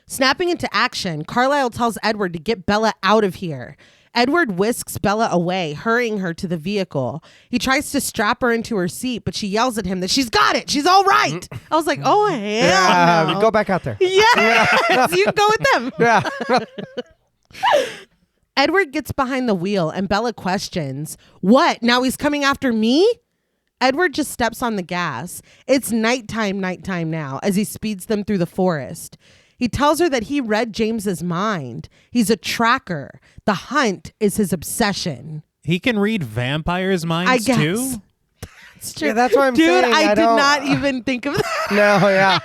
Snapping into action, Carlisle tells Edward to get Bella out of here. Edward whisks Bella away, hurrying her to the vehicle. He tries to strap her into her seat, but she yells at him that she's got it. She's all right. I was like, oh, hell no. Go back out there. Yes, you can go with them. Yeah. Edward gets behind the wheel and Bella questions, what? Now he's coming after me? Edward just steps on the gas. It's nighttime now as he speeds them through the forest. He tells her that he read James's mind. He's a tracker. The hunt is his obsession. He can read vampires' minds I guess. too? It's true. Yeah, that's what I'm Dude, saying. I did don't- not even think of that. No, yeah.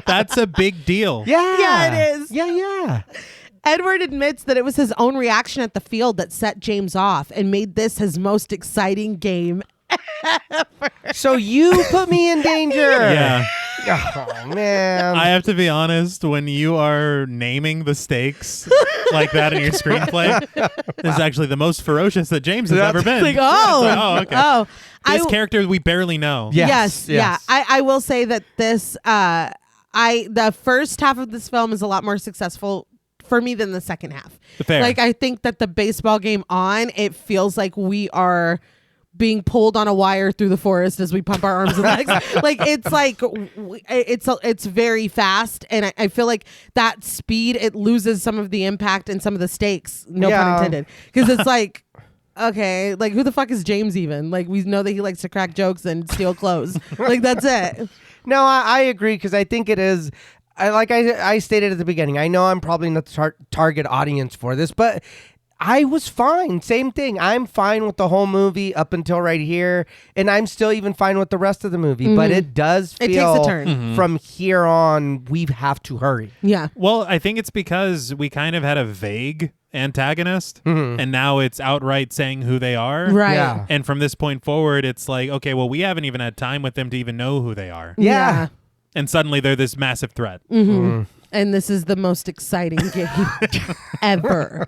That's a big deal. Yeah. Yeah, it is. Yeah. Edward admits that it was his own reaction at the field that set James off and made this his most exciting game. So you put me in danger. Yeah. Oh, man. I have to be honest, when you are naming the stakes like that in your screenplay, this is actually the most ferocious that James has ever been. Like, Okay. oh. This character we barely know. Yes. Yeah. I will say that this, the first half of this film is a lot more successful for me than the second half. Fair. Like, I think that the baseball game on, it feels like we are being pulled on a wire through the forest as we pump our arms and legs. It's very fast, and I feel like that speed, it loses some of the impact and some of the stakes, no pun intended, because it's like, okay, like, who the fuck is James even? Like, we know that he likes to crack jokes and steal clothes. Like, that's it. No, I agree, because I think it is. I stated at the beginning, I know I'm probably not the target audience for this, but I was fine. Same thing. I'm fine with the whole movie up until right here, and I'm still even fine with the rest of the movie. But it does feel It takes a turn. from here on, we have to hurry. Yeah. Well, I think it's because we kind of had a vague antagonist, and now it's outright saying who they are. Right. Yeah. And from this point forward, it's like, okay, well, we haven't even had time with them to even know who they are. Yeah. And suddenly they're this massive threat. And this is the most exciting game ever.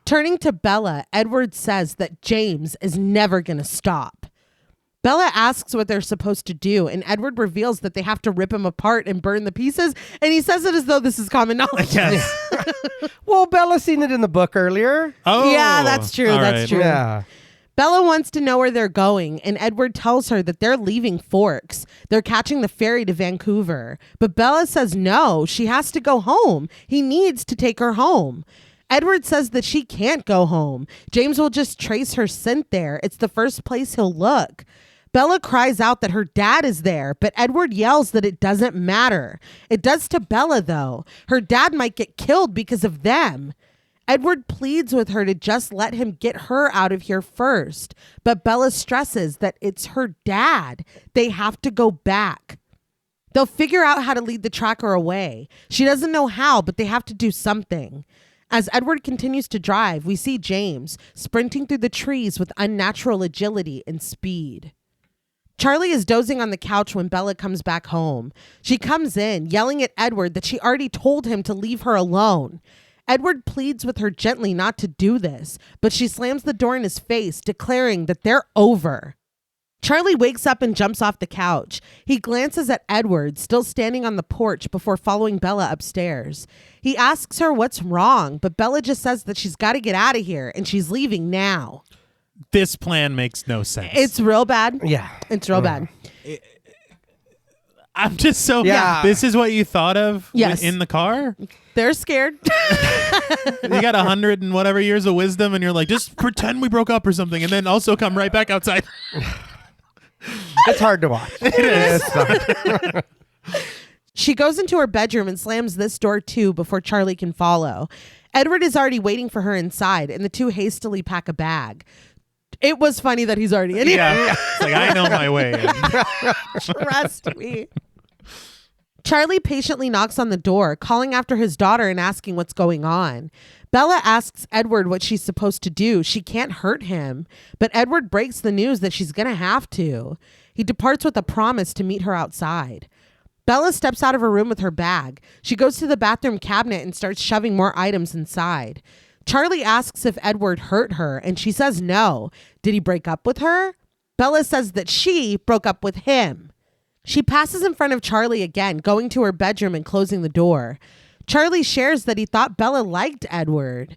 Turning to Bella, Edward says that James is never going to stop. Bella asks what they're supposed to do, and Edward reveals that they have to rip him apart and burn the pieces, and he says it as though this is common knowledge. Yes. Well, Bella's seen it in the book earlier. Oh. Yeah, that's true. All That's right. true. Yeah. Bella wants to know where they're going, and Edward tells her that they're leaving Forks. They're catching the ferry to Vancouver. But Bella says no, she has to go home. He needs to take her home. Edward says that she can't go home. James will just trace her scent there. It's the first place he'll look. Bella cries out that her dad is there, but Edward yells that it doesn't matter. It does to Bella, though. Her dad might get killed because of them. Edward pleads with her to just let him get her out of here first, but Bella stresses that it's her dad. They have to go back. They'll figure out how to lead the tracker away. She doesn't know how, but they have to do something. As Edward continues to drive, we see James sprinting through the trees with unnatural agility and speed. Charlie is dozing on the couch when Bella comes back home. She comes in, yelling at Edward that she already told him to leave her alone. Edward pleads with her gently not to do this, but she slams the door in his face, declaring that they're over. Charlie wakes up and jumps off the couch. He glances at Edward, still standing on the porch, before following Bella upstairs. He asks her what's wrong, but Bella just says that she's got to get out of here, and she's leaving now. This plan makes no sense. It's real bad. Yeah. It's real bad. I'm just so... Yeah. This is what you thought of Yes. in the car? They're scared. You got 100 and whatever years of wisdom, and you're like, just pretend we broke up or something, and then also come right back outside. It's hard to watch. It is. She goes into her bedroom and slams this door too before Charlie can follow. Edward is already waiting for her inside, and the two hastily pack a bag. It was funny that he's already in here. Yeah. It's like, I know my way in. Trust me. Charlie patiently knocks on the door, calling after his daughter and asking what's going on. Bella asks Edward what she's supposed to do. She can't hurt him, but Edward breaks the news that she's going to have to. He departs with a promise to meet her outside. Bella steps out of her room with her bag. She goes to the bathroom cabinet and starts shoving more items inside. Charlie asks if Edward hurt her, and she says no. Did he break up with her? Bella says that she broke up with him. She passes in front of Charlie again, going to her bedroom and closing the door. Charlie shares that he thought Bella liked Edward.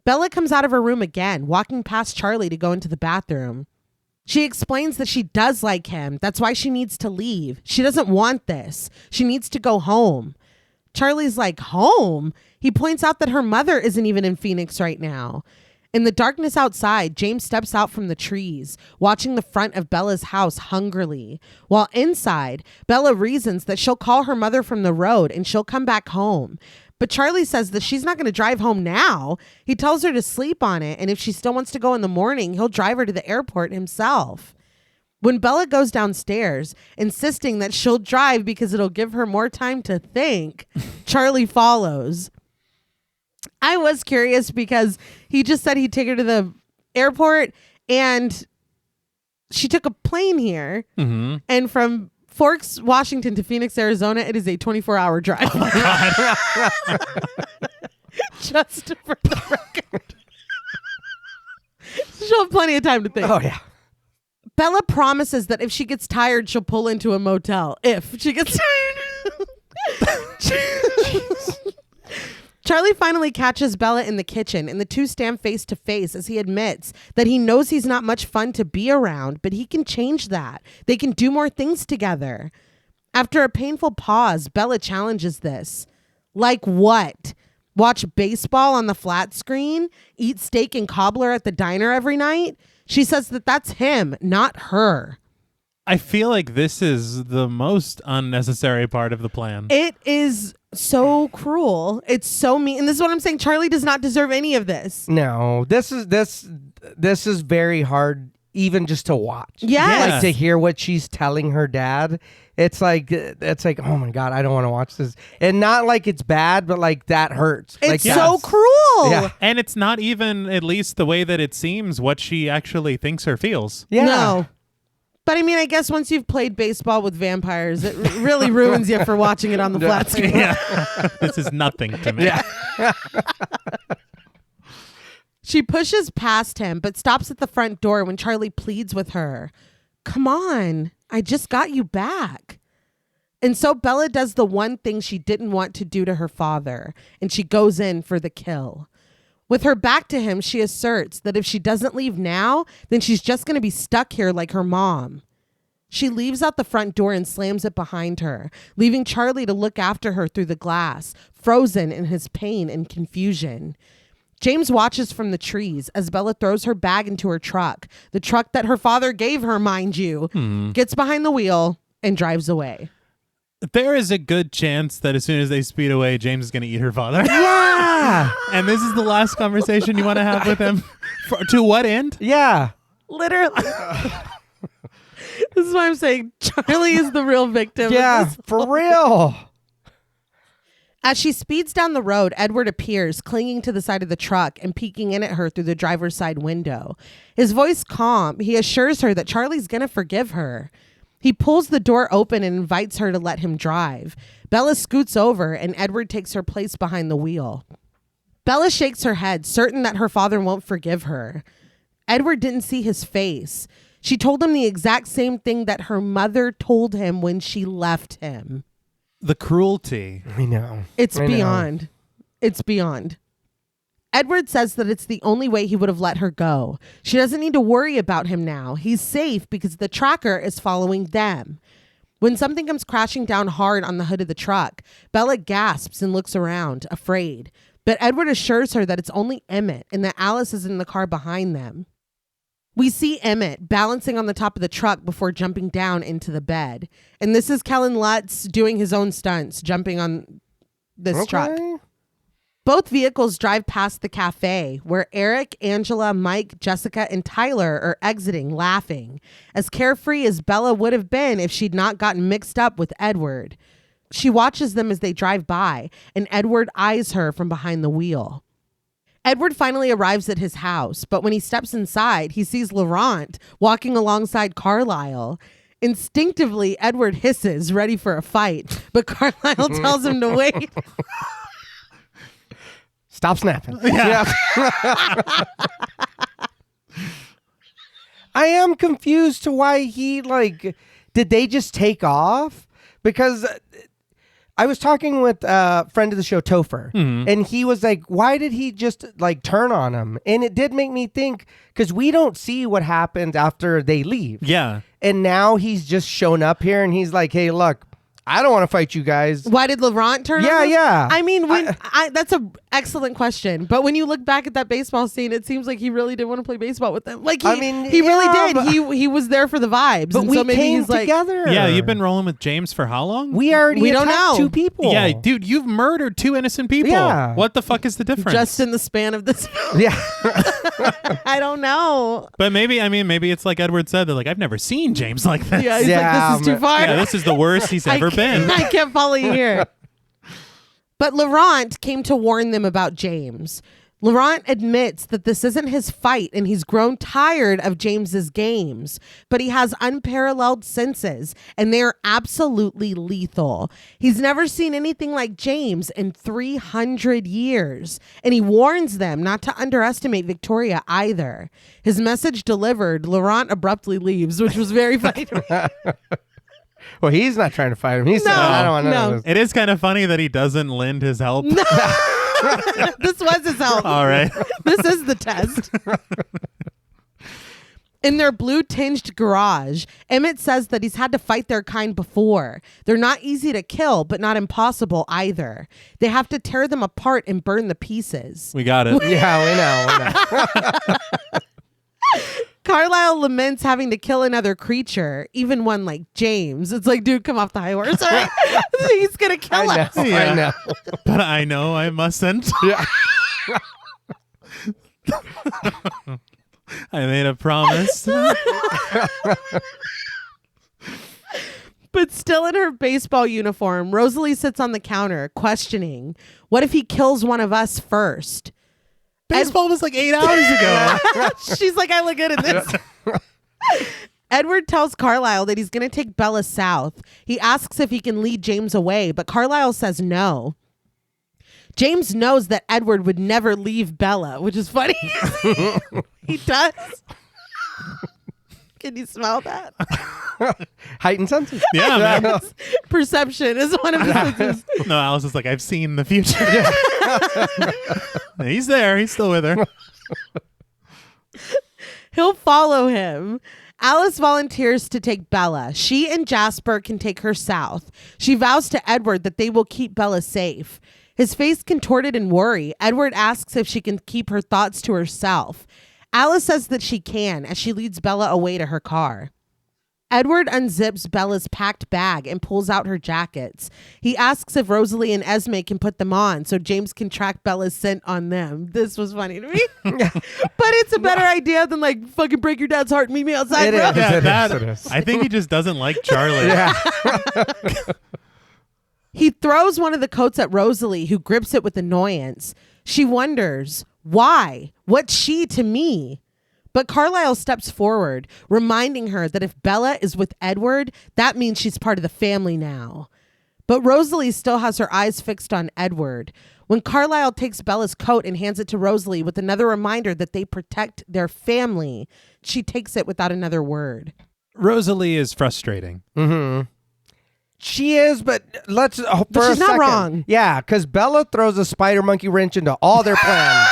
Bella comes out of her room again, walking past Charlie to go into the bathroom. She explains that she does like him. That's why she needs to leave. She doesn't want this. She needs to go home. Charlie's like, home? He points out that her mother isn't even in Phoenix right now. In the darkness outside, James steps out from the trees, watching the front of Bella's house hungrily. While inside, Bella reasons that she'll call her mother from the road and she'll come back home. But Charlie says that she's not going to drive home now. He tells her to sleep on it, and if she still wants to go in the morning, he'll drive her to the airport himself. When Bella goes downstairs, insisting that she'll drive because it'll give her more time to think, Charlie follows. I was curious because he just said he'd take her to the airport, and she took a plane here. Mm-hmm. And from Forks, Washington to Phoenix, Arizona, it is a 24-hour drive. Oh my God. Just for the record. She'll have plenty of time to think. Oh, yeah. Bella promises that if she gets tired, she'll pull into a motel. If she gets tired. Charlie finally catches Bella in the kitchen, and the two stand face to face as he admits that he knows he's not much fun to be around, but he can change that. They can do more things together. After a painful pause, Bella challenges this. Like what? Watch baseball on the flat screen? Eat steak and cobbler at the diner every night? She says that that's him, not her. I feel like this is the most unnecessary part of the plan. It is so cruel. It's so mean. And this is what I'm saying. Charlie does not deserve any of this. No, this is very hard even just to watch. Yes. Like to hear what she's telling her dad. It's like, oh my God, I don't want to watch this. And not like it's bad, but like that hurts. It's like, so cruel. Yeah. And it's not even, at least the way that it seems, what she actually thinks or feels. Yeah. No. But I mean, I guess once you've played baseball with vampires, it really ruins you for watching it on the flat screen. Yeah. This is nothing to me. Yeah. She pushes past him, but stops at the front door when Charlie pleads with her. Come on, I just got you back. And so Bella does the one thing she didn't want to do to her father, and she goes in for the kill. With her back to him, she asserts that if she doesn't leave now, then she's just going to be stuck here like her mom. She leaves out the front door and slams it behind her, leaving Charlie to look after her through the glass, frozen in his pain and confusion. James watches from the trees as Bella throws her bag into her truck, the truck that her father gave her, mind you, gets behind the wheel and drives away. There is a good chance that as soon as they speed away, James is going to eat her father. Yeah. And this is the last conversation you want to have with him? To what end? Yeah. Literally. This is why I'm saying Charlie is the real victim. Yeah, for real. As she speeds down the road, Edward appears, clinging to the side of the truck and peeking in at her through the driver's side window. His voice calm, he assures her that Charlie's going to forgive her. He pulls the door open and invites her to let him drive. Bella scoots over and Edward takes her place behind the wheel. Bella shakes her head, certain that her father won't forgive her. Edward didn't see his face. She told him the exact same thing that her mother told him when she left him. The cruelty. I know. It's I beyond. know. It's beyond. Edward says that it's the only way he would have let her go. She doesn't need to worry about him now. He's safe because the tracker is following them. When something comes crashing down hard on the hood of the truck, Bella gasps and looks around, afraid. But Edward assures her that it's only Emmett and that Alice is in the car behind them. We see Emmett balancing on the top of the truck before jumping down into the bed. And this is Kellen Lutz doing his own stunts, jumping on this truck. Both vehicles drive past the cafe where Eric, Angela, Mike, Jessica, and Tyler are exiting, laughing, as carefree as Bella would have been if she'd not gotten mixed up with Edward. She watches them as they drive by, and Edward eyes her from behind the wheel. Edward finally arrives at his house, but when he steps inside, he sees Laurent walking alongside Carlisle. Instinctively, Edward hisses, ready for a fight, but Carlisle tells him to wait. Stop snapping. Yeah. I am confused to why he, did they just take off? Because I was talking with a friend of the show, Topher, and he was like, why did he just turn on him? And it did make me think, because we don't see what happens after they leave. Yeah. And now he's just shown up here and he's like, hey, look, I don't want to fight you guys. Why did Laurent turn Yeah, on him? yeah. I mean, that's an excellent question. But when you look back at that baseball scene, it seems like he really did want to play baseball with them. Like, he really did. He was there for the vibes. But and we so maybe came he's like, together. Yeah, you've been rolling with James for how long? We don't know. 2 people. Yeah, dude, you've murdered 2 innocent people. Yeah. What the fuck is the difference? just in the span of this. Yeah. I don't know. But maybe it's like Edward said, they're like, I've never seen James like this. Yeah, he's Yeah, like, this is too far. Yeah, this is the worst he's ever been. I can't follow you here. But Laurent came to warn them about James. Laurent admits that this isn't his fight and he's grown tired of James's games, but he has unparalleled senses and they are absolutely lethal. He's never seen anything like James in 300 years, and he warns them not to underestimate Victoria either. His message delivered, Laurent abruptly leaves, which was very funny to me. Well, he's not trying to fight him. He said, I don't want to know. It is kind of funny that he doesn't lend his help. No. This was his help. All right. This is the test. In their blue-tinged garage, Emmett says that he's had to fight their kind before. They're not easy to kill, but not impossible either. They have to tear them apart and burn the pieces. We got it. Yeah, we know. Carlisle laments having to kill another creature, even one like James. It's like, dude, come off the high horse. Right? He's going to kill us. Yeah. I know. But I know I mustn't. Yeah. I made a promise. But still in her baseball uniform, Rosalie sits on the counter questioning, what if he kills one of us first? Baseball was like 8 hours ago. She's like, I look good in this. Edward tells Carlisle that he's going to take Bella south. He asks if he can lead James away, but Carlisle says no. James knows that Edward would never leave Bella, which is funny. He does. Can you smell that? Heightened senses. Yeah, man. Perception is one of the senses. No, Alice is like, I've seen the future. He's there. He's still with her. He'll follow him. Alice volunteers to take Bella. She and Jasper can take her south. She vows to Edward that they will keep Bella safe. His face contorted in worry, Edward asks if she can keep her thoughts to herself. Alice says that she can as she leads Bella away to her car. Edward unzips Bella's packed bag and pulls out her jackets. He asks if Rosalie and Esme can put them on so James can track Bella's scent on them. This was funny to me. But it's a better idea than like fucking break your dad's heart and meet me outside. It is. Yeah, It is. I think he just doesn't like Charlie. Yeah. He throws one of the coats at Rosalie, who grips it with annoyance. She wonders, why? What's she to me? But Carlisle steps forward, reminding her that if Bella is with Edward, that means she's part of the family now. But Rosalie still has her eyes fixed on Edward. When Carlisle takes Bella's coat and hands it to Rosalie with another reminder that they protect their family, she takes it without another word. Rosalie is frustrating. Mm-hmm. She is, but let's for But a she's not second. wrong. Yeah, because Bella throws a spider monkey wrench into all their plans,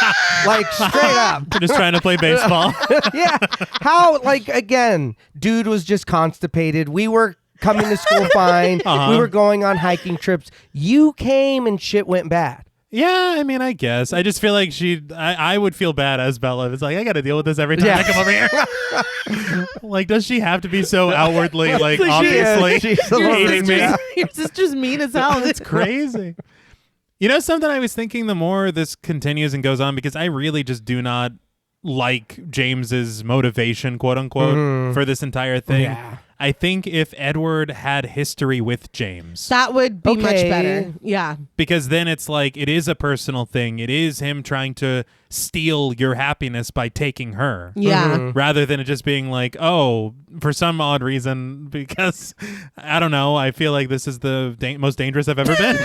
like straight up. We're just trying to play baseball. Yeah, how like again, dude was just constipated. We were coming to school fine. We were going on hiking trips. You came and shit went bad. Yeah, I mean, I guess. I just feel like I would feel bad as Bella. It's like, I got to deal with this every time I come over here. Like, does she have to be so outwardly, like, obviously she's a little hating me? Your sister's mean as hell. It's crazy. You know, something I was thinking the more this continues and goes on, because I really just do not like James's motivation, quote unquote, for this entire thing. Yeah. I think if Edward had history with James, That would be much Okay. better. Yeah. because then it's like it is a personal thing. It is him trying to steal your happiness by taking her. Yeah. Rather than it just being like, oh, for some odd reason, because I don't know, I feel like this is the most dangerous I've ever been.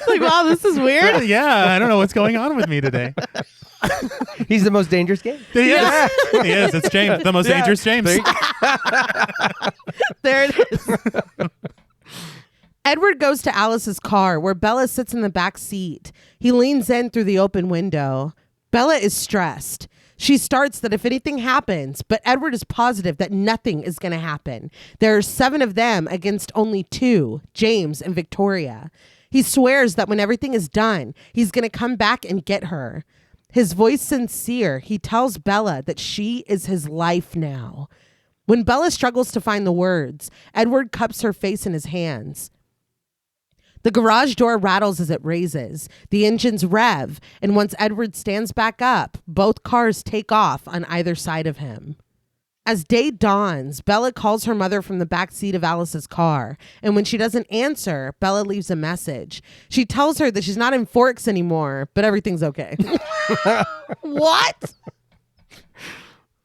Like, wow, this is weird. Yeah, I don't know what's going on with me today. He's the most dangerous game. He is. He is. It's James, the most dangerous James. There it is. Edward goes to Alice's car where Bella sits in the back seat. He leans in through the open window. Bella is stressed. She starts that if anything happens, but Edward is positive that nothing is going to happen. There are 7 of them against only 2, James and Victoria. He swears that when everything is done, he's going to come back and get her. His voice sincere, he tells Bella that she is his life now. When Bella struggles to find the words, Edward cups her face in his hands. The garage door rattles as it raises. The engines rev, and once Edward stands back up, both cars take off on either side of him. As day dawns, Bella calls her mother from the back seat of Alice's car, and when she doesn't answer, Bella leaves a message. She tells her that she's not in Forks anymore, but everything's okay. What?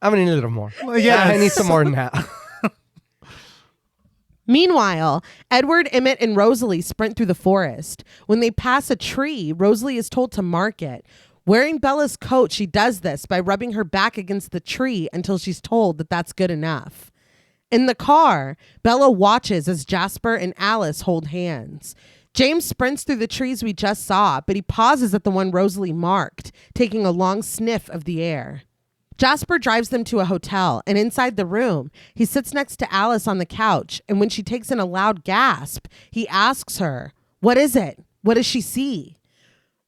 I'm going to need a little more. Well, yeah, I need some more than that. Meanwhile, Edward, Emmett, and Rosalie sprint through the forest. When they pass a tree, Rosalie is told to mark it. Wearing Bella's coat, she does this by rubbing her back against the tree until she's told that that's good enough. In the car, Bella watches as Jasper and Alice hold hands. James sprints through the trees we just saw, but he pauses at the one Rosalie marked, taking a long sniff of the air. Jasper drives them to a hotel, and inside the room, he sits next to Alice on the couch, and when she takes in a loud gasp, he asks her, "What is it? What does she see?"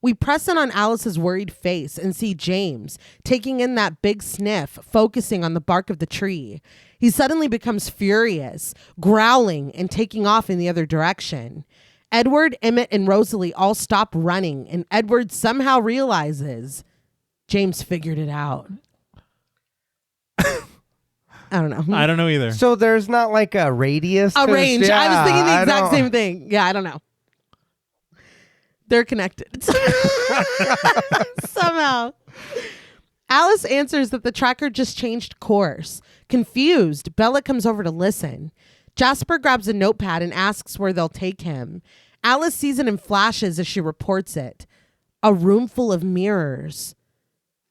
We press in on Alice's worried face and see James taking in that big sniff, focusing on the bark of the tree. He suddenly becomes furious, growling and taking off in the other direction. Edward, Emmett, and Rosalie all stop running, and Edward somehow realizes James figured it out. I don't know. I don't know either. So there's not like a radius? A range. Yeah, I was thinking the exact same thing. Yeah, I don't know. They're connected. Somehow. Alice answers that the tracker just changed course. Confused, Bella comes over to listen. Jasper grabs a notepad and asks where they'll take him. Alice sees it in flashes as she reports it. A room full of mirrors.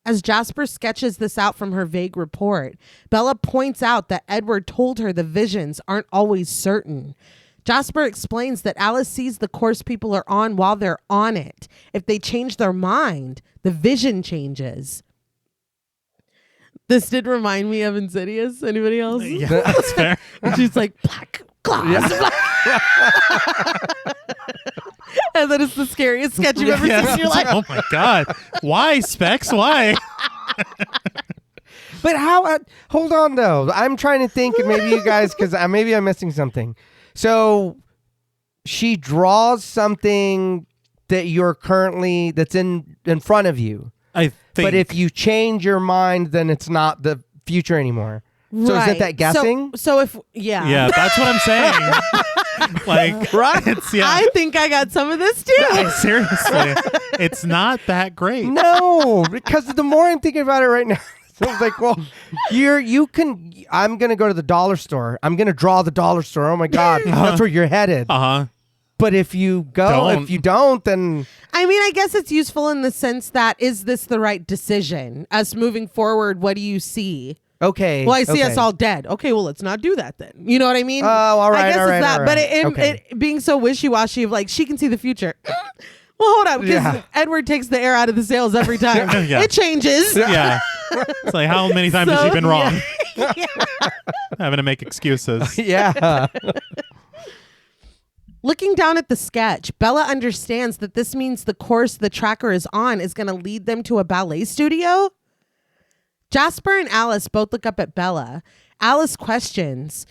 As Jasper sketches this out from her vague report, Bella points out that Edward told her the visions aren't always certain. Jasper explains that Alice sees the course people are on while they're on it. If they change their mind, the vision changes. This did remind me of Insidious. Anybody else? Yeah, that's fair. And she's like, black glass. Yeah. And then it's the scariest sketch you've ever seen in your life. Oh my God. Why, Specs? Why? But how? Hold on, though. I'm trying to think, and maybe you guys, because maybe I'm missing something. So she draws something that you're currently, that's in front of you. I think. But if you change your mind, then it's not the future anymore. So Right. is it that guessing? So if, yeah. Yeah, that's what I'm saying. Like, Right? It's, yeah. I think I got some of this too. Seriously. It's not that great. No, because the more I'm thinking about it right now, it's like, well, I'm going to go to the dollar store. I'm going to draw the dollar store. Oh my God. That's where you're headed. Uh-huh. But if you if you don't, then... I mean, I guess it's useful in the sense that, is this the right decision? Us moving forward, what do you see? Okay. Well, I see okay. us all dead. Okay, well, let's not do that then. You know what I mean? Oh, all right, I guess all right, it's that. all But right. it being so wishy-washy of like, she can see the future. Well, hold on, because Yeah. Edward takes the air out of the sails every time. Yeah. It changes. Yeah. It's like, how many times has she been wrong? Having to make excuses. Yeah. Looking down at the sketch, Bella understands that this means the course the tracker is on is going to lead them to a ballet studio. Jasper and Alice both look up at Bella. Alice questions,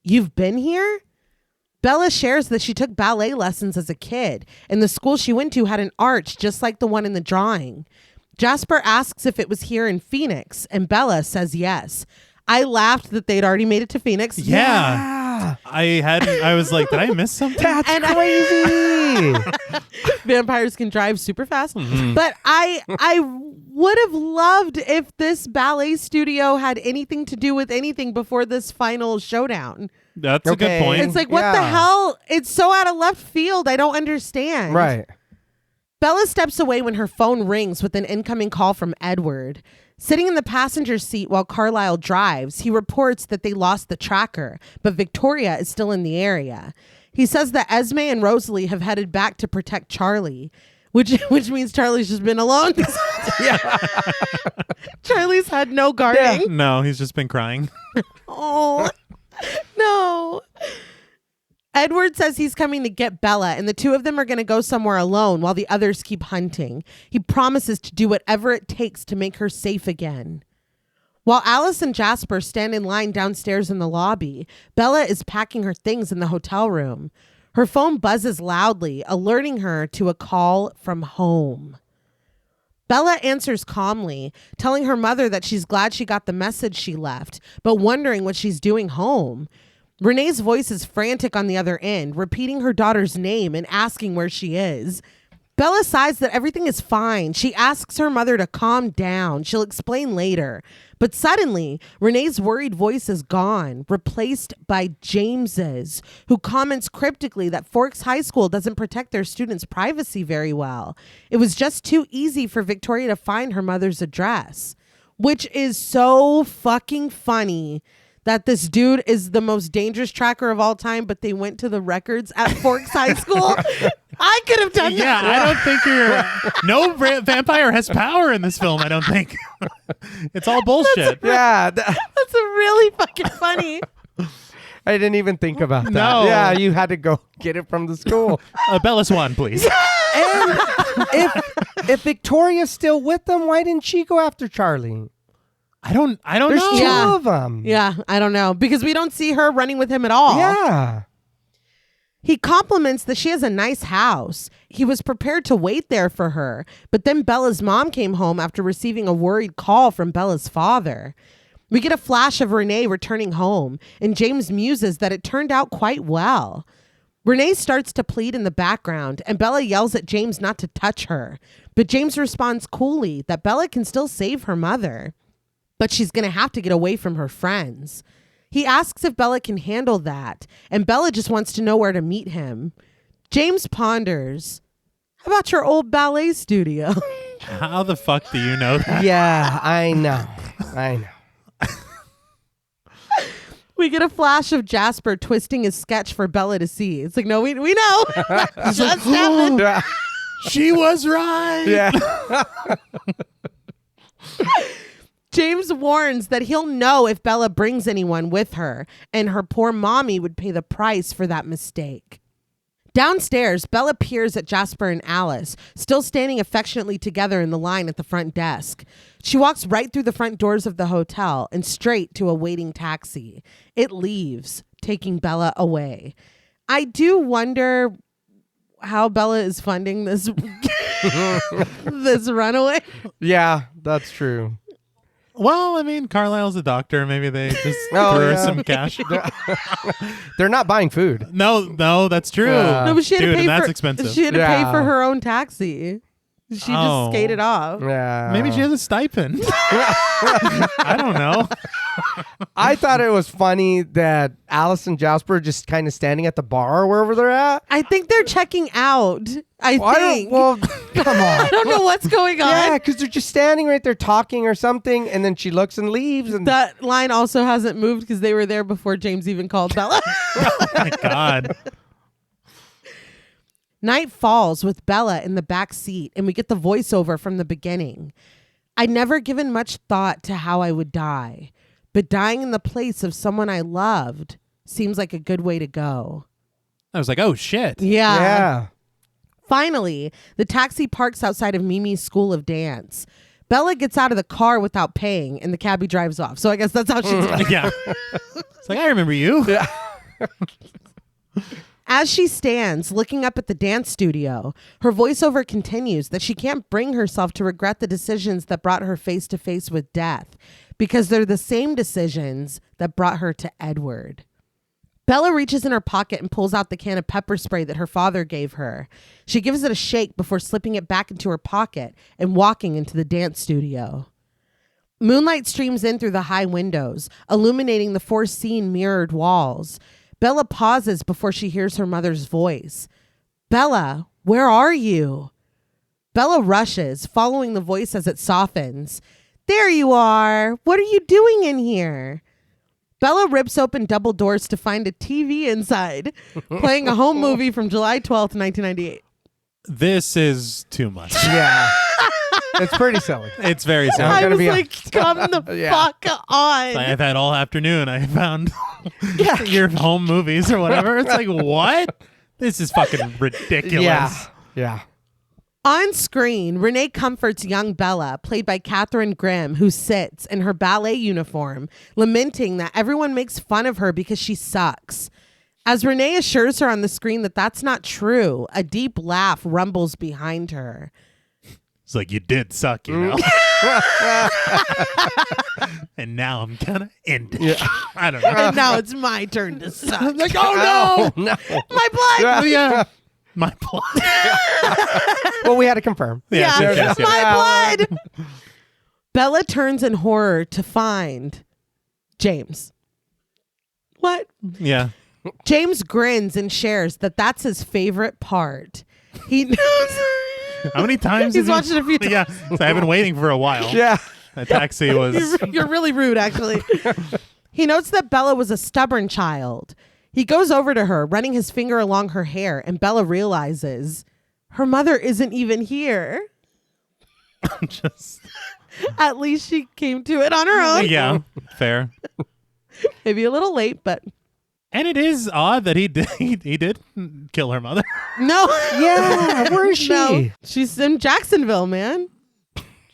"You've been here?" Bella shares that she took ballet lessons as a kid, and the school she went to had an arch just like the one in the drawing. Jasper asks if it was here in Phoenix, and Bella says yes. I laughed that they'd already made it to Phoenix. Yeah. I was like, did I miss something? That's And crazy. Vampires can drive super fast. Mm-hmm. But I would have loved if this ballet studio had anything to do with anything before this final showdown. That's a Okay. good point. It's like, what the Yeah. hell? It's so out of left field. I don't understand. Right. Bella steps away when her phone rings with an incoming call from Edward. Sitting in the passenger seat while Carlisle drives, he reports that they lost the tracker, but Victoria is still in the area. He says that Esme and Rosalie have headed back to protect Charlie. which means Charlie's just been alone. Yeah. Charlie's had no guarding. No, he's just been crying. Oh, no. Edward says he's coming to get Bella, and the two of them are going to go somewhere alone while the others keep hunting. He promises to do whatever it takes to make her safe again. While Alice and Jasper stand in line downstairs in the lobby, Bella is packing her things in the hotel room. Her phone buzzes loudly, alerting her to a call from home. Bella answers calmly, telling her mother that she's glad she got the message she left, but wondering what she's doing home. Renee's voice is frantic on the other end, repeating her daughter's name and asking where she is. Bella sighs that everything is fine. She asks her mother to calm down. She'll explain later. But suddenly, Renee's worried voice is gone, replaced by James's, who comments cryptically that Forks High School doesn't protect their students' privacy very well. It was just too easy for Victoria to find her mother's address, which is so fucking funny. That this dude is the most dangerous tracker of all time, but they went to the records at Forks High School. I could have done that. Yeah, I don't think no vampire has power in this film, I don't think. It's all bullshit. Yeah. That's really fucking funny. I didn't even think about that. No. Yeah, you had to go get it from the school. Bella Swan, please. And if Victoria's still with them, why didn't she go after Charlie? I don't There's know. two Yeah. of them. Yeah, I don't know. Because we don't see her running with him at all. Yeah. He compliments that she has a nice house. He was prepared to wait there for her. But then Bella's mom came home after receiving a worried call from Bella's father. We get a flash of Reneé returning home, and James muses that it turned out quite well. Reneé starts to plead in the background, and Bella yells at James not to touch her. But James responds coolly that Bella can still save her mother, but she's going to have to get away from her friends. He asks if Bella can handle that, and Bella just wants to know where to meet him. James ponders, how about your old ballet studio? How the fuck do you know that? Yeah, I know. We get a flash of Jasper twisting his sketch for Bella to see. It's like, no, we know. Just happened. Yeah. She was right. Yeah. James warns that he'll know if Bella brings anyone with her, and her poor mommy would pay the price for that mistake. Downstairs, Bella peers at Jasper and Alice, still standing affectionately together in the line at the front desk. She walks right through the front doors of the hotel and straight to a waiting taxi. It leaves, taking Bella away. I do wonder how Bella is funding this this runaway. Yeah, that's true. Well, I mean, Carlisle's a doctor. Maybe they just Oh, threw her yeah. some cash. They're not buying food. No, that's true. No, but she had Dude, to pay and that's for, expensive. She had to pay Yeah. for her own taxi. She just skated off. Yeah. Maybe she has a stipend. I don't know. I thought it was funny that Alice and Jasper are just kind of standing at the bar or wherever they're at. I think they're checking out. I think. Well, come on. I don't know what's going on. Yeah, because they're just standing right there talking or something, and then she looks and leaves. And That line also hasn't moved because they were there before James even called Bella. Oh my God. Night falls with Bella in the back seat, and we get the voiceover from the beginning. I'd never given much thought to how I would die, but dying in the place of someone I loved seems like a good way to go. I was like, oh shit. yeah. Finally, the taxi parks outside of Mimi's school of dance. Bella gets out of the car without paying, and the cabbie drives off. So I guess that's how she's Yeah. It's like, I remember you. Yeah. As she stands looking up at the dance studio, her voiceover continues that she can't bring herself to regret the decisions that brought her face to face with death, because they're the same decisions that brought her to Edward. Bella reaches in her pocket and pulls out the can of pepper spray that her father gave her. She gives it a shake before slipping it back into her pocket and walking into the dance studio. Moonlight streams in through the high windows, illuminating the foreseen mirrored walls. Bella pauses before she hears her mother's voice. Bella, where are you? Bella rushes, following the voice as it softens. There you are. What are you doing in here? Bella rips open double doors to find a TV inside, playing a home movie from July 12th, 1998. This is too much. Yeah. It's pretty silly. It's very silly. I'm I gonna was be like, come the Yeah. fuck on. I've had all afternoon. I found your home movies or whatever. It's like, what? This is fucking ridiculous. Yeah. On screen, Reneé comforts young Bella, played by Catherine Grimm, who sits in her ballet uniform, lamenting that everyone makes fun of her because she sucks. As Reneé assures her on the screen that that's not true, a deep laugh rumbles behind her. It's like, you did suck, you know? And now I'm gonna end it. Yeah. I don't know. And now it's my turn to suck. Like, oh no! No. My blood! Yeah. My blood. Well, we had to confirm. Yes, Yeah, yes, yes. my blood! Bella turns in horror to find James. What? Yeah. James grins and shares that that's his favorite part. He knows. How many times He's have watched it a few times. Yeah. So I've been waiting for a while. Yeah. That taxi was. You're really rude, actually. He notes that Bella was a stubborn child. He goes over to her, running his finger along her hair, and Bella realizes her mother isn't even here. Just. At least she came to it on her own. Yeah. Fair. Maybe a little late, but And it is odd that he did kill her mother. no. Yeah. Where is she? No, she's in Jacksonville, man.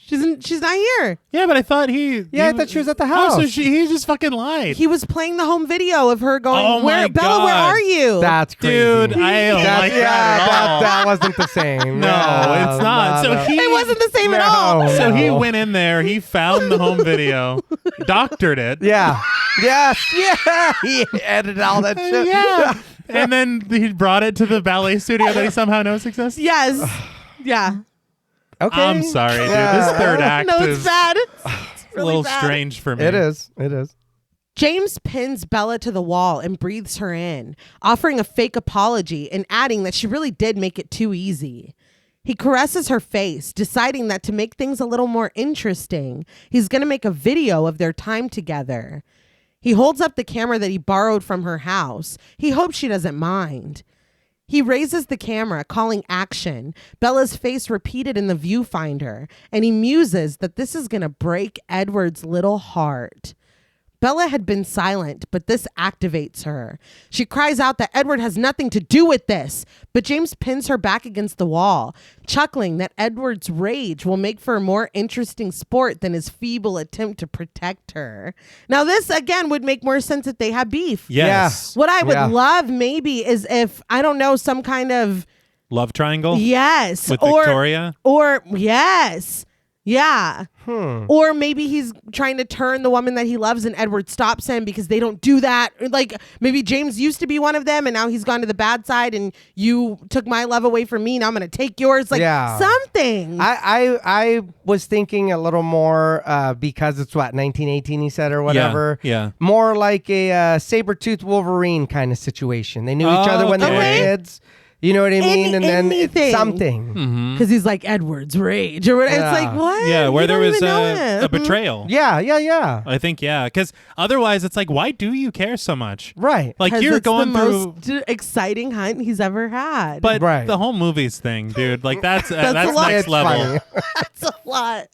She's not here. Yeah, but I thought Yeah, I thought she was at the house. Oh, so he just fucking lied. He was playing the home video of her going, Oh my Bella, where God. are you? That's crazy. Dude, I don't like that at all. That wasn't the same. No, it's not. So he it wasn't the same at all. So he No. went in there, he found the home video, doctored it. Yeah. Yes. Yeah. He edited all that shit. Yeah. And then he brought it to the ballet studio that he somehow knows exists. Yes. Yeah. Okay. I'm sorry, dude. Yeah. This third act No, it's is bad. It's a really little bad. strange for me. It is. It is. James pins Bella to the wall and breathes her in, offering a fake apology and adding that she really did make it too easy. He caresses her face, deciding that to make things a little more interesting, he's going to make a video of their time together. He holds up the camera that he borrowed from her house. He hopes she doesn't mind. He raises the camera, calling action, Bella's face repeated in the viewfinder, and he muses that this is going to break Edward's little heart. Bella had been silent, but this activates her. She cries out that Edward has nothing to do with this, but James pins her back against the wall, chuckling that Edward's rage will make for a more interesting sport than his feeble attempt to protect her. Now, this, again, would make more sense if they had beef. Yes. What I would Yeah. love maybe is if, I don't know, some kind of, Love triangle yes. with Victoria. Or, yes. Yeah. Or maybe he's trying to turn the woman that he loves and Edward stops him because they don't do that. Like maybe James used to be one of them and now he's gone to the bad side and you took my love away from me. Now I'm going to take yours. Like something. I was thinking a little more because it's 1918 he said or whatever. Yeah. More like a saber-toothed Wolverine kind of situation. They knew each other when they were Okay. kids. You know what I mean? And then it's anything. something. Because he's like Edward's rage or whatever. Yeah. It's like, what? Yeah, where You there don't was even know him. a betrayal. Yeah. I think, yeah. Because otherwise, it's like, why do you care so much? Right. Like, 'Cause you're it's going the through. most exciting hunt he's ever had. But Right. the whole movies thing, dude, like that's a lot. next It's level. funny. That's a lot.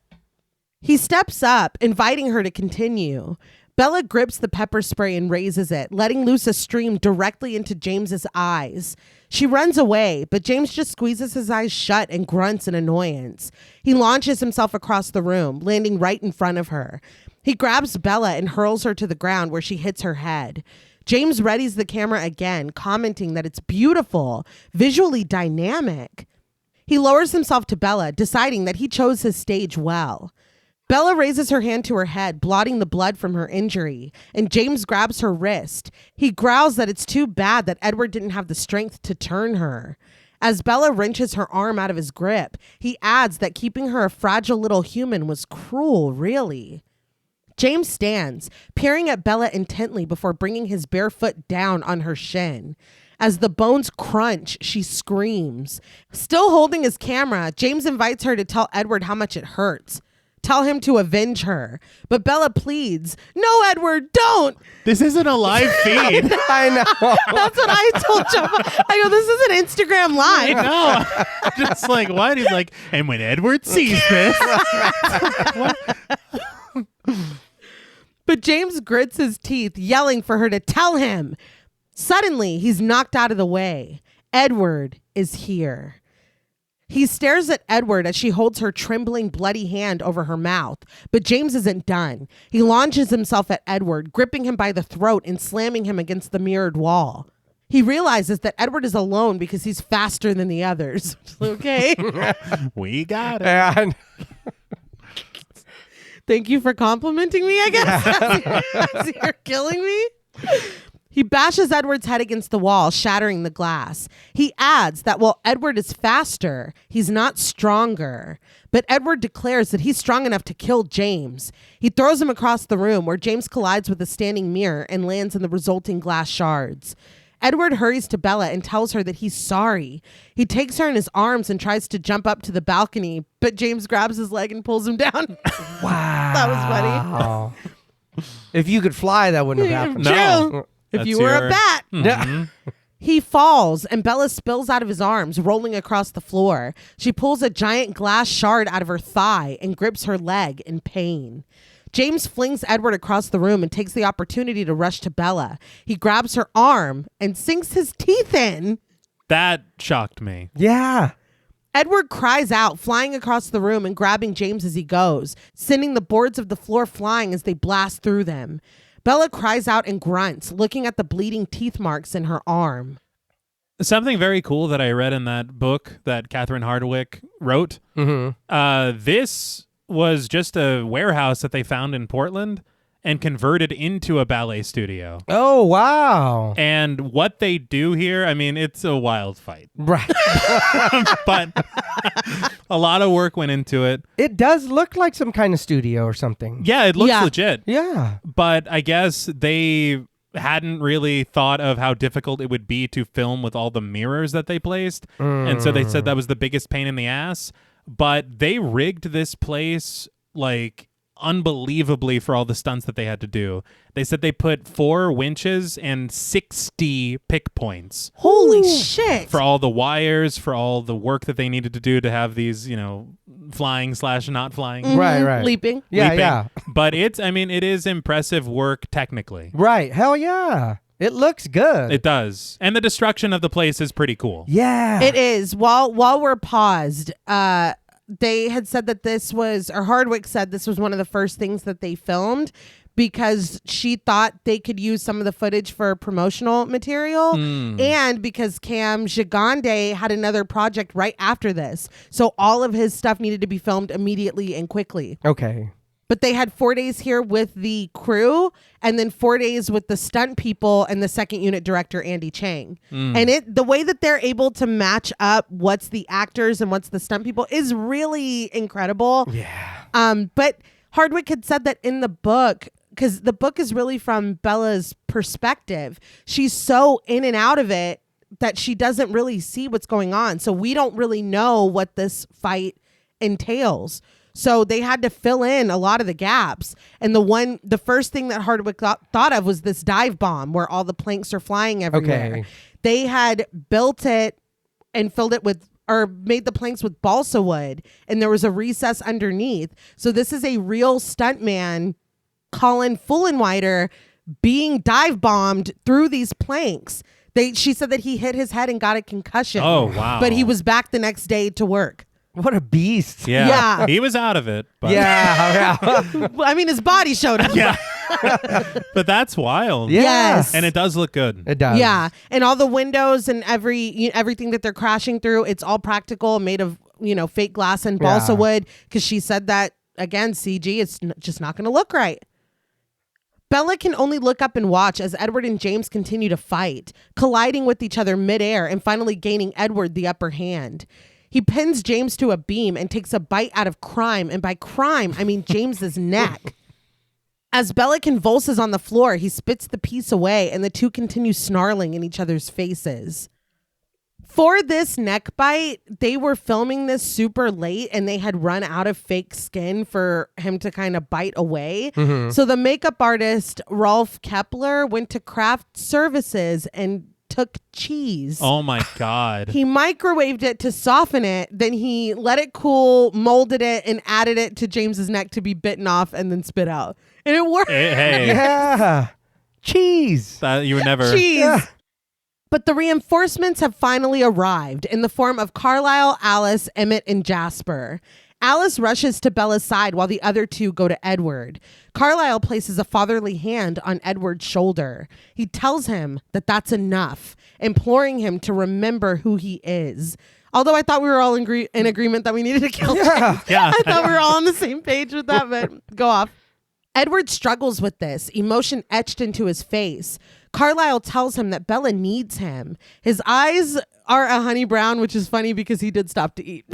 He steps up, inviting her to continue. Bella grips the pepper spray and raises it, letting loose a stream directly into James's eyes. She runs away, but James just squeezes his eyes shut and grunts in annoyance. He launches himself across the room, landing right in front of her. He grabs Bella and hurls her to the ground where she hits her head. James readies the camera again, commenting that it's beautiful, visually dynamic. He lowers himself to Bella, deciding that he chose his stage well. Bella raises her hand to her head, blotting the blood from her injury, and James grabs her wrist. He growls that it's too bad that Edward didn't have the strength to turn her. As Bella wrenches her arm out of his grip, he adds that keeping her a fragile little human was cruel, really. James stands, peering at Bella intently before bringing his bare foot down on her shin. As the bones crunch, she screams. Still holding his camera, James invites her to tell Edward how much it hurts. tell him to avenge her. But Bella pleads, "No, Edward, don't." This isn't a live feed. I know. That's what I told Jeff. I go, this is an Instagram I live. know. Just like, what? He's like, and when Edward sees this. But James grits his teeth, yelling for her to tell him. Suddenly, he's knocked out of the way. Edward is here. He stares at Edward as she holds her trembling, bloody hand over her mouth. But James isn't done. He launches himself at Edward, gripping him by the throat and slamming him against the mirrored wall. He realizes that Edward is alone because he's faster than the others. Okay. We got it. And Thank you for complimenting me, I guess. As you're killing me. He bashes Edward's head against the wall, shattering the glass. He adds that while Edward is faster, he's not stronger. But Edward declares that he's strong enough to kill James. He throws him across the room where James collides with a standing mirror and lands in the resulting glass shards. Edward hurries to Bella and tells her that he's sorry. He takes her in his arms and tries to jump up to the balcony, but James grabs his leg and pulls him down. wow. That was funny. If you could fly, that wouldn't have happened. No. True. If That's you were a bat. Mhm. He falls and Bella spills out of his arms, rolling across the floor. She pulls a giant glass shard out of her thigh and grips her leg in pain. James flings Edward across the room and takes the opportunity to rush to Bella. He grabs her arm and sinks his teeth in. That shocked me. Yeah. Edward cries out, flying across the room and grabbing James as he goes, sending the boards of the floor flying as they blast through them. Bella cries out and grunts, looking at the bleeding teeth marks in her arm. Something very cool that I read in that book that Catherine Hardwicke wrote. Mm-hmm. This was just a warehouse that they found in Portland and converted into a ballet studio. Oh, wow. And what they do here, I mean, it's a wild fight. Right. But a lot of work went into it. It does look like some kind of studio or something. Yeah, it looks Yeah. legit. Yeah. But I guess they hadn't really thought of how difficult it would be to film with all the mirrors that they placed. And so they said that was the biggest pain in the ass. But they rigged this place like unbelievably for all the stunts that they had to do. They said they put 4 winches and 60 pick points Holy shit. for all the wires, for all the work that they needed to do to have these, flying / not flying. Right. Leaping. Yeah, leaping. yeah. But it is impressive work technically. Right. Hell yeah. It looks good. It does. And the destruction of the place is pretty cool. yeah. It is. While we're paused, they had said that this was, or Hardwicke said this was one of the first things that they filmed because she thought they could use some of the footage for promotional material and because Cam Gigande had another project right after this. So all of his stuff needed to be filmed immediately and quickly. Okay. But they had 4 days here with the crew and then 4 days with the stunt people and the second unit director, Andy Chang. And the way that they're able to match up what's the actors and what's the stunt people is really incredible. Yeah. But Hardwicke had said that in the book, because the book is really from Bella's perspective, she's so in and out of it that she doesn't really see what's going on. So we don't really know what this fight entails. So they had to fill in a lot of the gaps. And the first thing that Hardwicke thought of was this dive bomb where all the planks are flying everywhere. Okay. They had built it and filled it with, or made the planks with balsa wood, and there was a recess underneath. So this is a real stuntman, Colin Fullenwider, being dive bombed through these planks. She said that he hit his head and got a concussion. Oh, wow. But he was back the next day to work. What a beast. Yeah. He was out of it. But Yeah. I mean, his body showed up. Yeah. But that's wild. Yes. And it does look good. It does. Yeah. And all the windows and everything that they're crashing through, it's all practical, made of, fake glass and balsa wood. Because she said that, again, CG, it's just not going to look right. Bella can only look up and watch as Edward and James continue to fight, colliding with each other midair and finally gaining Edward the upper hand. He pins James to a beam and takes a bite out of Crime, and by Crime, I mean James's neck. As Bella convulses on the floor, he spits the piece away, and the two continue snarling in each other's faces. For this neck bite, they were filming this super late and they had run out of fake skin for him to kind of bite away. So the makeup artist, Rolf Kepler, went to craft services and took cheese. Oh my God. He microwaved it to soften it. Then he let it cool, molded it, and added it to James's neck to be bitten off and then spit out. And it worked. Hey. Yeah. Cheese. You would never. Cheese. Yeah. But the reinforcements have finally arrived in the form of Carlisle, Alice, Emmett, and Jasper. Alice rushes to Bella's side while the other two go to Edward. Carlisle places a fatherly hand on Edward's shoulder. He tells him that that's enough, imploring him to remember who he is. Although I thought we were all in agreement that we needed to kill James. Yeah. I thought we were all on the same page with that, but go off. Edward struggles with this, emotion etched into his face. Carlisle tells him that Bella needs him. His eyes are a honey brown, which is funny because he did stop to eat.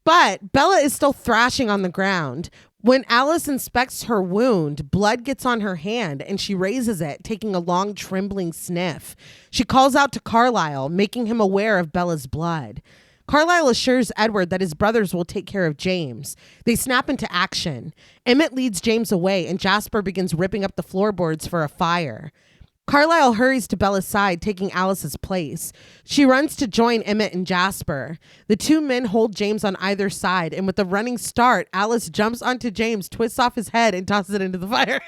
But Bella is still thrashing on the ground. When Alice inspects her wound, blood gets on her hand and she raises it, taking a long trembling sniff. She calls out to Carlisle, making him aware of Bella's blood. Carlisle assures Edward that his brothers will take care of James. They snap into action. Emmett leads James away and Jasper begins ripping up the floorboards for a fire. Carlisle hurries to Bella's side, taking Alice's place. She runs to join Emmett and Jasper. The two men hold James on either side, and with a running start, Alice jumps onto James, twists off his head, and tosses it into the fire.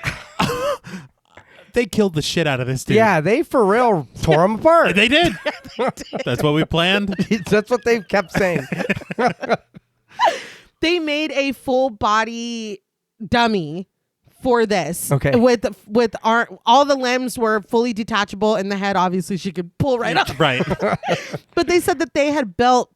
They killed the shit out of this dude. Yeah, they for real tore him apart. They did. That's what we planned. That's what they've kept saying. They made a full body dummy for this. Okay. With all the limbs were fully detachable and the head obviously she could pull right up. Right. But they said that they had built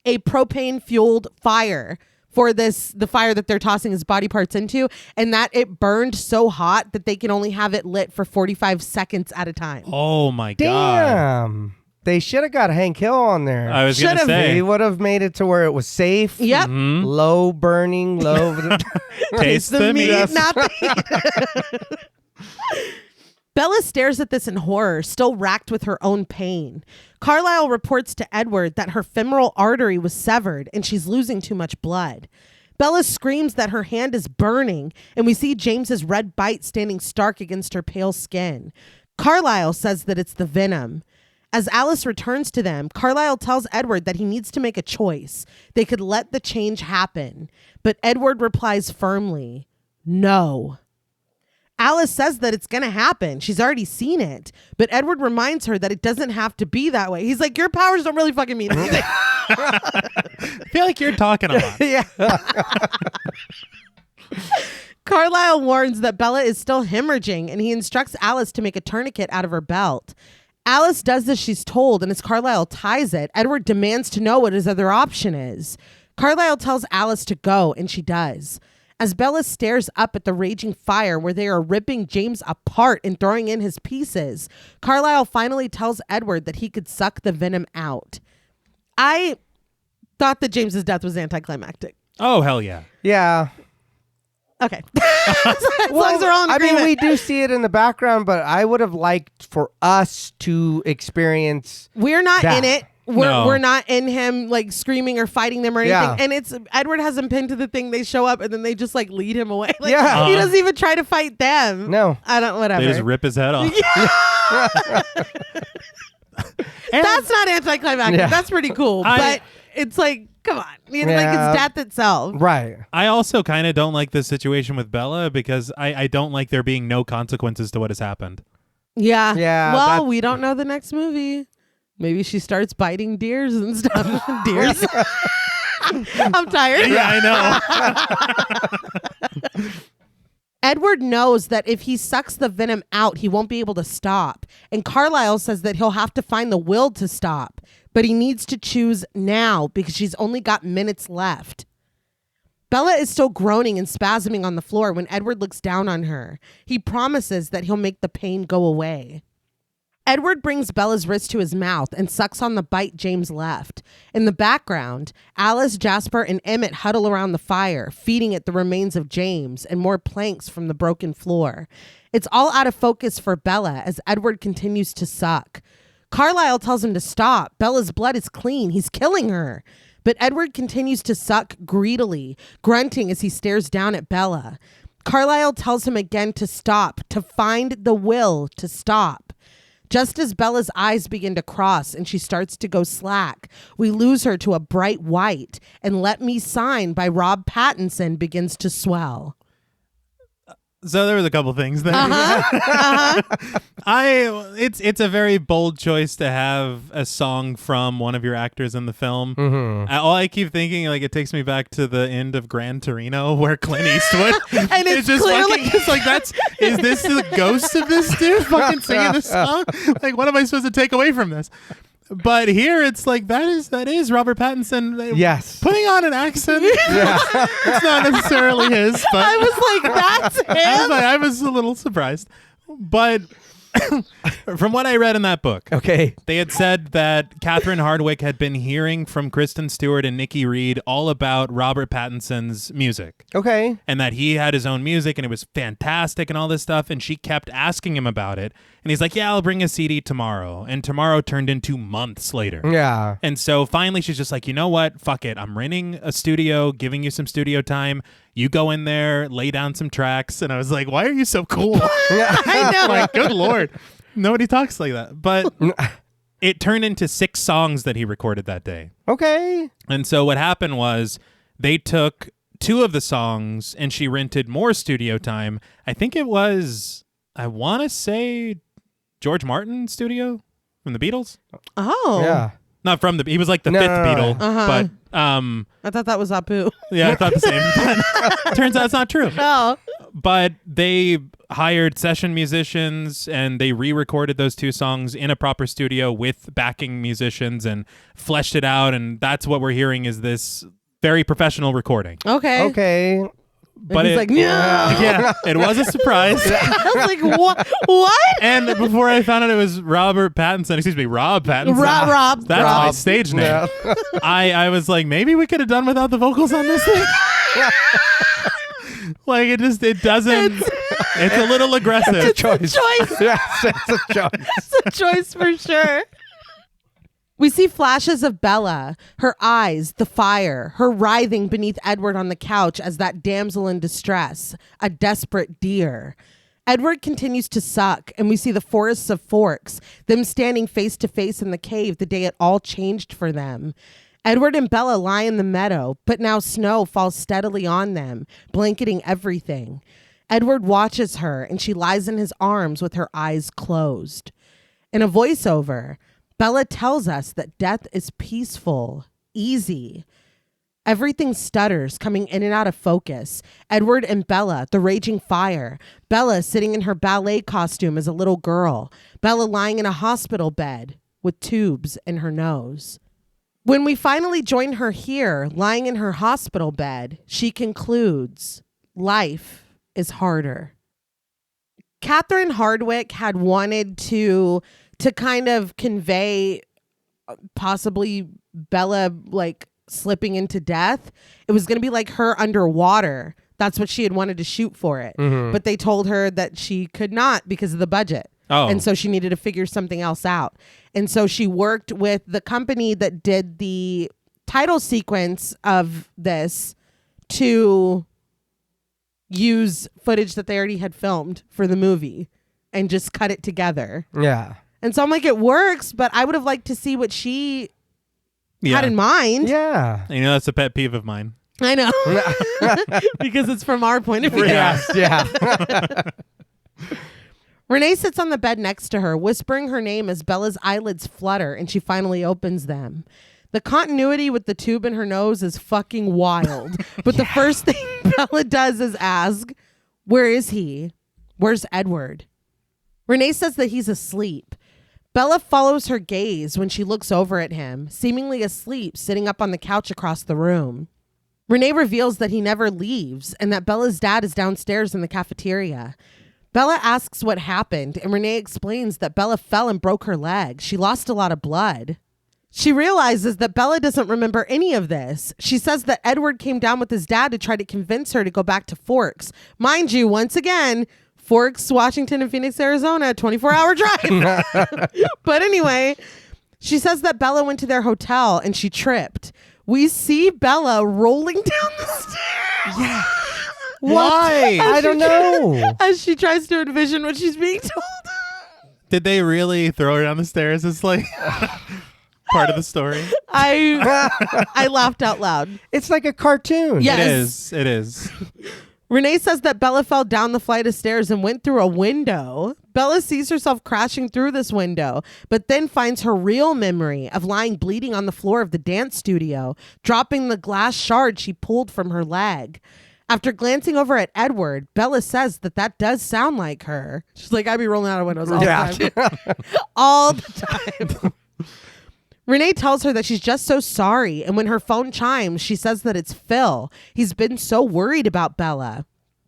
a propane fueled fire for the fire that they're tossing his body parts into, and that it burned so hot that they can only have it lit for 45 seconds at a time. Oh my God. Damn. They should have got Hank Hill on there. I was going to Should've. say. They would have made it to where it was safe. Yep. Low burning, low. Taste the the meat, meat. not the heat. Bella stares at this in horror, still racked with her own pain. Carlisle reports to Edward that her femoral artery was severed and she's losing too much blood. Bella screams that her hand is burning, and we see James's red bite standing stark against her pale skin. Carlisle says that it's the venom. As Alice returns to them, Carlisle tells Edward that he needs to make a choice. They could let the change happen, but Edward replies firmly, no. Alice says that it's going to happen. She's already seen it. But Edward reminds her that it doesn't have to be that way. He's like, your powers don't really fucking mean anything. I feel like you're talking a lot. Yeah. Carlisle warns that Bella is still hemorrhaging, and he instructs Alice to make a tourniquet out of her belt. Alice does as she's told, and as Carlisle ties it, Edward demands to know what his other option is. Carlisle tells Alice to go, and she does. As Bella stares up at the raging fire where they are ripping James apart and throwing in his pieces, Carlisle finally tells Edward that he could suck the venom out. I thought that James's death was anticlimactic. Oh, hell yeah. Yeah. Okay. As long as we're all in I mean, agreement. we do see it in the background, but I would have liked for us to experience. We're not that. in it. We're not in him like screaming or fighting them or anything. Yeah. And it's Edward has him pinned to the thing. They show up and then they just like lead him away. Like, Yeah. he doesn't even try to fight them. No. I don't. Whatever. They just rip his head off. That's not anticlimactic. Yeah. That's pretty cool. But it's like, come on, like it's death itself. Right. I also kind of don't like this situation with Bella because I don't like there being no consequences to what has happened. Yeah. Yeah, Well, that's- we don't know the next movie. Maybe she starts biting deers and stuff. Deers. I'm tired. Yeah, I know. Edward knows that if he sucks the venom out, he won't be able to stop. And Carlisle says that he'll have to find the will to stop. But he needs to choose now because she's only got minutes left. Bella is still groaning and spasming on the floor when Edward looks down on her. He promises that he'll make the pain go away. Edward brings Bella's wrist to his mouth and sucks on the bite James left. In the background, Alice, Jasper, and Emmett huddle around the fire, feeding it the remains of James and more planks from the broken floor. It's all out of focus for Bella as Edward continues to suck. Carlisle tells him to stop. Bella's blood is clean. He's killing her. But Edward continues to suck greedily, grunting as he stares down at Bella. Carlisle tells him again to stop, to find the will to stop. Just as Bella's eyes begin to cross and she starts to go slack, we lose her to a bright white, and Let Me Sign by Rob Pattinson begins to swell. So there was a couple things there. It's a very bold choice to have a song from one of your actors in the film. All I keep thinking, like, it takes me back to the end of Gran Torino where Clint Eastwood And it's just clearly- fucking, it's like, is this the ghost of this dude fucking singing this song? Like, what am I supposed to take away from this? But here it's like that is Robert Pattinson. Yes. Putting on an accent. Yeah. It's not necessarily his, but I was like, that's him? I was a little surprised. But from what I read in that book, Okay. they had said that Catherine Hardwicke had been hearing from Kristen Stewart and Nikki Reed all about Robert Pattinson's music. Okay. And that he had his own music and it was fantastic and all this stuff. And she kept asking him about it. And he's like, yeah, I'll bring a CD tomorrow. And tomorrow turned into months later. Yeah. And so finally she's just like, you know what? Fuck it. I'm renting a studio, giving you some studio time. You go in there, lay down some tracks. And I was like, why are you so cool? Yeah. I know. Like, good Lord. Nobody talks like that. But it turned into 6 songs that he recorded that day. Okay. And so what happened was they took 2 of the songs and she rented more studio time. I think it was, I want to say, George Martin studio from the Beatles. Oh. Yeah. Not from he was like the No, 5th no, no. Beatle. But I thought that was Apu. yeah, I thought the same. But turns out it's not true. Oh. But they hired session musicians and they re-recorded those 2 songs in a proper studio with backing musicians and fleshed it out. And that's what we're hearing is this very professional recording. Okay. But Okay. And he's like, no. yeah, it was a surprise. I was like, what? What? And before I found out it was Rob Pattinson. Rob. That's my stage name. Yeah. I was like, maybe we could have done without the vocals on this thing. Like it doesn't. It's a little aggressive. It's a choice. Choice. Yes, it's a choice. It's a choice for sure. We see flashes of Bella, her eyes, the fire, her writhing beneath Edward on the couch as that damsel in distress, a desperate deer. Edward continues to suck, and we see the forests of forks, them standing face to face in the cave the day it all changed for them. Edward and Bella lie in the meadow, but now snow falls steadily on them, blanketing everything. Edward watches her, and she lies in his arms with her eyes closed. In a voiceover, Bella tells us that death is peaceful, easy. Everything stutters, coming in and out of focus. Edward and Bella, the raging fire. Bella sitting in her ballet costume as a little girl. Bella lying in a hospital bed with tubes in her nose. When we finally join her here, lying in her hospital bed, she concludes, life is harder. Catherine Hardwicke had wanted to kind of convey possibly Bella like slipping into death. It was going to be like her underwater. That's what she had wanted to shoot for it. Mm-hmm. But they told her that she could not because of the budget. Oh. And so she needed to figure something else out. And so she worked with the company that did the title sequence of this to use footage that they already had filmed for the movie and just cut it together. Yeah. And so I'm like, it works, but I would have liked to see what she had in mind. Yeah. You know, that's a pet peeve of mine. I know. Because it's from our point of view. Yes. Yeah. Reneé sits on the bed next to her, whispering her name as Bella's eyelids flutter and she finally opens them. The continuity with the tube in her nose is fucking wild. But the first thing Bella does is ask, where is he? Where's Edward? Reneé says that he's asleep. Bella follows her gaze when she looks over at him, seemingly asleep, sitting up on the couch across the room. Reneé reveals that he never leaves and that Bella's dad is downstairs in the cafeteria. Bella asks what happened, and Reneé explains that Bella fell and broke her leg. She lost a lot of blood. She realizes that Bella doesn't remember any of this. She says that Edward came down with his dad to try to convince her to go back to Forks. Mind you, once again, Forks, Washington, and Phoenix, Arizona, 24-hour drive. But anyway, she says that Bella went to their hotel and she tripped. We see Bella rolling down the stairs. Yeah. Why? I don't know. As she tries to envision what she's being told. Did they really throw her down the stairs? It's like part of the story. I laughed out loud. It's like a cartoon. Yes. It is. Reneé says that Bella fell down the flight of stairs and went through a window. Bella sees herself crashing through this window, but then finds her real memory of lying bleeding on the floor of the dance studio, dropping the glass shard she pulled from her leg. After glancing over at Edward, Bella says that does sound like her. She's like, I'd be rolling out of windows all the time. All the time. Reneé tells her that she's just so sorry, and when her phone chimes, she says that it's Phil. He's been so worried about Bella.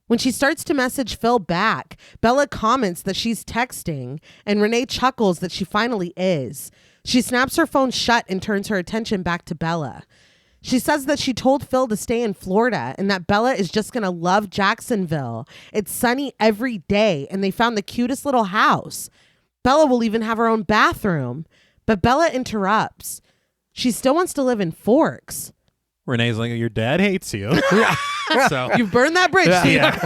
When she starts to message Phil back, Bella comments that she's texting, and Reneé chuckles that she finally is. She snaps her phone shut and turns her attention back to Bella. She says that she told Phil to stay in Florida and that Bella is just going to love Jacksonville. It's sunny every day, and they found the cutest little house. Bella will even have her own bathroom. But Bella interrupts. She still wants to live in Forks. Renee's like, your dad hates you. So You've burned that bridge. yeah.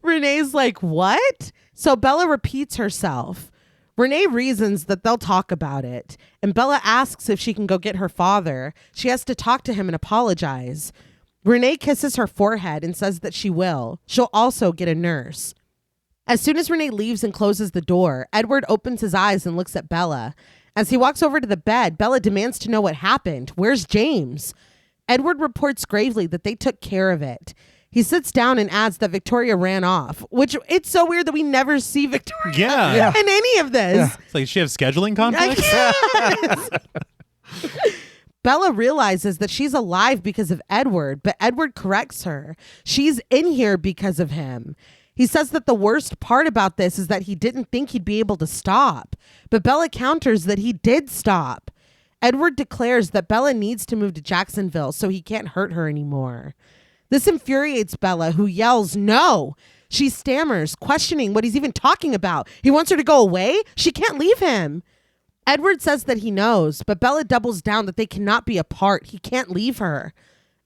Renee's like, what? So Bella repeats herself. Reneé reasons that they'll talk about it. And Bella asks if she can go get her father. She has to talk to him and apologize. Reneé kisses her forehead and says that she will. She'll also get a nurse. As soon as Reneé leaves and closes the door, Edward opens his eyes and looks at Bella. As he walks over to the bed, Bella demands to know what happened. Where's James? Edward reports gravely that they took care of it. He sits down and adds that Victoria ran off, which it's so weird that we never see Victoria in any of this. Yeah. It's like, does she have scheduling conflicts? Bella realizes that she's alive because of Edward, but Edward corrects her. She's in here because of him. He says that the worst part about this is that he didn't think he'd be able to stop, but Bella counters that he did stop. Edward declares that Bella needs to move to Jacksonville so he can't hurt her anymore. This infuriates Bella, who yells, no. She stammers, questioning what he's even talking about. He wants her to go away? She can't leave him. Edward says that he knows, but Bella doubles down that they cannot be apart. He can't leave her.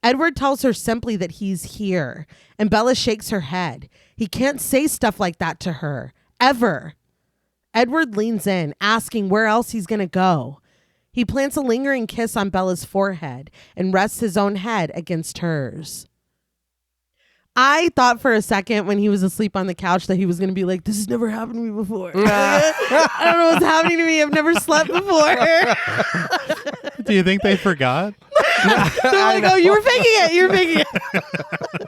Edward tells her simply that he's here, and Bella shakes her head. He can't say stuff like that to her, ever. Edward leans in, asking where else he's going to go. He plants a lingering kiss on Bella's forehead and rests his own head against hers. I thought for a second when he was asleep on the couch that he was going to be like, this has never happened to me before. I don't know what's happening to me. I've never slept before. Do you think they forgot? They're like, oh, you were faking it. You were faking it.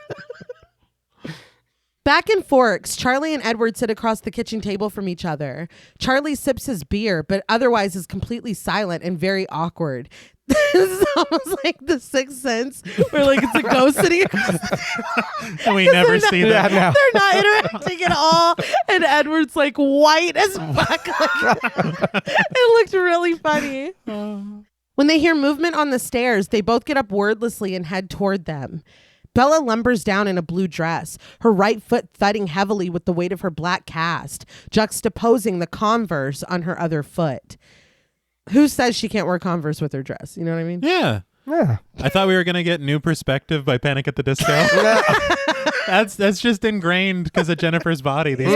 Back in Forks, Charlie and Edward sit across the kitchen table from each other. Charlie sips his beer, but otherwise is completely silent and very awkward. This is almost like The Sixth Sense, where like it's a ghost sitting across the table. And we never see that. No. They're not interacting at all. And Edward's like white as fuck. It looked really funny. When they hear movement on the stairs, they both get up wordlessly and head toward them. Bella lumbers down in a blue dress, her right foot thudding heavily with the weight of her black cast, juxtaposing the Converse on her other foot. Who says she can't wear Converse with her dress? You know what I mean? Yeah. I thought we were going to get New Perspective by Panic at the Disco. That's just ingrained because of Jennifer's Body. These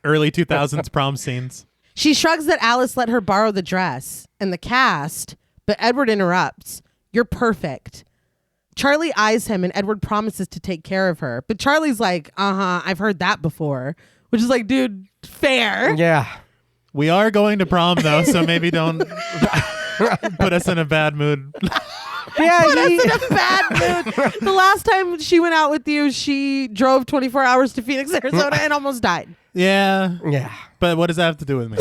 early 2000s prom scenes. She shrugs that Alice let her borrow the dress and the cast, but Edward interrupts. You're perfect. Charlie eyes him and Edward promises to take care of her. But Charlie's like, I've heard that before. Which is like, dude, fair. Yeah. We are going to prom, though, so maybe don't put us in a bad mood. Yeah, Put us in a bad mood. The last time she went out with you, she drove 24 hours to Phoenix, Arizona and almost died. Yeah. Yeah. But what does that have to do with me?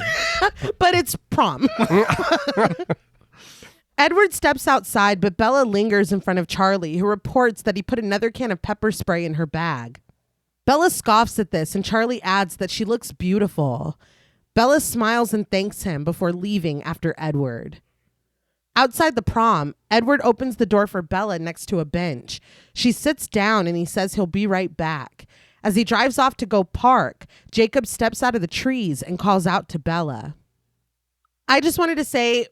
But it's prom. Edward steps outside, but Bella lingers in front of Charlie, who reports that he put another can of pepper spray in her bag. Bella scoffs at this, and Charlie adds that she looks beautiful. Bella smiles and thanks him before leaving after Edward. Outside the prom, Edward opens the door for Bella next to a bench. She sits down and he says he'll be right back. As he drives off to go park, Jacob steps out of the trees and calls out to Bella. I just wanted to say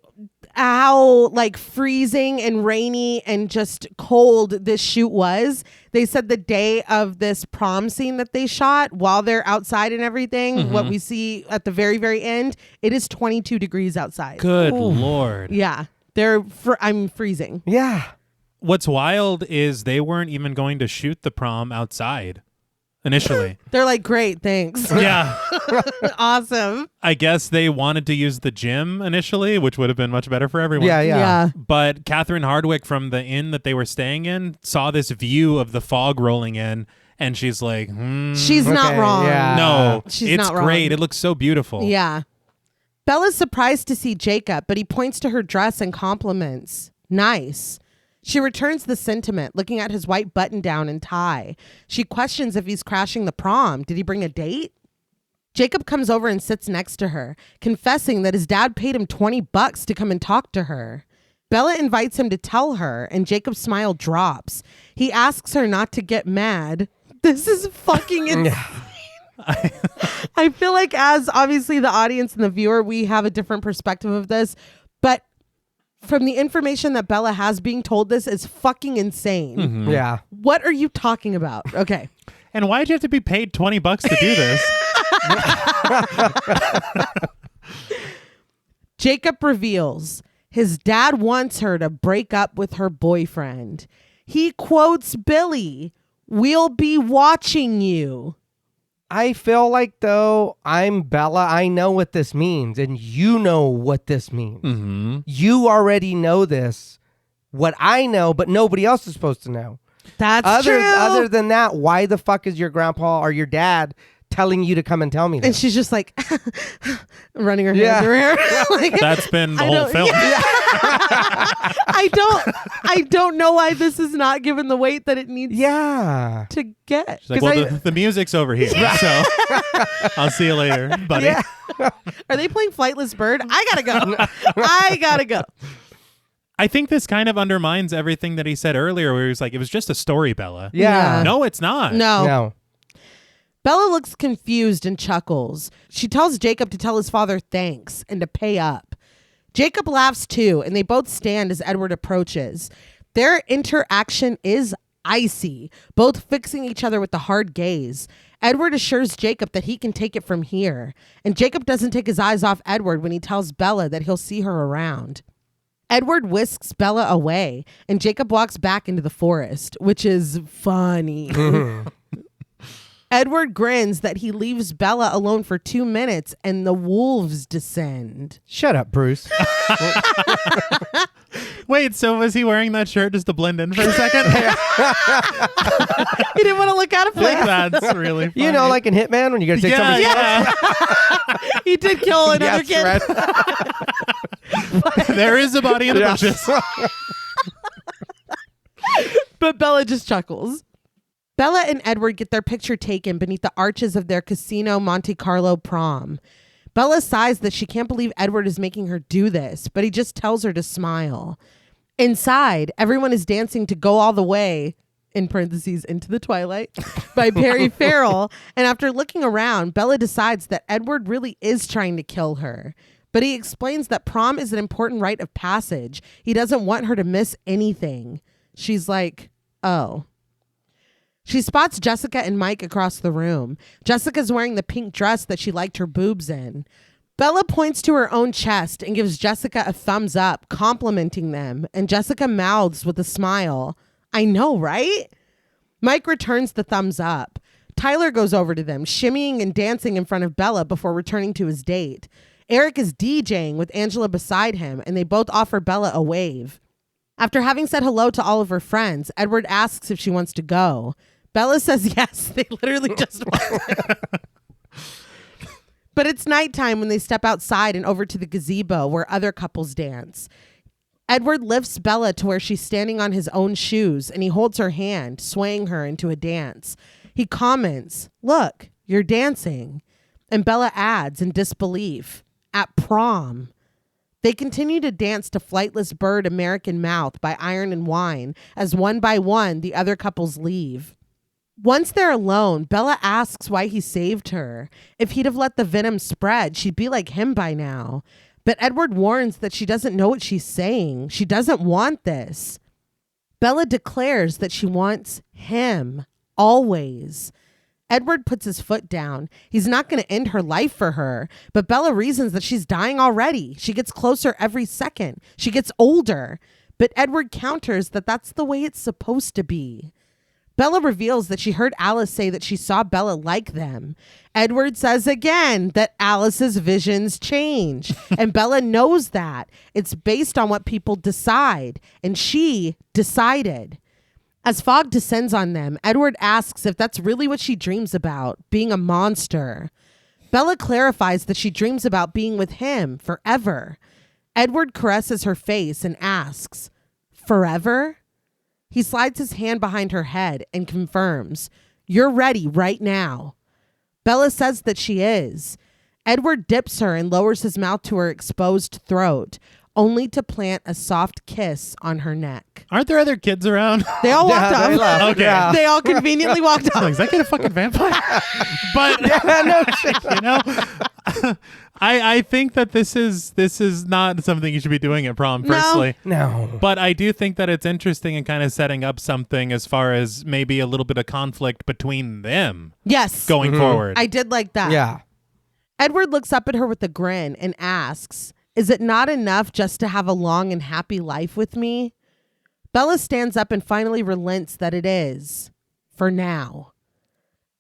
how freezing and rainy and just cold this shoot was. They said the day of this prom scene that they shot while they're outside and everything, what we see at the very, very end, it is 22 degrees outside. Good Lord. Yeah. I'm freezing. Yeah. What's wild is they weren't even going to shoot the prom outside initially. They're like, great, thanks. Yeah. Awesome. I guess they wanted to use the gym initially, which would have been much better for everyone. Yeah. But Catherine Hardwicke from the inn that they were staying in saw this view of the fog rolling in, and she's like, She's not wrong. Yeah. No, She's it's not wrong. great. It looks so beautiful. Yeah. Bella's surprised to see Jacob, but he points to her dress and compliments. Nice. She returns the sentiment, looking at his white button-down and tie. She questions if he's crashing the prom. Did he bring a date? Jacob comes over and sits next to her, confessing that his dad paid him $20 to come and talk to her. Bella invites him to tell her, and Jacob's smile drops. He asks her not to get mad. This is fucking insane. I feel like as obviously the audience and the viewer, we have a different perspective of this, but from the information that Bella has being told, this is fucking insane. Yeah. What are you talking about? Okay. And why'd you have to be paid $20 to do this? Jacob reveals his dad wants her to break up with her boyfriend. He quotes Billy, "We'll be watching you." I feel like, though, I'm Bella. I know what this means, and you know what this means. You already know this, what I know, but nobody else is supposed to know. That's true. Other than that, why the fuck is your grandpa or your dad telling you to come and tell me this? And she's just like running her hands through her hair. Like, That's been the whole film. Yeah. I don't know why this is not given the weight that it needs to get. She's like, well, the music's over here, so I'll see you later, buddy. Yeah. Are they playing Flightless Bird? I gotta go. I think this kind of undermines everything that he said earlier, where he was like, it was just a story, Bella. Yeah. No, it's not. No. Bella looks confused and chuckles. She tells Jacob to tell his father thanks and to pay up. Jacob laughs too, and they both stand as Edward approaches. Their interaction is icy, both fixing each other with the hard gaze. Edward assures Jacob that he can take it from here, and Jacob doesn't take his eyes off Edward when he tells Bella that he'll see her around. Edward whisks Bella away, and Jacob walks back into the forest, which is funny. Edward grins that he leaves Bella alone for 2 minutes and the wolves descend. Shut up, Bruce. Wait, so was he wearing that shirt just to blend in for a second? He didn't want to look out of place. That's really funny. You know, like in Hitman when you got to take somebody's He did kill another kid. Right. There is a body in the bushes. But Bella just chuckles. Bella and Edward get their picture taken beneath the arches of their Casino Monte Carlo prom. Bella sighs that she can't believe Edward is making her do this, but he just tells her to smile. Inside, everyone is dancing to Go All the Way, in parentheses, Into the Twilight, by Perry Farrell. And after looking around, Bella decides that Edward really is trying to kill her. But he explains that prom is an important rite of passage. He doesn't want her to miss anything. She's like, oh. She spots Jessica and Mike across the room. Jessica's wearing the pink dress that she liked her boobs in. Bella points to her own chest and gives Jessica a thumbs up, complimenting them. And Jessica mouths with a smile, I know, right? Mike returns the thumbs up. Tyler goes over to them, shimmying and dancing in front of Bella before returning to his date. Eric is DJing with Angela beside him, and they both offer Bella a wave. After having said hello to all of her friends, Edward asks if she wants to go. Bella says yes. They literally just want. But it's nighttime when they step outside and over to the gazebo where other couples dance. Edward lifts Bella to where she's standing on his own shoes, and he holds her hand, swaying her into a dance. He comments, "Look, you're dancing." And Bella adds in disbelief, "At prom." They continue to dance to Flightless Bird American Mouth by Iron and Wine as one by one the other couples leave. Once they're alone, Bella asks why he saved her. If he'd have let the venom spread, she'd be like him by now. But Edward warns that she doesn't know what she's saying. She doesn't want this. Bella declares that she wants him, always. Edward puts his foot down. He's not going to end her life for her, but Bella reasons that she's dying already. She gets closer every second. She gets older, but Edward counters that that's the way it's supposed to be. Bella reveals that she heard Alice say that she saw Bella like them. Edward says again that Alice's visions change, and Bella knows that. It's based on what people decide, and she decided. As fog descends on them, Edward asks if that's really what she dreams about, being a monster. Bella clarifies that she dreams about being with him forever. Edward caresses her face and asks, "Forever?" He slides his hand behind her head and confirms, "You're ready right now." Bella says that she is. Edward dips her and lowers his mouth to her exposed throat, only to plant a soft kiss on her neck. Aren't there other kids around? They all walked they off. left, Okay. yeah. They all conveniently walked off. Is that kid a fucking vampire? But no shit. you know, I think that this is not something you should be doing at prom, No. firstly. No. But I do think that it's interesting and kind of setting up something as far as maybe a little bit of conflict between them Yes. going forward. I did like that. Yeah. Edward looks up at her with a grin and asks, "Is it not enough just to have a long and happy life with me?" Bella stands up and finally relents that it is. For now.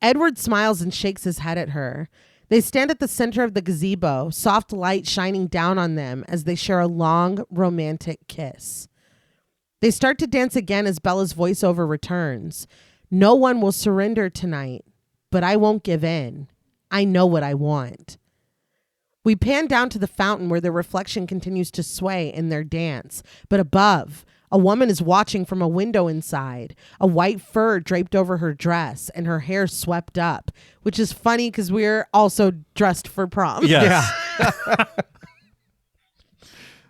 Edward smiles and shakes his head at her. They stand at the center of the gazebo, soft light shining down on them as they share a long, romantic kiss. They start to dance again as Bella's voiceover returns. "No one will surrender tonight, but I won't give in. I know what I want." We pan down to the fountain where their reflection continues to sway in their dance. But above, a woman is watching from a window inside, a white fur draped over her dress and her hair swept up, which is funny because we're also dressed for prom. yes.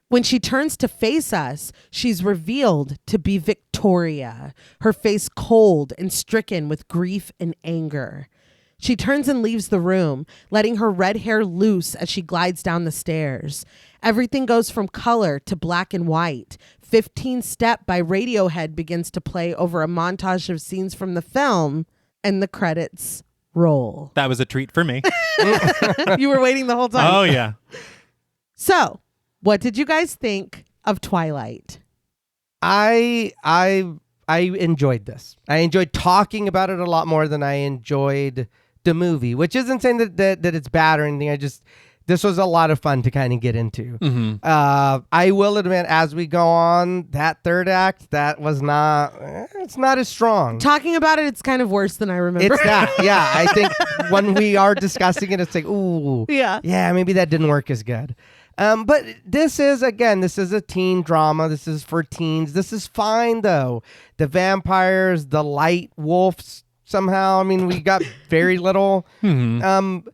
When she turns to face us, she's revealed to be Victoria, her face cold and stricken with grief and anger. She turns and leaves the room, letting her red hair loose as she glides down the stairs. Everything goes from color to black and white. 15 Step by Radiohead begins to play over a montage of scenes from the film, and the credits roll. That was a treat for me. You were waiting the whole time. Oh, yeah. So, what did you guys think of Twilight? I enjoyed this. I enjoyed talking about it a lot more than I enjoyed the movie, which isn't saying that it's bad or anything. This was a lot of fun to kind of get into. Mm-hmm. I will admit, as we go on, that third act, that was it's not as strong. Talking about it, it's kind of worse than I remember. It's that, yeah. I think when we are discussing it, it's like, ooh, Yeah. maybe that didn't work as good. But this is a teen drama. This is for teens. This is fine, though. The vampires, the light wolves, somehow. I mean, we got very little. Mm-hmm.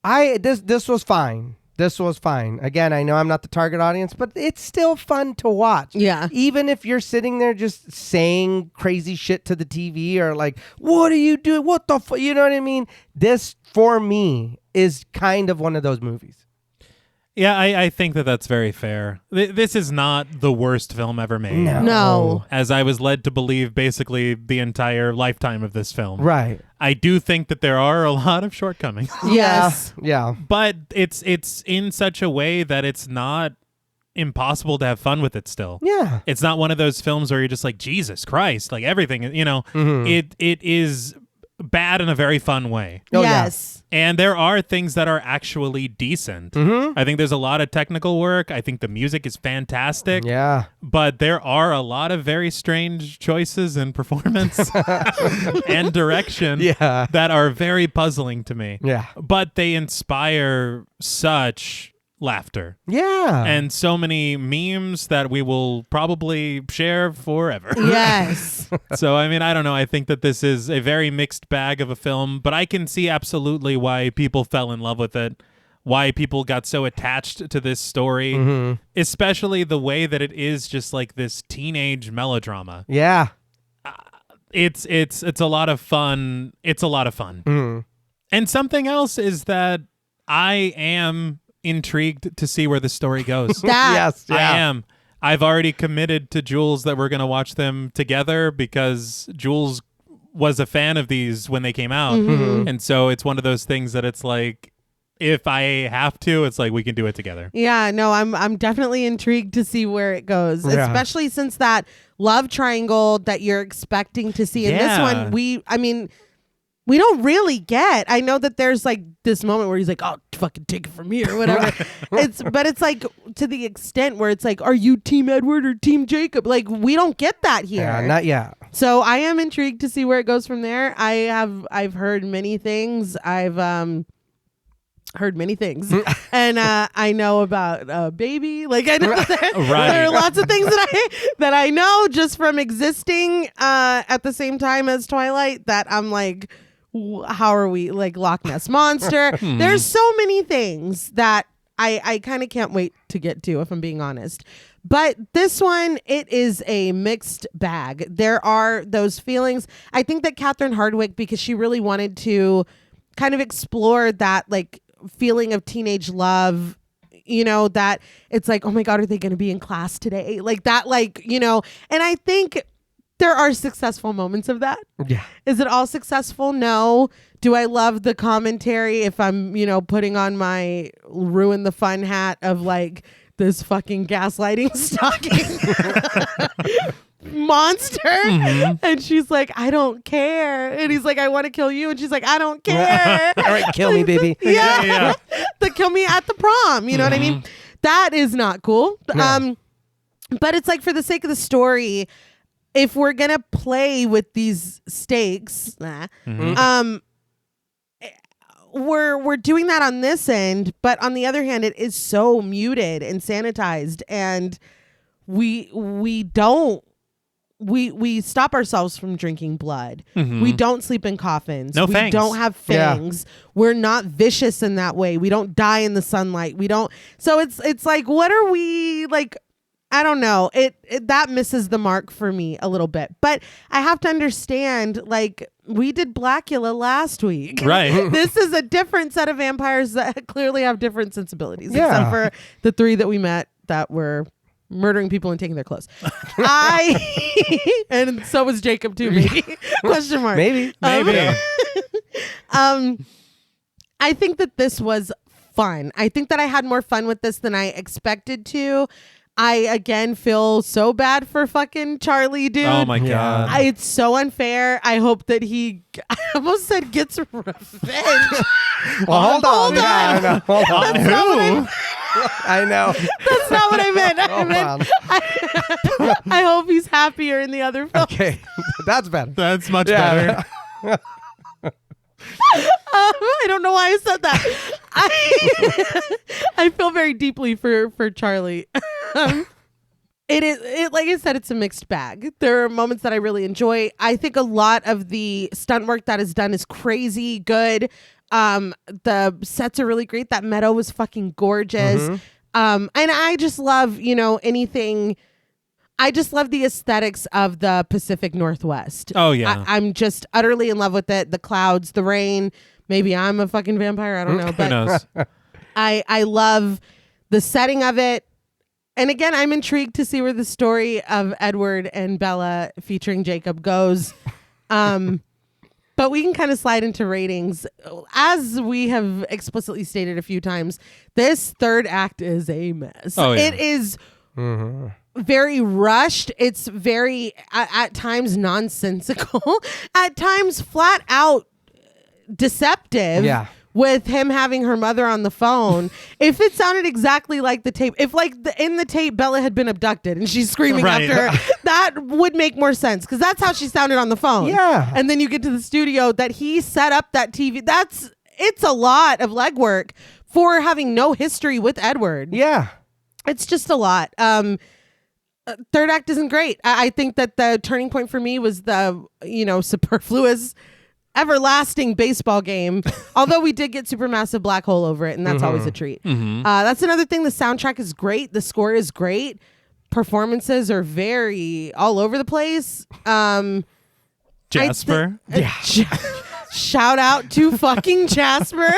This was fine. This was fine. Again, I know I'm not the target audience, but it's still fun to watch. Yeah. Even if you're sitting there just saying crazy shit to the TV or like, what are you doing? What the fuck? You know what I mean? This, for me, is kind of one of those movies. Yeah, I think that's very fair. This is not the worst film ever made. No. As I was led to believe basically the entire lifetime of this film. Right. I do think that there are a lot of shortcomings. Yes. Yeah. But it's in such a way that it's not impossible to have fun with it still. Yeah. It's not one of those films where you're just like, Jesus Christ, like everything, Mm-hmm. it is bad in a very fun way. Oh, yeah. Yes. And there are things that are actually decent. Mm-hmm. I think there's a lot of technical work. I think the music is fantastic. Yeah. But there are a lot of very strange choices in performance and direction that are very puzzling to me. Yeah. But they inspire such laughter. Yeah. And so many memes that we will probably share forever. Yes. So, I mean, I don't know. I think that this is a very mixed bag of a film, but I can see absolutely why people fell in love with it, why people got so attached to this story, especially the way that it is just like this teenage melodrama. Yeah. It's a lot of fun. It's a lot of fun. Mm. And something else is that I am intrigued to see where the story goes. Yes. Yeah. I am. I've already committed to Jules that we're going to watch them together because Jules was a fan of these when they came out. And so it's one of those things that it's like, if I have to, it's like we can do it together. Yeah, no, I'm definitely intrigued to see where it goes, especially since that love triangle that you're expecting to see in this one, we don't really get. I know that there's like this moment where he's like, "Oh, fucking take it from me" or whatever. But it's like to the extent where it's like, "Are you Team Edward or Team Jacob?" Like we don't get that here. Yeah, not yet. So I am intrigued to see where it goes from there. I've heard many things. I've heard many things, and I know about Baby. Like I know that there are lots of things that I know just from existing at the same time as Twilight. That I'm like, how are we like Loch Ness Monster? There's so many things that I kind of can't wait to get to, if I'm being honest. But this one, it is a mixed bag. There are those feelings. I think that Catherine Hardwicke, because she really wanted to kind of explore that like feeling of teenage love, you know, that it's like, oh my God, are they going to be in class today? Like that, like, you know, and I think there are successful moments of that. Yeah. Is it all successful? No. Do I love the commentary if I'm, you know, putting on my ruin the fun hat of like this fucking gaslighting stalking monster? And she's like, I don't care. And he's like, I want to kill you. And she's like, I don't care. All right, kill me, baby. Yeah. The kill me at the prom. You know what I mean? That is not cool. No. But it's like, for the sake of the story, if we're going to play with these stakes, we're doing that on this end, but on the other hand, it is so muted and sanitized, and we stop ourselves from drinking blood. We don't sleep in coffins. No we fangs. don't have fangs. We're not vicious in that way. We don't die in the sunlight. We don't. So it's like, what are we like? I don't know. It that misses the mark for me a little bit. But I have to understand, like, we did Blackula last week. Right. This is a different set of vampires that clearly have different sensibilities. Yeah. Except for the three that we met that were murdering people and taking their clothes. And so was Jacob too, maybe. Question mark. Maybe. I think that this was fun. I think that I had more fun with this than I expected to. I, again, feel so bad for fucking Charlie, dude. Oh, my God. It's so unfair. I hope that I almost said gets revenge. Well, hold on. Yeah, I know. Hold on. That's not what I meant. I know. That's not what I meant. I hope he's happier in the other film. Okay. That's better. That's much better. I don't know why I said that. I feel very deeply for Charlie. It like I said, it's a mixed bag. There are moments that I really enjoy. I think a lot of the stunt work that is done is crazy good. The sets are really great. That meadow was fucking gorgeous. And I just love, you know, anything. I just love the aesthetics of the Pacific Northwest. Oh, yeah. I'm just utterly in love with it. The clouds, the rain. Maybe I'm a fucking vampire. I don't know. But Who knows? I love the setting of it. And again, I'm intrigued to see where the story of Edward and Bella featuring Jacob goes. But we can kind of slide into ratings. As we have explicitly stated a few times, this third act is a mess. Oh, yeah. It is very rushed. It's very, at times, nonsensical. At times, flat out deceptive. Yeah. With him having her mother on the phone. If it sounded exactly like the tape, if like in the tape Bella had been abducted and she's screaming Right. after her, that would make more sense, because that's how she sounded on the phone. Yeah. And then you get to the studio that he set up that TV. It's a lot of legwork for having no history with Edward. Yeah. It's just a lot. Third act isn't great. I think that the turning point for me was the, superfluous, everlasting baseball game. Although we did get Supermassive Black Hole over it, and that's always a treat. That's another thing. The soundtrack is great. The score is great. Performances are very all over the place. Jasper. Shout out to fucking Jasper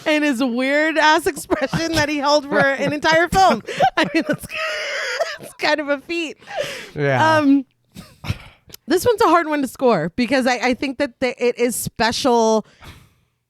and his weird ass expression that he held for an entire film. I mean, it's kind of a feat. Yeah. This one's a hard one to score because I think that it is special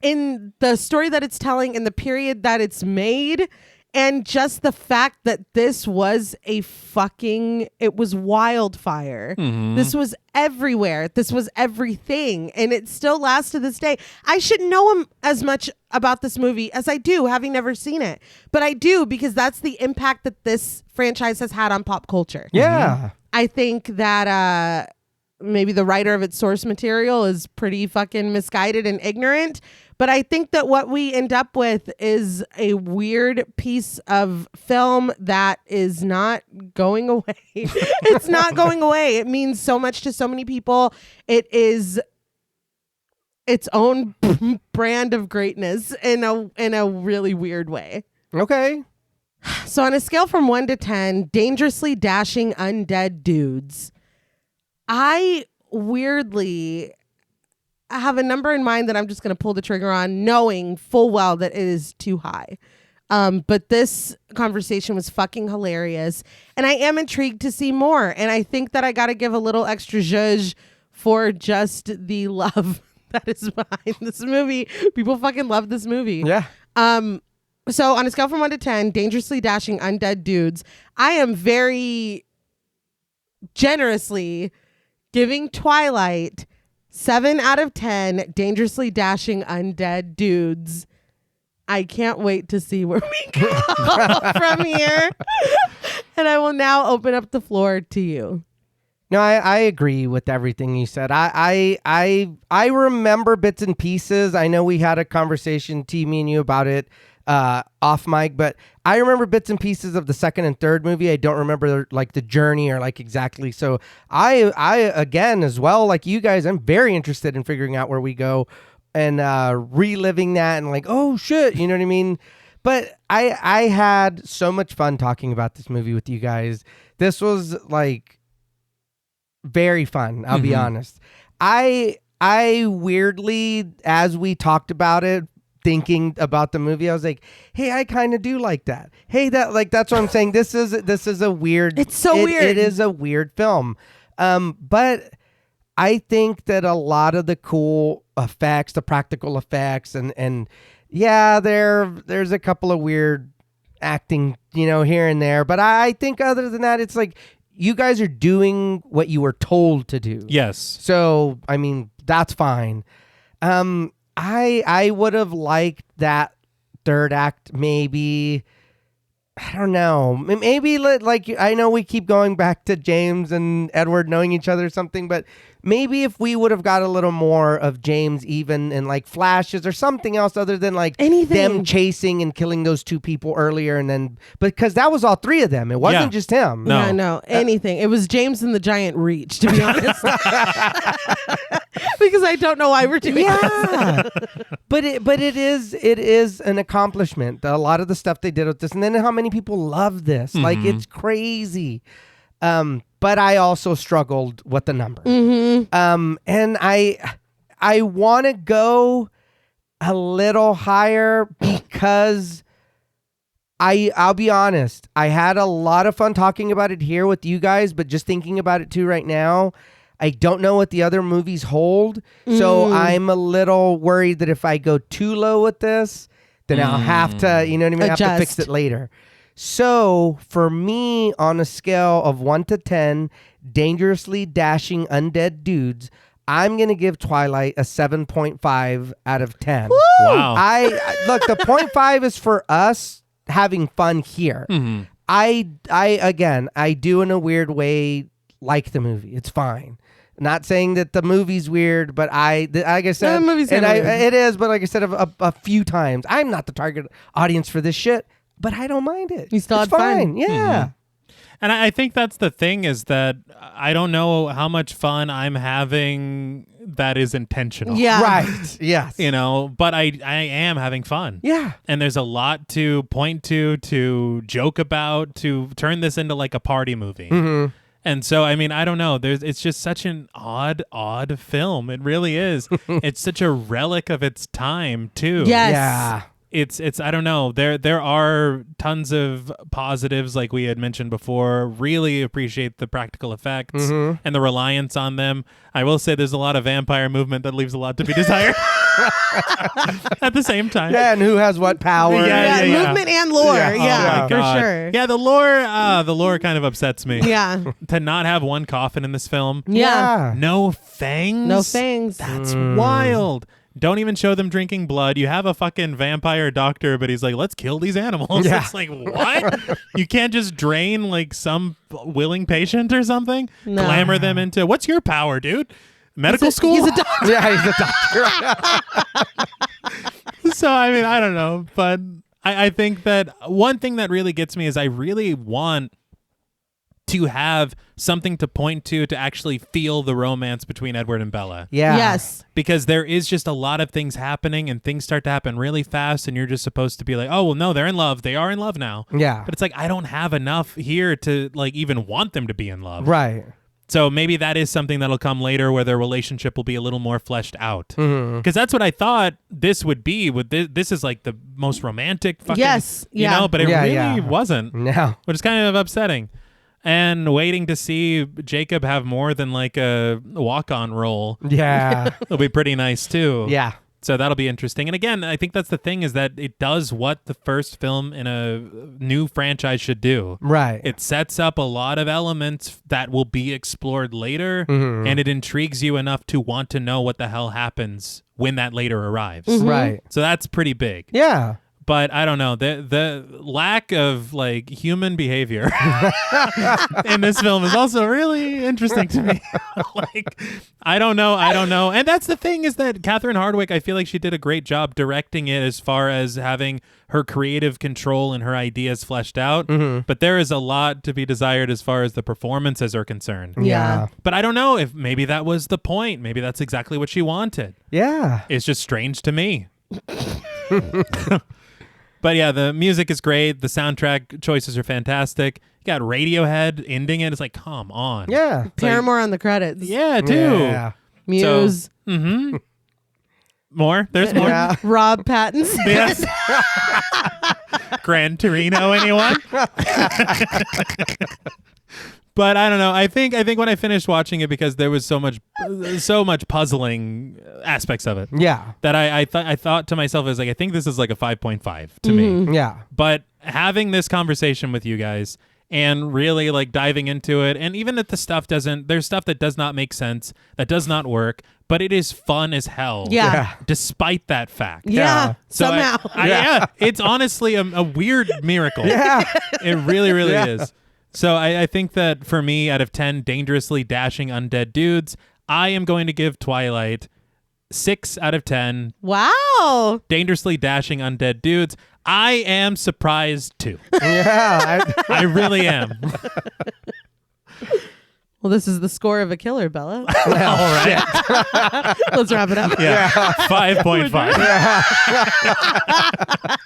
in the story that it's telling, in the period that it's made, and just the fact that this was it was wildfire. This was everywhere. This was everything. And it still lasts to this day. I shouldn't know as much about this movie as I do, having never seen it. But I do, because that's the impact that this franchise has had on pop culture. Yeah. I think that maybe the writer of its source material is pretty fucking misguided and ignorant. But I think that what we end up with is a weird piece of film that is not going away. It's not going away. It means so much to so many people. It is its own brand of greatness in a really weird way. Okay. So on a scale from 1 to 10, dangerously dashing undead dudes, I weirdly have a number in mind that I'm just going to pull the trigger on, knowing full well that it is too high. But this conversation was fucking hilarious, and I am intrigued to see more. And I think that I got to give a little extra zhuzh for just the love that is behind this movie. People fucking love this movie. Yeah. So on a scale from 1 to 10, dangerously dashing undead dudes, I am very generously giving Twilight 7 out of 10 dangerously dashing undead dudes. I can't wait to see where we go from here. And I will now open up the floor to you. No, I agree with everything you said. I remember bits and pieces. I know we had a conversation, T, me and you, about it off mic, but I remember bits and pieces of the second and third movie. I don't remember like the journey or like exactly. So I again, as well, like you guys, I'm very interested in figuring out where we go and reliving that and like, oh shit, you know what I mean? But I had so much fun talking about this movie with you guys. This was like very fun. I'll be honest. I weirdly, as we talked about it, thinking about the movie, I was like, hey, I kind of do like that. Hey, that's what I'm saying. This is a weird. It's so weird. It is a weird film. But I think that a lot of the cool effects, the practical effects, and yeah, there's a couple of weird acting, here and there. But I think other than that, it's like you guys are doing what you were told to do. Yes. So, I mean, that's fine. I would have liked that third act, maybe. I don't know. Maybe like, I know we keep going back to James and Edward knowing each other or something, but maybe if we would have got a little more of James even in like flashes or something else other than like anything, them chasing and killing those two people earlier, and then because that was all three of them. It wasn't just him. No, anything. It was James and the Giant Reach, to be honest. Because I don't know why we're doing this. but it is an accomplishment. A lot of the stuff they did with this, and then how many people love this. Like, it's crazy. But I also struggled with the number. And I want to go a little higher because I'll be honest, I had a lot of fun talking about it here with you guys, but just thinking about it too right now, I don't know what the other movies hold. So I'm a little worried that if I go too low with this, then I'll have to, you know what I mean? I have to fix it later. So for me, on a scale of 1 to 10, dangerously dashing undead dudes, I'm going to give Twilight a 7.5 out of 10. Woo! Wow. Look, the 0.5 is for us having fun here. I do in a weird way like the movie. It's fine. Not saying that the movie's weird, but like I said, The movie's and kinda weird. it is, but like I said a few times, I'm not the target audience for this shit, but I don't mind it. You still it's had fine. fun. Yeah. And I think that's the thing, is that I don't know how much fun I'm having that is intentional. Yeah. Right. Yes. You know, but I am having fun. Yeah. And there's a lot to point to joke about, to turn this into like a party movie. Mm-hmm. And so, I mean, I don't know. It's just such an odd film. It really is. It's such a relic of its time, too. Yes. Yeah. It's I don't know. There are tons of positives, like we had mentioned before. Really appreciate the practical effects and the reliance on them. I will say there's a lot of vampire movement that leaves a lot to be desired. At the same time. Yeah, and who has what power? Yeah. Movement and lore. Yeah. Yeah, Oh my for God. sure. Yeah, the lore kind of upsets me. Yeah. To not have one coffin in this film. Yeah. No fangs. No fangs. That's wild. Don't even show them drinking blood. You have a fucking vampire doctor, but he's like, let's kill these animals. Yeah. It's like, what? You can't just drain like some willing patient or something? No. Glamour them into, what's your power, dude? Medical school? He's a doctor. Yeah, he's a doctor. So, I mean, I don't know. But I think that one thing that really gets me is I really want to have something to point to actually feel the romance between Edward and Bella. Yeah. Yes. Because there is just a lot of things happening, and things start to happen really fast, and you're just supposed to be like, oh, well, no, they're in love. They are in love now. Yeah. But it's like, I don't have enough here to like even want them to be in love. Right. So maybe that is something that'll come later, where their relationship will be a little more fleshed out. Because that's what I thought this would be. With this is like the most romantic fucking, Yes, yeah. you know, but it Yeah, really yeah. wasn't, No. which is kind of upsetting. And waiting to see Jacob have more than like a walk-on role. Yeah. It'll be pretty nice too. Yeah. So that'll be interesting. And again, I think that's the thing, is that it does what the first film in a new franchise should do. Right. It sets up a lot of elements that will be explored later, and it intrigues you enough to want to know what the hell happens when that later arrives. Right. So that's pretty big. Yeah. But I don't know, the lack of like human behavior in this film is also really interesting to me. Like, I don't know. And that's the thing, is that Catherine Hardwicke, I feel like she did a great job directing it as far as having her creative control and her ideas fleshed out. But there is a lot to be desired as far as the performances are concerned. Yeah. But I don't know if maybe that was the point. Maybe that's exactly what she wanted. Yeah. It's just strange to me. But yeah, the music is great. The soundtrack choices are fantastic. You got Radiohead ending it. It's like, come on. Yeah. Paramore on the credits. Yeah, too. Yeah. Muse. More? There's more? Yeah. Rob Pattinson. Yes. Gran Torino, anyone? But I don't know. I think when I finished watching it, because there was so much puzzling aspects of it. Yeah. That I thought to myself, I was like, I think this is like a 5.5 to me. Yeah. But having this conversation with you guys and really like diving into it, and even if there's stuff that does not make sense, that does not work, but it is fun as hell. Yeah. Despite that fact. Yeah. So Somehow. yeah, it's honestly a weird miracle. Yeah. It really, really Yeah. is. So I think that for me, out of 10 dangerously dashing undead dudes, I am going to give Twilight 6 out of 10 Wow. dangerously dashing undead dudes. I am surprised too. Yeah. I really am. Well, this is the score of a killer, Bella. All right. Let's wrap it up. Yeah. 5.5.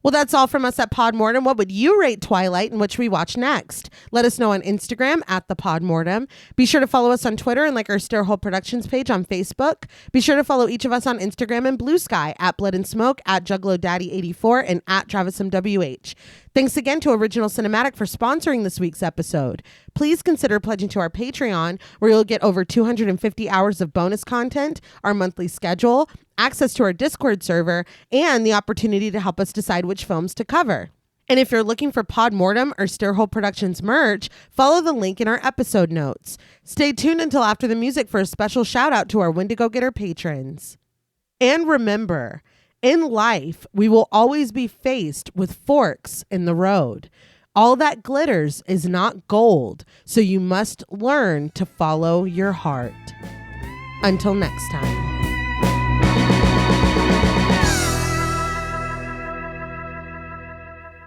Well, that's all from us at Podmortem. What would you rate Twilight and which we watch next? Let us know on Instagram at the Podmortem. Be sure to follow us on Twitter and like our Stairhole Productions page on Facebook. Be sure to follow each of us on Instagram and Blue Sky at Blood and Smoke, at Juggalo Daddy 84, and at Travis MWH. Thanks again to Original Cinematic for sponsoring this week's episode. Please consider pledging to our Patreon, where you'll get over 250 hours of bonus content, our monthly schedule, access to our Discord server, and the opportunity to help us decide which films to cover. And if you're looking for Podmortem or Stairhole Productions merch, follow the link in our episode notes. Stay tuned until after the music for a special shout out to our Wendigo Getter patrons. And remember, in life, we will always be faced with forks in the road. All that glitters is not gold, so you must learn to follow your heart. Until next time.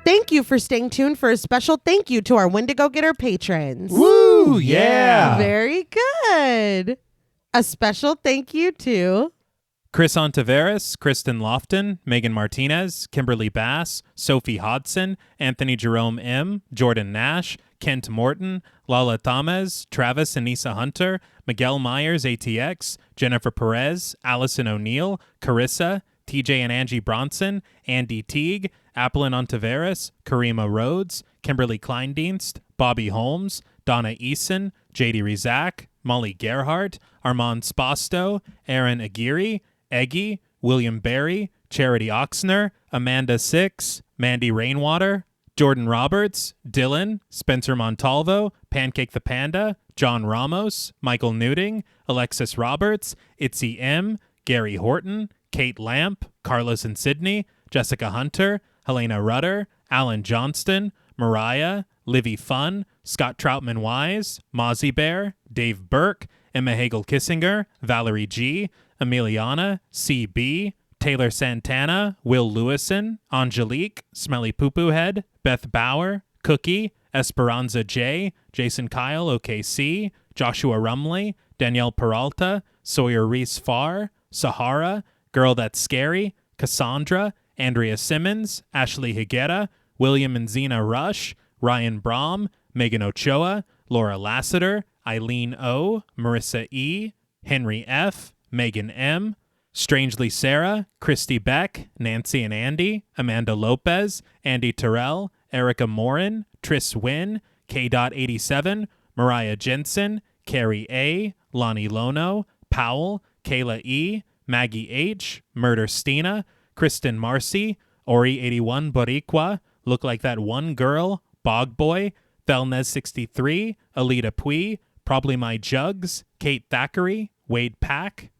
Thank you for staying tuned for a special thank you to our Wendigo Getter patrons. Woo! Yeah! Very good. A special thank you to Chris Ontiveros, Kristen Lofton, Megan Martinez, Kimberly Bass, Sophie Hodson, Anthony Jerome M., Jordan Nash, Kent Morton, Lala Tamez, Travis Anissa Hunter, Miguel Myers ATX, Jennifer Perez, Allison O'Neill, Carissa, TJ and Angie Bronson, Andy Teague, Applin Ontiveros, Karima Rhodes, Kimberly Kleindienst, Bobby Holmes, Donna Eason, JD Rizak, Molly Gerhardt, Armand Spasto, Aaron Aguirre, Eggy, William Berry, Charity Oxner, Amanda Six, Mandy Rainwater, Jordan Roberts, Dylan, Spencer Montalvo, Pancake the Panda, John Ramos, Michael Newting, Alexis Roberts, Itzy M, Gary Horton, Kate Lamp, Carlos and Sydney, Jessica Hunter, Helena Rudder, Alan Johnston, Mariah, Livy Fun, Scott Troutman Wise, Mozzie Bear, Dave Burke, Emma Hagel Kissinger, Valerie G, Emiliana, CB, Taylor Santana, Will Lewison, Angelique, Smelly Poo Poo Head, Beth Bauer, Cookie, Esperanza J, Jason Kyle OKC, Joshua Rumley, Danielle Peralta, Sawyer Reese Farr, Sahara, Girl That's Scary, Cassandra, Andrea Simmons, Ashley Higuera, William and Xxena Rush, Ryan Brom, Megan Ochoa, Laura Lassiter, Eileen O, Marissa E, Henry F, Megan M, Strangely Sarah, Christy Beck, Nancy and Andy, Amanda Lopez, Andy Terrell, Erica Morin, Tris Wynn, K.87, Mariah Jensen, Carrie A, Lonnie Lono, Powell, Kayla E, Maggie H, Murder Stina, Kristen Marcy, Ori81 Boricua, Look Like That One Girl, Bog Boy, Felnez63, Alita Pui, Probably My Jugs, Kate Thackeray, Wade Pack,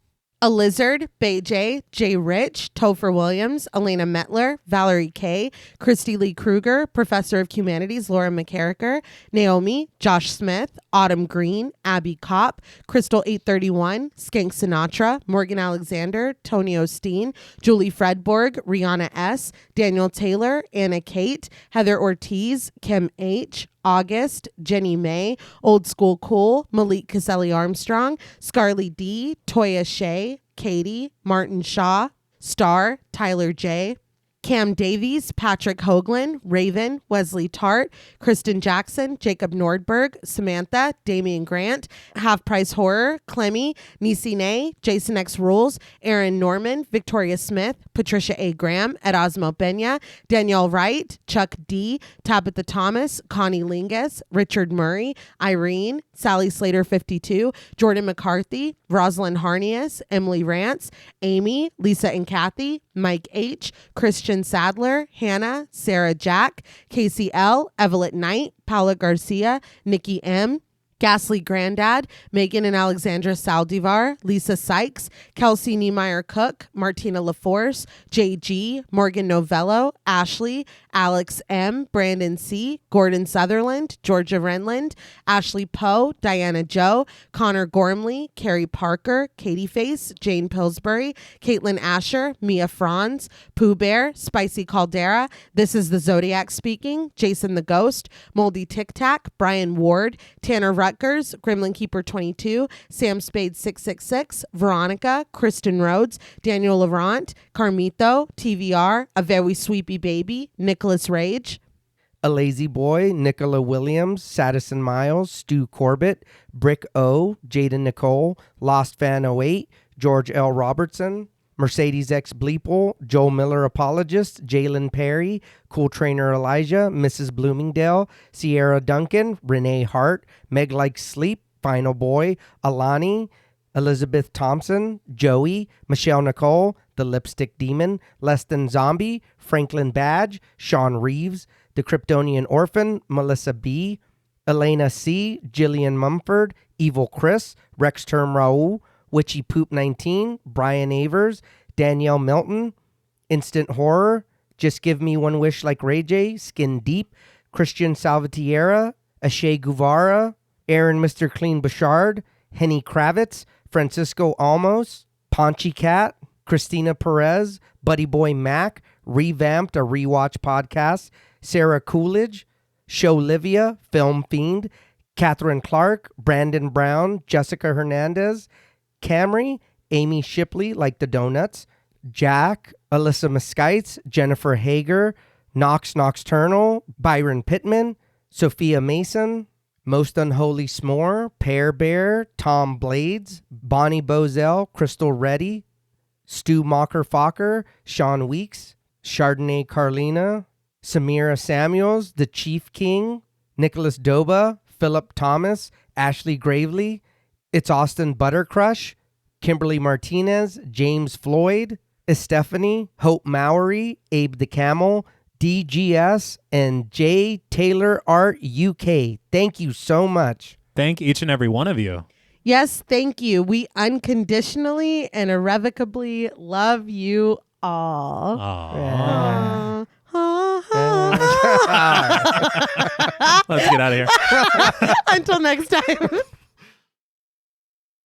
A Lizard, Bay J, Jay Rich, Topher Williams, Elena Metler, Valerie K, Christy Lee Kruger, Professor of Humanities, Laura McCarricker, Naomi, Josh Smith, Autumn Green, Abby Kopp, Crystal 831, Skank Sinatra, Morgan Alexander, Tony Osteen, Julie Fredborg, Rihanna S, Daniel Taylor, Anna Kate, Heather Ortiz, Kim H, August, Jenny May, Old School Cool, Malik Caselli Armstrong, Scarly D, Toya Shea, Katie, Martin Shaw, Star, Tyler J, Cam Davies, Patrick Hoagland, Raven, Wesley Tart, Kristen Jackson, Jacob Nordberg, Samantha, Damian Grant, Half Price Horror, Clemmy, Nisi Nay, Jason X Rules, Aaron Norman, Victoria Smith, Patricia A. Graham, Erasmo Benya, Danielle Wright, Chuck D, Tabitha Thomas, Connie Lingus, Richard Murray, Irene, Sally Slater 52, Jordan McCarthy, Rosalind Harnias, Emily Rance, Amy, Lisa and Kathy, Mike H, Christian Sadler, Hannah, Sarah Jack, Casey L, Evelyn Knight, Paula Garcia, Nikki M, Ghastly Grandad, Megan and Alexandra Saldivar, Lisa Sykes, Kelsey Niemeyer Cook, Martina LaForce, JG, Morgan Novello, Ashley, Alex M, Brandon C, Gordon Sutherland, Georgia Renland, Ashley Poe, Diana Joe, Connor Gormley, Carrie Parker, Katie Face, Jane Pillsbury, Caitlin Asher, Mia Franz, Pooh Bear, Spicy Caldera, This is the Zodiac Speaking, Jason the Ghost, Moldy Tic Tac, Brian Ward, Tanner Rutgers, Gremlin Keeper 22, Sam Spade 666, Veronica, Kristen Rhodes, Daniel Laurent, Carmito, TVR, A Very Sweepy Baby, Nicholas Rage, A Lazy Boy, Nicola Williams, Sadison Miles, Stu Corbett, Brick O, Jaden Nicole, Lost Fan 08, George L. Robertson, Mercedes X Bleeple, Joel Miller Apologist, Jalen Perry, Cool Trainer Elijah, Mrs. Bloomingdale, Sierra Duncan, Renee Hart, Meg Likes Sleep, Final Boy, Alani, Elizabeth Thompson, Joey, Michelle Nicole, The Lipstick Demon, Less Than Zombie, Franklin Badge, Sean Reeves, The Kryptonian Orphan, Melissa B, Elena C, Jillian Mumford, Evil Chris, Rex Term Raul, Witchy Poop 19, Brian Avers, Danielle Milton, Instant Horror, Just Give Me One Wish Like Ray J, Skin Deep, Christian Salvatierra, Ashay Guevara, Aaron Mr. Clean Bouchard, Henny Kravitz, Francisco Almos, Paunchy Cat, Christina Perez, Buddy Boy Mac, Revamped a Rewatch Podcast, Sarah Coolidge, Showlivia, Film Fiend, Catherine Clark, Brandon Brown, Jessica Hernandez, Camry, Amy Shipley, like the donuts, Jack, Alyssa Mesquites, Jennifer Hager, Knox Nocturnal, Byron Pittman, Sophia Mason, Most Unholy S'more, Pear Bear, Tom Blades, Bonnie Bozell, Crystal Reddy, Stu Mocker Fokker, Sean Weeks, Chardonnay Carlina, Samira Samuels, The Chief King, Nicholas Doba, Philip Thomas, Ashley Gravely, It's Austin Buttercrush, Kimberly Martinez, James Floyd, Estefany, Hope Mowery, Abe the Camel, DGS, and J. Taylor Art UK. Thank you so much. Thank each and every one of you. Yes, thank you. We unconditionally and irrevocably love you all. Aww. Aww. Let's get out of here. Until next time.